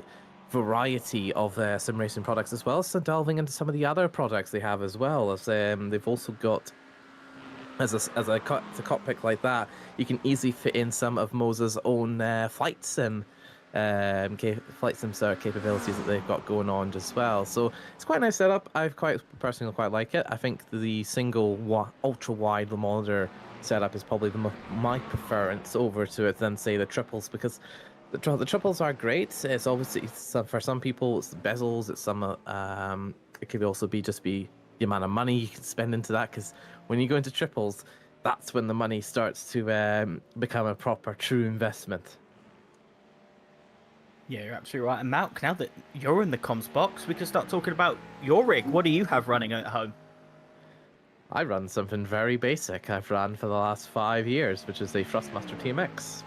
variety of sim racing products, as well as delving into some of the other products they have as well. As they've also got, as a cockpit like that, you can easily fit in some of Moza's own flight sim capabilities that they've got going on as well. So it's quite a nice setup. I personally quite like it. I think the single ultra wide monitor setup is probably my preference over to it than, say, the triples, because the triples are great. It's obviously for some people it's the bezels. It's some it could also be the amount of money you can spend into that, because when you go into triples, that's when the money starts to become a proper true investment. Yeah, you're absolutely right. And Malk, now that you're in the comms box, we can start talking about your rig. What do you have running at home? I run something very basic. I've run for the last 5 years, which is a Thrustmaster TMX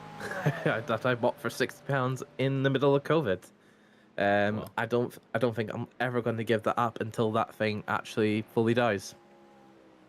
that I bought for £60 in the middle of COVID. Well, I don't think I'm ever going to give that up until that thing actually fully dies.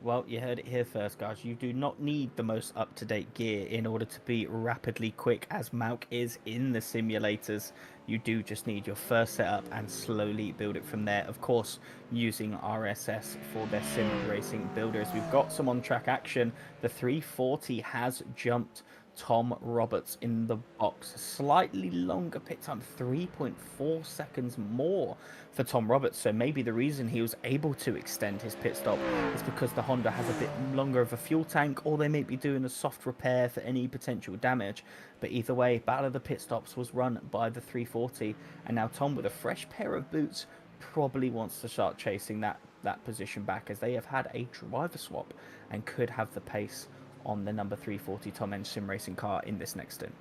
Well, you heard it here first, guys. You do not need the most up-to-date gear in order to be rapidly quick, as Malk is in the simulators. You do just need your first setup and slowly build it from there. Of course, using RSS for their sim racing builders. We've got some on-track action. The 340 has jumped Tom Roberts in the box. Slightly longer pit time, 3.4 seconds more for Tom Roberts. So maybe the reason he was able to extend his pit stop is because the Honda has a bit longer of a fuel tank, or they may be doing a soft repair for any potential damage. But either way, Battle of the Pit Stops was run by the 340, and now Tom, with a fresh pair of boots, probably wants to start chasing that position back, as they have had a driver swap and could have the pace on the number 340 Tom Engine sim racing car in this next stint.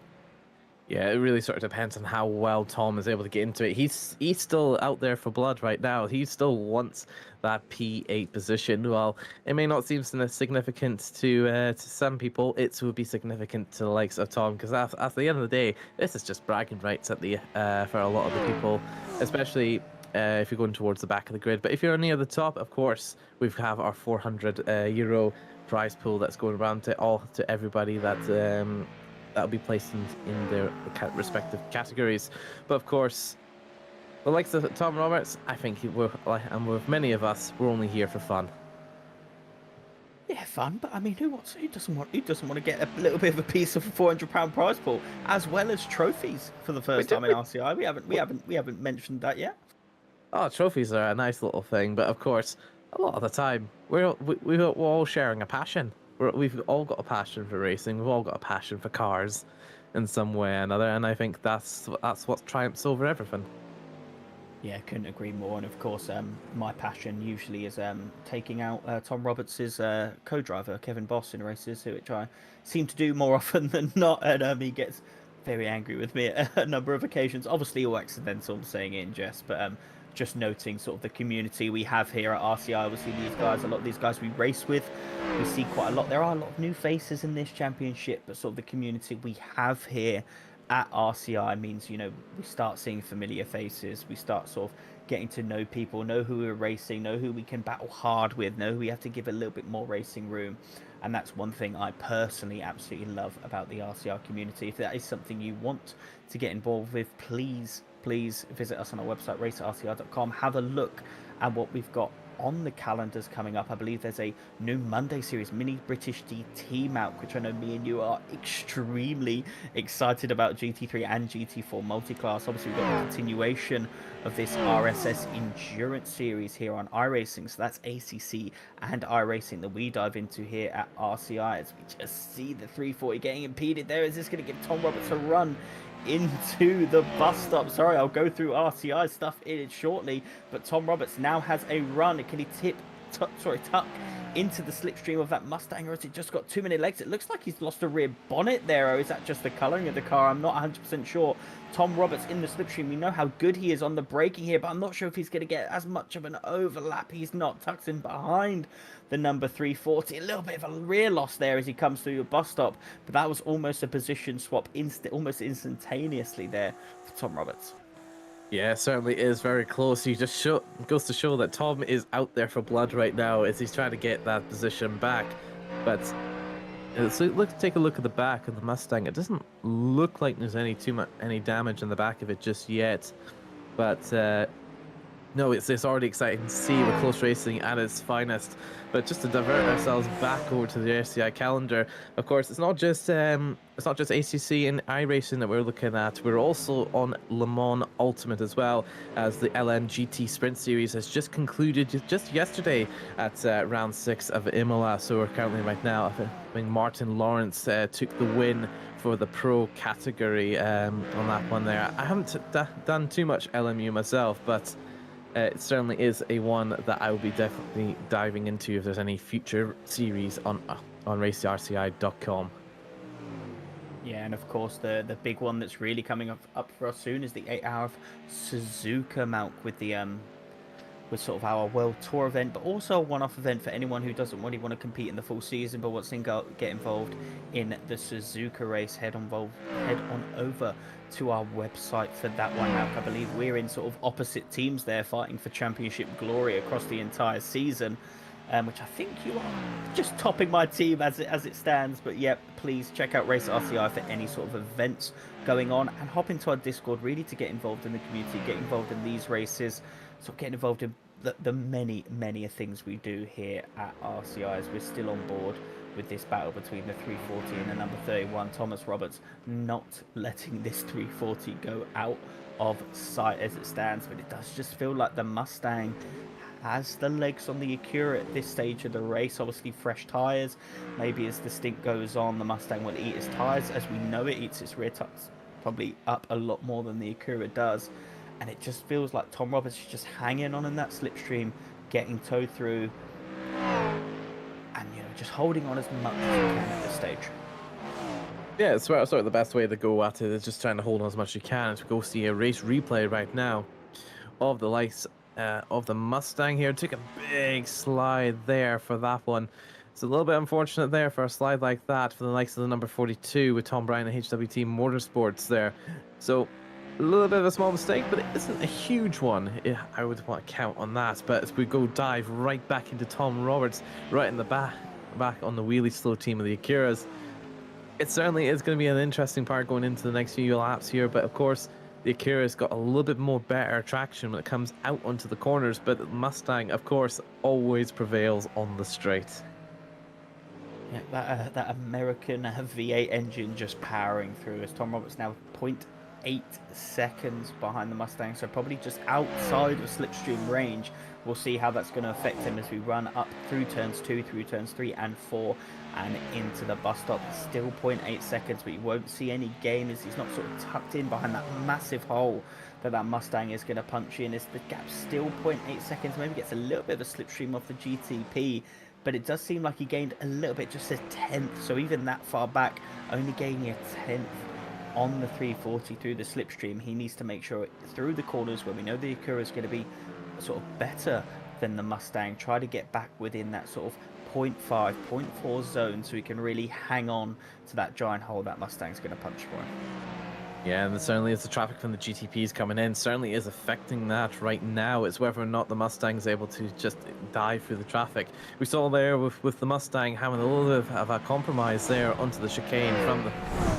Yeah, it really sort of depends on how well Tom is able to get into it. He's still out there for blood right now. He still wants that P8 position. While it may not seem significant to some people, it would be significant to the likes of Tom, because at the end of the day, this is just bragging rights at the for a lot of the people, especially if you're going towards the back of the grid. But if you're near the top, of course, we have our €400 prize pool that's going around to everybody that that'll be placed in their respective categories. But of course, the likes of Tom Roberts, I think and with many of us, we're only here for fun. Yeah, fun, but I mean, who doesn't want to get a little bit of a piece of a £400 prize pool, as well as trophies for the first time in RCI? We haven't mentioned that yet. Oh, trophies are a nice little thing, but of course, a lot of the time we're all sharing a passion. We've all got a passion for racing. We've all got a passion for cars, in some way or another, and I think that's what triumphs over everything. Yeah, couldn't agree more. And of course, my passion usually is taking out Tom Roberts' co-driver Kevin Boss in races, which I seem to do more often than not, and he gets very angry with me at a number of occasions. Obviously, all accidental, I'm saying it in jest, but just noting sort of the community we have here at RCI. Obviously, a lot of these guys we race with, we see quite a lot. There are a lot of new faces in this championship, but sort of the community we have here at RCI means, you know, we start seeing familiar faces. We start sort of getting to know people, know who we're racing, know who we can battle hard with, know who we have to give a little bit more racing room. And that's one thing I personally absolutely love about the RCR community. If that is something you want to get involved with, please visit us on our website, racerrcr.com. Have a look at what we've got on the calendars coming up. I believe there's a new Monday series, Mini British GT mount, which I know me and you are extremely excited about. GT3 and GT4 multi-class. Obviously, we've got the continuation of this RSS endurance series here on iRacing. So that's ACC and iRacing that we dive into here at RCI. As we just see the 340 getting impeded there. Is this going to give Tom Roberts a run into the bus stop? Sorry, I'll go through RCI stuff in it shortly, but Tom Roberts now has a run. Can he tuck into the slipstream of that Mustang, or has it just got too many legs? It looks like he's lost a rear bonnet there, or is that just the colouring of the car? I'm not 100% sure. Tom Roberts in the slipstream. We know how good he is on the braking here, but I'm not sure if he's going to get as much of an overlap. He's not tucked in behind the number 340. A little bit of a rear loss there as he comes through the bus stop, but that was almost a position swap almost instantaneously there for Tom Roberts. Yeah, it certainly is very close. He just goes to show that Tom is out there for blood right now as he's trying to get that position back. But so take a look at the back of the Mustang. It doesn't look like there's any damage in the back of it just yet. But no, it's already exciting to see the close racing at its finest. But just to divert ourselves back over to the RCI calendar, of course, it's not just ACC and iRacing that we're looking at. We're also on Le Mans Ultimate as well, as the LMGT Sprint Series has just concluded just yesterday at round 6 of Imola. So we're currently right now, I think Martin Lawrence took the win for the pro category on that one there. I haven't done too much LMU myself, but it certainly is a one that I will be definitely diving into if there's any future series on racerci.com. Yeah, and of course the big one that's really coming up for us soon is the 8-hour Suzuka mount with the with sort of our World Tour event, but also a one-off event for anyone who doesn't really want to compete in the full season but wants to get involved in the Suzuka race. Head on over to our website for that one. Now, I believe we're in sort of opposite teams there, fighting for championship glory across the entire season, which I think you are just topping my team as it stands. But yeah, please check out Race RCI for any sort of events going on, and hop into our Discord really to get involved in the community, get involved in these races, sort of get involved in the many things we do here at RCI, as we're still on board with this battle between the 340 and the number 31. Thomas Roberts not letting this 340 go out of sight as it stands, but it does just feel like the Mustang has the legs on the Acura at this stage of the race. Obviously fresh tyres, maybe as the stint goes on the Mustang will eat its tyres. As we know, it eats its rear tyres probably up a lot more than the Acura does, and it just feels like Tom Roberts is just hanging on in that slipstream, getting towed through, and just holding on as much as he can at this stage. Yeah, it's sort of the best way to go at it is just trying to hold on as much as you can. To go see a race replay right now of the likes of the Mustang here. Took a big slide there for that one. It's a little bit unfortunate there for a slide like that for the likes of the number 42 with Tom Bryan and HWT Motorsports there. So a little bit of a small mistake, but it isn't a huge one. I would want to count on that. But as we go dive right back into Tom Roberts, right in the back on the wheelie slow team of the Acuras, it certainly is going to be an interesting part going into the next few laps here. But of course, the Acura's got a little bit more better traction when it comes out onto the corners, but the Mustang, of course, always prevails on the straight. Yeah, that American V8 engine just powering through, as Tom Roberts now 0.8 seconds behind the Mustang, so probably just outside of slipstream range. We'll see how that's going to affect him as we run up through turns 2, through turns 3 and 4, and into the bus stop. Still 0.8 seconds, but you won't see any gain as he's not sort of tucked in behind that massive hole that Mustang is going to punch in. As the gap still 0.8 seconds, maybe gets a little bit of a slipstream off the GTP, but it does seem like he gained a little bit, just a tenth. So even that far back, only gaining a tenth on the 340 through the slipstream. He needs to make sure through the corners where we know the Acura is going to be sort of better than the Mustang, try to get back within that sort of 0.5, 0.4 zone so he can really hang on to that giant hole that Mustang's going to punch for him. Yeah, and certainly as the traffic from the GTPs coming in certainly is affecting that right now. It's whether or not the Mustang's able to just dive through the traffic. We saw there with the Mustang having a little bit of a compromise there onto the chicane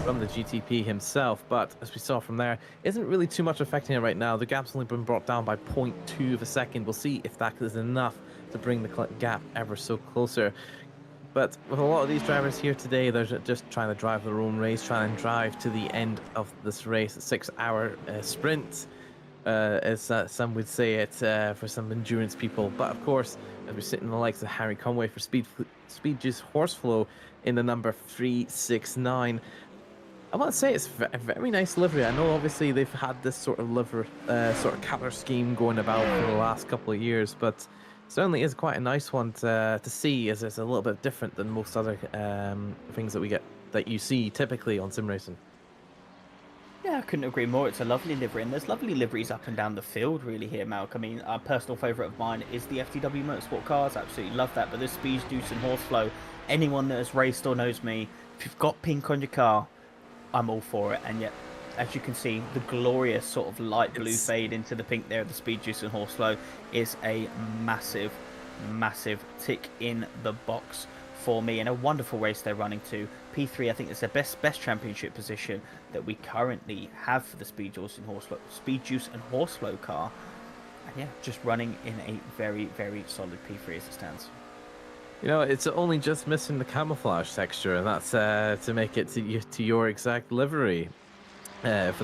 from the GTP himself, but as we saw from there, isn't really too much affecting it right now. The gap's only been brought down by 0.2 of a second. We'll see if that is enough to bring the gap ever so closer. But with a lot of these drivers here today, they're just trying to drive their own race, trying to drive to the end of this race, a 6-hour sprint, as some would say it for some endurance people. But of course, as we're sitting the likes of Harry Conway for Speed Juice Horseflow in the number 369, I want to say it's a very nice livery. I know obviously they've had this sort of sort of color scheme going about for the last couple of years, but certainly is quite a nice one to see, as it's a little bit different than most other things that you see typically on sim racing. Yeah, I couldn't agree more. It's a lovely livery, and there's lovely liveries up and down the field really here, Malc. I mean, a personal favourite of mine is the FTW Motorsport cars. Absolutely love that. But this Speed Juice and Horseflow, anyone that has raced or knows me, if you've got pink on your car, I'm all for it. And yet, as you can see, the glorious sort of light blue fade into the pink there of the Speed Juice and Horseflow is a massive, massive tick in the box for me, and a wonderful race they're running to. P3, I think, is their best championship position that we currently have for the Speed Juice and Horseflow car. And yeah, just running in a very, very solid P3 as it stands. You know, it's only just missing the camouflage texture, and that's to make it to your exact livery. For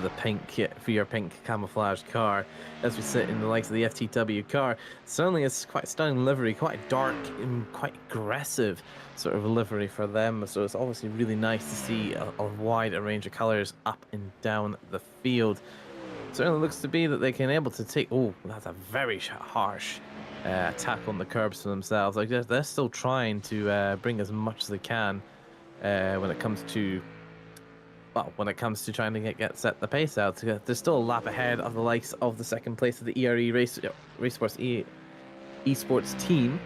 your pink camouflage car, as we sit in the likes of the FTW car. Certainly it's quite stunning livery, quite dark and quite aggressive sort of livery for them, so it's obviously really nice to see a wide range of colors up and down the field. Certainly looks to be that they can able to take, oh, that's a very harsh attack on the curbs for themselves. Like they're still trying to bring as much as they can when it comes to trying to set the pace out. There's still a lap ahead of the likes of the second place of the ERE esports team.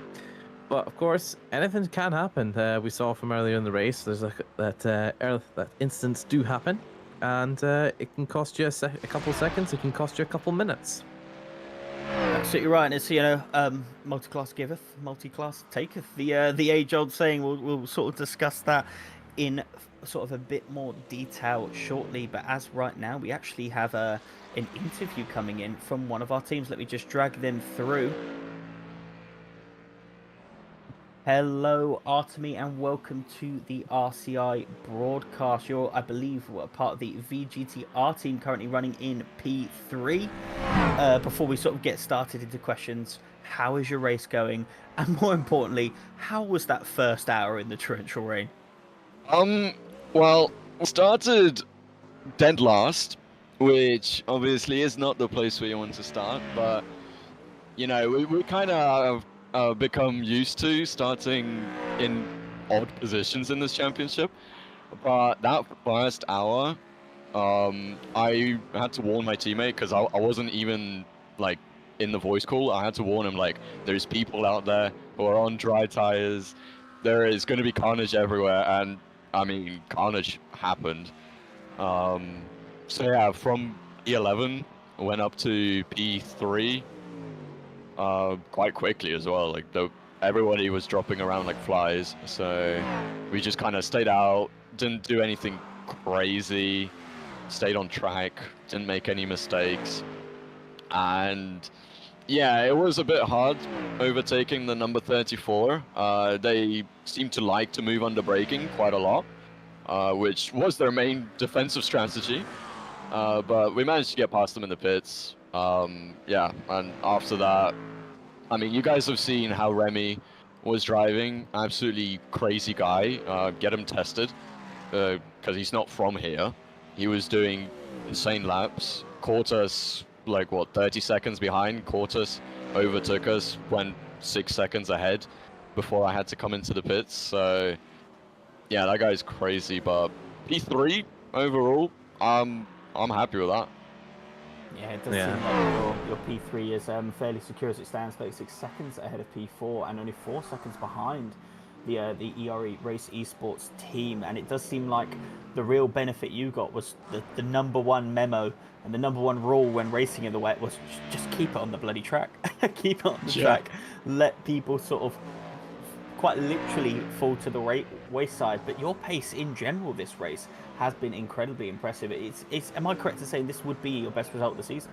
But of course, anything can happen. We saw from earlier in the race, there's that incidents do happen, and it can cost you a couple seconds. It can cost you a couple minutes. Absolutely right, and it's, you know, multi-class giveth, multi-class taketh. The age-old saying. We'll sort of discuss that in sort of a bit more detail shortly, but as right now we actually have an interview coming in from one of our teams. Let me just drag them through. Hello Artemi, and welcome to the RCI broadcast. You're, I believe, a part of the VGTR team currently running in P3. Before we sort of get started into questions, how is your race going, and more importantly, how was that first hour in the torrential rain? Well, we started dead last, which obviously is not the place where you want to start, but, you know, we kind of become used to starting in odd positions in this championship. But that first hour, I had to warn my teammate, because I wasn't even, like, in the voice call. I had to warn him, like, there's people out there who are on dry tires, there is going to be carnage everywhere, and I mean, carnage happened. So yeah, from E11 went up to P3 quite quickly as well. Like everybody was dropping around like flies, so we just kind of stayed out, didn't do anything crazy, stayed on track, didn't make any mistakes, and yeah, it was a bit hard overtaking the number 34. They seem to like to move under braking quite a lot, which was their main defensive strategy. But we managed to get past them in the pits. Yeah, and after that, I mean, you guys have seen how Remy was driving. Absolutely crazy guy. Get him tested, because he's not from here. He was doing insane laps. Caught us, like, what, 30 seconds behind. Caught us, overtook us, went 6 seconds ahead before I had to come into the pits. So yeah, that guy's crazy. But P3 overall, I'm happy with that. Yeah, it does seem like your P3 is fairly secure as it stands, 36 seconds ahead of P4 and only 4 seconds behind the ERE Race Esports team, and it does seem like the real benefit you got was the number one memo and the number one rule when racing in the wet was just keep it on the bloody track. Keep it on the track. Let people sort of quite literally fall to the wayside. But your pace in general this race has been incredibly impressive. Am I correct in saying this would be your best result of the season?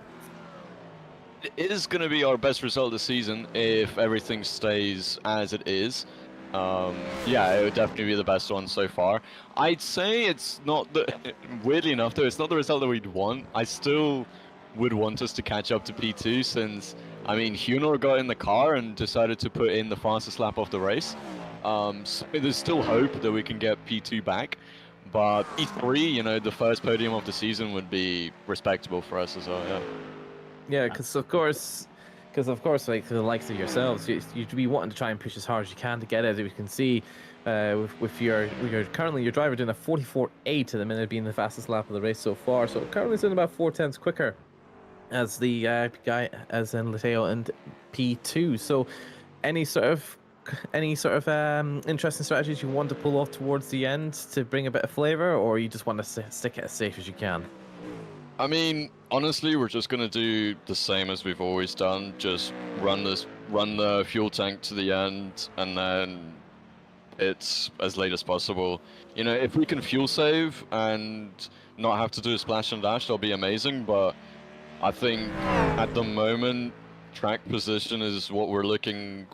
It is going to be our best result of the season if everything stays as it is. Yeah, it would definitely be the best one so far. I'd say it's not the... Weirdly enough, though, it's not the result that we'd want. I still would want us to catch up to P2 since, I mean, Hunor got in the car and decided to put in the fastest lap of the race. So there's still hope that we can get P2 back. But P3, you know, the first podium of the season would be respectable for us as well, yeah. Yeah, because of course, like the likes of yourselves, you'd be wanting to try and push as hard as you can to get it. We can see, with your driver doing a 44.8 at the minute, being the fastest lap of the race so far. So currently it's doing about 4/10 quicker as the guy as in Lateo and P2. So any sort of interesting strategies you want to pull off towards the end to bring a bit of flavor, or you just want to stick it as safe as you can? I mean, honestly, we're just gonna do the same as we've always done. Just run the fuel tank to the end, and then it's as late as possible. You know, if we can fuel save and not have to do a splash and dash, that'll be amazing. But I think at the moment, track position is what we're looking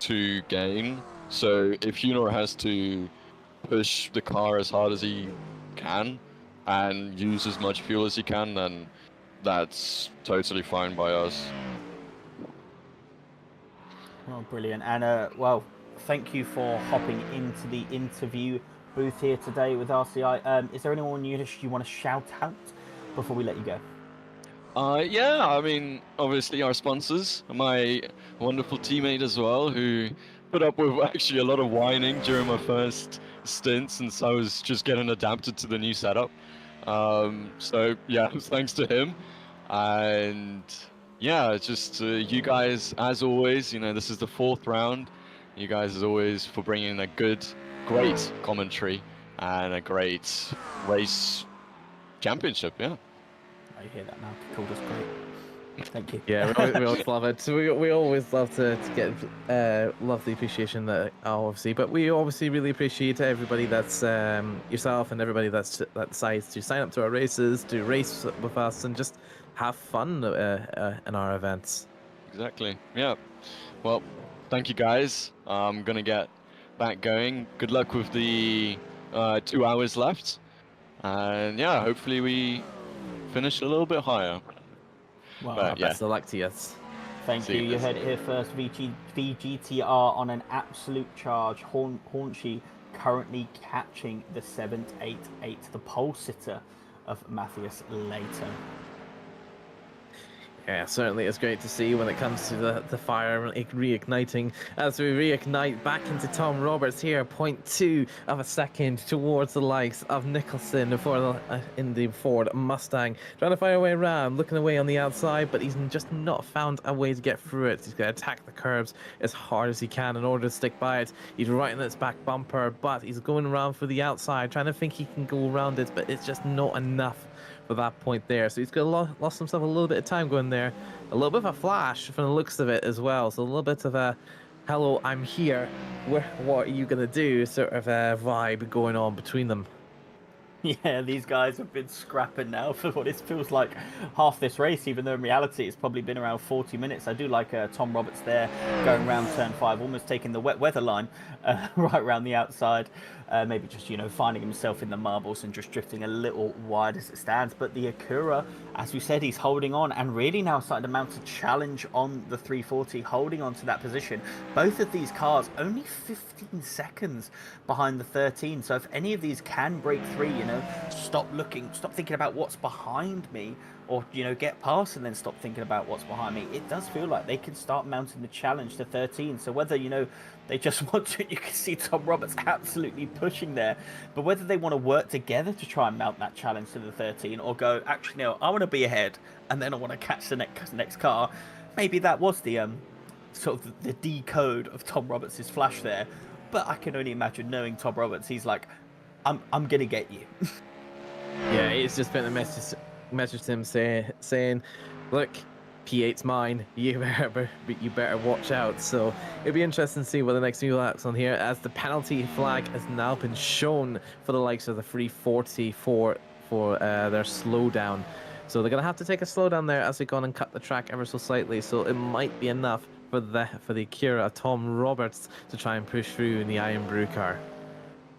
to gain. So if Hunor has to push the car as hard as he can and use as much fuel as he can, then that's totally fine by us. Well, brilliant. And, well, thank you for hopping into the interview booth here today with RCI. Is there anyone you want to shout out before we let you go? Yeah, I mean, obviously our sponsors, my wonderful teammate as well, who put up with actually a lot of whining during my first stint since I was just getting adapted to the new setup. So yeah, thanks to him. And yeah, just you guys, as always, you know, this is the 4th round. You guys, as always, for bringing a great commentary and a great race championship, yeah. I hear that now. Called us great. Thank you. Yeah, we always love it. So we always love to get love the appreciation that obviously, but we obviously really appreciate everybody that's yourself and everybody that decides to sign up to our races, to race with us, and just have fun in our events. Exactly. Yeah. Well, thank you guys. I'm gonna get back going. Good luck with the 2 hours left, and yeah, hopefully we finish a little bit higher. Well, But, yeah. Best of luck to you. thank See you. you You guys. heard it here first. VGTR on an absolute charge. Hornsey currently catching the 788, the pole sitter of Matthias Layton. Yeah, certainly it's great to see when it comes to the fire reigniting as we reignite back into Tom Roberts here, 0.2 of a second towards the likes of Nicholson in the Ford Mustang, trying to fire away around, looking away on the outside, but he's just not found a way to get through it. He's going to attack the curbs as hard as he can in order to stick by it. He's right in its back bumper, but he's going around for the outside, trying to think he can go around it, but it's just not enough for that point there. So he's got lost himself a little bit of time going there. A little bit of a flash from the looks of it as well. So a little bit of a hello, I'm here, what are you gonna do sort of a vibe going on between them. Yeah, these guys have been scrapping now for what it feels like half this race, even though in reality it's probably been around 40 minutes. I do like Tom Roberts there going around turn 5, almost taking the wet weather line right around the outside. Maybe just, you know, finding himself in the marbles and just drifting a little wide as it stands. But the Acura, as we said, he's holding on and really now starting to mount a challenge on the 340, holding on to that position. Both of these cars only 15 seconds behind the 13. So if any of these can break through, you know, stop thinking about what's behind me, or, you know, get past and then stop thinking about what's behind me, it does feel like they can start mounting the challenge to 13. So whether, you know, they just want to, you can see Tom Roberts absolutely pushing there, but whether they want to work together to try and mount that challenge to the 13, or go, actually, no, I want to be ahead and then I want to catch the next car. Maybe that was the sort of the decode of Tom Roberts' flash there. But I can only imagine, knowing Tom Roberts, he's like, I'm going to get you. Yeah, he's just been a message to him saying, look, P8's mine. You better watch out. So it'll be interesting to see what the next few laps on here, as the penalty flag has now been shown for the likes of the 340 for their slowdown. So they're gonna have to take a slowdown there as they go on and cut the track ever so slightly. So it might be enough for the Acura Tom Roberts to try and push through in the Iron Brew car.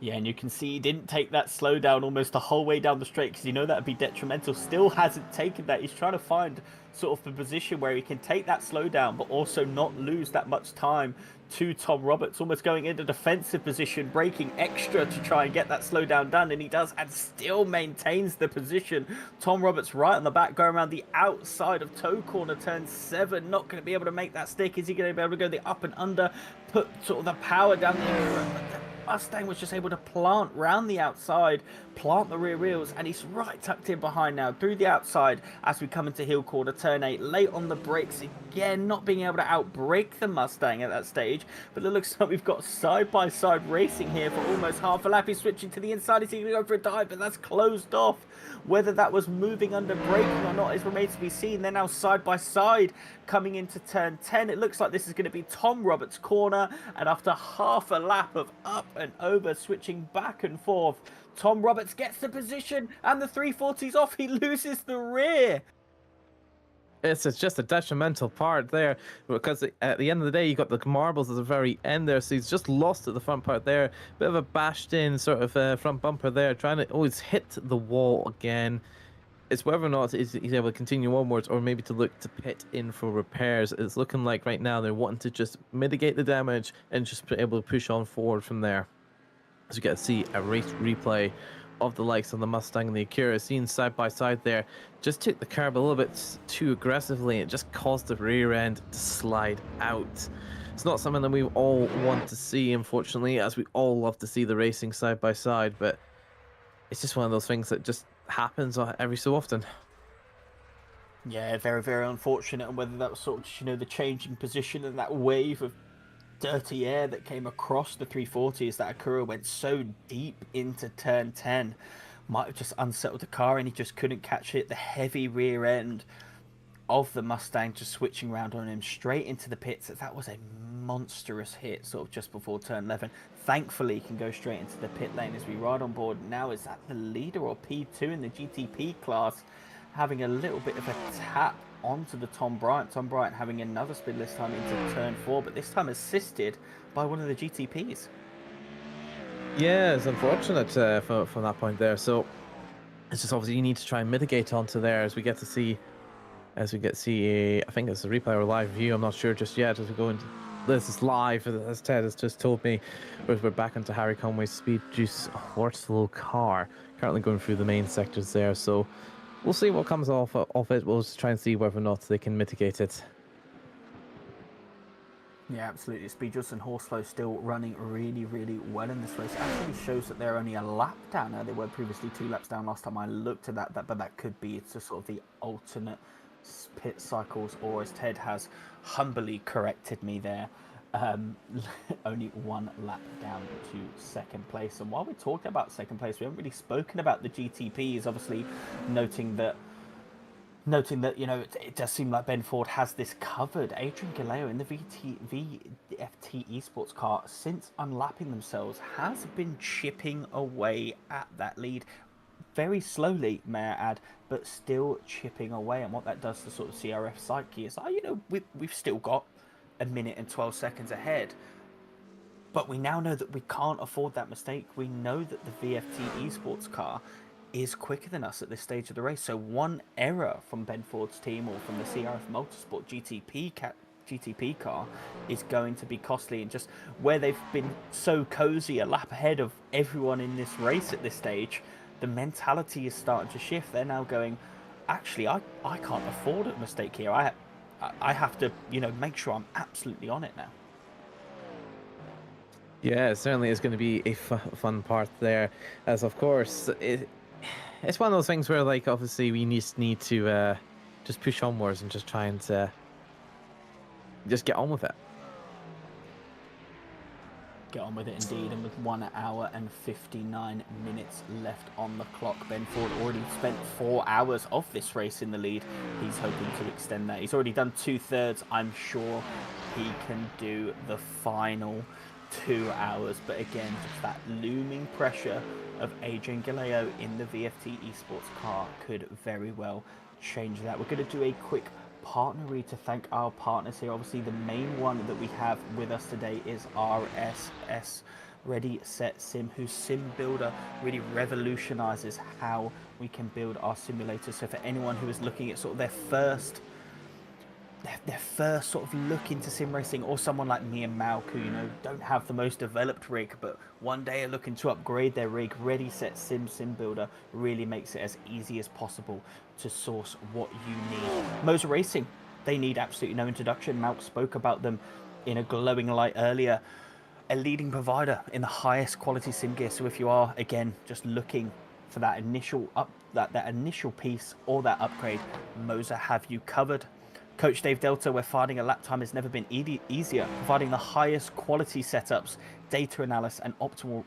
Yeah, and you can see he didn't take that slowdown almost the whole way down the straight, because you know that would be detrimental. Still hasn't taken that. He's trying to find sort of the position where he can take that slowdown, but also not lose that much time to Tom Roberts, almost going into defensive position, braking extra to try and get that slowdown done, and he does, and still maintains the position. Tom Roberts right on the back, going around the outside of toe corner, turn 7, not going to be able to make that stick. Is he going to be able to go the up and under, put sort of the power down the Mustang was just able to plant round the outside, plant the rear wheels, and he's right tucked in behind now through the outside as we come into hill corner, turn 8, late on the brakes again, not being able to outbrake the Mustang at that stage. But it looks like we've got side-by-side racing here for almost half a lap. He's switching to the inside. He's going to go for a dive, but that's closed off. Whether that was moving under braking or not is remains to be seen. They're now side-by-side coming into turn 10. It looks like this is going to be Tom Roberts' corner, and after half a lap of up and over, switching back and forth, Tom Roberts gets the position, and the 340's off. He loses the rear. It's just a detrimental part there, because at the end of the day, you got the marbles at the very end there, so he's just lost at the front part there. Bit of a bashed in sort of front bumper there, trying to always hit the wall again. It's whether or not he's able to continue onwards, or maybe to look to pit in for repairs. It's looking like right now they're wanting to just mitigate the damage and just be able to push on forward from there. As you get to see a race replay of the likes of the Mustang and the Acura seen side by side there, just took the curb a little bit too aggressively. It just caused the rear end to slide out. It's not something that we all want to see, unfortunately, as we all love to see the racing side by side, but it's just one of those things that just happens every so often. Yeah, very, very unfortunate. And whether that was sort of just, the changing position and that wave of dirty air that came across the 340 as that Acura went so deep into turn 10, might have just unsettled the car, and he just couldn't catch it. The heavy rear end of the Mustang just switching around on him straight into the pits. That was a monstrous hit sort of just before turn 11. Thankfully, he can go straight into the pit lane as we ride on board. Now is that the leader, or P2 in the GTP class, having a little bit of a tap onto the Tom Bryant. Tom Bryant having another spin this time into turn 4, but this time assisted by one of the GTPs. Yeah, it's unfortunate from that point there. So it's just obviously you need to try and mitigate onto there as we get to see I think it's a replay or a live view, I'm not sure just yet, as we go into this is live, as Ted has just told me. We're back into Harry Conway's Speed Juice Horseful car, currently going through the main sectors there. So we'll see what comes off it. We'll just try and see whether or not they can mitigate it. Yeah, absolutely. Speed Juice and Horseflow still running really, really well in this race. It actually shows that they're only a lap down now. They were previously 2 laps down last time I looked at that, but that could be it's just sort of the alternate pit cycles, or as Ted has humbly corrected me there, only 1 lap down to second place. And while we're talking about second place, we haven't really spoken about the GTPs, obviously noting that it does seem like Ben Ford has this covered. Adrian Galeo in the VFT Esports car, since unlapping themselves, has been chipping away at that lead. Very slowly, may I add, but still chipping away. And what that does to sort of CRF psyche is, we've still got a minute and 12 seconds ahead. But we now know that we can't afford that mistake. We know that the VFT Esports car is quicker than us at this stage of the race. So one error from Ben Ford's team, or from the CRF Motorsport GTP car, is going to be costly. And just where they've been so cozy, a lap ahead of everyone in this race at this stage, the mentality is starting to shift. They're now going, actually, I can't afford a mistake here. I have to, make sure I'm absolutely on it now. Yeah, it certainly is going to be a fun part there, as of course it's one of those things where, like, obviously we need to just push onwards and just try and just get on with it. Get on with it indeed, and with 1 hour and 59 minutes left on the clock, Ben Ford already spent 4 hours of this race in the lead. He's hoping to extend that. He's already done 2/3. I'm sure he can do the final 2 hours, but again, just that looming pressure of Adrian Galeo in the VFT Esports car could very well change that. We're going to do a quick partner read to thank our partners here. Obviously, the main one that we have with us today is RSS, Ready Set Sim, whose sim builder really revolutionizes how we can build our simulators. So for anyone who is looking at sort of their first sort of look into sim racing, or someone like me and Malk, who, you know, don't have the most developed rig, but one day are looking to upgrade their rig, Ready Set Sim Builder really makes it as easy as possible to source what you need. Moser Racing, they need absolutely no introduction. Malk spoke about them in a glowing light earlier. A leading provider in the highest quality sim gear. So if you are, again, just looking for that initial that initial piece or that upgrade, Moser have you covered. Coach Dave Delta, where finding a lap time has never been easier, providing the highest quality setups, data analysis, and optimal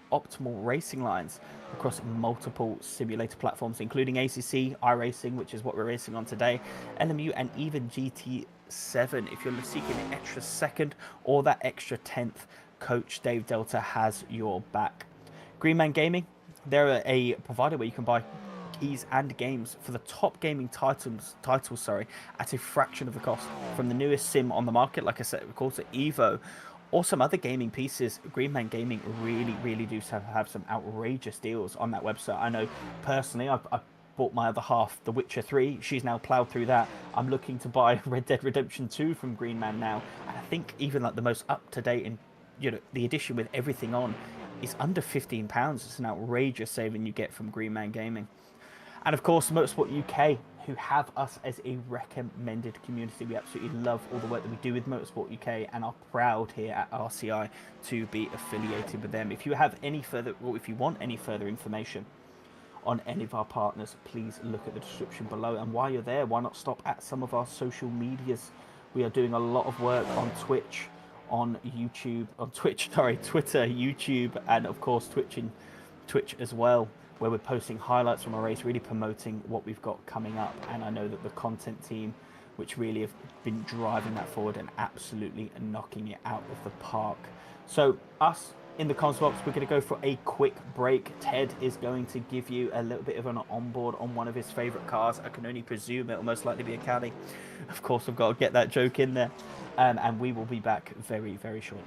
racing lines across multiple simulator platforms, including ACC, iRacing, which is what we're racing on today, LMU, and even GT7. If you're seeking an extra second or that extra 10th, Coach Dave Delta has your back. Greenman Gaming, they're a provider where you can buy keys and games for the top gaming titles, at a fraction of the cost. From the newest sim on the market, like I said, of course, Evo, or some other gaming pieces, Greenman Gaming really do have some outrageous deals on that website. I know personally, I've bought my other half, The Witcher 3. She's now plowed through that. I'm looking to buy Red Dead Redemption 2 from Greenman now, and I think even like the most up-to-date, and you know, the edition with everything on is under £15. It's an outrageous saving you get from Greenman Gaming. And of course, Motorsport UK, who have us as a recommended community. We absolutely love all the work that we do with Motorsport UK and are proud here at RCI to be affiliated with them. If you have any further, or if you want any further information on any of our partners, please look at the description below. And while you're there, why not stop at some of our social medias? We are doing a lot of work on Twitch, on YouTube, on Twitch, sorry, Twitter, YouTube, and of course Twitch as well, where we're posting highlights from our race, really promoting what we've got coming up. And I know that the content team, which really have been driving that forward and absolutely knocking it out of the park. So us in the comms box, we're going to go for a quick break. Ted is going to give you a little bit of an onboard on one of his favorite cars. I can only presume it'll most likely be a Caddy. Of course, I've got to get that joke in there. And we will be back very shortly.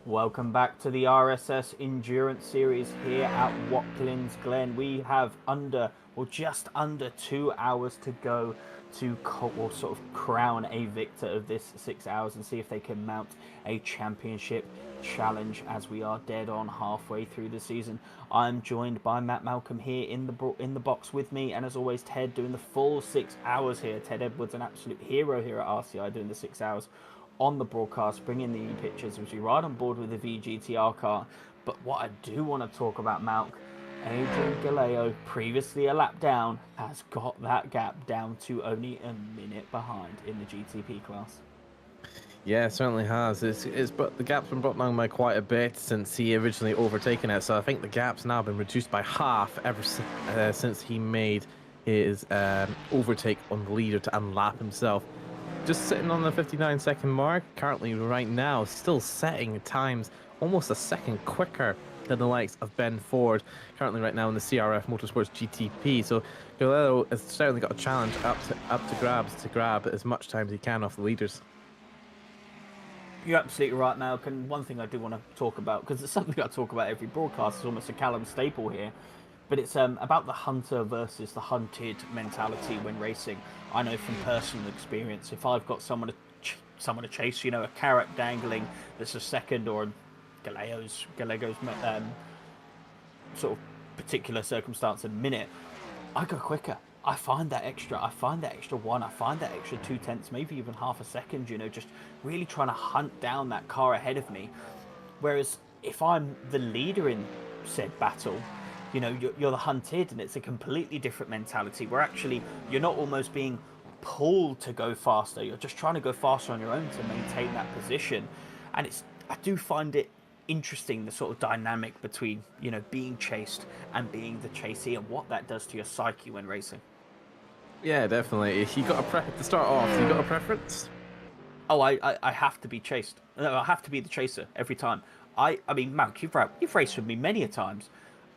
Welcome back to the RSS Endurance Series here at Watkins Glen. We have just under 2 hours to go to sort of crown a victor of this 6 hours and see if they can mount a championship challenge, as we are dead on halfway through the season. I'm joined by Matt Malcolm here in the box with me, and as always, Ted doing the full 6 hours here. Ted Edwards, an absolute hero here at RCI, doing the 6 hours on the broadcast, bringing the pictures as we ride on board with the VGTR car. But what I do want to talk about, Malk, Adrian Galeo, previously a lap down, has got that gap down to only a minute behind in the GTP class. Yeah, it certainly has. But the gap's been brought down by quite a bit since he originally overtaken it. So I think the gap's now been reduced by half since he made his overtake on the leader to unlap himself. Just sitting on the 59-second mark currently right now, still setting times almost a second quicker than the likes of Ben Ford, currently right now in the CRF Motorsports GTP. So Galileo has certainly got a challenge up to grab as much time as he can off the leaders. You're absolutely right, Malk. And one thing I do want to talk about, because it's something I talk about every broadcast, it's almost a Callum staple here, but it's about the hunter versus the hunted mentality when racing. I know from personal experience, if I've got someone to chase, a carrot dangling that's a second, or Galeo's sort of particular circumstance in a minute, I go quicker. I find that extra one, I find that extra 0.2, maybe even half a second, just really trying to hunt down that car ahead of me. Whereas if I'm the leader in said battle, you're the hunted, and it's a completely different mentality where actually you're not almost being pulled to go faster, you're just trying to go faster on your own to maintain that position. And I do find it interesting, the sort of dynamic between being chased and being the chasee, and what that does to your psyche when racing. Yeah, definitely. If you got to start off, you got a preference? Oh, I have to be chased. No, I have to be the chaser every time. I mean, Mark, you've raced with me many a times.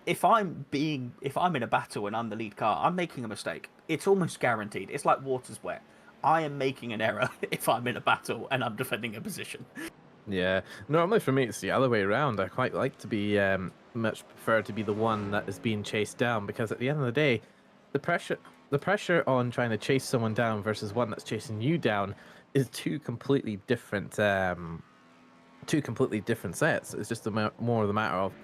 If I'm in a battle and I'm the lead car, I'm making a mistake. It's almost guaranteed. It's like water's wet. I am making an error if I'm in a battle and I'm defending a position. Yeah, normally for me it's the other way around. I quite like to be much prefer to be the one that is being chased down, because at the end of the day, the pressure on trying to chase someone down versus one that's chasing you down is two completely different sets. It's just more the matter of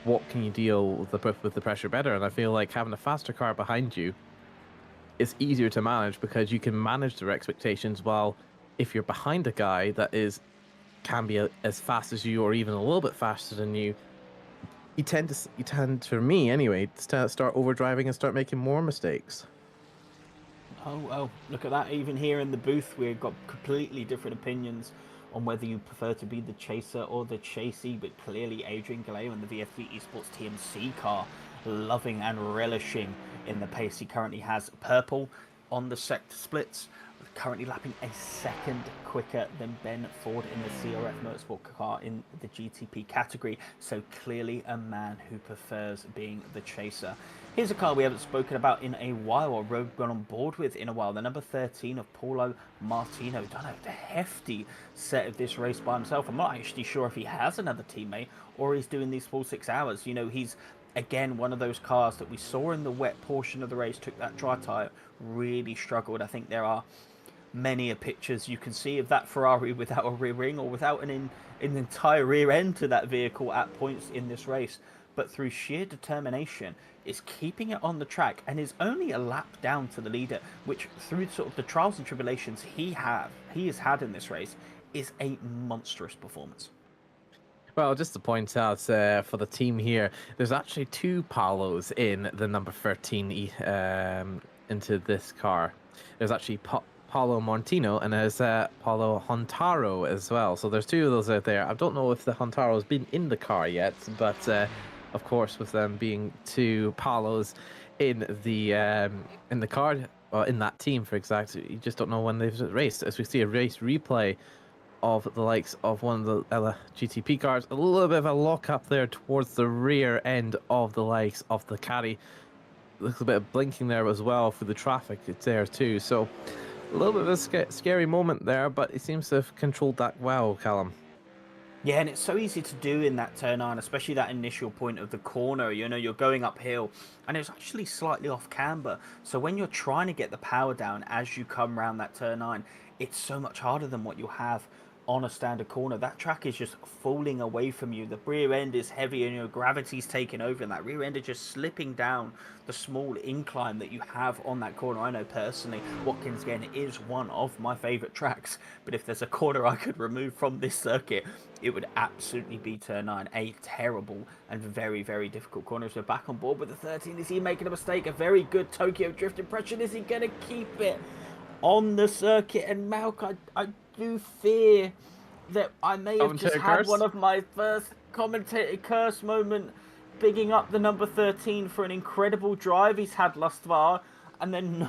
what can you deal with the pressure better. And I feel like having a faster car behind you is easier to manage, because you can manage their expectations, while if you're behind a guy that can be as fast as you or even a little bit faster than you, you tend to, for me anyway, to start overdriving and start making more mistakes. Oh, look at that. Even here in the booth, we've got completely different opinions on whether you prefer to be the chaser or the chasee, but clearly Adrian Galeo in the VFB Esports TMC car, loving and relishing in the pace he currently has. Purple on the sector splits, currently lapping a second quicker than Ben Ford in the CRF Motorsport car in the GTP category. So clearly a man who prefers being the chaser. Here's a car we haven't spoken about in a while, or Rogue gone on board with in a while. The number 13 of Paulo Martino. Done a hefty set of this race by himself. I'm not actually sure if he has another teammate or he's doing these full 6 hours. He's again one of those cars that we saw in the wet portion of the race, took that dry tyre, really struggled. I think there are many pictures you can see of that Ferrari without a rear ring, or without an entire rear end to that vehicle at points in this race. But through sheer determination, is keeping it on the track, and is only a lap down to the leader, which through sort of the trials and tribulations he has had in this race, is a monstrous performance. Well, just to point out for the team here, there's actually two Paulos in the number 13 into this car. There's actually Paulo Martino, and there's Paulo Hontaro as well. So there's two of those out there. I don't know if the Hontaro's been in the car yet, but of course, with them being two Paulos in the car, or in that team for exact, you just don't know when they've raced. As we see a race replay of the likes of one of the GTP cars, a little bit of a lock up there towards the rear end of the likes of the caddy. A little bit of blinking there as well for the traffic. It's there too. So a little bit of a scary moment there, but he seems to have controlled that well, Callum. Yeah, and it's so easy to do in that turn 9, especially that initial point of the corner. You know, you're going uphill, and it's actually slightly off camber. So when you're trying to get the power down as you come around that turn 9, it's so much harder than what you have on a standard corner. That track is just falling away from you. The rear end is heavy, and your gravity's taking over, and that rear end is just slipping down the small incline that you have on that corner. I know personally, Watkins Glen is one of my favourite tracks, but if there's a corner I could remove from this circuit, it would absolutely be turn 9. A terrible and very, very difficult corner. So back on board with the 13. Is he making a mistake? A very good Tokyo drift impression. Is he going to keep it on the circuit? And Malk, I do fear that I may have just Commentator had curse? one of my first commentator curse moment, bigging up the number 13 for an incredible drive he's had thus far, and then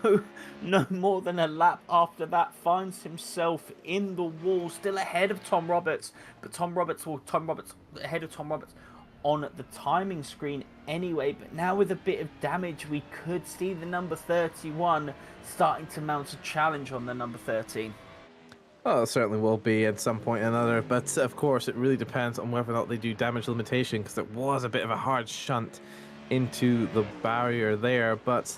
no more than a lap after that finds himself in the wall, still ahead of Tom Roberts, but Tom Roberts ahead of Tom Roberts on the timing screen anyway. But now with a bit of damage, we could see the number 31 starting to mount a challenge on the number 13. Oh, it certainly will be at some point or another, but of course it really depends on whether or not they do damage limitation, because it was a bit of a hard shunt into the barrier there, but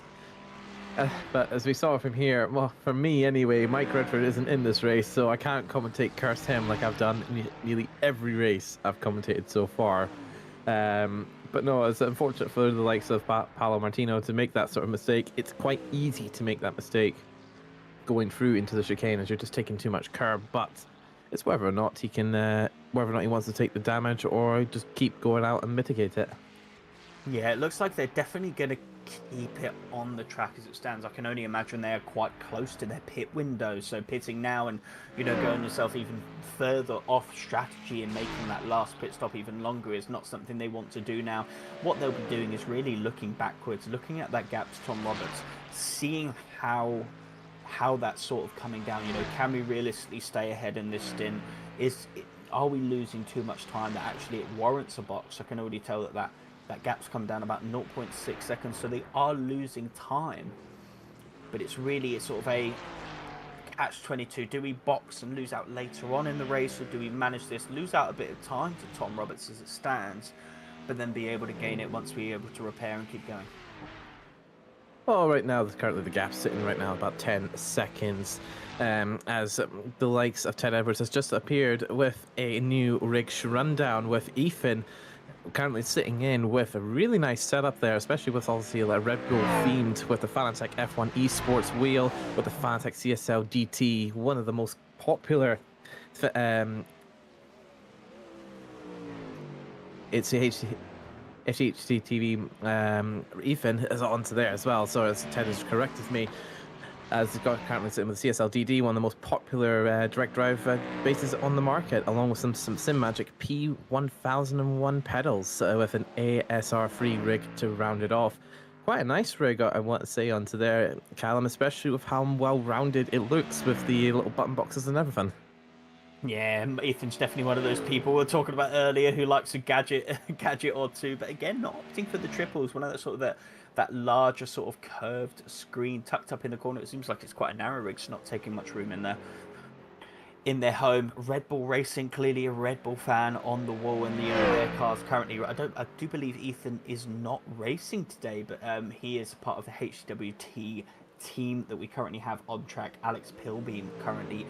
as we saw from here, well, for me anyway, Mike Redford isn't in this race, so I can't commentate Curse him like I've done in nearly every race I've commentated so far. But no, it's unfortunate for the likes of Paolo Martino to make that sort of mistake. It's quite easy to make that mistake going through into the chicane as you're just taking too much curb, but it's whether or not he can, whether or not he wants to take the damage or just keep going out and mitigate it. Yeah, it looks like they're definitely going to keep it on the track as it stands. I can only imagine they are quite close to their pit window, so pitting now and, you know, going yourself even further off strategy and making that last pit stop even longer is not something they want to do now. What they'll be doing is really looking backwards, looking at that gap to Tom Roberts, seeing how that's sort of coming down. You know, can we realistically stay ahead in this stint? Are we losing too much time that actually it warrants a box? I can already tell that gap's come down about 0.6 seconds, so they are losing time. But it's sort of a catch-22. Do we box and lose out later on in the race, or do we manage this, lose out a bit of time to Tom Roberts as it stands, but then be able to gain it once we're able to repair and keep going? Well, right now, currently the gap's sitting right now about 10 seconds, as the likes of Ted Edwards has just appeared with a new rig rundown with Ethan currently sitting in with a really nice setup there, especially with obviously a Red Bull themed with the Fanatec F1 Esports wheel, with the Fanatec CSL GT, one of the most popular it's the HDTV. Ethan is onto there as well, so as Ted has corrected me, as he's got currently sitting with the CSL DD, one of the most popular direct drive bases on the market, along with some SimMagic P1001 pedals with an ASR-free rig to round it off. Quite a nice rig, I want to say, onto there, Callum, especially with how well-rounded it looks with the little button boxes and everything. Yeah, Ethan's definitely one of those people we were talking about earlier who likes a gadget or two, but again, not opting for the triples. One of that sort of that larger sort of curved screen tucked up in the corner. It seems like it's quite a narrow rig, so not taking much room in there. In their home, Red Bull Racing, clearly a Red Bull fan on the wall, and their cars currently. I do believe Ethan is not racing today, but he is part of the HWT team that we currently have on track. Alex Pilbeam currently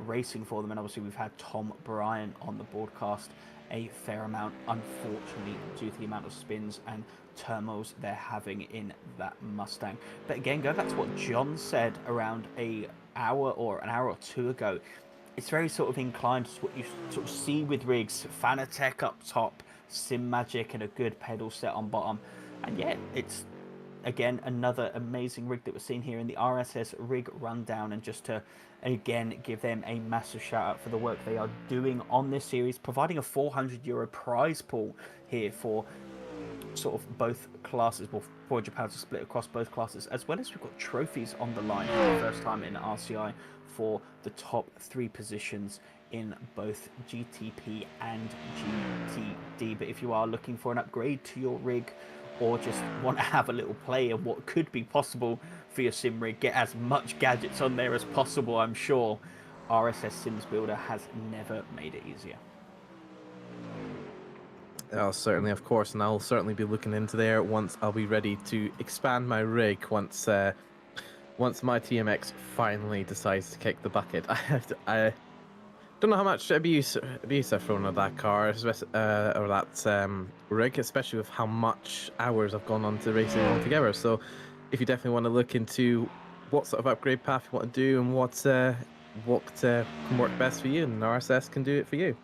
racing for them, and obviously we've had Tom Bryan on the broadcast a fair amount, unfortunately, due to the amount of spins and turmoils they're having in that Mustang. But again, going back to what John said around an hour or two ago, it's very sort of inclined to what you sort of see with rigs, Fanatec up top, SimMagic, and a good pedal set on bottom. And yeah, it's again another amazing rig that we're seeing here in the RSS rig rundown, and just to again give them a massive shout out for the work they are doing on this series, providing a €400 prize pool here for sort of both classes, well, £400 to split across both classes, as well as we've got trophies on the line for the first time in RCI for the top 3 positions in both GTP and GTD. But if you are looking for an upgrade to your rig, or just want to have a little play of what could be possible for your sim rig, get as much gadgets on there as possible, I'm sure RSS Sims Builder has never made it easier. Oh, certainly, of course, and I'll certainly be looking into there once I'll be ready to expand my rig once my TMX finally decides to kick the bucket. I don't know how much abuse I've thrown at that car, or that rig, especially with how much hours I've gone on to racing altogether. So, if you definitely want to look into what sort of upgrade path you want to do and what can work best for you, and RSS can do it for you.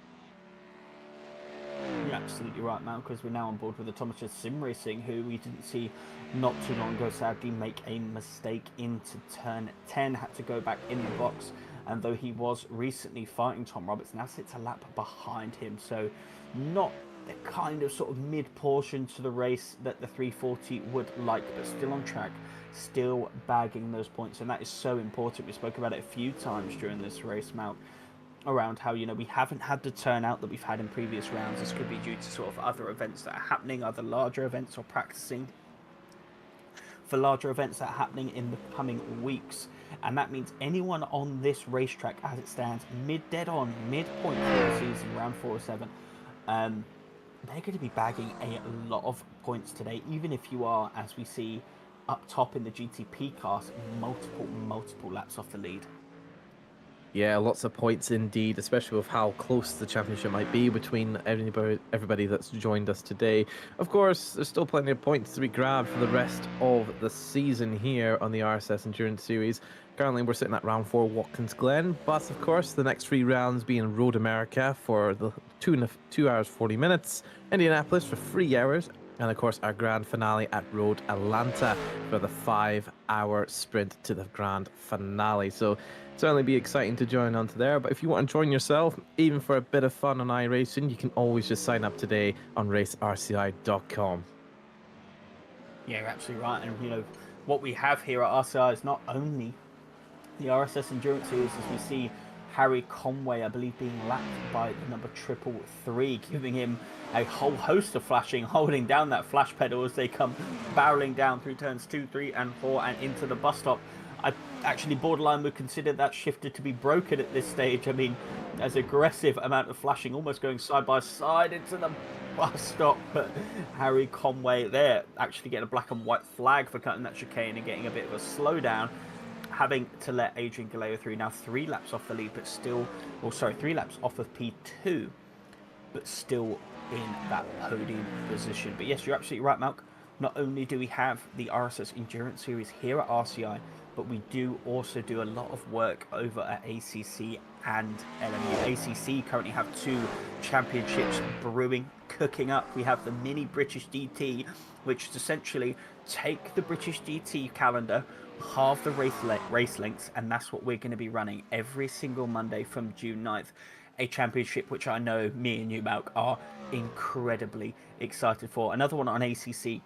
You're absolutely right, Mal, because we're now on board with Automated Sim Racing, who we didn't see not too long ago sadly make a mistake into turn 10, had to go back in the box, and though he was recently fighting Tom Roberts, now sits a lap behind him, so not the kind of sort of mid-portion to the race that the 340 would like, but still on track, still bagging those points, and that is so important. We spoke about it a few times during this race, Mal, around how, you know, we haven't had the turnout that we've had in previous rounds. This could be due to sort of other events that are happening, other larger events, or practicing for larger events that are happening in the coming weeks. And that means anyone on this racetrack, as it stands, midpoint for the season, round 4 or 7, they're going to be bagging a lot of points today, even if you are, as we see up top in the GTP class, multiple laps off the lead. Yeah, lots of points indeed, especially with how close the championship might be between everybody that's joined us today. Of course, there's still plenty of points to be grabbed for the rest of the season here on the RSS Endurance Series. Currently, we're sitting at round 4, Watkins Glen, but of course, the next 3 rounds being Road America for the 2 hours 40 minutes, Indianapolis for 3 hours, and of course, our grand finale at Road Atlanta for the 5-hour sprint to the grand finale. So, certainly be exciting to join onto there. But if you want to join yourself, even for a bit of fun on iRacing, you can always just sign up today on racerci.com. Yeah, you're absolutely right. And, you know, what we have here at RCI is not only the RSS Endurance Series, as we see Harry Conway, I believe, being lapped by the number 333, giving him a whole host of flashing, holding down that flash pedal as they come barreling down through turns 2, 3, and 4 and into the bus stop. I actually borderline would consider that shifter to be broken at this stage. I mean, as aggressive amount of flashing, almost going side by side into the bus stop. But Harry Conway there actually getting a black and white flag for cutting that chicane and getting a bit of a slowdown, having to let Adrian Galeo through. Now 3 laps off the lead, but still, 3 laps off of P2, but still in that podium position. But yes, you're absolutely right, Malk. Not only do we have the RSS Endurance Series here at RCI, but we do also do a lot of work over at ACC and LMU. ACC currently have 2 championships brewing, cooking up. We have the mini British DT, which is essentially take the British DT calendar, halve the race lengths, and that's what we're going to be running every single Monday from June 9th. A championship which I know me and you, Malk, are incredibly excited for. Another one on ACC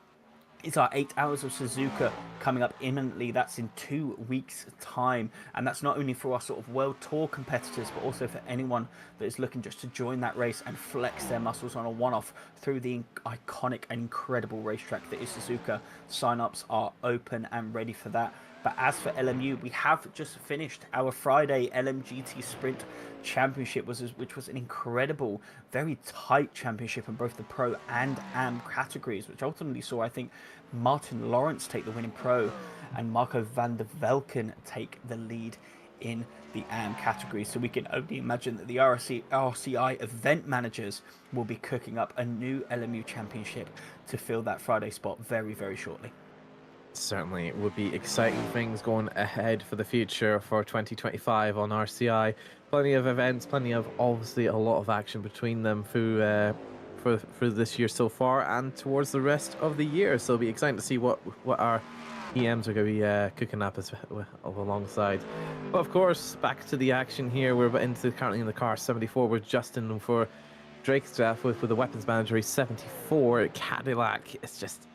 is our 8 Hours of Suzuka coming up imminently. That's in 2 weeks' time, and that's not only for our sort of World Tour competitors, but also for anyone that is looking just to join that race and flex their muscles on a one-off through the iconic and incredible racetrack that is Suzuka. Sign-ups are open and ready for that. But as for LMU, we have just finished our Friday LMGT Sprint Championship, which was an incredible, very tight championship in both the Pro and AM categories, which ultimately saw, I think, Martin Lawrence take the win in Pro and Marco van der Velken take the lead in the AM category. So we can only imagine that the RCI event managers will be cooking up a new LMU championship to fill that Friday spot very, very shortly. Certainly would be exciting things going ahead for the future for 2025 on RCI. Plenty of events, plenty of, obviously, a lot of action between them through for this year so far and towards the rest of the year. So it'll be exciting to see what our EMs are going to be cooking up alongside. But of course, back to the action here. We're currently in the car 74 with Justin for Drake's draft with the weapons manager 74 Cadillac. It's just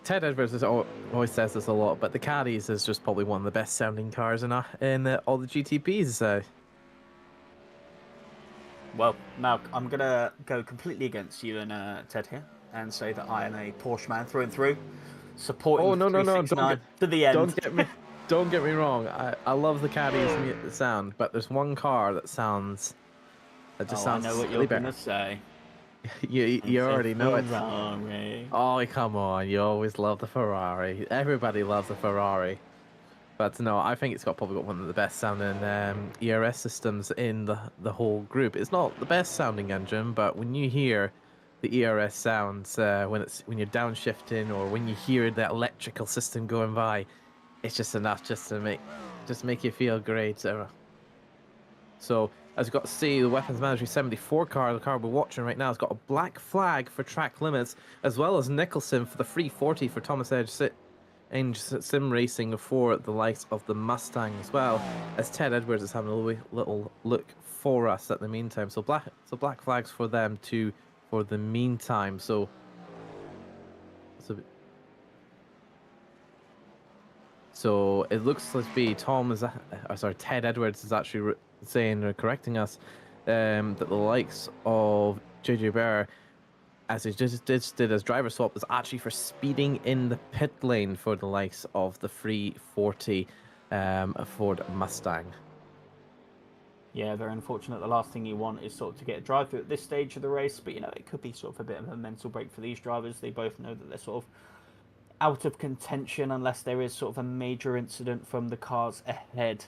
Ted Edwards always says this a lot, but the Caddies is just probably one of the best sounding cars in all the GTPs. Well, now I'm going to go completely against you and Ted here and say that I am a Porsche man through and through, supporting no, 369 to the end. Don't get me wrong. I love the Caddies sound, but there's one car that sounds. I know what you're going to say. You already know it. Ferrari. Oh, come on. You always love the Ferrari. Everybody loves the Ferrari. But no, I think it's probably got one of the best sounding ERS systems in the whole group. It's not the best sounding engine, but when you hear the ERS sounds when you're downshifting or when you hear that electrical system going by, it's just enough just to make you feel great. So, as we've got to see, the Weapons Manager 74 car, the car we're watching right now, has got a black flag for track limits, as well as Nicholson for the 340 for Thomas Edge Sim Racing for the likes of the Mustang as well, as Ted Edwards is having a little look for us at the meantime. So black flags for them too for the meantime. So it looks to be Ted Edwards is actually correcting us that the likes of JJ Bear, as he just did his driver swap, was actually for speeding in the pit lane for the likes of the 340 Ford Mustang. Yeah, very unfortunate. The last thing you want is sort of to get a drive through at this stage of the race, but it could be sort of a bit of a mental break for these drivers. They both know that they're sort of out of contention unless there is sort of a major incident from the cars ahead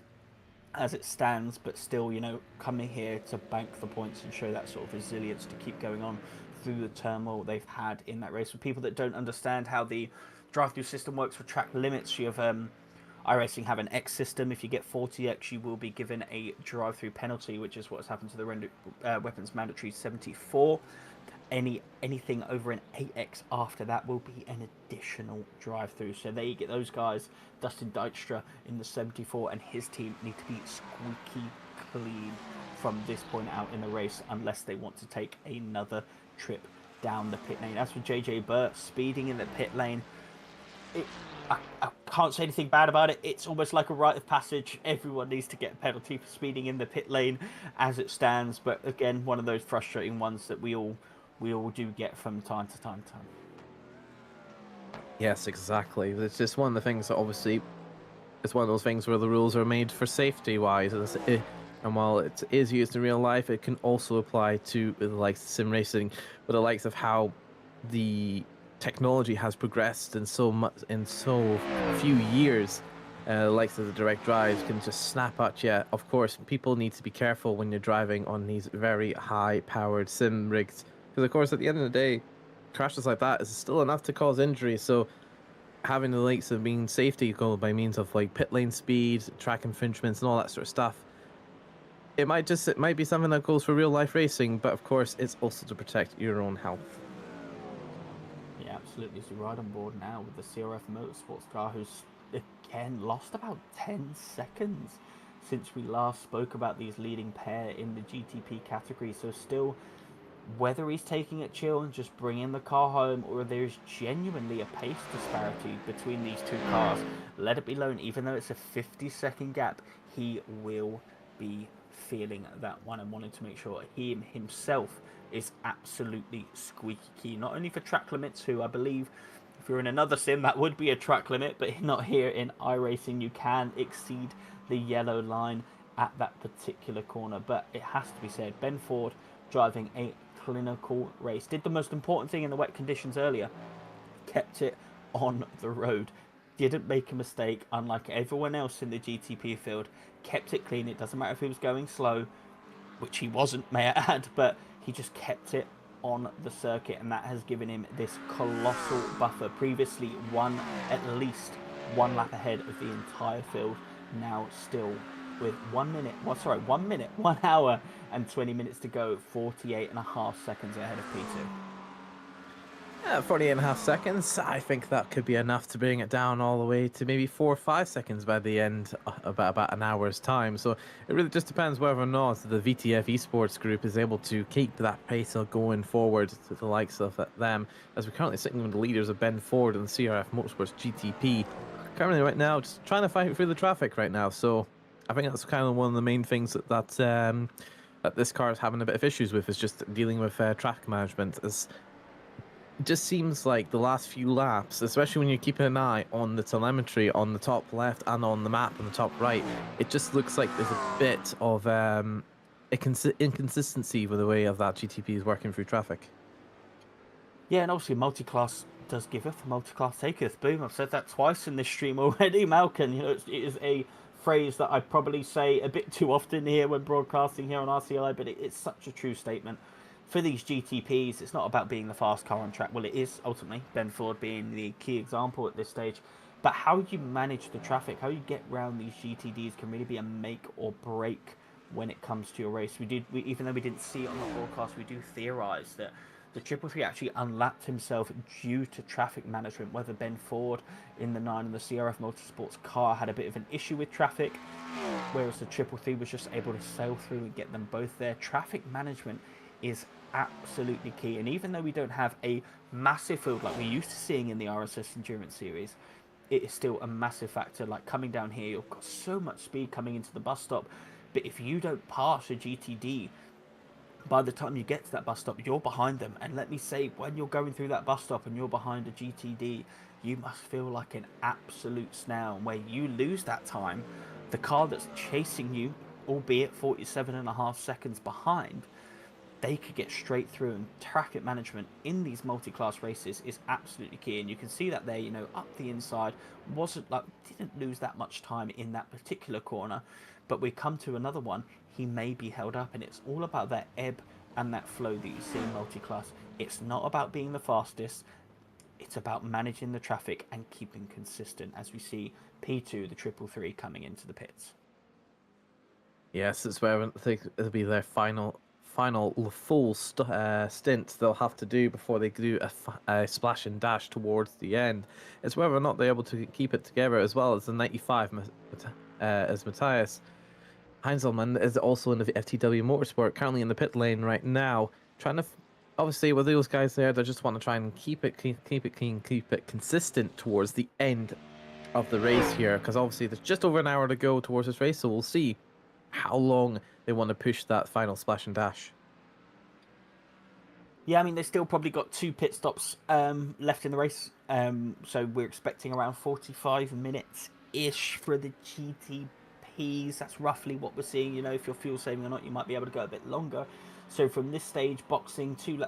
as it stands, but still, coming here to bank the points and show that sort of resilience to keep going on through the turmoil they've had in that race. For people that don't understand how the drive-through system works for track limits, you have iRacing have an X system. If you get 40X, you will be given a drive-through penalty, which is what's happened to the Weapons Mandatory 74. Anything over an 8X after that will be an additional drive-through. So there you get those guys. Dustin Dijkstra in the 74 and his team need to be squeaky clean from this point out in the race unless they want to take another trip down the pit lane. As for JJ Burt speeding in the pit lane, I can't say anything bad about it. It's almost like a rite of passage. Everyone needs to get a penalty for speeding in the pit lane as it stands. But again, one of those frustrating ones that we all do get from time to time. Yes, exactly. It's just one of the things that obviously it's one of those things where the rules are made for safety wise, and while it is used in real life, it can also apply to the likes of sim racing, with the likes of how the technology has progressed in so few years. Likes of the direct drives can just snap at you. Of course, people need to be careful when you're driving on these very high-powered sim rigs, because of course, at the end of the day, crashes like that is still enough to cause injury. So having the likes of being safety go by means of like pit lane speed, track infringements, and all that sort of stuff, it might be something that goes for real life racing, but of course, it's also to protect your own health. Yeah, absolutely. So right on board now with the CRF Motorsports car, who's again lost about 10 seconds since we last spoke about these leading pair in the GTP category. So still, whether he's taking it chill and just bringing the car home, or there's genuinely a pace disparity between these two cars, let it be known, even though it's a 50-second gap, he will be feeling that one and wanting to make sure he himself is absolutely squeaky keen, not only for track limits, who I believe if you're in another sim that would be a track limit, but not here in iRacing. You can exceed the yellow line at that particular corner. But it has to be said, Ben Ford driving a clinical race, did the most important thing in the wet conditions earlier, kept it on the road, didn't make a mistake, unlike everyone else in the GTP field, kept it clean. It doesn't matter if he was going slow, which he wasn't, may I add, but he just kept it on the circuit, and that has given him this colossal buffer. Previously at least one lap ahead of the entire field, now still with 1 hour and 20 minutes to go, 48.5 seconds ahead of P2. Yeah, 48.5 seconds. I think that could be enough to bring it down all the way to maybe 4 or 5 seconds by the end, about an hour's time. So it really just depends whether or not the VTF Esports group is able to keep that pace going forward to the likes of them, as we're currently sitting with the leaders of Ben Ford and the CRF Motorsports GTP. Currently right now, just trying to fight through the traffic right now. So I think that's kind of one of the main things that this car is having a bit of issues with, is just dealing with track management. It just seems like the last few laps, especially when you're keeping an eye on the telemetry on the top left and on the map on the top right, it just looks like there's a bit of inconsistency with the way of that GTP is working through traffic. Yeah, and obviously multi-class does giveth, multi-class taketh. Boom, I've said that twice in this stream already, Malcolm. You know, it is a phrase that I probably say a bit too often here when broadcasting here on RCI, but it's such a true statement. For these GTPs, it's not about being the fast car on track. Well, it is ultimately, Ben Ford being the key example at this stage. But how you manage the traffic, how you get around these GTDs can really be a make or break when it comes to your race. Even though we didn't see it on the broadcast, we do theorise that the 333 actually unlapped himself due to traffic management, whether Ben Ford in the 9 and the CRF Motorsports car had a bit of an issue with traffic, whereas the 333 was just able to sail through and get them both there. Traffic management is absolutely key, and even though we don't have a massive field like we're used to seeing in the RSS Endurance Series, it is still a massive factor. Like coming down here, you've got so much speed coming into the bus stop, but if you don't pass a GTD, by the time you get to that bus stop, you're behind them. And let me say, when you're going through that bus stop and you're behind a GTD, you must feel like an absolute snail. And where you lose that time, the car that's chasing you, albeit 47.5 seconds behind, they could get straight through. And traffic management in these multi-class races is absolutely key. And you can see that there, you know, up the inside, didn't lose that much time in that particular corner. But we come to another one, he may be held up, and it's all about that ebb and that flow that you see in multi-class. It's not about being the fastest, it's about managing the traffic and keeping consistent, as we see P2, the 333, coming into the pits. Yes, it's where I think it'll be their final full stint they'll have to do before they do a splash and dash towards the end. It's whether or not they're able to keep it together, as well as the 95 as Matthias Heinzelmann is also in the FTW Motorsport, currently in the pit lane right now, trying to obviously with those guys there, they just want to try and keep it clean, keep it consistent towards the end of the race here, because obviously there's just over an hour to go towards this race, so we'll see how long they want to push that final splash and dash. Yeah, I mean, they've still probably got 2 pit stops left in the race. So we're expecting around 45 minutes-ish for the GTPs. That's roughly what we're seeing. You know, if you're fuel saving or not, you might be able to go a bit longer. So from this stage, boxing to...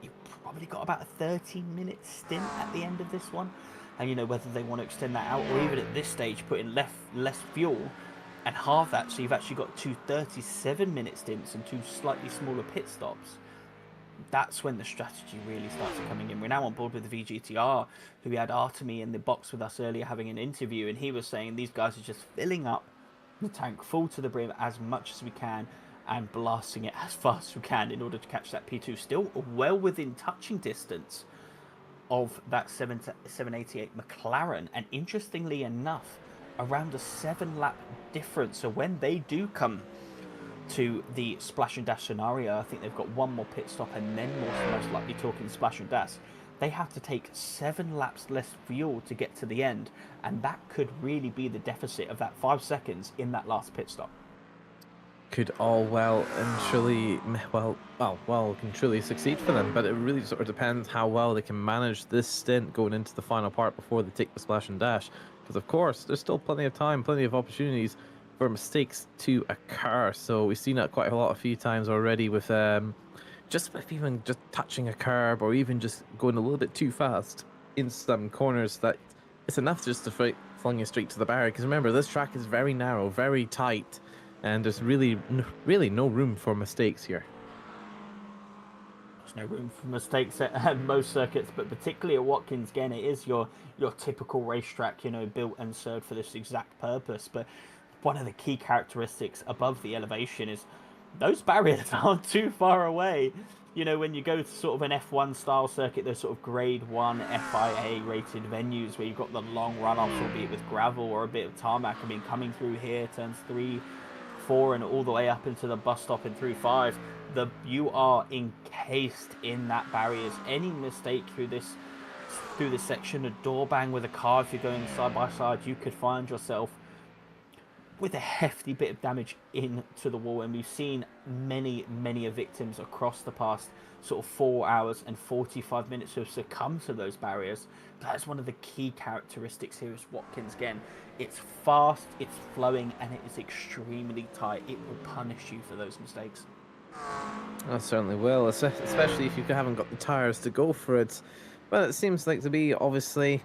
you've probably got about a 13-minute stint at the end of this one. And, you know, whether they want to extend that out or even at this stage put in less fuel and halve that, so you've actually got 2 37-minute stints and 2 slightly smaller pit stops. That's when the strategy really starts coming in. We're now on board with the VGTR, who we had Artemi in the box with us earlier having an interview, and he was saying these guys are just filling up the tank full to the brim as much as we can and blasting it as fast as we can in order to catch that P2, still well within touching distance of that 788 McLaren, and interestingly enough, around a 7-lap difference. So when they do come to the splash and dash scenario, I think they've got 1 more pit stop and then most likely talking splash and dash. They have to take 7 laps less fuel to get to the end, and that could really be the deficit of that 5 seconds in that last pit stop. Could all well and truly can truly succeed for them, but it really sort of depends how well they can manage this stint going into the final part before they take the splash and dash. Because of course, there's still plenty of time, plenty of opportunities for mistakes to occur. So we've seen that quite a few times already with just even just touching a curb or even just going a little bit too fast in some corners, that it's enough just to fling you straight to the barrier. Because remember, this track is very narrow, very tight, and there's really no room for mistakes here. There's no room for mistakes at most circuits, but particularly at Watkins, again, it is your typical racetrack, you know, built and served for this exact purpose. But one of the key characteristics above the elevation is those barriers aren't too far away. You know, when you go to sort of an F1 style circuit, those sort of grade 1 FIA rated venues where you've got the long runoffs, albeit with gravel or a bit of tarmac. I mean, coming through here, turns 3, 4 and all the way up into the bus stop in 3-5, you are encased in that barriers. Any mistake through this section, a door bang with a car, if you're going side by side, you could find yourself with a hefty bit of damage into the wall. And we've seen many victims across the past sort of 4 hours and 45 minutes who have succumbed to those barriers. That's one of the key characteristics here is Watkins. Again, it's fast, it's flowing, and it is extremely tight. It will punish you for those mistakes. I certainly will, especially if you haven't got the tires to go for it. But it seems like to be obviously,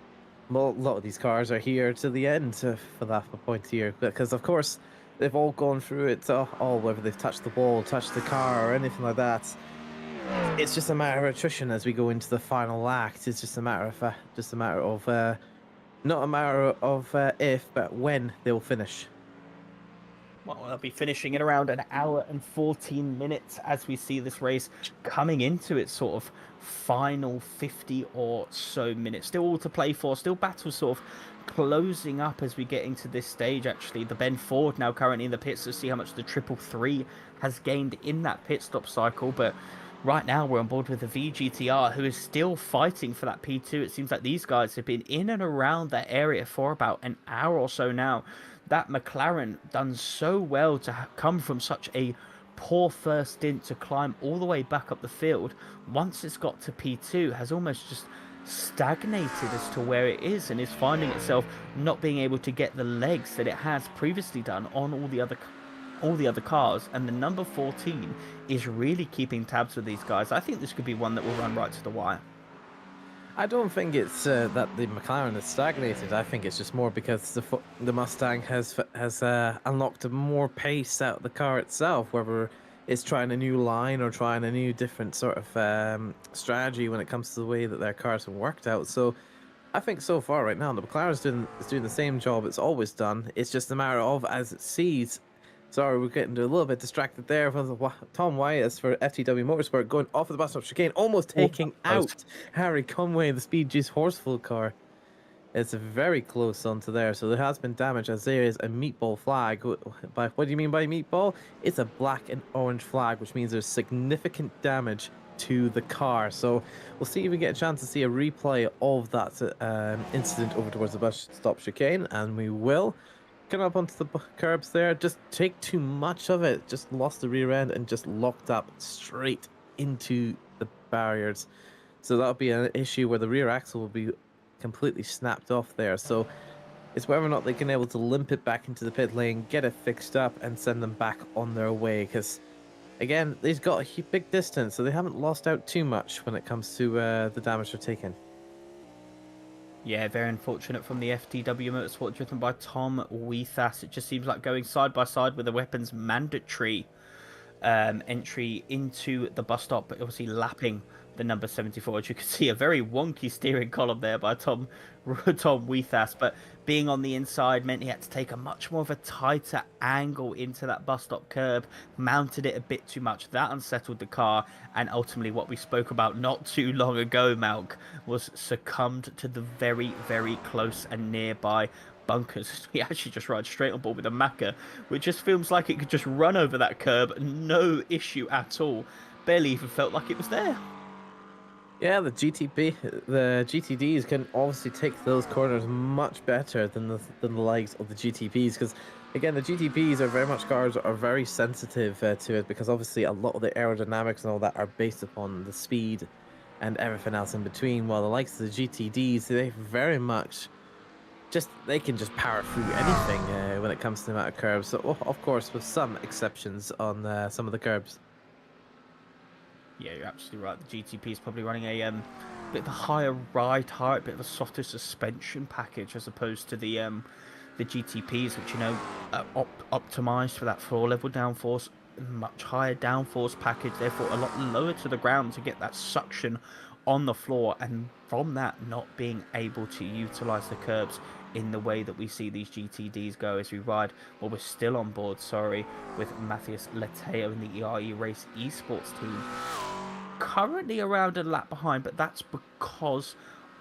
well, a lot of these cars are here to the end for that point here, because of course they've all gone through it all, whether they've touched the wall, touched the car, or anything like that. It's just a matter of attrition as we go into the final act. It's just a matter of not a matter of if, but when they'll finish. Well, they'll be finishing in around an hour and 14 minutes as we see this race coming into its sort of final 50 or so minutes. Still all to play for, still battles sort of closing up as we get into this stage. Actually, the Ben Ford now currently in the pits to see how much the 333 has gained in that pit stop cycle, but right now we're on board with the VGTR, who is still fighting for that P2. It seems like these guys have been in and around that area for about an hour or so now. That McLaren done so well to come from such a poor first stint to climb all the way back up the field. Once it's got to P2, has almost just stagnated as to where it is and is finding itself not being able to get the legs that it has previously done on all the other cars, and the number 14 is really keeping tabs with these guys. I think this could be one that will run right to the wire. I don't think it's that the McLaren has stagnated. I think it's just more because the Mustang has unlocked more pace out of the car itself, whether it's trying a new line or trying a new different sort of strategy when it comes to the way that their cars have worked out. So I think so far right now the McLaren is doing the same job it's always done. It's just a matter of as it sees. Sorry, we're getting a little bit distracted there from Tom Wyas for FTW Motorsport going off of the bus stop chicane, almost taking out Harry Conway, the Speed Juice Horseful car. It's very close onto there, so there has been damage as there is a meatball flag. What do you mean by meatball? It's a black and orange flag, which means there's significant damage to the car. So we'll see if we get a chance to see a replay of that incident over towards the bus stop chicane, and we will. Coming up onto the curbs there, just take too much of it, just lost the rear end and just locked up straight into the barriers. So that'll be an issue where the rear axle will be completely snapped off there. So it's whether or not they can able to limp it back into the pit lane, get it fixed up and send them back on their way, because again, they've got a big distance, so they haven't lost out too much when it comes to the damage they're taking. Yeah, very unfortunate from the FTW Motorsport, driven by Tom Weethas. It just seems like going side by side with the weapons mandatory entry into the bus stop, but obviously lapping the number 74. As you can see, a very wonky steering column there by Tom Weethas, but being on the inside meant he had to take a much more of a tighter angle into that bus stop curb, mounted it a bit too much. That unsettled the car, and ultimately what we spoke about not too long ago, Malk, was succumbed to the very, very close and nearby bunkers. He actually just rides straight on board with a Macca, which just feels like it could just run over that curb, no issue at all. Barely even felt like it was there. Yeah, the GTDs can obviously take those corners much better than the likes of the GTPs, because again, the GTPs are very much cars are very sensitive to it, because obviously a lot of the aerodynamics and all that are based upon the speed and everything else in between, while the likes of the GTDs, they very much they can just power through anything when it comes to the amount of curbs. So of course, with some exceptions on some of the curbs. Yeah, you're absolutely right. The GTP is probably running a bit of a higher ride height, bit of a softer suspension package as opposed to the GTPs, which, you know, are optimized for that floor level downforce, much higher downforce package, therefore a lot lower to the ground to get that suction on the floor, and from that not being able to utilize the curbs in the way that we see these GTDs go as we ride. Well, we're still on board, sorry, with Matthias Leteo in the ERE Race Esports team. Currently around a lap behind, but that's because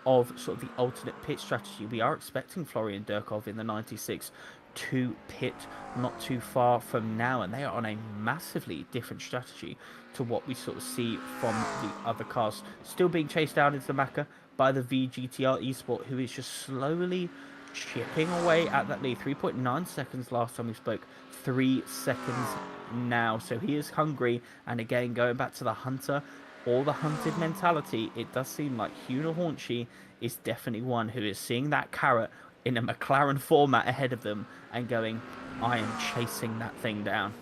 of sort of the alternate pit strategy. We are expecting Florian Durkov in the 96 to pit not too far from now, and they are on a massively different strategy to what we sort of see from the other cars. Still being chased down into the Macca by the VGTR Esport, who is just slowly chipping away at that lead. 3.9 seconds last time we spoke, 3 seconds now, so he is hungry. And again, going back to the hunter or the hunted mentality, it does seem like Huna Hornsey is definitely one who is seeing that carrot in a McLaren format ahead of them and going, I am chasing that thing down.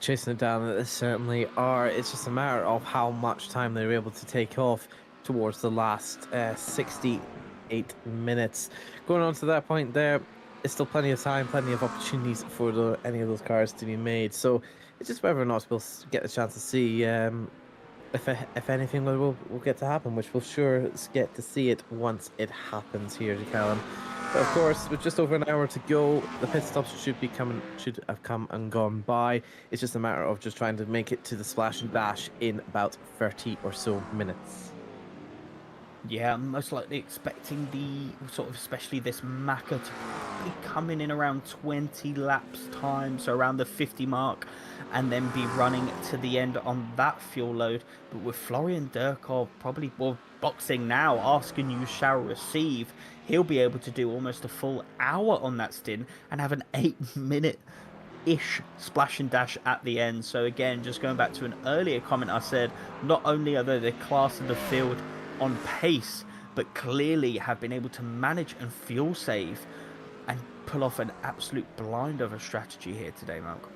Chasing it down, they certainly are. It's just a matter of how much time they were able to take off towards the last 68 minutes. Going on to that point there, it's still plenty of time, plenty of opportunities for any of those cars to be made. So it's just whether or not we'll get a chance to see if anything will get to happen, which we'll sure get to see it once it happens here, Callum. But of course, with just over an hour to go, the pit stops should have come and gone by. It's just a matter of just trying to make it to the splash and dash in about 30 or so minutes. Yeah, I'm most likely expecting the sort of, especially this Maka, to be coming in around 20 laps time, so around the 50 mark, and then be running to the end on that fuel load. But with Florian Durkov probably, well, boxing now, asking you shall receive, he'll be able to do almost a full hour on that stint and have an 8-minute-ish splash and dash at the end. So again, just going back to an earlier comment I said, not only are they the class of the field on pace, but clearly have been able to manage and fuel save and pull off an absolute blind of a strategy here today, Malcolm.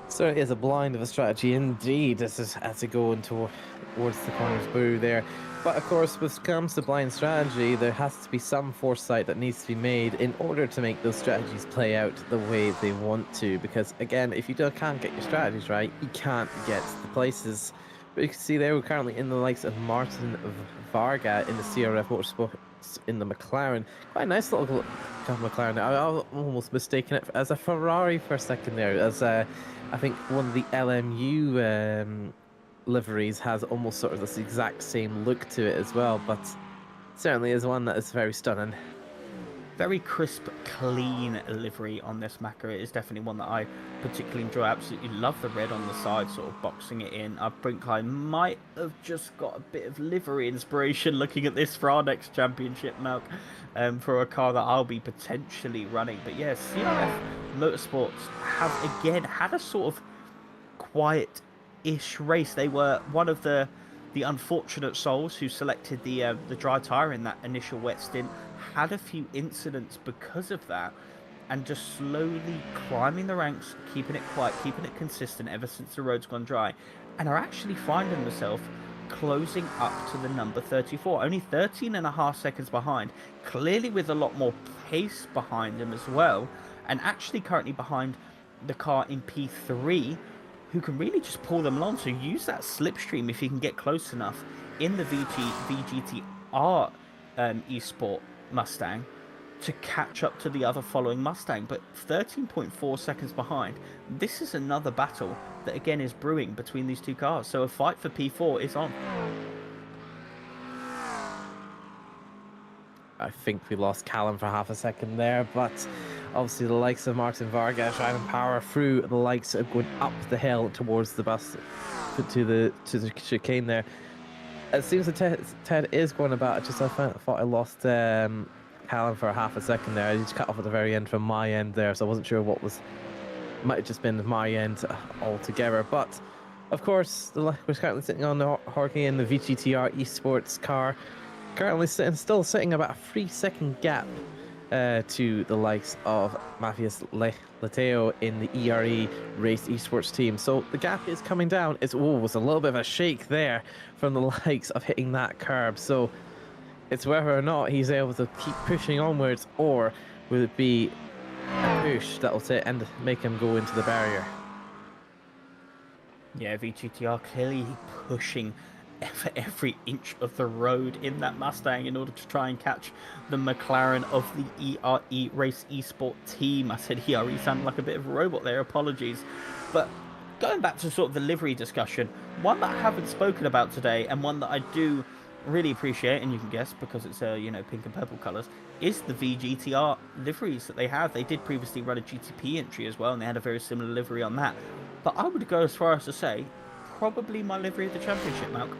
Certainly is a blind of a strategy indeed as they go towards the corner's boo there. But of course, when it comes to blind strategy, there has to be some foresight that needs to be made in order to make those strategies play out the way they want to. Because again, if you can't get your strategies right, you can't get the places. But you can see there we're currently in the likes of Martin Varga in the CRF Motorsports in the McLaren. Quite a nice little McLaren. I was almost mistaken it as a Ferrari for a second there, as I think one of the LMU liveries has almost sort of this exact same look to it as well, but certainly is one that is very stunning. Very crisp, clean livery on this Maka. It is definitely one that I particularly enjoy. I absolutely love the red on the side, sort of boxing it in. I think I might have just got a bit of livery inspiration looking at this for our next championship, Malk, for a car that I'll be potentially running. But yeah, CRF Motorsports have again had a sort of quiet-ish race. They were one of the unfortunate souls who selected the dry tyre in that initial wet stint. Had a few incidents because of that, and just slowly climbing the ranks, keeping it quiet, keeping it consistent ever since the road's gone dry, and are actually finding themselves closing up to the number 34, only 13.5 seconds behind, clearly with a lot more pace behind them as well, and actually currently behind the car in P3, who can really just pull them along. So use that slipstream if you can get close enough in the VGTR eSport Mustang to catch up to the other following Mustang. But 13.4 seconds behind, this is another battle that again is brewing between these two cars. So a fight for P4 is on. I think we lost Callum for half a second there, but obviously the likes of Martin Varga trying to power through the likes of going up the hill towards the bus to the chicane there. It seems that Ted is going about it. Just I thought I lost Callum for half a second there. I just cut off at the very end from my end there, so I wasn't sure what might have just been my end altogether. But of course, we're currently sitting on the Jorge in the VGTR Esports car, currently still sitting about a 3-second gap to the likes of Matthias Lateo in the ERE Race Esports team. So the gap is coming down. It was a little bit of a shake there from the likes of hitting that curb. So it's whether or not he's able to keep pushing onwards, or will it be a push that will say and make him go into the barrier. Yeah, VGTR clearly pushing every inch of the road in that Mustang in order to try and catch the McLaren of the ERE Race Esport team. I said ERE sounded like a bit of a robot there, apologies. But going back to sort of the livery discussion, one that I haven't spoken about today, and one that I do really appreciate, and you can guess because it's pink and purple colours, is the VGTR liveries that they have. They did previously run a GTP entry as well, and they had a very similar livery on that. But I would go as far as to say, probably my livery of the championship, Malcolm.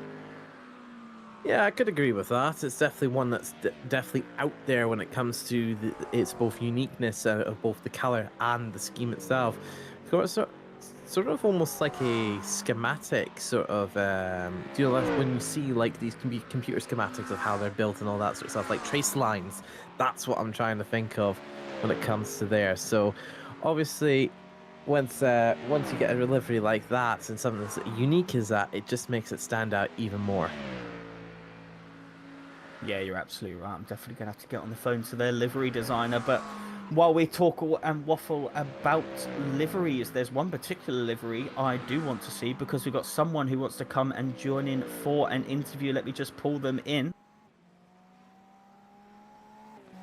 Yeah, I could agree with that. It's definitely one that's definitely out there when it comes to its both uniqueness of both the colour and the scheme itself. Sort of almost like a schematic sort of, when you see like these computer schematics of how they're built and all that sort of stuff, like trace lines. That's what I'm trying to think of when it comes to there. So obviously once you get a livery like that and something as unique as that, it just makes it stand out even more. Yeah, you're absolutely right. I'm definitely going to have to get on the phone to their livery designer. But while we talk and waffle about liveries, there's one particular livery I do want to see because we've got someone who wants to come and join in for an interview. Let me just pull them in.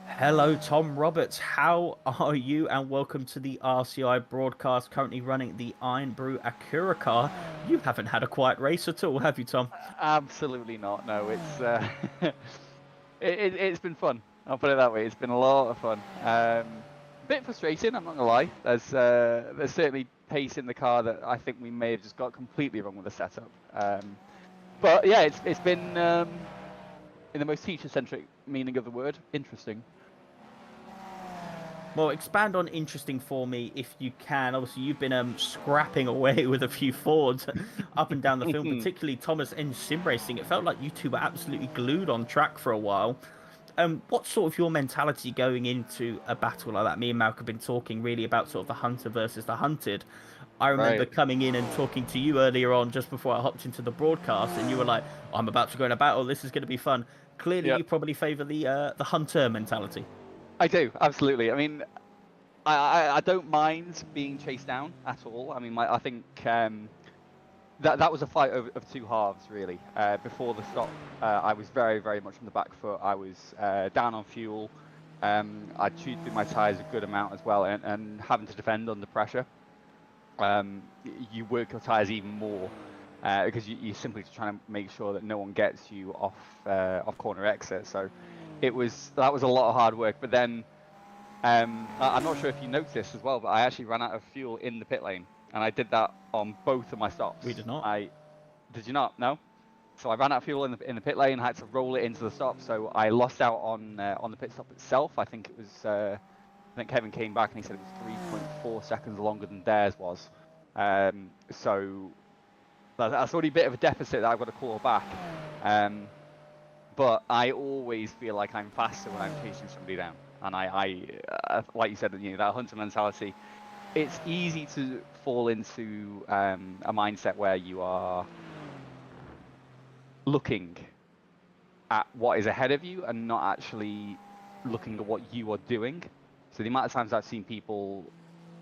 Hello, Tom Roberts. How are you? And welcome to the RCI broadcast, currently running the Iron Brew Acura car. You haven't had a quiet race at all, have you, Tom? Absolutely not. No, it's it's been fun. I'll put it that way. It's been a lot of fun. A bit frustrating. I'm not gonna lie. There's certainly pace in the car that I think we may have just got completely wrong with the setup. But yeah, it's been in the most teacher-centric meaning of the word, interesting. Well, expand on interesting for me if you can. Obviously, you've been scrapping away with a few Fords up and down the field, particularly Thomas in sim racing. It felt like you two were absolutely glued on track for a while. What's sort of your mentality going into a battle like that? Me and Malcolm have been talking really about sort of the hunter versus the hunted. I remember Right. coming in and talking to you earlier on just before I hopped into the broadcast, and you were like, "I'm about to go in a battle. This is going to be fun." Clearly, Yeah. you probably favour the hunter mentality. I do, absolutely. I mean, I don't mind being chased down at all. I mean, I think that was a fight of two halves, really. Before the stop, I was very, very much on the back foot. I was down on fuel. I chewed through my tyres a good amount as well, and having to defend under pressure. You work your tyres even more because you're simply trying to make sure that no one gets you off corner exit. So that was a lot of hard work. But then I'm not sure if you noticed as well, but I actually ran out of fuel in the pit lane, and I did that on both of my stops. We did not. Did you not? No. So I ran out of fuel in the pit lane, had to roll it into the stop. So I lost out on the pit stop itself. I think it was. I think Kevin came back and he said it was 3.4 seconds longer than theirs was. So that's already a bit of a deficit that I've got to claw back. But I always feel like I'm faster when I'm chasing somebody down. And I like you said, that hunter mentality, it's easy to fall into a mindset where you are looking at what is ahead of you and not actually looking at what you are doing. So the amount of times I've seen people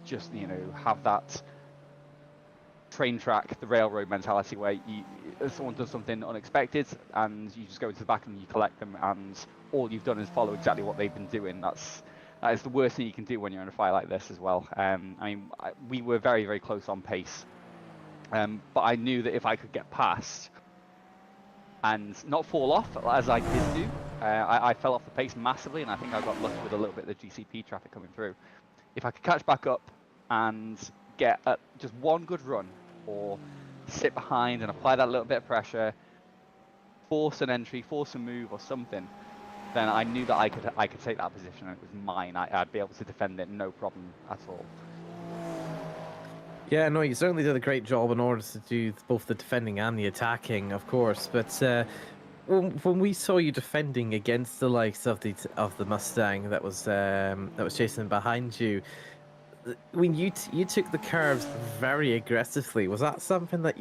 just, have that train track, the railroad mentality where someone does something unexpected and you just go to the back and you collect them, and all you've done is follow exactly what they've been doing. That is the worst thing you can do when you're in a fight like this as well. We were very, very close on pace, but I knew that if I could get past and not fall off as I did do, I fell off the pace massively, and I think I got lucky with a little bit of the GCP traffic coming through. If I could catch back up and get just one good run, or sit behind and apply that little bit of pressure, force an entry, force a move or something, then I knew that I could take that position and it was mine. I'd be able to defend it no problem at all. Yeah, no, you certainly did a great job in order to do both the defending and the attacking, of course. But when we saw you defending against the likes of the Mustang that was chasing behind you, when you took the curves very aggressively, was that something that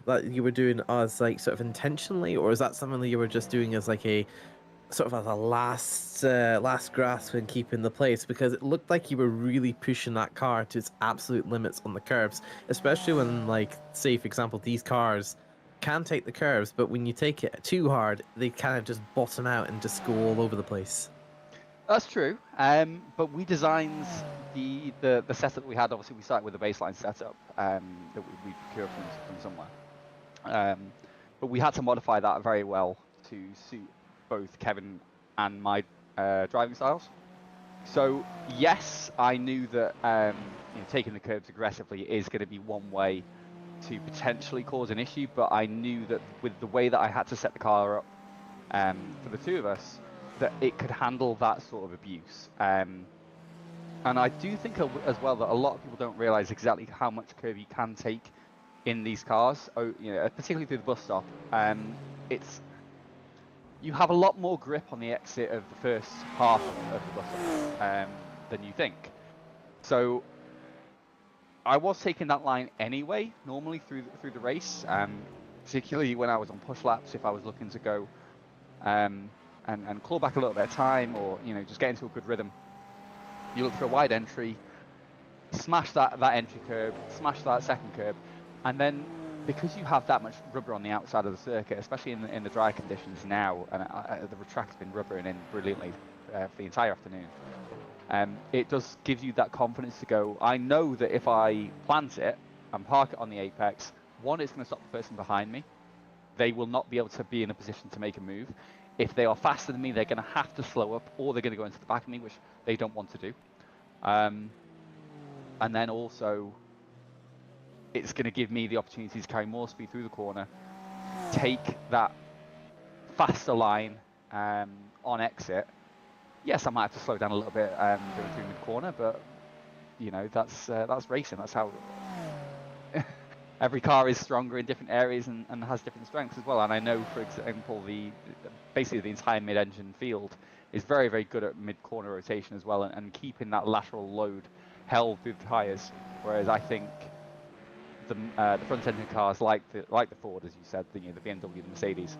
that you were doing as like sort of intentionally, or is that something that you were just doing as like a sort of as a last grasp in keeping the place? Because it looked like you were really pushing that car to its absolute limits on the curves, especially when, like, say for example, these cars can take the curves, but when you take it too hard, they kind of just bottom out and just go all over the place. That's true, but we designed the setup we had. Obviously, we started with a baseline setup that we procured from somewhere, but we had to modify that very well to suit both Kevin and my driving styles. So yes, I knew that taking the curbs aggressively is going to be one way to potentially cause an issue, but I knew that with the way that I had to set the car up for the two of us, that it could handle that sort of abuse. And I do think as well that a lot of people don't realise exactly how much curve you can take in these cars, particularly through the bus stop. You have a lot more grip on the exit of the first half of the bus stop than you think. So I was taking that line anyway, normally through the race, particularly when I was on push laps. If I was looking to go and claw back a little bit of time, or just get into a good rhythm, you look for a wide entry, smash that entry curb, smash that second curb, and then because you have that much rubber on the outside of the circuit, especially in the dry conditions now, and the track's been rubbering in brilliantly for the entire afternoon. It does give you that confidence to go, I know that if I plant it and park it on the apex, one, it's going to stop the person behind me. They will not be able to be in a position to make a move. If they are faster than me, they're going to have to slow up, or they're going to go into the back of me, which they don't want to do. And then also, it's going to give me the opportunity to carry more speed through the corner, take that faster line on exit. Yes, I might have to slow down a little bit going through mid-corner, but that's racing. That's how every car is stronger in different areas and has different strengths as well. And I know, for example, basically the entire mid-engine field is very, very good at mid-corner rotation as well, and keeping that lateral load held through the tyres. Whereas I think the front-engine cars, like the Ford, as you said, the BMW, the Mercedes,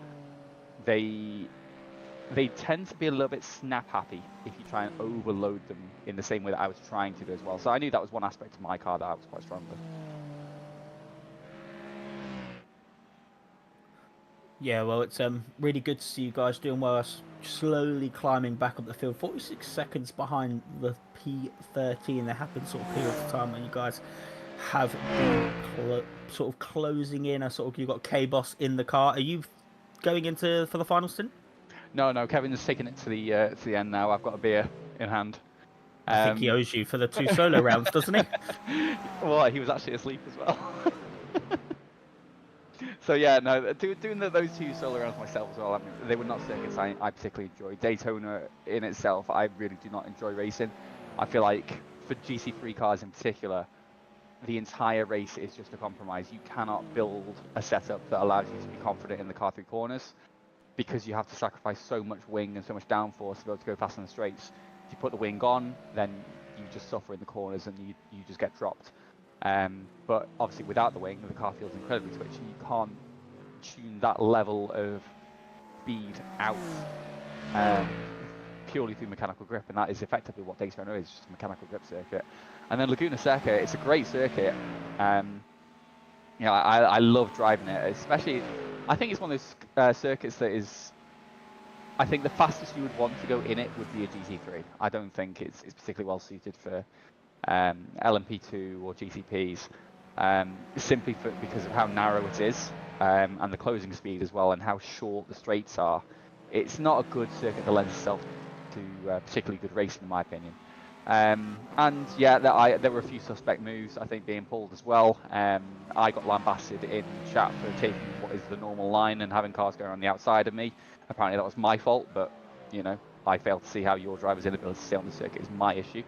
they tend to be a little bit snap-happy if you try and overload them in the same way that I was trying to do as well. So I knew that was one aspect of my car that I was quite strong with. Yeah, well, it's really good to see you guys doing well. Slowly climbing back up the field, 46 seconds behind the P13. There have been sort of periods of time when you guys have been sort of closing in. You've got K-Boss in the car. Are you going for the final stint? No, Kevin's taking it to the end now. I've got a beer in hand. I think he owes you for the 2 solo rounds, doesn't he? Well, he was actually asleep as well. So yeah, no, doing those 2 solo rounds myself as well. I mean, they were not circuits I particularly enjoy. Daytona in itself, I really do not enjoy racing. I feel like for GC3 cars in particular, the entire race is just a compromise. You cannot build a setup that allows you to be confident in the car through corners, because you have to sacrifice so much wing and so much downforce to be able to go fast in the straights. If you put the wing on, then you just suffer in the corners and you just get dropped. But obviously without the wing, the car feels incredibly twitchy. You can't tune that level of speed out purely through mechanical grip, and that is effectively what Daytona is, just a mechanical grip circuit. And then Laguna Seca, it's a great circuit. I love driving it, especially. I think it's one of those circuits that is, I think the fastest you would want to go in it would be a GT3. I don't think it's particularly well suited for LMP2 or GCPs, simply because of how narrow it is, and the closing speed as well, and how short the straights are. It's not a good circuit that lends itself to particularly good racing, in my opinion. And yeah, there were a few suspect moves, I think, being pulled as well. I got lambasted in chat for taking what is the normal line and having cars going on the outside of me. Apparently that was my fault, but I failed to see how your driver's inability to stay on the circuit is my issue.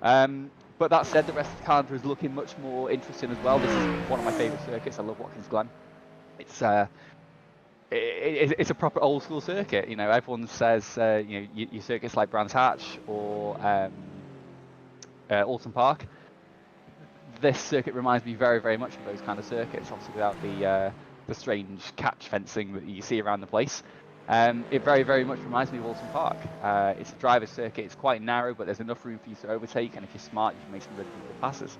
But that said, the rest of the calendar is looking much more interesting as well. This is one of my favourite circuits. I love Watkins Glen. It's a proper old school circuit. Everyone says your circuits like Brands Hatch or Alton Park. This circuit reminds me very, very much of those kind of circuits, obviously without the strange catch fencing that you see around the place. It very, very much reminds me of Alton Park. It's a driver's circuit. It's quite narrow, but there's enough room for you to overtake, and if you're smart, you can make some really good passes.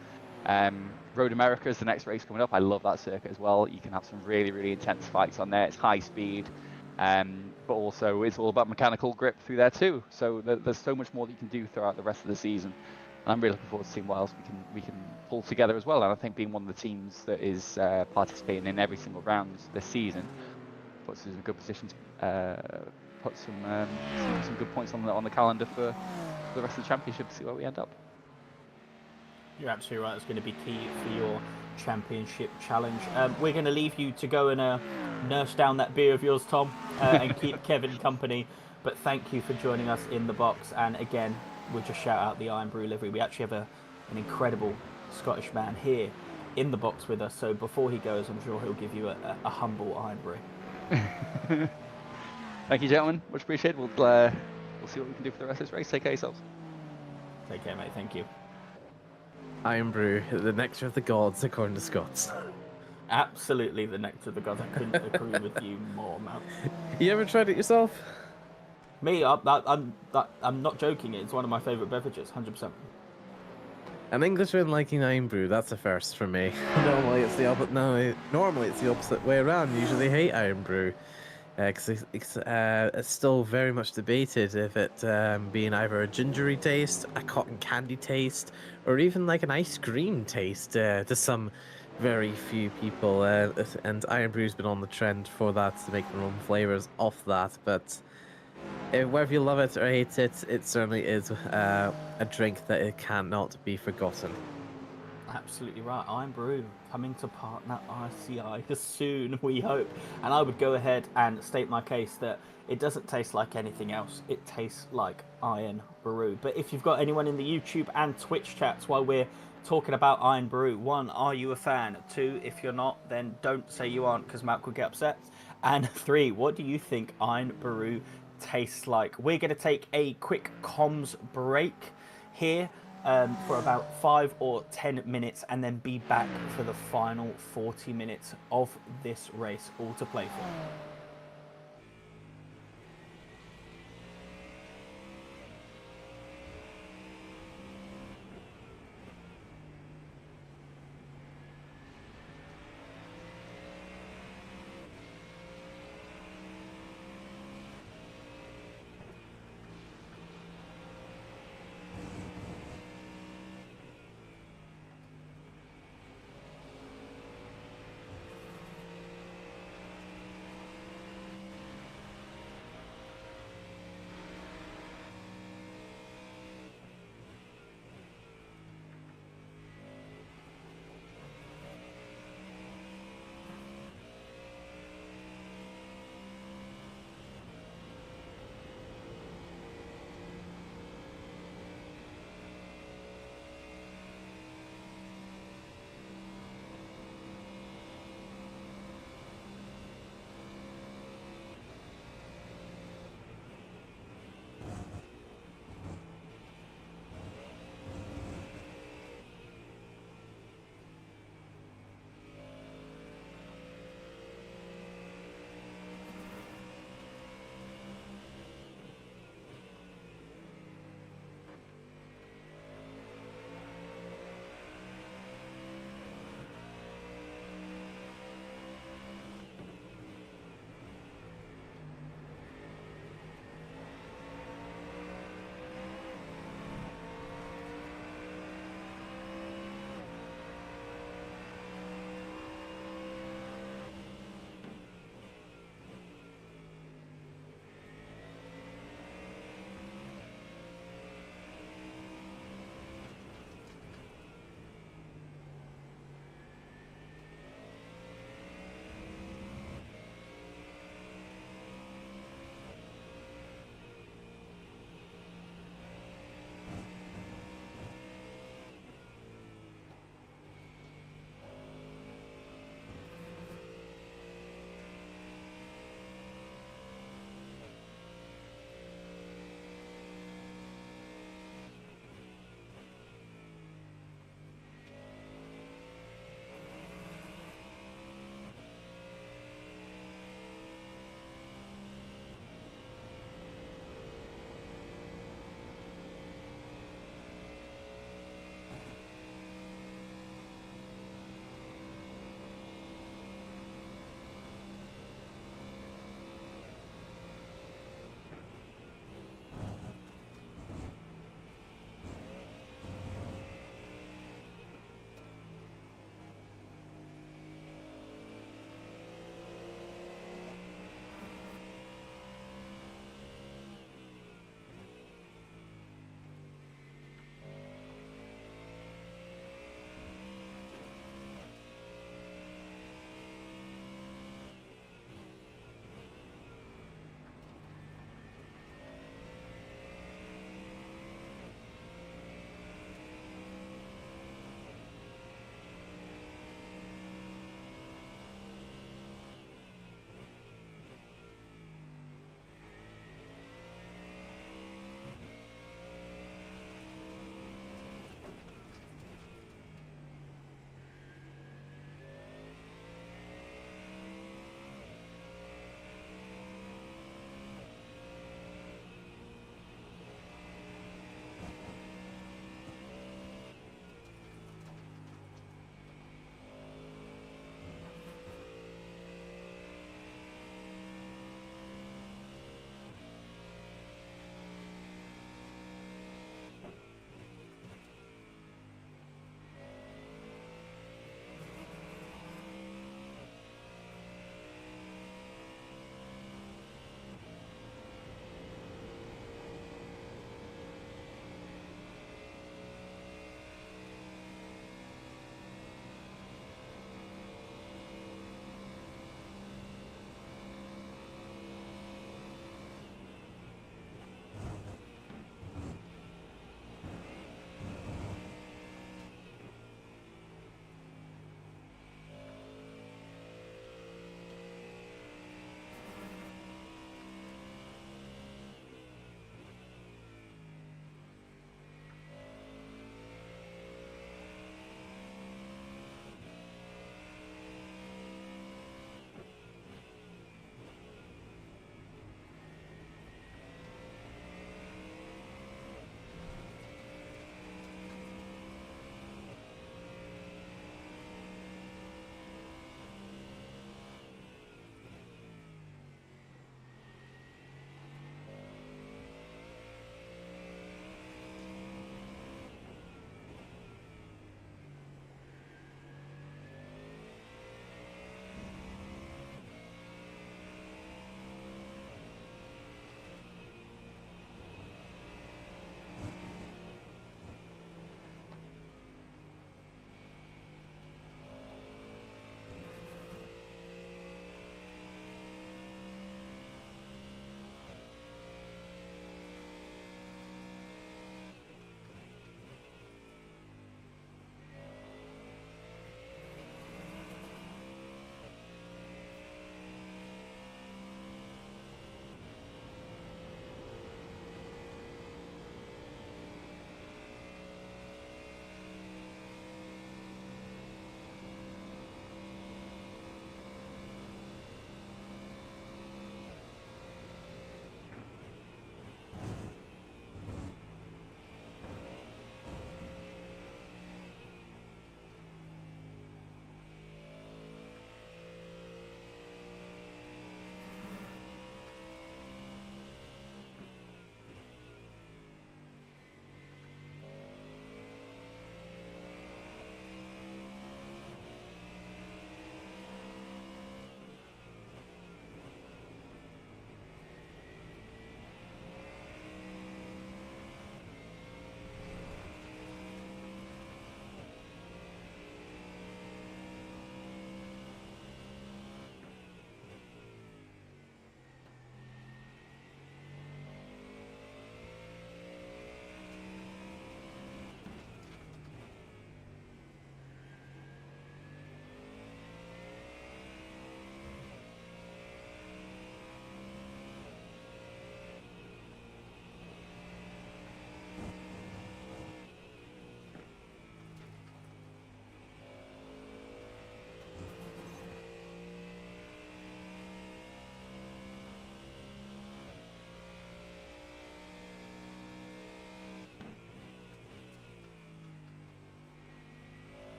Road America is the next race coming up. I love that circuit as well. You can have some really, really intense fights on there. It's high speed, but also it's all about mechanical grip through there too. So there's so much more that you can do throughout the rest of the season. And I'm really looking forward to seeing what else we can pull together as well. And I think being one of the teams that is participating in every single round this season puts us in a good position to put some good points on the calendar for the rest of the championship to see where we end up. You're absolutely right. It's going to be key for your championship challenge. We're going to leave you to go and nurse down that beer of yours, Tom, and keep Kevin company. But thank you for joining us in the box. And again, we'll just shout out the Iron Brew livery. We actually have an incredible Scottish man here in the box with us. So before he goes, I'm sure he'll give you a humble Iron Brew. Thank you, gentlemen. Much appreciated. We'll see what we can do for the rest of this race. Take care of yourselves. Take care, mate. Thank you. Iron Brew, the nectar of the gods, according to Scots. Absolutely, the nectar of the gods. I couldn't agree with you more, man. You ever tried it yourself? Me, I'm not joking. It's one of my favourite beverages, 100%. An Englishman liking Iron Brew, that's a first for me. Normally it's the opposite. No, normally it's the opposite way around. Usually hate Iron Brew, because it's still very much debated if it being either a gingery taste, a cotton candy taste, or even like an ice cream taste to some very few people. And Iron Brew's been on the trend for that, to make their own flavors of that. But whether you love it or hate it, it certainly is a drink that it cannot be forgotten. Absolutely right. Iron Brew coming to partner RCI soon, we hope. And I would go ahead and state my case that it doesn't taste like anything else. It tastes like Iron Brew. But if you've got anyone in the YouTube and Twitch chats while we're talking about Iron Brew, one, are you a fan? Two, if you're not, then don't say you aren't because Matt could get upset. And three, what do you think Iron Brew tastes like? We're going to take a quick comms break here for about 5 or 10 minutes and then be back for the final 40 minutes of this race, all to play for.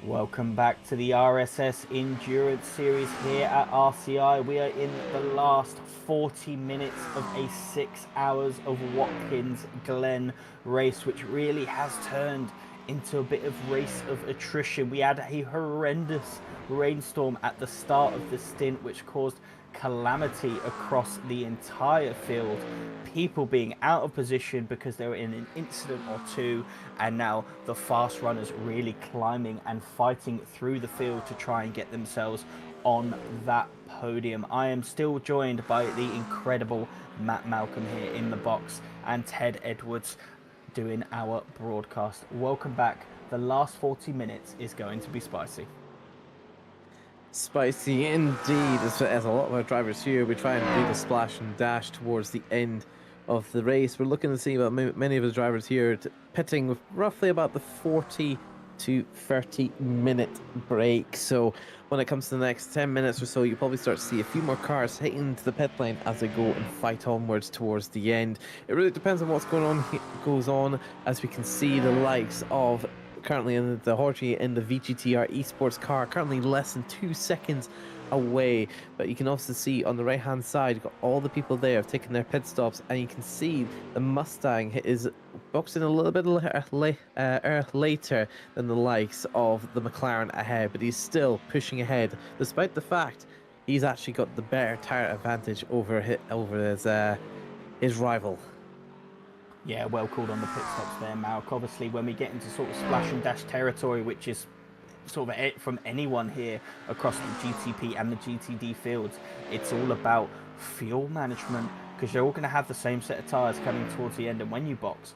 Welcome back to the RSS Endurance Series here at RCI. We are in the last 40 minutes of a 6 hours of Watkins Glen race, which really has turned into a bit of race of attrition. We had a horrendous rainstorm at the start of the stint, which caused calamity across the entire field. People being out of position because they were in an incident or two, and now the fast runners really climbing and fighting through the field to try and get themselves on that podium. I am still joined by the incredible Matt Malcolm here in the box and Ted Edwards doing our broadcast. Welcome back. The last 40 minutes is going to be spicy. Spicy indeed. As a lot of our drivers here, we try and do the splash and dash towards the end of the race. We're looking to see about many of the drivers here pitting with roughly about the 40 to 30 minute break. So when it comes to the next 10 minutes or so, you'll probably start to see a few more cars hitting into the pit lane as they go and fight onwards towards the end. It really depends on what's goes on, as we can see the likes of currently in the Horty in the VGTR esports car, currently less than 2 seconds away. But you can also see on the right hand side, you've got all the people there have taken their pit stops, and you can see the Mustang is boxing a little bit later than the likes of the McLaren ahead, but he's still pushing ahead despite the fact he's actually got the better tire advantage over his rival. Yeah, well called on the pit stops there, Malk. Obviously, when we get into sort of splash and dash territory, which is sort of from anyone here across the GTP and the GTD fields, it's all about fuel management, because you're all going to have the same set of tyres coming towards the end, and when you box,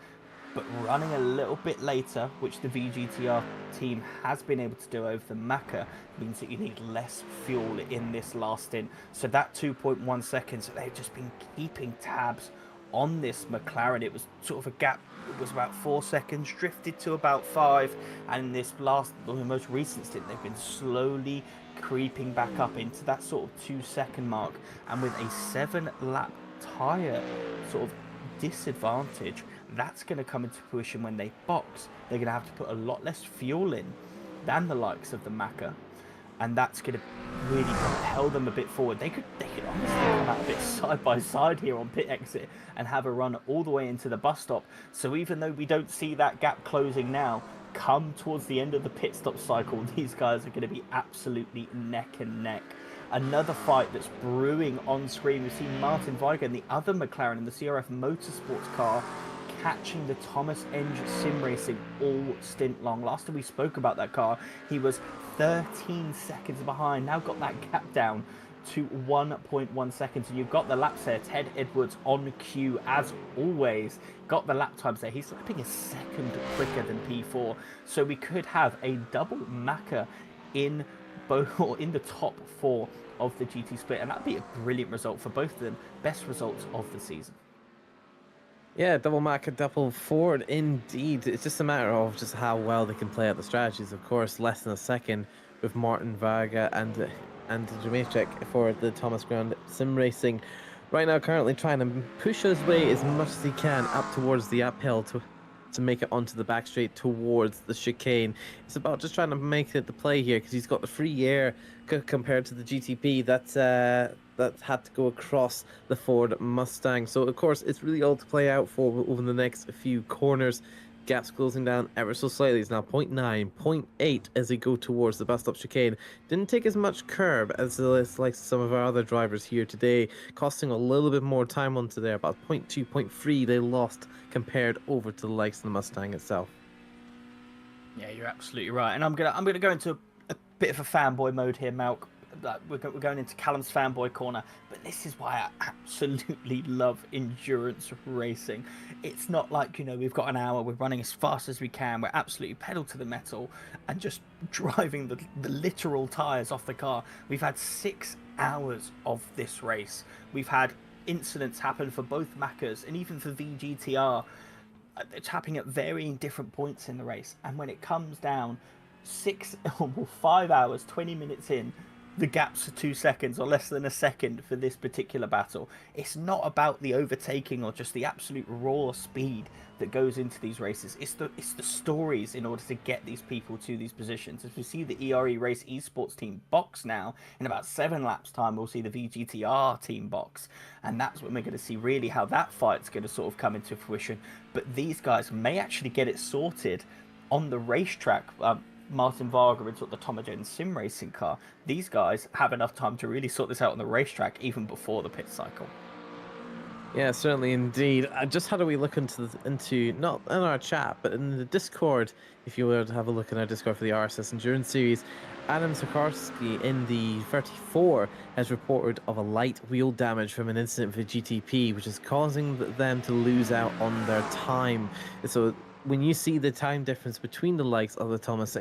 but running a little bit later, which the VGTR team has been able to do over the Macca, means that you need less fuel in this last stint. So that 2.1 seconds, they've just been keeping tabs on this McLaren. It was sort of a gap. It was about 4 seconds, drifted to about 5, and this the most recent stint, they've been slowly creeping back up into that sort of 2 second mark, and with a 7 lap tyre sort of disadvantage, that's going to come into fruition when they box. They're going to have to put a lot less fuel in than the likes of the Macca, and that's going to really propel them a bit forward. They could honestly come out a bit side by side here on pit exit and have a run all the way into the bus stop. So even though we don't see that gap closing now, come towards the end of the pit stop cycle, these guys are going to be absolutely neck and neck. Another fight that's brewing on screen. We've seen Martin Weiger and the other McLaren in the CRF Motorsports car catching the Thomas Enge sim racing all stint long. Last time we spoke about that car, he was 13 seconds behind. Now got that gap down to 1.1 seconds. And you've got the laps there. Ted Edwards on cue as always. Got the lap times there. He's lapping a second quicker than P4. So we could have a double Macca in both, or in the top 4 of the GT split, and that'd be a brilliant result for both of them. Best results of the season. Yeah, double Macca, double Ford, indeed. It's just a matter of just how well they can play out the strategies. Of course, less than a second with Martin Varga and Jemacek for the Thomas Ground sim racing. Right now, currently trying to push his way as much as he can up towards the uphill to make it onto the back straight towards the chicane. It's about just trying to make it the play here, because he's got the free air compared to the GTP that had to go across the Ford Mustang. So of course it's really all to play out for over the next few corners. Gaps closing down ever so slightly. It's now 0.9, 0.8 as they go towards the bus stop chicane. Didn't take as much curb as like some of our other drivers here today, costing a little bit more time onto there. About 0.2, 0.3 they lost compared over to the likes of the Mustang itself. Yeah, you're absolutely right. And I'm gonna go into a bit of a fanboy mode here, Malk. We're going into Callum's fanboy corner, but this is why I absolutely love endurance racing. It's not like, we've got an hour, we're running as fast as we can, we're absolutely pedal to the metal and just driving the literal tyres off the car. We've had 6 hours of this race. We've had incidents happen for both Maccas and even for VGTR. It's happening at varying different points in the race, and when it comes down 5 hours 20 minutes in, the gaps for 2 seconds or less than a second for this particular battle. It's not about the overtaking or just the absolute raw speed that goes into these races. It's the stories in order to get these people to these positions. As we see the ERE Race esports team box now, in about 7 laps time, we'll see the VGTR team box. And that's when we're going to see really how that fight's going to sort of come into fruition. But these guys may actually get it sorted on the racetrack. Martin Varga and sort of the Tom Jones sim racing car, these guys have enough time to really sort this out on the racetrack even before the pit cycle. Yeah, certainly indeed. Just how do we look into not in our chat, but in the Discord? If you were to have a look in our Discord for the RSS Endurance Series, Adam Sikorsky in the 34 has reported of a light wheel damage from an incident with GTP, which is causing them to lose out on their time. So when you see the time difference between the likes of the Thomas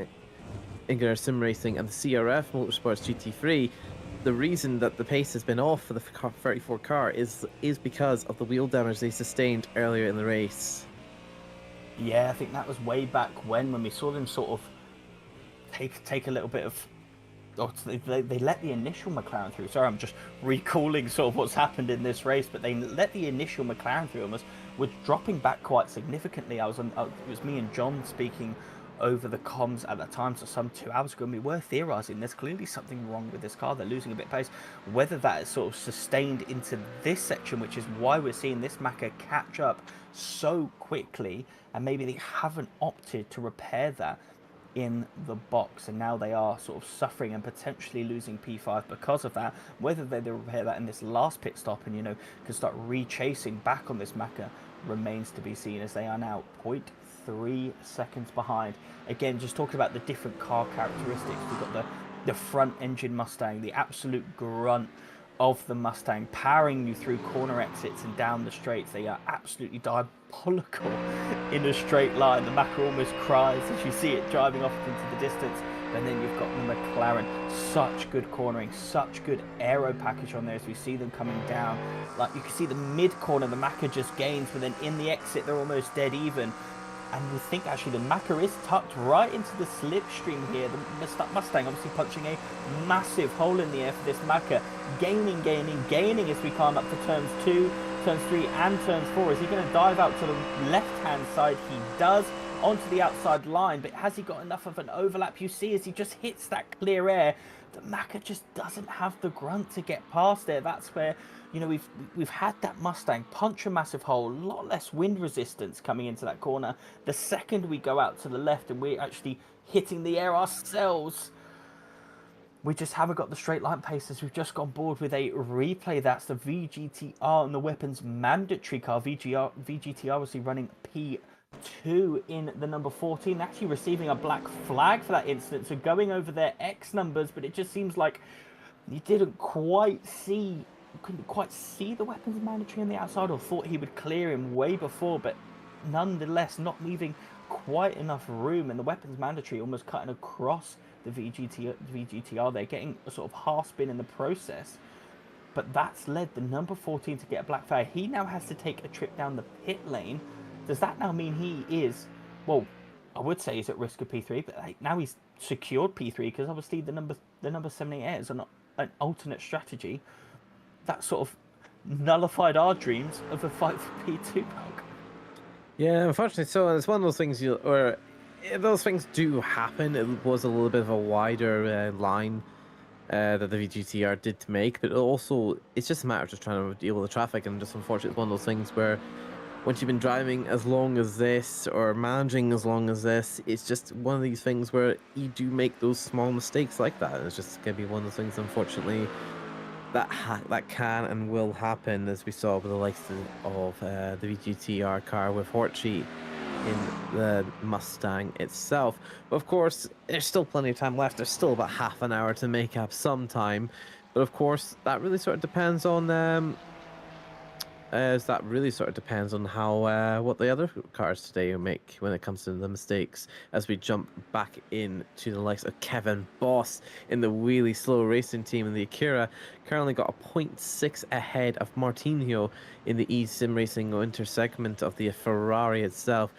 Ingeter Sim Racing and the CRF Motorsports GT3, the reason that the pace has been off for the 34 car is because of the wheel damage they sustained earlier in the race. Yeah, I think that was way back when we saw them sort of take a little bit of... Oh, they let the initial McLaren through. Sorry, I'm just recalling sort of what's happened in this race, but they let the initial McLaren through and was dropping back quite significantly. It was me and John speaking over the comms at that time, so some 2 hours ago, and we were theorising there's clearly something wrong with this car. They're losing a bit of pace. Whether that is sort of sustained into this section, which is why we're seeing this Macca catch up so quickly, and maybe they haven't opted to repair that in the box, and now they are sort of suffering and potentially losing P5 because of that. Whether they repair that in this last pit stop and, you know, can start rechasing back on this Macca remains to be seen, as they are now 0.3 seconds behind. Again, just talking about the different car characteristics, we've got the front engine Mustang, the absolute grunt of the Mustang, powering you through corner exits and down the straights. They are absolutely diabolical in a straight line. The Macca almost cries as you see it driving off into the distance. And then you've got the McLaren, such good cornering, such good aero package on there as we see them coming down. Like, you can see the mid corner, the Macca just gains, but then in the exit they're almost dead even. And we think actually the Macca is tucked right into the slipstream here. The Mustang obviously punching a massive hole in the air for this Macca. Gaining as we climb up to turns 2, turns 3 and turns 4. Is he going to dive out to the left-hand side? He does, onto the outside line, but has he got enough of an overlap? You see as he just hits that clear air, the Macca just doesn't have the grunt to get past there. That's where, you know, we've had that Mustang punch a massive hole, a lot less wind resistance coming into that corner. The second we go out to the left and we're actually hitting the air ourselves, we just haven't got the straight line paces. We've just gone board with a replay. That's the VGTR and the weapons mandatory car. VGTR obviously running P2 in the number 14, actually receiving a black flag for that incident, so going over their X numbers, but it just seems like you couldn't quite see the weapons mandatory on the outside, or thought he would clear him way before, but nonetheless not leaving quite enough room, and the weapons mandatory almost cutting across the VGTR. They're getting a sort of half spin in the process, but that's led the number 14 to get a black flag. He now has to take a trip down the pit lane. Does that now mean he is, well, I would say he's at risk of P3, but now he's secured P3, because obviously the number 78 is an alternate strategy. That sort of nullified our dreams of a fight for P2, Pug. Yeah, unfortunately so, and it's one of those things those things do happen. It was a little bit of a wider line that the VGTR did to make, but also it's just a matter of just trying to deal with the traffic, and just unfortunately it's one of those things where once you've been driving as long as this, or managing as long as this, it's just one of these things where you do make those small mistakes like that, and it's just going to be one of those things, unfortunately, that can and will happen, as we saw with the likes of the VGTR car with Horchy in the Mustang itself. But of course, there's still plenty of time left. There's still about half an hour to make up some time, but of course that really sort of depends on how what the other cars today make when it comes to the mistakes, as we jump back in to the likes of Kevin Boss in the really slow racing team in the Akira. Currently got a 0.6 ahead of Martinho in the eSim Racing Winter segment of the Ferrari itself.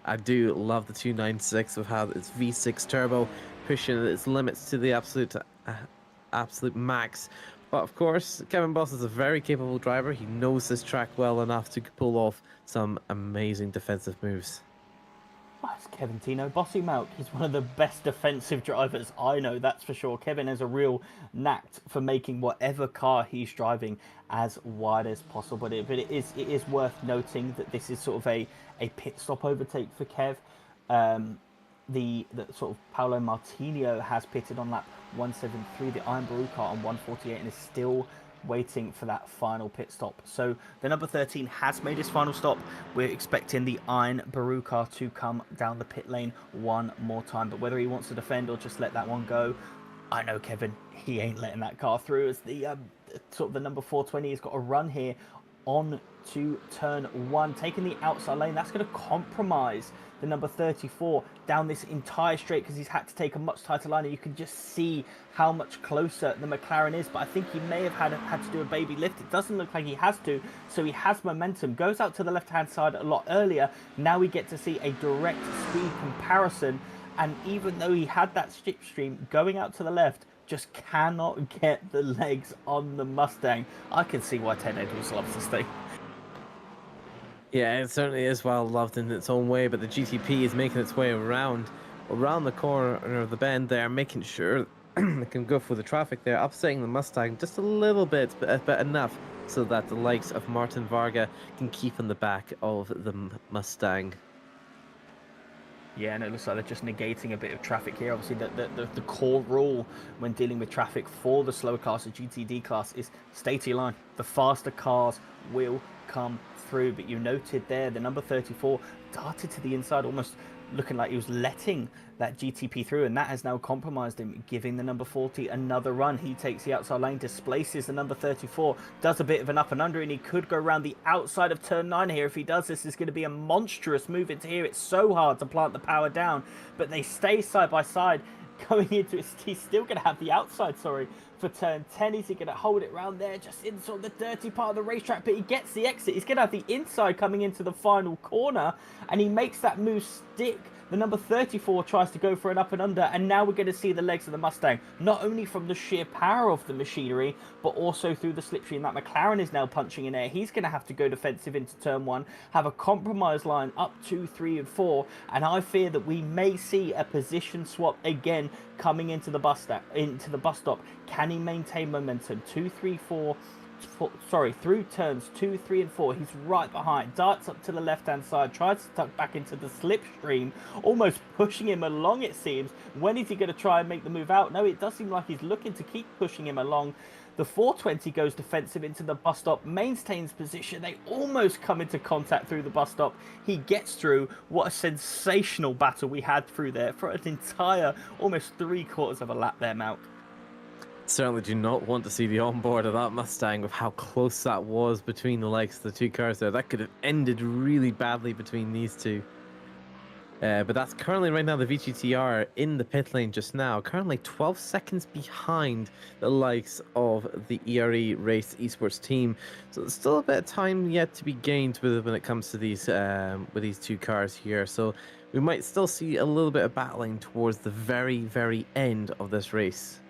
I do love the 296 with how it's V6 turbo pushing its limits to the absolute absolute max. But of course, Kevin Boss is a very capable driver. He knows this track well enough to pull off some amazing defensive moves. That's Kevin Tino. Bossy Malk, he's one of the best defensive drivers I know, that's for sure. Kevin has a real knack for making whatever car he's driving as wide as possible. But it is worth noting that this is sort of a pit stop overtake for Kev. The sort of Paolo Martinho has pitted on lap 173, the Iron Baru car on 148, and is still waiting for that final pit stop. So the number 13 has made his final stop. We're expecting the Iron Baru car to come down the pit lane one more time, but whether he wants to defend or just let that one go, I know Kevin, he ain't letting that car through, as the sort of the number 420 has got a run here on to turn 1, taking the outside lane. That's going to compromise the number 34 down this entire straight, because he's had to take a much tighter line, and you can just see how much closer the McLaren is. But I think he may have had to do a baby lift. It doesn't look like he has to, so he has momentum. Goes out to the left-hand side a lot earlier. Now we get to see a direct speed comparison, and even though he had that slipstream going out to the left, just cannot get the legs on the Mustang. I can see why Ted Edwards loves this thing. Yeah, it certainly is well loved in its own way, but the GTP is making its way around the corner of the bend there, making sure it can go for the traffic there, upsetting the Mustang just a little bit, but enough so that the likes of Martin Varga can keep in the back of the Mustang. Yeah, and it looks like they're just negating a bit of traffic here. Obviously, the core rule when dealing with traffic for the slower class, the GTD class, is stay to your line. The faster cars will come through. But you noted there, the number 34 darted to the inside, almost looking like he was letting that GTP through, and that has now compromised him, giving the number 40 another run. He takes the outside lane, displaces the number 34, does a bit of an up and under, and he could go around the outside of turn 9 here. If he does, this is going to be a monstrous move into here. It's so hard to plant the power down, but they stay side by side. Going into it, he's still going to have the outside, for turn 10. Is he going to hold it around there, just in sort of the dirty part of the racetrack? But he gets the exit. He's going to have the inside coming into the final corner, and he makes that move stick. The number 34 tries to go for an up and under, and now we're going to see the legs of the Mustang, not only from the sheer power of the machinery, but also through the slipstream that McLaren is now punching in air. He's going to have to go defensive into turn 1, have a compromise line up 2, 3, and 4, and I fear that we may see a position swap again coming into the bus stop. Can he maintain momentum? 2, 3, 4. Through turns 2, 3, and 4, he's right behind, darts up to the left-hand side, tries to tuck back into the slipstream, almost pushing him along, it seems. When is he going to try and make the move out? No, it does seem like he's looking to keep pushing him along. The 420 goes defensive into the bus stop, maintains position. They almost come into contact through the bus stop. He gets through. What a sensational battle we had through there for an entire, almost 3/4 of a lap there, Malk. Certainly do not want to see the onboard of that Mustang with how close that was between the legs of the two cars there. That could have ended really badly between these two. But that's currently right now the VGTR in the pit lane just now, currently 12 seconds behind the likes of the ERE Race Esports team. So there's still a bit of time yet to be gained when it comes to these with these two cars here. So we might still see a little bit of battling towards the very, very end of this race.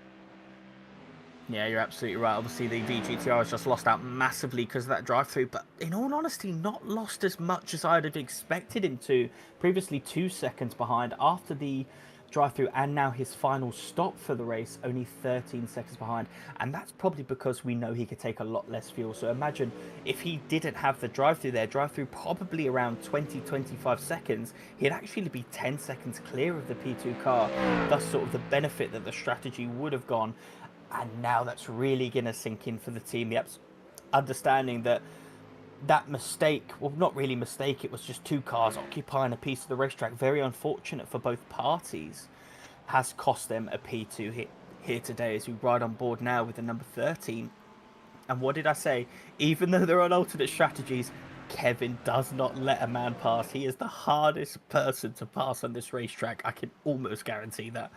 Yeah, you're absolutely right. Obviously, the VGTR has just lost out massively because of that drive-through, but in all honesty, not lost as much as I'd have expected him to. Previously 2 seconds behind after the drive-through, and now his final stop for the race, only 13 seconds behind. And that's probably because we know he could take a lot less fuel. So imagine if he didn't have the drive-through there, drive-through probably around 20-25 seconds, he'd actually be 10 seconds clear of the P2 car. Thus sort of the benefit that the strategy would have gone. And now that's really going to sink in for the team. The understanding that mistake, well, not really mistake, it was just two cars occupying a piece of the racetrack, very unfortunate for both parties, has cost them a P2 hit here today as we ride on board now with the number 13. And what did I say? Even though there are alternate strategies, Kevin does not let a man pass. He is the hardest person to pass on this racetrack. I can almost guarantee that.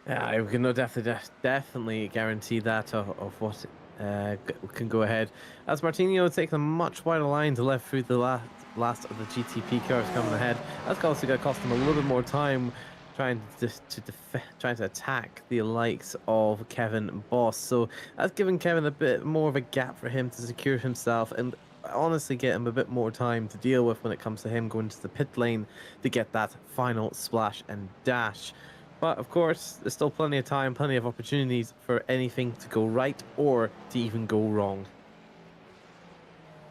Yeah, I can definitely guarantee that of what can go ahead. As Martinho takes a much wider line to left through the last of the GTP cars coming ahead. That's also going to cost him a little bit more time trying to attack the likes of Kevin Boss. So that's given Kevin a bit more of a gap for him to secure himself and honestly get him a bit more time to deal with when it comes to him going to the pit lane to get that final splash and dash. But of course, there's still plenty of time, plenty of opportunities for anything to go right or to even go wrong.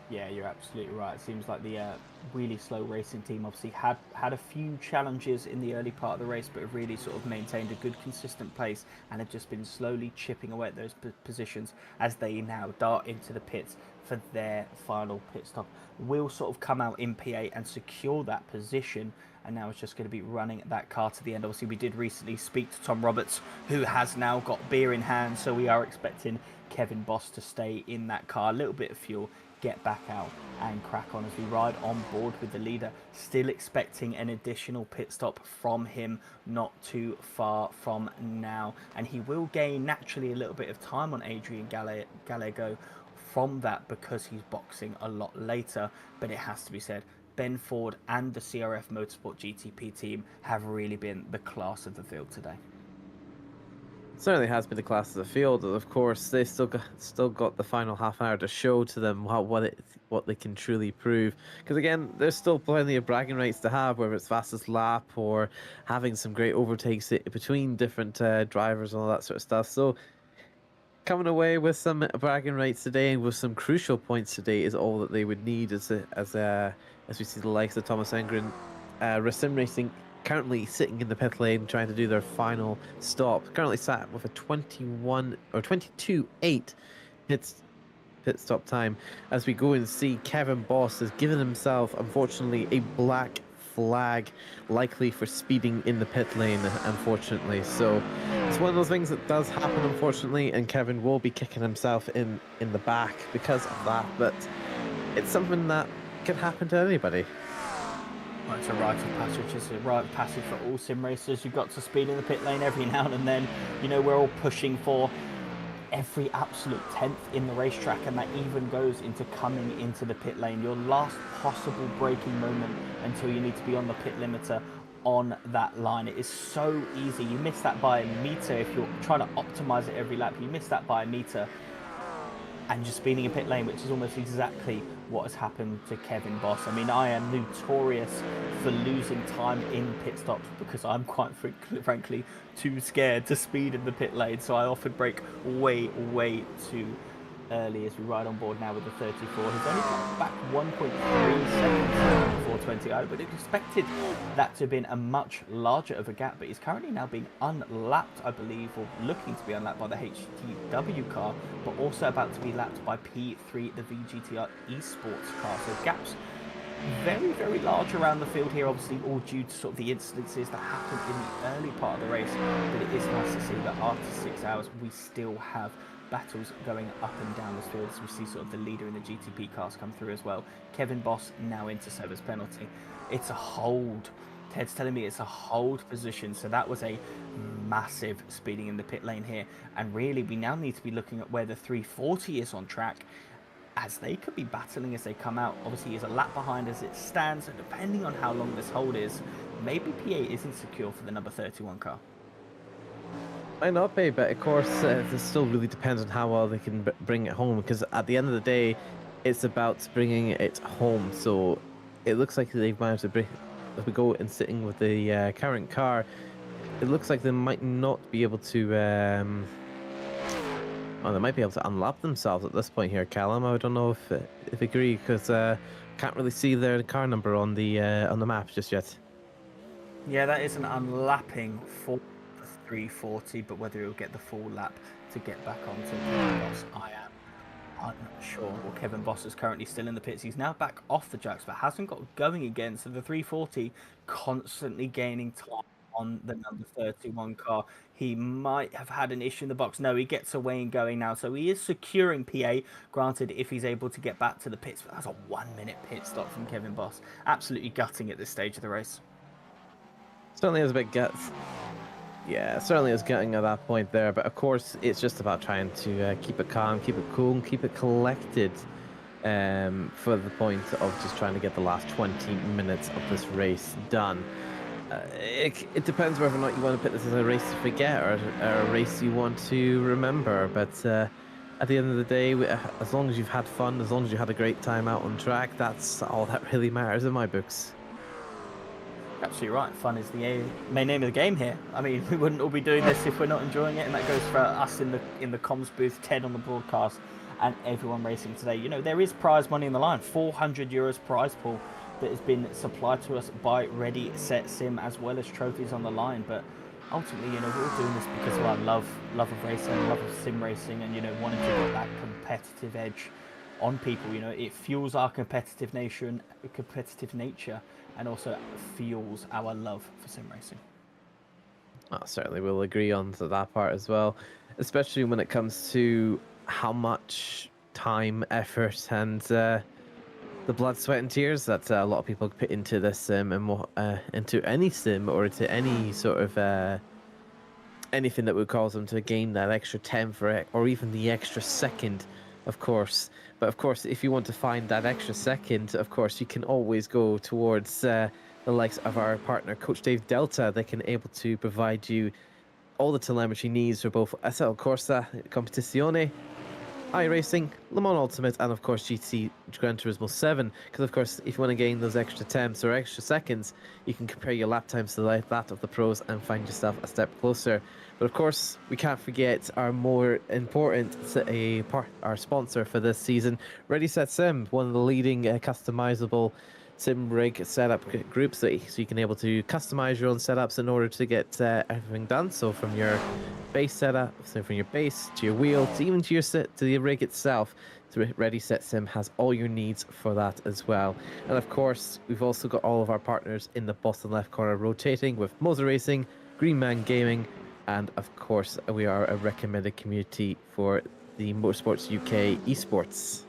Yeah, you're absolutely right. It seems like the really slow racing team obviously had a few challenges in the early part of the race, but have really sort of maintained a good, consistent pace and have just been slowly chipping away at those positions as they now dart into the pits for their final pit stop. Will sort of come out in P8 and secure that position, and now it's just going to be running that car to the end. Obviously, we did recently speak to Tom Roberts, who has now got beer in hand, so we are expecting Kevin Boss to stay in that car, a little bit of fuel, get back out and crack on as we ride on board with the leader. Still expecting an additional pit stop from him not too far from now, and he will gain naturally a little bit of time on Adrian Gallego from that because he's boxing a lot later. But it has to be said, Ben Ford and the CRF Motorsport GTP team have really been the class of the field today. Certainly has been the class of the field. Of course, they still got the final half hour to show to them what they can truly prove. Because again, there's still plenty of bragging rights to have, whether it's fastest lap or having some great overtakes between different drivers and all that sort of stuff. So coming away with some bragging rights today and with some crucial points today is all that they would need as we see the likes of Thomas Engren, Sim Racing currently sitting in the pit lane trying to do their final stop. Currently sat with a 22.8 pit stop time. As we go and see Kevin Boss has given himself, unfortunately, a black flag, likely for speeding in the pit lane, unfortunately. So it's one of those things that does happen, unfortunately, and Kevin will be kicking himself in the back because of that. But it's something that can happen to anybody. Well, it's a rite of passage. It's a rite of passage for all sim racers. You've got to speed in the pit lane every now and then. You know, we're all pushing for every absolute 10th in the racetrack, and that even goes into coming into the pit lane. Your last possible braking moment until you need to be on the pit limiter on that line. It is so easy. You miss that by a meter if you're trying to optimize it every lap. You miss that by a meter and just speeding a pit lane, which is almost exactly what has happened to Kevin Boss. I mean, I am notorious for losing time in pit stops because I'm quite frankly too scared to speed in the pit lane, so I often brake way too early as we ride on board now with the 34. He's only got back 1.3 seconds before 20. I would have expected that to have been a much larger of a gap, but he's currently now being unlapped, I believe, or looking to be unlapped by the HTW car, but also about to be lapped by P3, the VGTR esports car. So gaps very large around the field here, obviously all due to sort of the incidences that happened in the early part of the race. But it is nice to see that after 6 hours we still have battles going up and down this field as we see sort of the leader in the GTP cars come through as well. Kevin Boss now into Sever's penalty. It's a hold. Ted's telling me it's a hold position, so that was a massive speeding in the pit lane here. And really we now need to be looking at where the 340 is on track, as they could be battling as they come out. Obviously he's a lap behind as it stands, and depending on how long this hold is, maybe P8 isn't secure for the number 31 car. Might not be, but of course this still really depends on how well they can bring it home, because at the end of the day it's about bringing it home. So it looks like they've managed to bring, if we go and sitting with the current car, it looks like they might not be able to well, they might be able to unlap themselves at this point here, Callum. I don't know if you agree, because can't really see their car number on the map just yet. Yeah, that is an unlapping for 340, but whether he'll get the full lap to get back onto Kevin Boss, I am unsure. Well, Kevin Boss is currently still in the pits. He's now back off the jacks, but hasn't got going again. So the 340 constantly gaining time on the number 31 car. He might have had an issue in the box. No, he gets away and going now. So he is securing PA, granted, if he's able to get back to the pits. But that's a 1 minute pit stop from Kevin Boss. Absolutely gutting at this stage of the race. Certainly is a bit guts. Yeah, certainly is getting at that point there, but of course it's just about trying to keep it calm, keep it cool, and keep it collected for the point of just trying to get the last 20 minutes of this race done. It depends whether or not you want to put this as a race to forget or a race you want to remember. But at the end of the day, as long as you've had fun, as long as you had a great time out on track, that's all that really matters in my books. Absolutely right. Fun is the main name of the game here. I mean, we wouldn't all be doing this if we're not enjoying it, and that goes for us in the comms booth, Ted on the broadcast, and everyone racing today. You know, there is prize money in the line, €400 prize pool that has been supplied to us by Ready Set Sim, as well as trophies on the line. But ultimately, you know, we're all doing this because of our love of racing, love of sim racing, and, you know, wanting to get that competitive edge on people. You know, it fuels our competitive nature, and also fuels our love for sim racing. I certainly will agree on to that part as well, especially when it comes to how much time, effort, and the blood, sweat, and tears that a lot of people put into this sim and into any sim or into any sort of anything that would cause them to gain that extra 10 for it, or even the extra second, of course. But of course, if you want to find that extra second, of course, you can always go towards the likes of our partner, Coach Dave Delta. They can able to provide you all the telemetry needs for both SL Corsa, Competizione, iRacing, Le Mans Ultimate, and of course GT Gran Turismo 7. Because of course, if you want to gain those extra temps or extra seconds, you can compare your lap times to that of the pros and find yourself a step closer. But of course, we can't forget our more important our sponsor for this season, Ready Set Sim, one of the leading customizable sim rig setup groups, so you can able to customize your own setups in order to get everything done. So from your base setup, so from your base to your wheel, to even to your to the rig itself, Ready Set Sim has all your needs for that as well. And of course, we've also got all of our partners in the bottom left corner rotating with Moser Racing, Green Man Gaming, and of course, we are a recommended community for the Motorsports UK esports.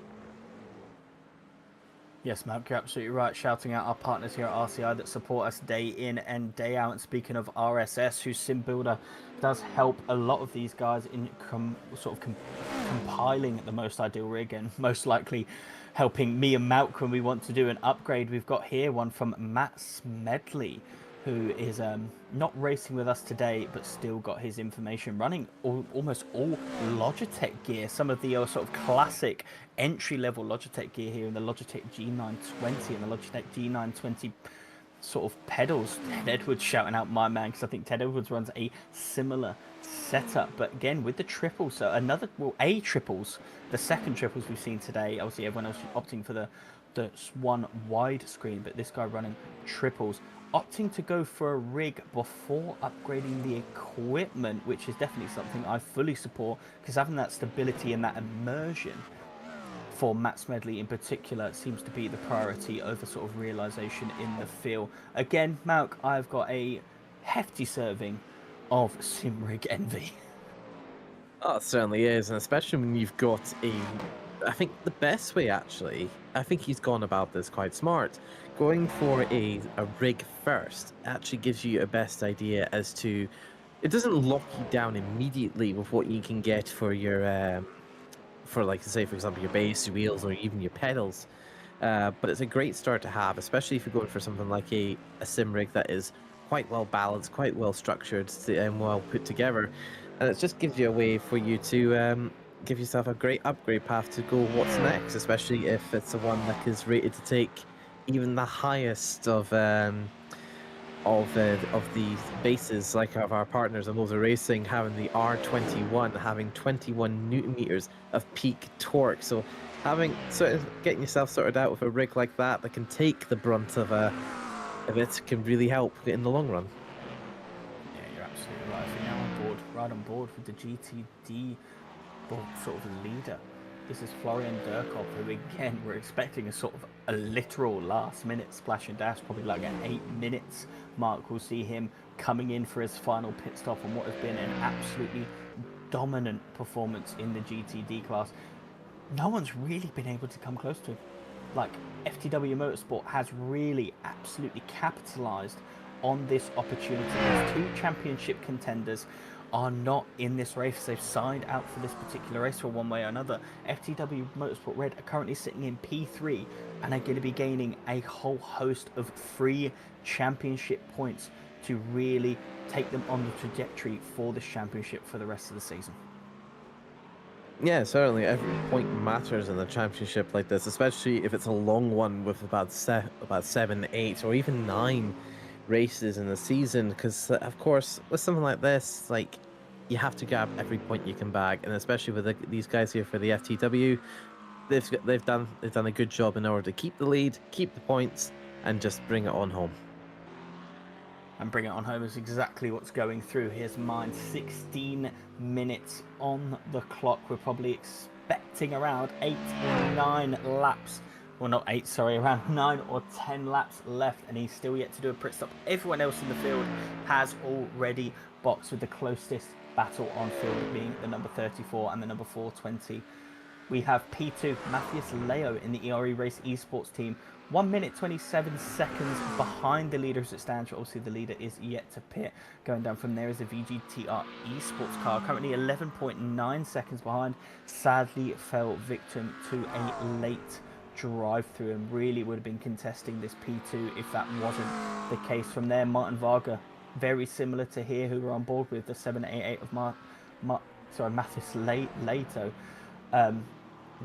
Yes, Mark, you're absolutely right. Shouting out our partners here at RCI that support us day in and day out. And speaking of RSS, whose sim builder does help a lot of these guys in compiling the most ideal rig, and most likely helping me and Malk when we want to do an upgrade. We've got here one from Matt Smedley, who is not racing with us today, but still got his information running almost all Logitech gear. Some of the sort of classic entry-level Logitech gear here in the Logitech G920 and the Logitech G920 sort of pedals. Ted Edwards shouting out my man, because I think Ted Edwards runs a similar setup. But again, with the triples, so a triples, the second triples we've seen today. Obviously, everyone else opting for the one wide screen, but this guy running triples, opting to go for a rig before upgrading the equipment, which is definitely something I fully support, because having that stability and that immersion for Matt Smedley in particular seems to be the priority over sort of realization in the field. Again, Malk, I've got a hefty serving of Simrig envy. Oh, it certainly is, and especially when you've got I think the best way, actually, I think he's gone about this quite smart. Going for a rig first actually gives you a best idea as to, it doesn't lock you down immediately with what you can get for your, for like, say, for example, your base, your wheels, or even your pedals. But it's a great start to have, especially if you're going for something like a sim rig that is quite well balanced, quite well structured, and well put together. And it just gives you a way for you to give yourself a great upgrade path to go what's next, especially if it's the one that is rated to take even the highest of the bases, like of our partners in Moser Racing, having the R21, having 21 newton meters of peak torque. So getting yourself sorted out with a rig like that can take the brunt of it can really help in the long run. Yeah, you're absolutely right. So now right on board with the GTD sort of leader. This is Florian Durkop, who again we're expecting a sort of a literal last minute splash and dash, probably like an 8 minutes mark. We'll see him coming in for his final pit stop on what has been an absolutely dominant performance in the GTD class. No one's really been able to come close to him. Like, FTW Motorsport has really absolutely capitalized on this opportunity. These two championship contenders are not in this race. They've signed out for this particular race for one way or another. FTW Motorsport Red are currently sitting in P3 and are going to be gaining a whole host of free championship points to really take them on the trajectory for this championship for the rest of the season. Yeah, certainly every point matters in a championship like this, especially if it's a long one with about 7, 8, or even 9 races in the season. Because of course, with something like this, like, you have to grab every point you can bag, and especially with these guys here for the FTW, they've done a good job in order to keep the lead, keep the points, and just bring it on home. And bring it on home is exactly what's going through his mind. 16 minutes on the clock. We're probably expecting around 8 or 9 laps. Well, not 8, sorry, around 9 or 10 laps left, and he's still yet to do a pit stop. Everyone else in the field has already boxed, with the closest battle on field being the number 34 and the number 420. We have P2, Matthias Leo in the ERE Race Esports team. 1 minute 27 seconds behind the leader as it stands. Obviously, the leader is yet to pit. Going down from there is a VGTR Esports car, currently 11.9 seconds behind. Sadly, fell victim to a late drive-through and really would have been contesting this P2 if that wasn't the case. From there, Martin Varga, very similar to here, who were on board with the 788 of Matthias Leto.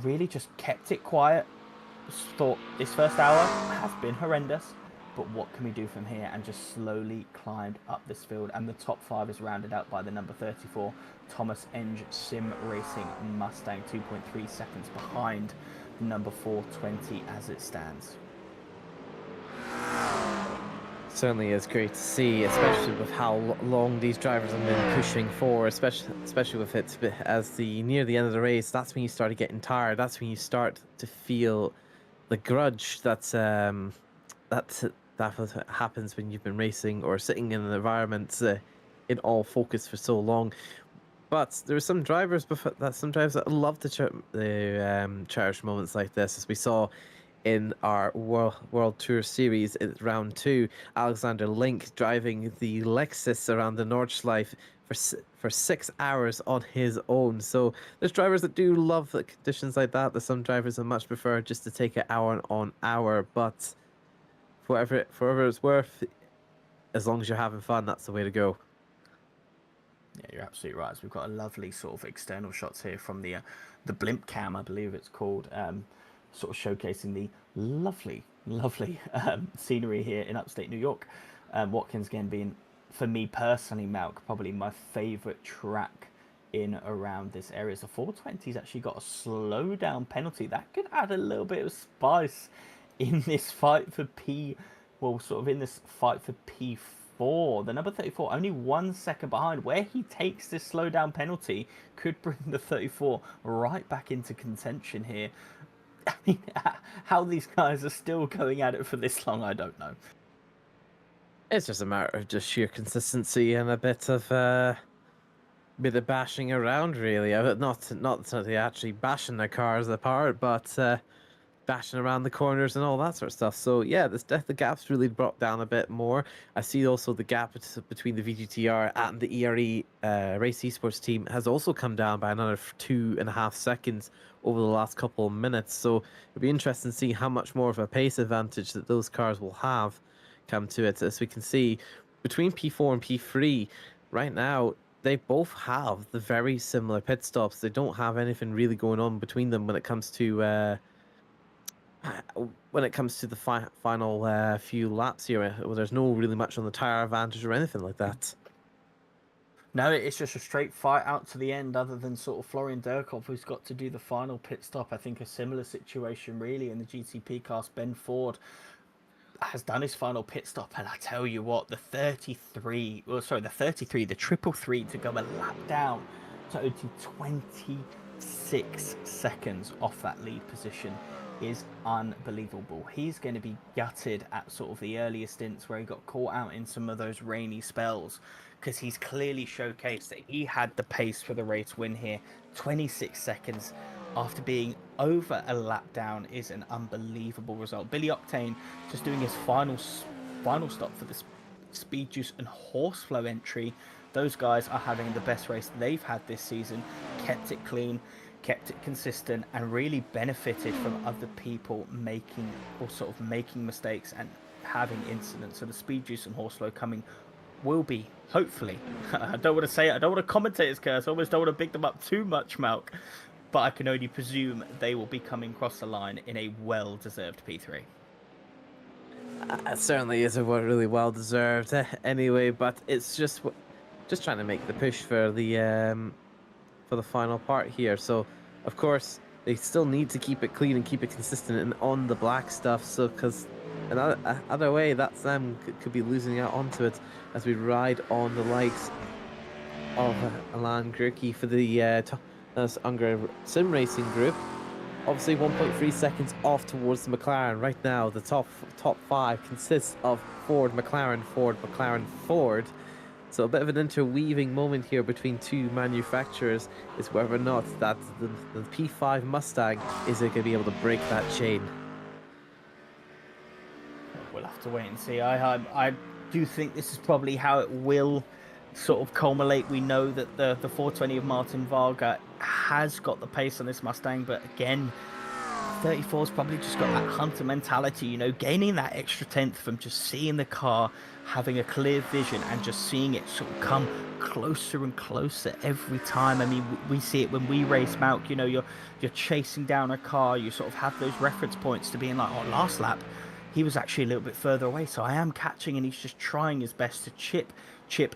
Really just kept it quiet. Thought this first hour has been horrendous, but what can we do from here? And just slowly climbed up this field, and the top 5 is rounded out by the number 34 Thomas Enge Sim Racing Mustang, 2.3 seconds behind the number 420 as it stands. Certainly is great to see, especially with how long these drivers have been pushing for, especially with it as near the end of the race. That's when you start getting tired. That's when you start to feel the grudge that happens when you've been racing or sitting in an environment in all focus for so long. But there are some drivers that love to cherish moments like this, as we saw in our World Tour Series in round 2. Alexander Link driving the Lexus around the Nordschleife for 6 hours on his own. So there's drivers that do love the conditions like that. There's some drivers that much prefer just to take it hour on hour. But for whatever it's worth, as long as you're having fun, that's the way to go. Yeah, you're absolutely right. So we've got a lovely sort of external shots here from the blimp cam, I believe it's called, sort of showcasing the lovely scenery here in upstate New York. Watkins again being, for me personally, Malk, probably my favourite track in around this area. So 420's actually got a slowdown penalty. That could add a little bit of spice in this fight for P4. The number 34, only 1 second behind. Where he takes this slowdown penalty could bring the 34 right back into contention here. I mean, how these guys are still going at it for this long, I don't know. It's just a matter of just sheer consistency and a bit of bashing around, really. Not that they're actually bashing their cars apart, but bashing around the corners and all that sort of stuff. So yeah, the gap's really brought down a bit more. I see also the gap between the VGTR and the ERE Race Esports team has also come down by another 2.5 seconds over the last couple of minutes. So it'll be interesting to see how much more of a pace advantage that those cars will have come to it. As we can see, between P4 and P3 right now, they both have the very similar pit stops. They don't have anything really going on between them when it comes to the final few laps here. There's no really much on the tire advantage or anything like that. No, it's just a straight fight out to the end, other than sort of Florian Durkov, who's got to do the final pit stop. I think a similar situation really in the GTP cast. Ben Ford has done his final pit stop, and I tell you what, the 33, the 333 to go a lap down to only 26 seconds off that lead position is unbelievable. He's going to be gutted at sort of the earlier stints where he got caught out in some of those rainy spells, because he's clearly showcased that he had the pace for the race win here. 26 seconds after being over a lap down is an unbelievable result. Billy Octane just doing his final stop for the Speed Juice and Horseflow entry. Those guys are having the best race they've had this season. Kept it clean, kept it consistent, and really benefited from other people making mistakes and having incidents. So the Speed Juice and Horseflow coming will be, hopefully, I don't want to say it, I don't want to commentator's curse, I almost don't want to big them up too much, Malk, but I can only presume they will be coming across the line in a well-deserved P3. It certainly is a really well deserved anyway, but it's just trying to make the push for the final part here. So of course they still need to keep it clean and keep it consistent and on the black stuff. So because another way that's them could be losing out onto it as we ride on the likes of Alan Gurkey for the Unger Sim Racing Group. Obviously 1.3 seconds off towards the McLaren. Right now the top five consists of Ford, McLaren, Ford, McLaren, Ford. So a bit of an interweaving moment here between two manufacturers is whether or not that the P5 Mustang is going to be able to break that chain. We'll have to wait and see. I do think this is probably how it will sort of culminate. We know that the 420 of Martin Varga has got the pace on this Mustang, but again, 34's probably just got that hunter mentality, you know, gaining that extra tenth from just seeing the car, having a clear vision and just seeing it sort of come closer and closer every time. I mean, we see it when we race, Malk, you know, you're chasing down a car, you sort of have those reference points to being like, oh, last lap he was actually a little bit further away, so I am catching, and he's just trying his best to chip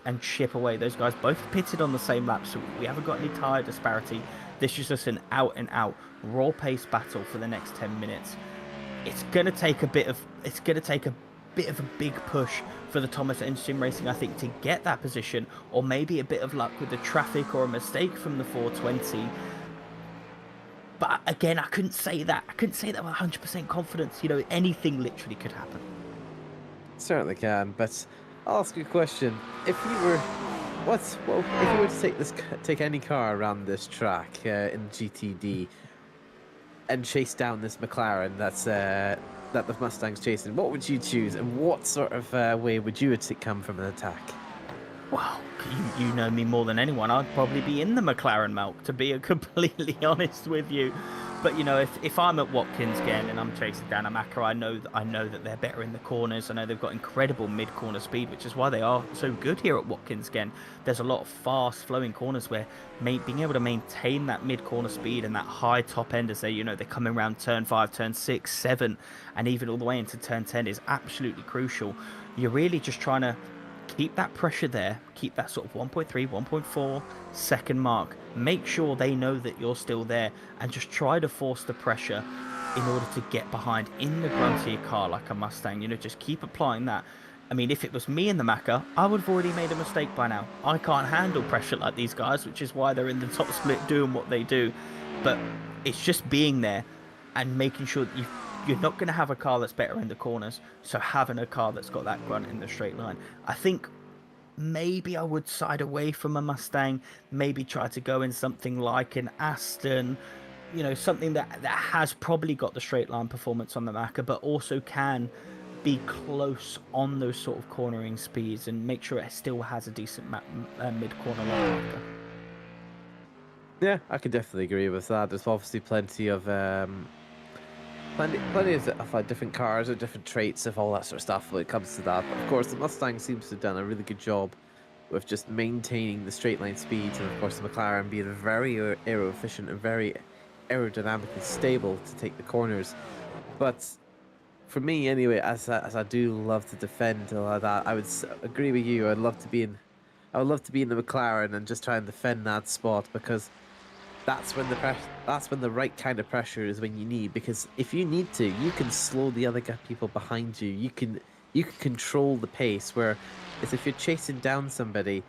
and chip away. Those guys both pitted on the same lap, so we haven't got any tyre disparity. This is just an out and out raw pace battle for the next 10 minutes. It's gonna take a bit of a big push for the Thomas Sim Racing, I think, to get that position, or maybe a bit of luck with the traffic or a mistake from the 420. But again, I couldn't say that with 100% confidence. You know, anything literally could happen. Certainly can, but I'll ask you a question. If you were to take any car around this track in GTD and chase down this McLaren that the Mustang's chasing, what would you choose, and what sort of way would you come from an attack? Well, you know me more than anyone. I'd probably be in the McLaren, Malk, to be completely honest with you. But you know, if I'm at Watkins again and I'm chasing down a Macca, I know that they're better in the corners. I know they've got incredible mid-corner speed, which is why they are so good here at Watkins again. There's a lot of fast-flowing corners where being able to maintain that mid-corner speed and that high top end as they're coming around turn 5, turn 6, 7, and even all the way into turn 10 is absolutely crucial. You're really just trying to keep that pressure there, keep that sort of 1.3, 1.4 second mark. Make sure they know that you're still there and just try to force the pressure in order to get behind in the gruntier car like a Mustang. You know, just keep applying that. I mean, if it was me in the Macca, I would have already made a mistake by now. I can't handle pressure like these guys, which is why they're in the top split doing what they do. But it's just being there and making sure that you're not going to have a car that's better in the corners, so having a car that's got that grunt in the straight line. I think maybe I would side away from a Mustang, maybe try to go in something like an Aston, you know, something that has probably got the straight line performance on the Macca, but also can be close on those sort of cornering speeds and make sure it still has a decent mid-corner line. Yeah, I could definitely agree with that. There's obviously plenty of different cars or different traits of all that sort of stuff when it comes to that. But of course, the Mustang seems to have done a really good job with just maintaining the straight line speeds, and of course the McLaren being very aero efficient and very aerodynamically stable to take the corners. But for me, anyway, as I do love to defend and all of that, I would agree with you. I would love to be in the McLaren and just try and defend that spot, because that's when the right kind of pressure is when you need. Because if you need to, you can slow the other people behind you. You can control the pace. Whereas if you're chasing down somebody,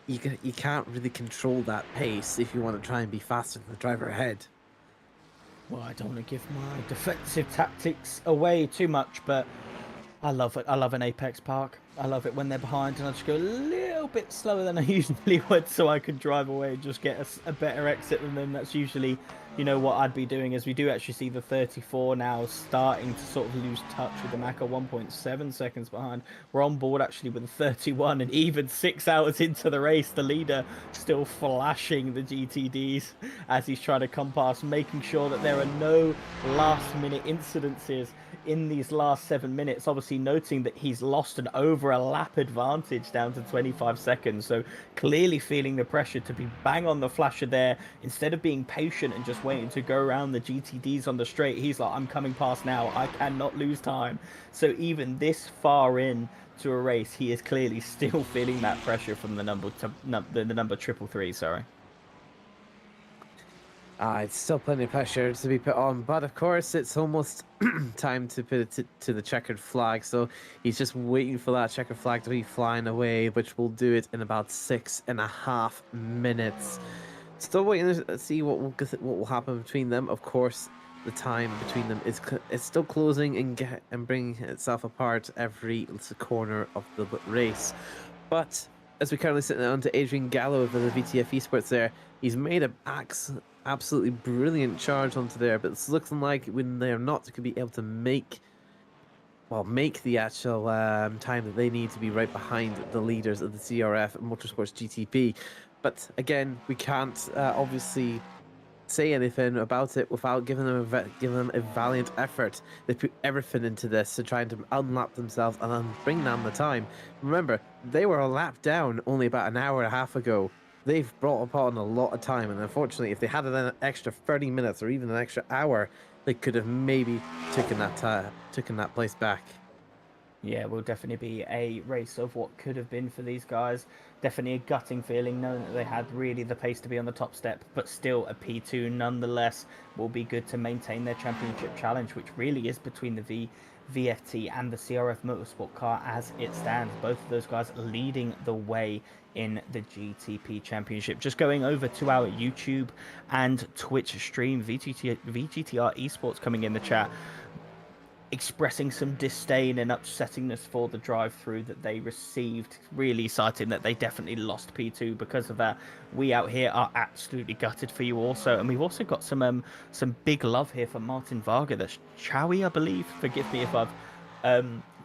you can't really control that pace if you want to try and be faster than the driver ahead. Well, I don't want to give my defensive tactics away too much, but I love it. I love an Apex Park. I love it when they're behind and I just go a little bit slower than I usually would so I can drive away and just get a better exit than them. That's usually, you know, what I'd be doing, as we do actually see the 34 now starting to sort of lose touch with the Macca, 1.7 seconds behind. We're on board actually with the 31, and even 6 hours into the race, the leader still flashing the GTDs as he's trying to come past, making sure that there are no last minute incidences in these last 7 minutes, obviously noting that he's lost an over a lap advantage down to 25 seconds. So clearly feeling the pressure to be bang on the flasher there. Instead of being patient and just waiting to go around the GTDs on the straight, he's like, I'm coming past now. I cannot lose time. So even this far in to a race, he is clearly still feeling that pressure from the number 333. Sorry. It's still plenty of pressure to be put on, but of course it's almost time to put it to the checkered flag. So he's just waiting for that checkered flag to be flying away, which will do it in about 6.5 minutes. Still waiting to see what will happen between them. Of course, the time between them is still closing and bringing itself apart every corner of the race. But as we currently sit down to Adrian Gallo of the VTF Esports there, he's made an absolutely brilliant charge onto there, but it's looking like when they're not going to be able to make the actual time that they need to be right behind the leaders of the CRF Motorsports GTP. But again, we can't obviously say anything about it without giving them a valiant effort. They put everything into this to trying to unlap themselves and then bring down the time. Remember, they were a lap down only about an hour and a half ago. They've brought upon a lot of time, and unfortunately, if they had an extra 30 minutes or even an extra hour, they could have maybe taken that place back. Yeah, will definitely be a race of what could have been for these guys. Definitely a gutting feeling, knowing that they had really the pace to be on the top step, but still a P2 nonetheless. Will be good to maintain their championship challenge, which really is between the VFT and the CRF Motorsport car as it stands. Both of those guys leading the way in the GTP Championship. Just going over to our YouTube and Twitch stream, VGTR Esports coming in the chat, expressing some disdain and upsettingness for the drive-through that they received, really citing that they definitely lost P2 because of that. We out here are absolutely gutted for you also, and we've also got some big love here for Martin Varga. That's Chowie, I believe. Forgive me if I've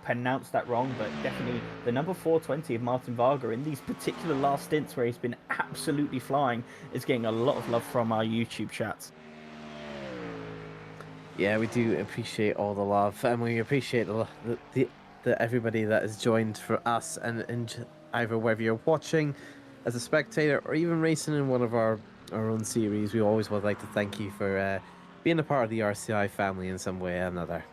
pronounced that wrong, but definitely the number 420 of Martin Varga in these particular last stints where he's been absolutely flying is getting a lot of love from our YouTube chats. Yeah, we do appreciate all the love, and we appreciate the everybody that has joined for us, and either whether you're watching as a spectator or even racing in one of our own series. We always would like to thank you for being a part of the RCI family in some way or another.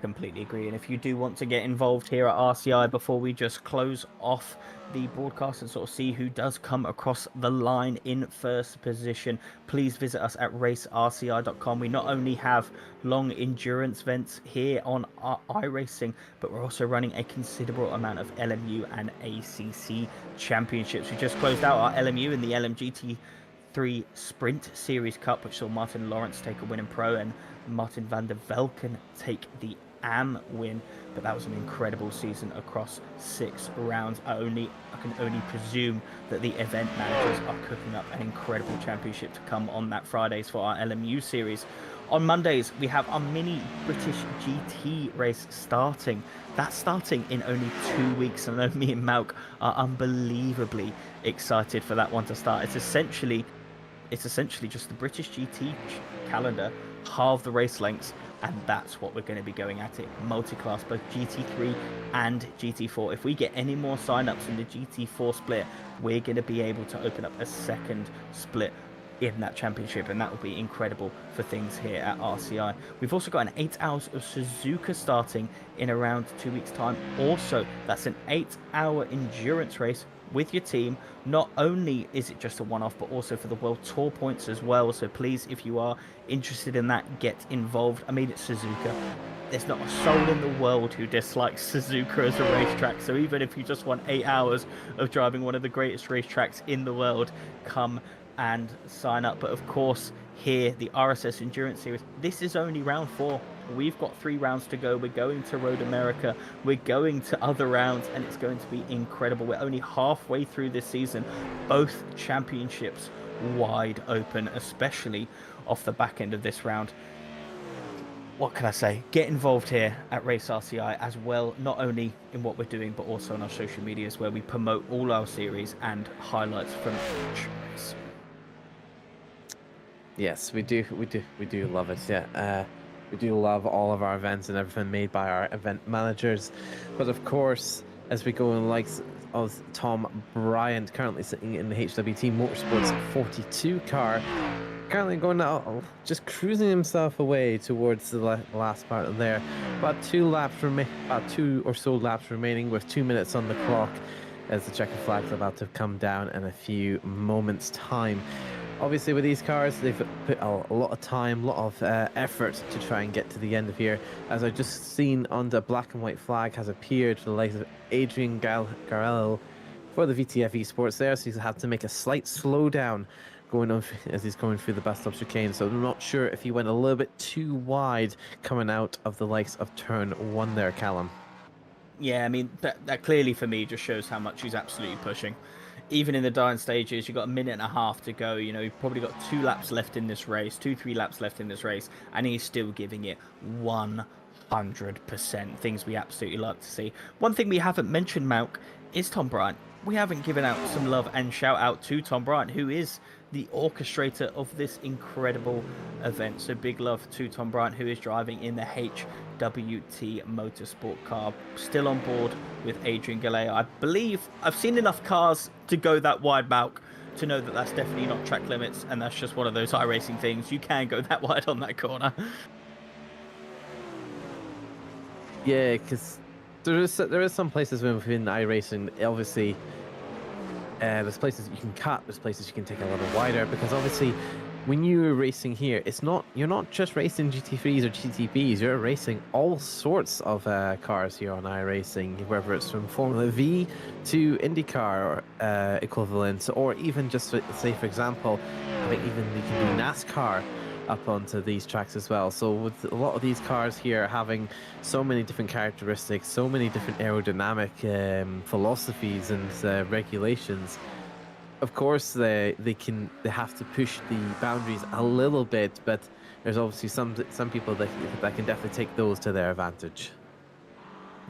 Completely agree. And if you do want to get involved here at RCI before we just close off the broadcast and sort of see who does come across the line in first position, please visit us at racerci.com. We not only have long endurance events here on iRacing, but we're also running a considerable amount of LMU and ACC championships. We just closed out our LMU in the LMGT3 Sprint Series Cup, which saw Martin Lawrence take a win in Pro and Martin van der Velken take the AM win. But that was an incredible season across 6 rounds. I can only presume that the event managers are cooking up an incredible championship to come on that Fridays for our LMU series. On Mondays, we have our mini British GT race starting. That's starting in only 2 weeks, and I know me and Malk are unbelievably excited for that one to start. It's essentially just the British GT calendar, halve the race lengths, and that's what we're going to be going at it. Multi-class, both GT3 and GT4. If we get any more sign-ups in the GT4 split, we're going to be able to open up a second split in that championship, and that will be incredible for things here at RCI. We've also got an 8 hours of Suzuka starting in around 2 weeks time. Also, that's an 8-hour endurance race with your team. Not only is it just a one-off, but also for the World Tour points as well. So please, if you are interested in that, get involved. I mean, it's Suzuka. There's not a soul in the world who dislikes Suzuka as a racetrack. So even if you just want 8 hours of driving one of the greatest racetracks in the world, come and sign up. But of course, here, the RSS Endurance Series, this is only round 4. We've got 3 rounds to go. We're going to Road America. We're going to other rounds, and it's going to be incredible. We're only halfway through this season. Both championships wide open, especially off the back end of this round. What can I say? Get involved here at Race RCI as well, not only in what we're doing, but also on our social medias where we promote all our series and highlights from each race. Yes, we do love it. Yeah. We do love all of our events and everything made by our event managers. But of course, as we go in the likes of Tom Bryant, currently sitting in the HWT Motorsports 42 car, currently going out, just cruising himself away towards the last part of there. About 2 or so laps remaining with 2 minutes on the clock as the checker flag's about to come down in a few moments' time. Obviously, with these cars, they've put a lot of time, a lot of effort to try and get to the end of here. As I've just seen on the black and white flag has appeared for the likes of Adrian Garello for the VTF Esports there, so he's had to make a slight slowdown going on as he's going through the bus stop chicane. So I'm not sure if he went a little bit too wide coming out of the likes of turn 1 there, Callum. Yeah, I mean, that clearly for me just shows how much he's absolutely pushing. Even in the dying stages, you've got a minute and a half to go. You know, you've probably got 2 laps left in this race, 3 laps left in this race, and he's still giving it 100%. Things we absolutely like to see. One thing we haven't mentioned, Malk, is Tom Bryant. We haven't given out some love and shout out to Tom Bryant, who is the orchestrator of this incredible event. So big love to Tom Bryant, who is driving in the HWT Motorsport car, still on board with Adrian Galea. I believe I've seen enough cars to go that wide, Malk, to know that that's definitely not track limits, and that's just one of those iRacing things. You can go that wide on that corner. Yeah, because there is some places within iRacing, obviously, there's places you can cut, there's places you can take a little wider, because obviously when you're racing here, you're not just racing GT3s or GTPs, you're racing all sorts of cars here on iRacing, whether it's from Formula V to IndyCar equivalents, or even just, say for example, you can do NASCAR up onto these tracks as well. So with a lot of these cars here having so many different characteristics, so many different aerodynamic philosophies and regulations, of course they have to push the boundaries a little bit, but there's obviously some people that can definitely take those to their advantage.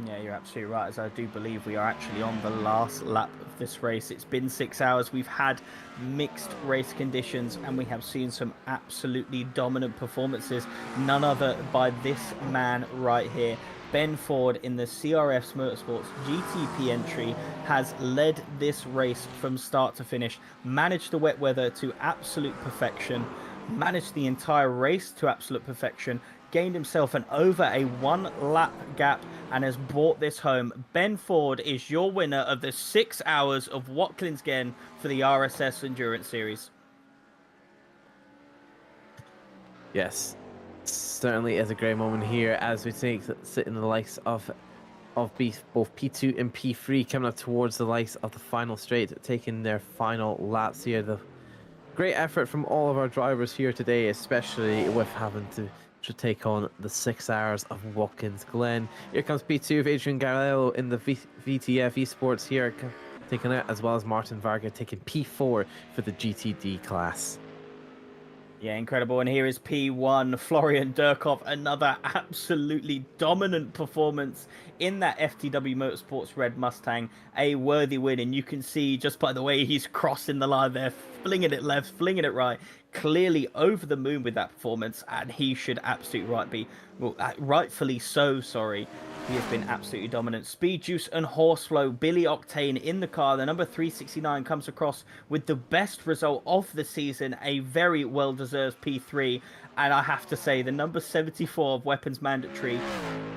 Yeah, you're absolutely right, as I do believe we are actually on the last lap of this race. It's been 6 hours. We've had mixed race conditions, and we have seen some absolutely dominant performances. None other by this man right here. Ben Ford in the CRF Motorsports GTP entry has led this race from start to finish, managed the wet weather to absolute perfection, managed the entire race to absolute perfection, gained himself an over a 1 lap gap, and has brought this home. Ben Ford is your winner of the 6 hours of Watkins Glen for the RSS Endurance Series. Yes, certainly is a great moment here as we sit in the likes of both P2 and P3 coming up towards the likes of the final straight, taking their final laps here. The great effort from all of our drivers here today, especially with having to take on the 6 hours of Watkins Glen. Here comes P2 of Adrian Garello in the VTF Esports here, taking it, as well as Martin Varga taking P4 for the GTD class. Yeah, incredible. And here is P1, Florian Durkov, another absolutely dominant performance in that FTW Motorsports Red Mustang. A worthy win, and you can see just by the way he's crossing the line there, flinging it left, flinging it right, clearly over the moon with that performance, and he should absolutely rightfully so, sorry. He has been absolutely dominant. Speed Juice and Horseflow, Billy Octane in the car. The number 369 comes across with the best result of the season, a very well-deserved P3. And I have to say, the number 74 of Weapons Mandatory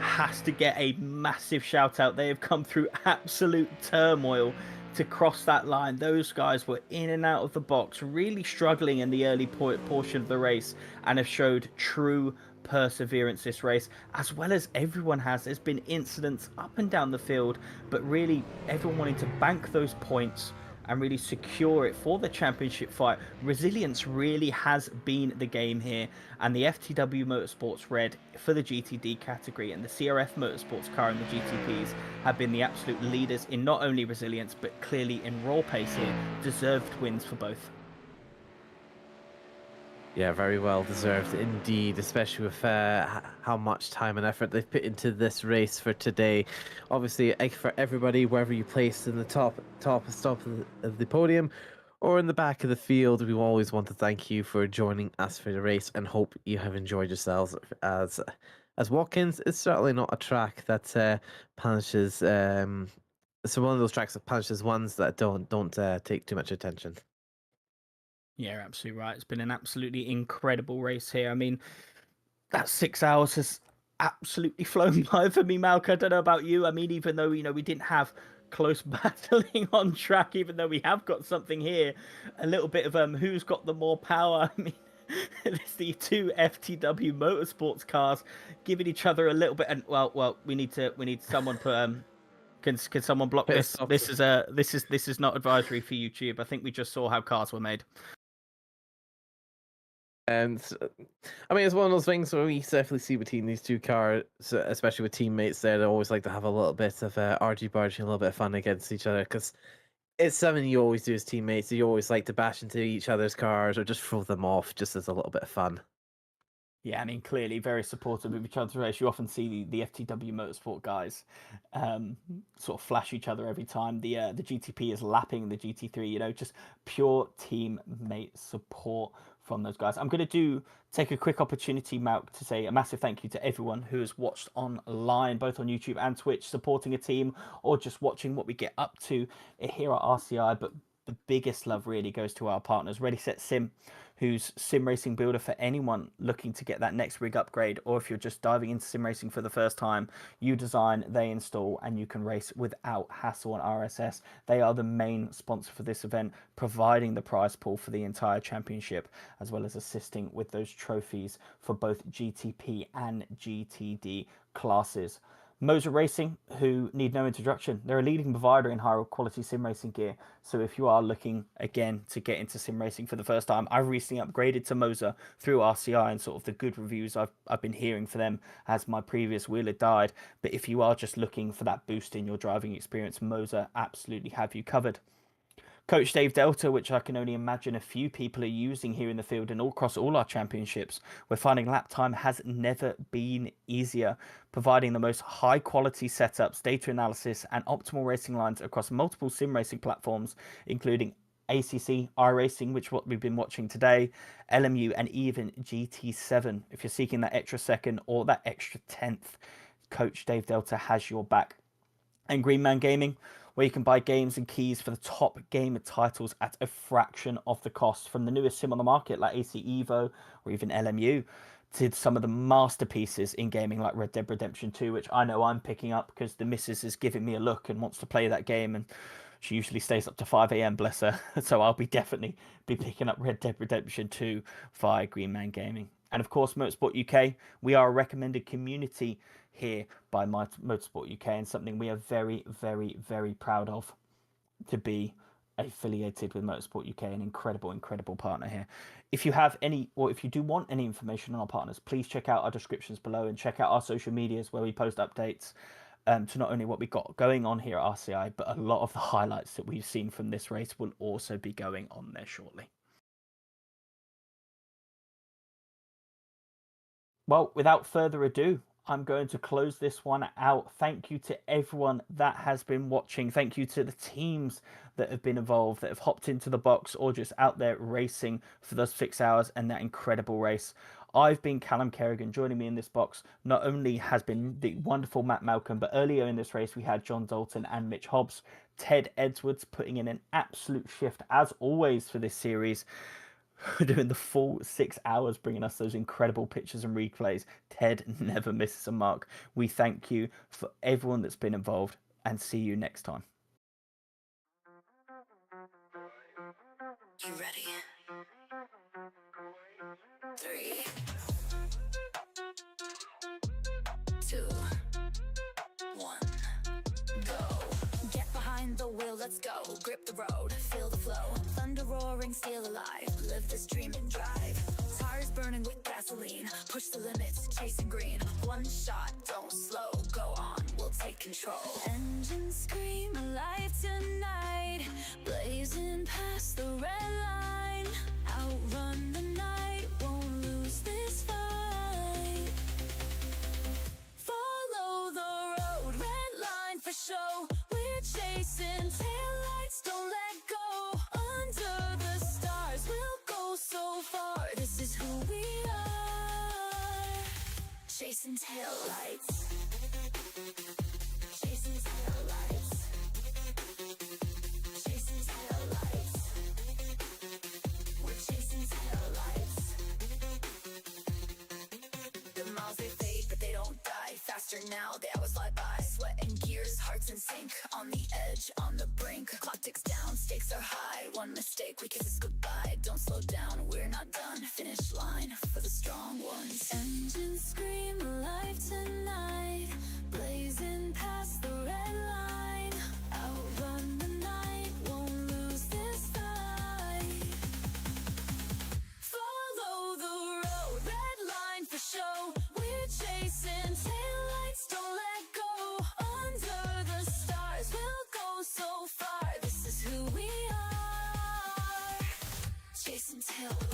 has to get a massive shout out. They have come through absolute turmoil to cross that line. Those guys were in and out of the box, really struggling in the early portion of the race, and have showed true perseverance this race, as well as everyone has. There's been incidents up and down the field, but really everyone wanting to bank those points and really secure it for the championship fight. Resilience really has been the game here, and the FTW Motorsports Red for the GTD category and the CRF Motorsports car and the GTPs have been the absolute leaders in not only resilience but clearly in raw pace here. Deserved wins for both. Yeah, very well deserved indeed, especially with how much time and effort they've put into this race for today. Obviously, for everybody, wherever you place in the top of the podium, or in the back of the field, we always want to thank you for joining us for the race and hope you have enjoyed yourselves. As Watkins is certainly not a track that punishes. So one of those tracks that punishes ones that don't take too much attention. Yeah, absolutely right. It's been an absolutely incredible race here. I mean, that 6 hours has absolutely flown by for me, Malk. I don't know about you. I mean, even though, we didn't have close battling on track, even though we have got something here, a little bit of who's got the more power. I mean, it's the two FTW Motorsports cars giving each other a little bit. And well, we need someone put can someone block this? This is not advisory for YouTube. I think we just saw how cars were made. And I mean, it's one of those things where we definitely see between these two cars, especially with teammates there, they always like to have a little bit of argy-bargy, a little bit of fun against each other, because it's something you always do as teammates. You always like to bash into each other's cars or just throw them off just as a little bit of fun. Yeah, I mean, clearly very supportive of each other's race. You often see the FTW Motorsport guys sort of flash each other every time the GTP is lapping the GT3. Just pure teammate support from those guys. I'm going to take a quick opportunity, Malk, to say a massive thank you to everyone who has watched online, both on YouTube and Twitch, supporting a team or just watching what we get up to here at RCI. But the biggest love really goes to our partners, Ready Set Sim, who's sim racing builder for anyone looking to get that next rig upgrade, or if you're just diving into sim racing for the first time. You design, they install, and you can race without hassle on RSS. They are the main sponsor for this event, providing the prize pool for the entire championship, as well as assisting with those trophies for both GTP and GTD classes. Moser Racing, who need no introduction. They're a leading provider in high quality sim racing gear. So if you are looking, again, to get into sim racing for the first time, I've recently upgraded to Moser through RCI, and sort of the good reviews I've been hearing for them as my previous wheeler died. But if you are just looking for that boost in your driving experience, Moser absolutely have you covered. Coach Dave Delta, which I can only imagine a few people are using here in the field and all across all our championships, where finding lap time has never been easier, providing the most high quality setups, data analysis, and optimal racing lines across multiple sim racing platforms, including ACC, iRacing, which what we've been watching today, LMU, and even GT7. If you're seeking that extra second or that extra 10th, Coach Dave Delta has your back. And Green Man Gaming, where you can buy games and keys for the top gamer titles at a fraction of the cost, from the newest sim on the market like AC Evo or even LMU, to some of the masterpieces in gaming like Red Dead Redemption 2, which I know I'm picking up because the missus is giving me a look and wants to play that game, and she usually stays up to 5 a.m, bless her. So I'll definitely be picking up Red Dead Redemption 2 via Green Man Gaming. And of course, Motorsport UK, we are a recommended community here by Motorsport UK, and something we are very, very, very proud of, to be affiliated with Motorsport UK, an incredible partner here. If you have any, or if you do want any information on our partners, please check out our descriptions below and check out our social medias where we post updates to not only what we got going on here at RCI, but a lot of the highlights that we've seen from this race will also be going on there shortly. Well, without further ado, I'm going to close this one out. Thank you to everyone that has been watching. Thank you to the teams that have been involved, that have hopped into the box or just out there racing for those 6 hours and that incredible race. I've been Callum Kerrigan. Joining me in this box not only has been the wonderful Matt Malcolm, but earlier in this race we had John Dalton and Mitch Hobbs. Ted Edwards putting in an absolute shift, as always, for this series. Doing the full 6 hours, bringing us those incredible pictures and replays. Ted never misses a mark. We thank you for everyone that's been involved, and see you next time. You ready? 3, 2, 1, go. Get behind the wheel, let's go. Grip the road, feel the flow. Thunder roaring, steel alive. Live this dream and drive. Tires burning with gasoline. Push the limits, chasing green. One shot, don't slow. Go on, we'll take control. Engines scream alive tonight. Blazing past the red line. Outrun the night, won't lose this fight. Follow the road, red line for show. We're chasing taillights, don't let go. Under Stakes are high, one mistake, we kiss goodbye. Don't slow down, we're not done. Finish line for the strong ones. Engines scream alive tonight, blazing past the red line. Outrun the night, won't lose this fight. Follow the road, red line for show. We're chasing taillights, don't let go. Under the stars, we'll go so far. This is who we are. Chasing taillights.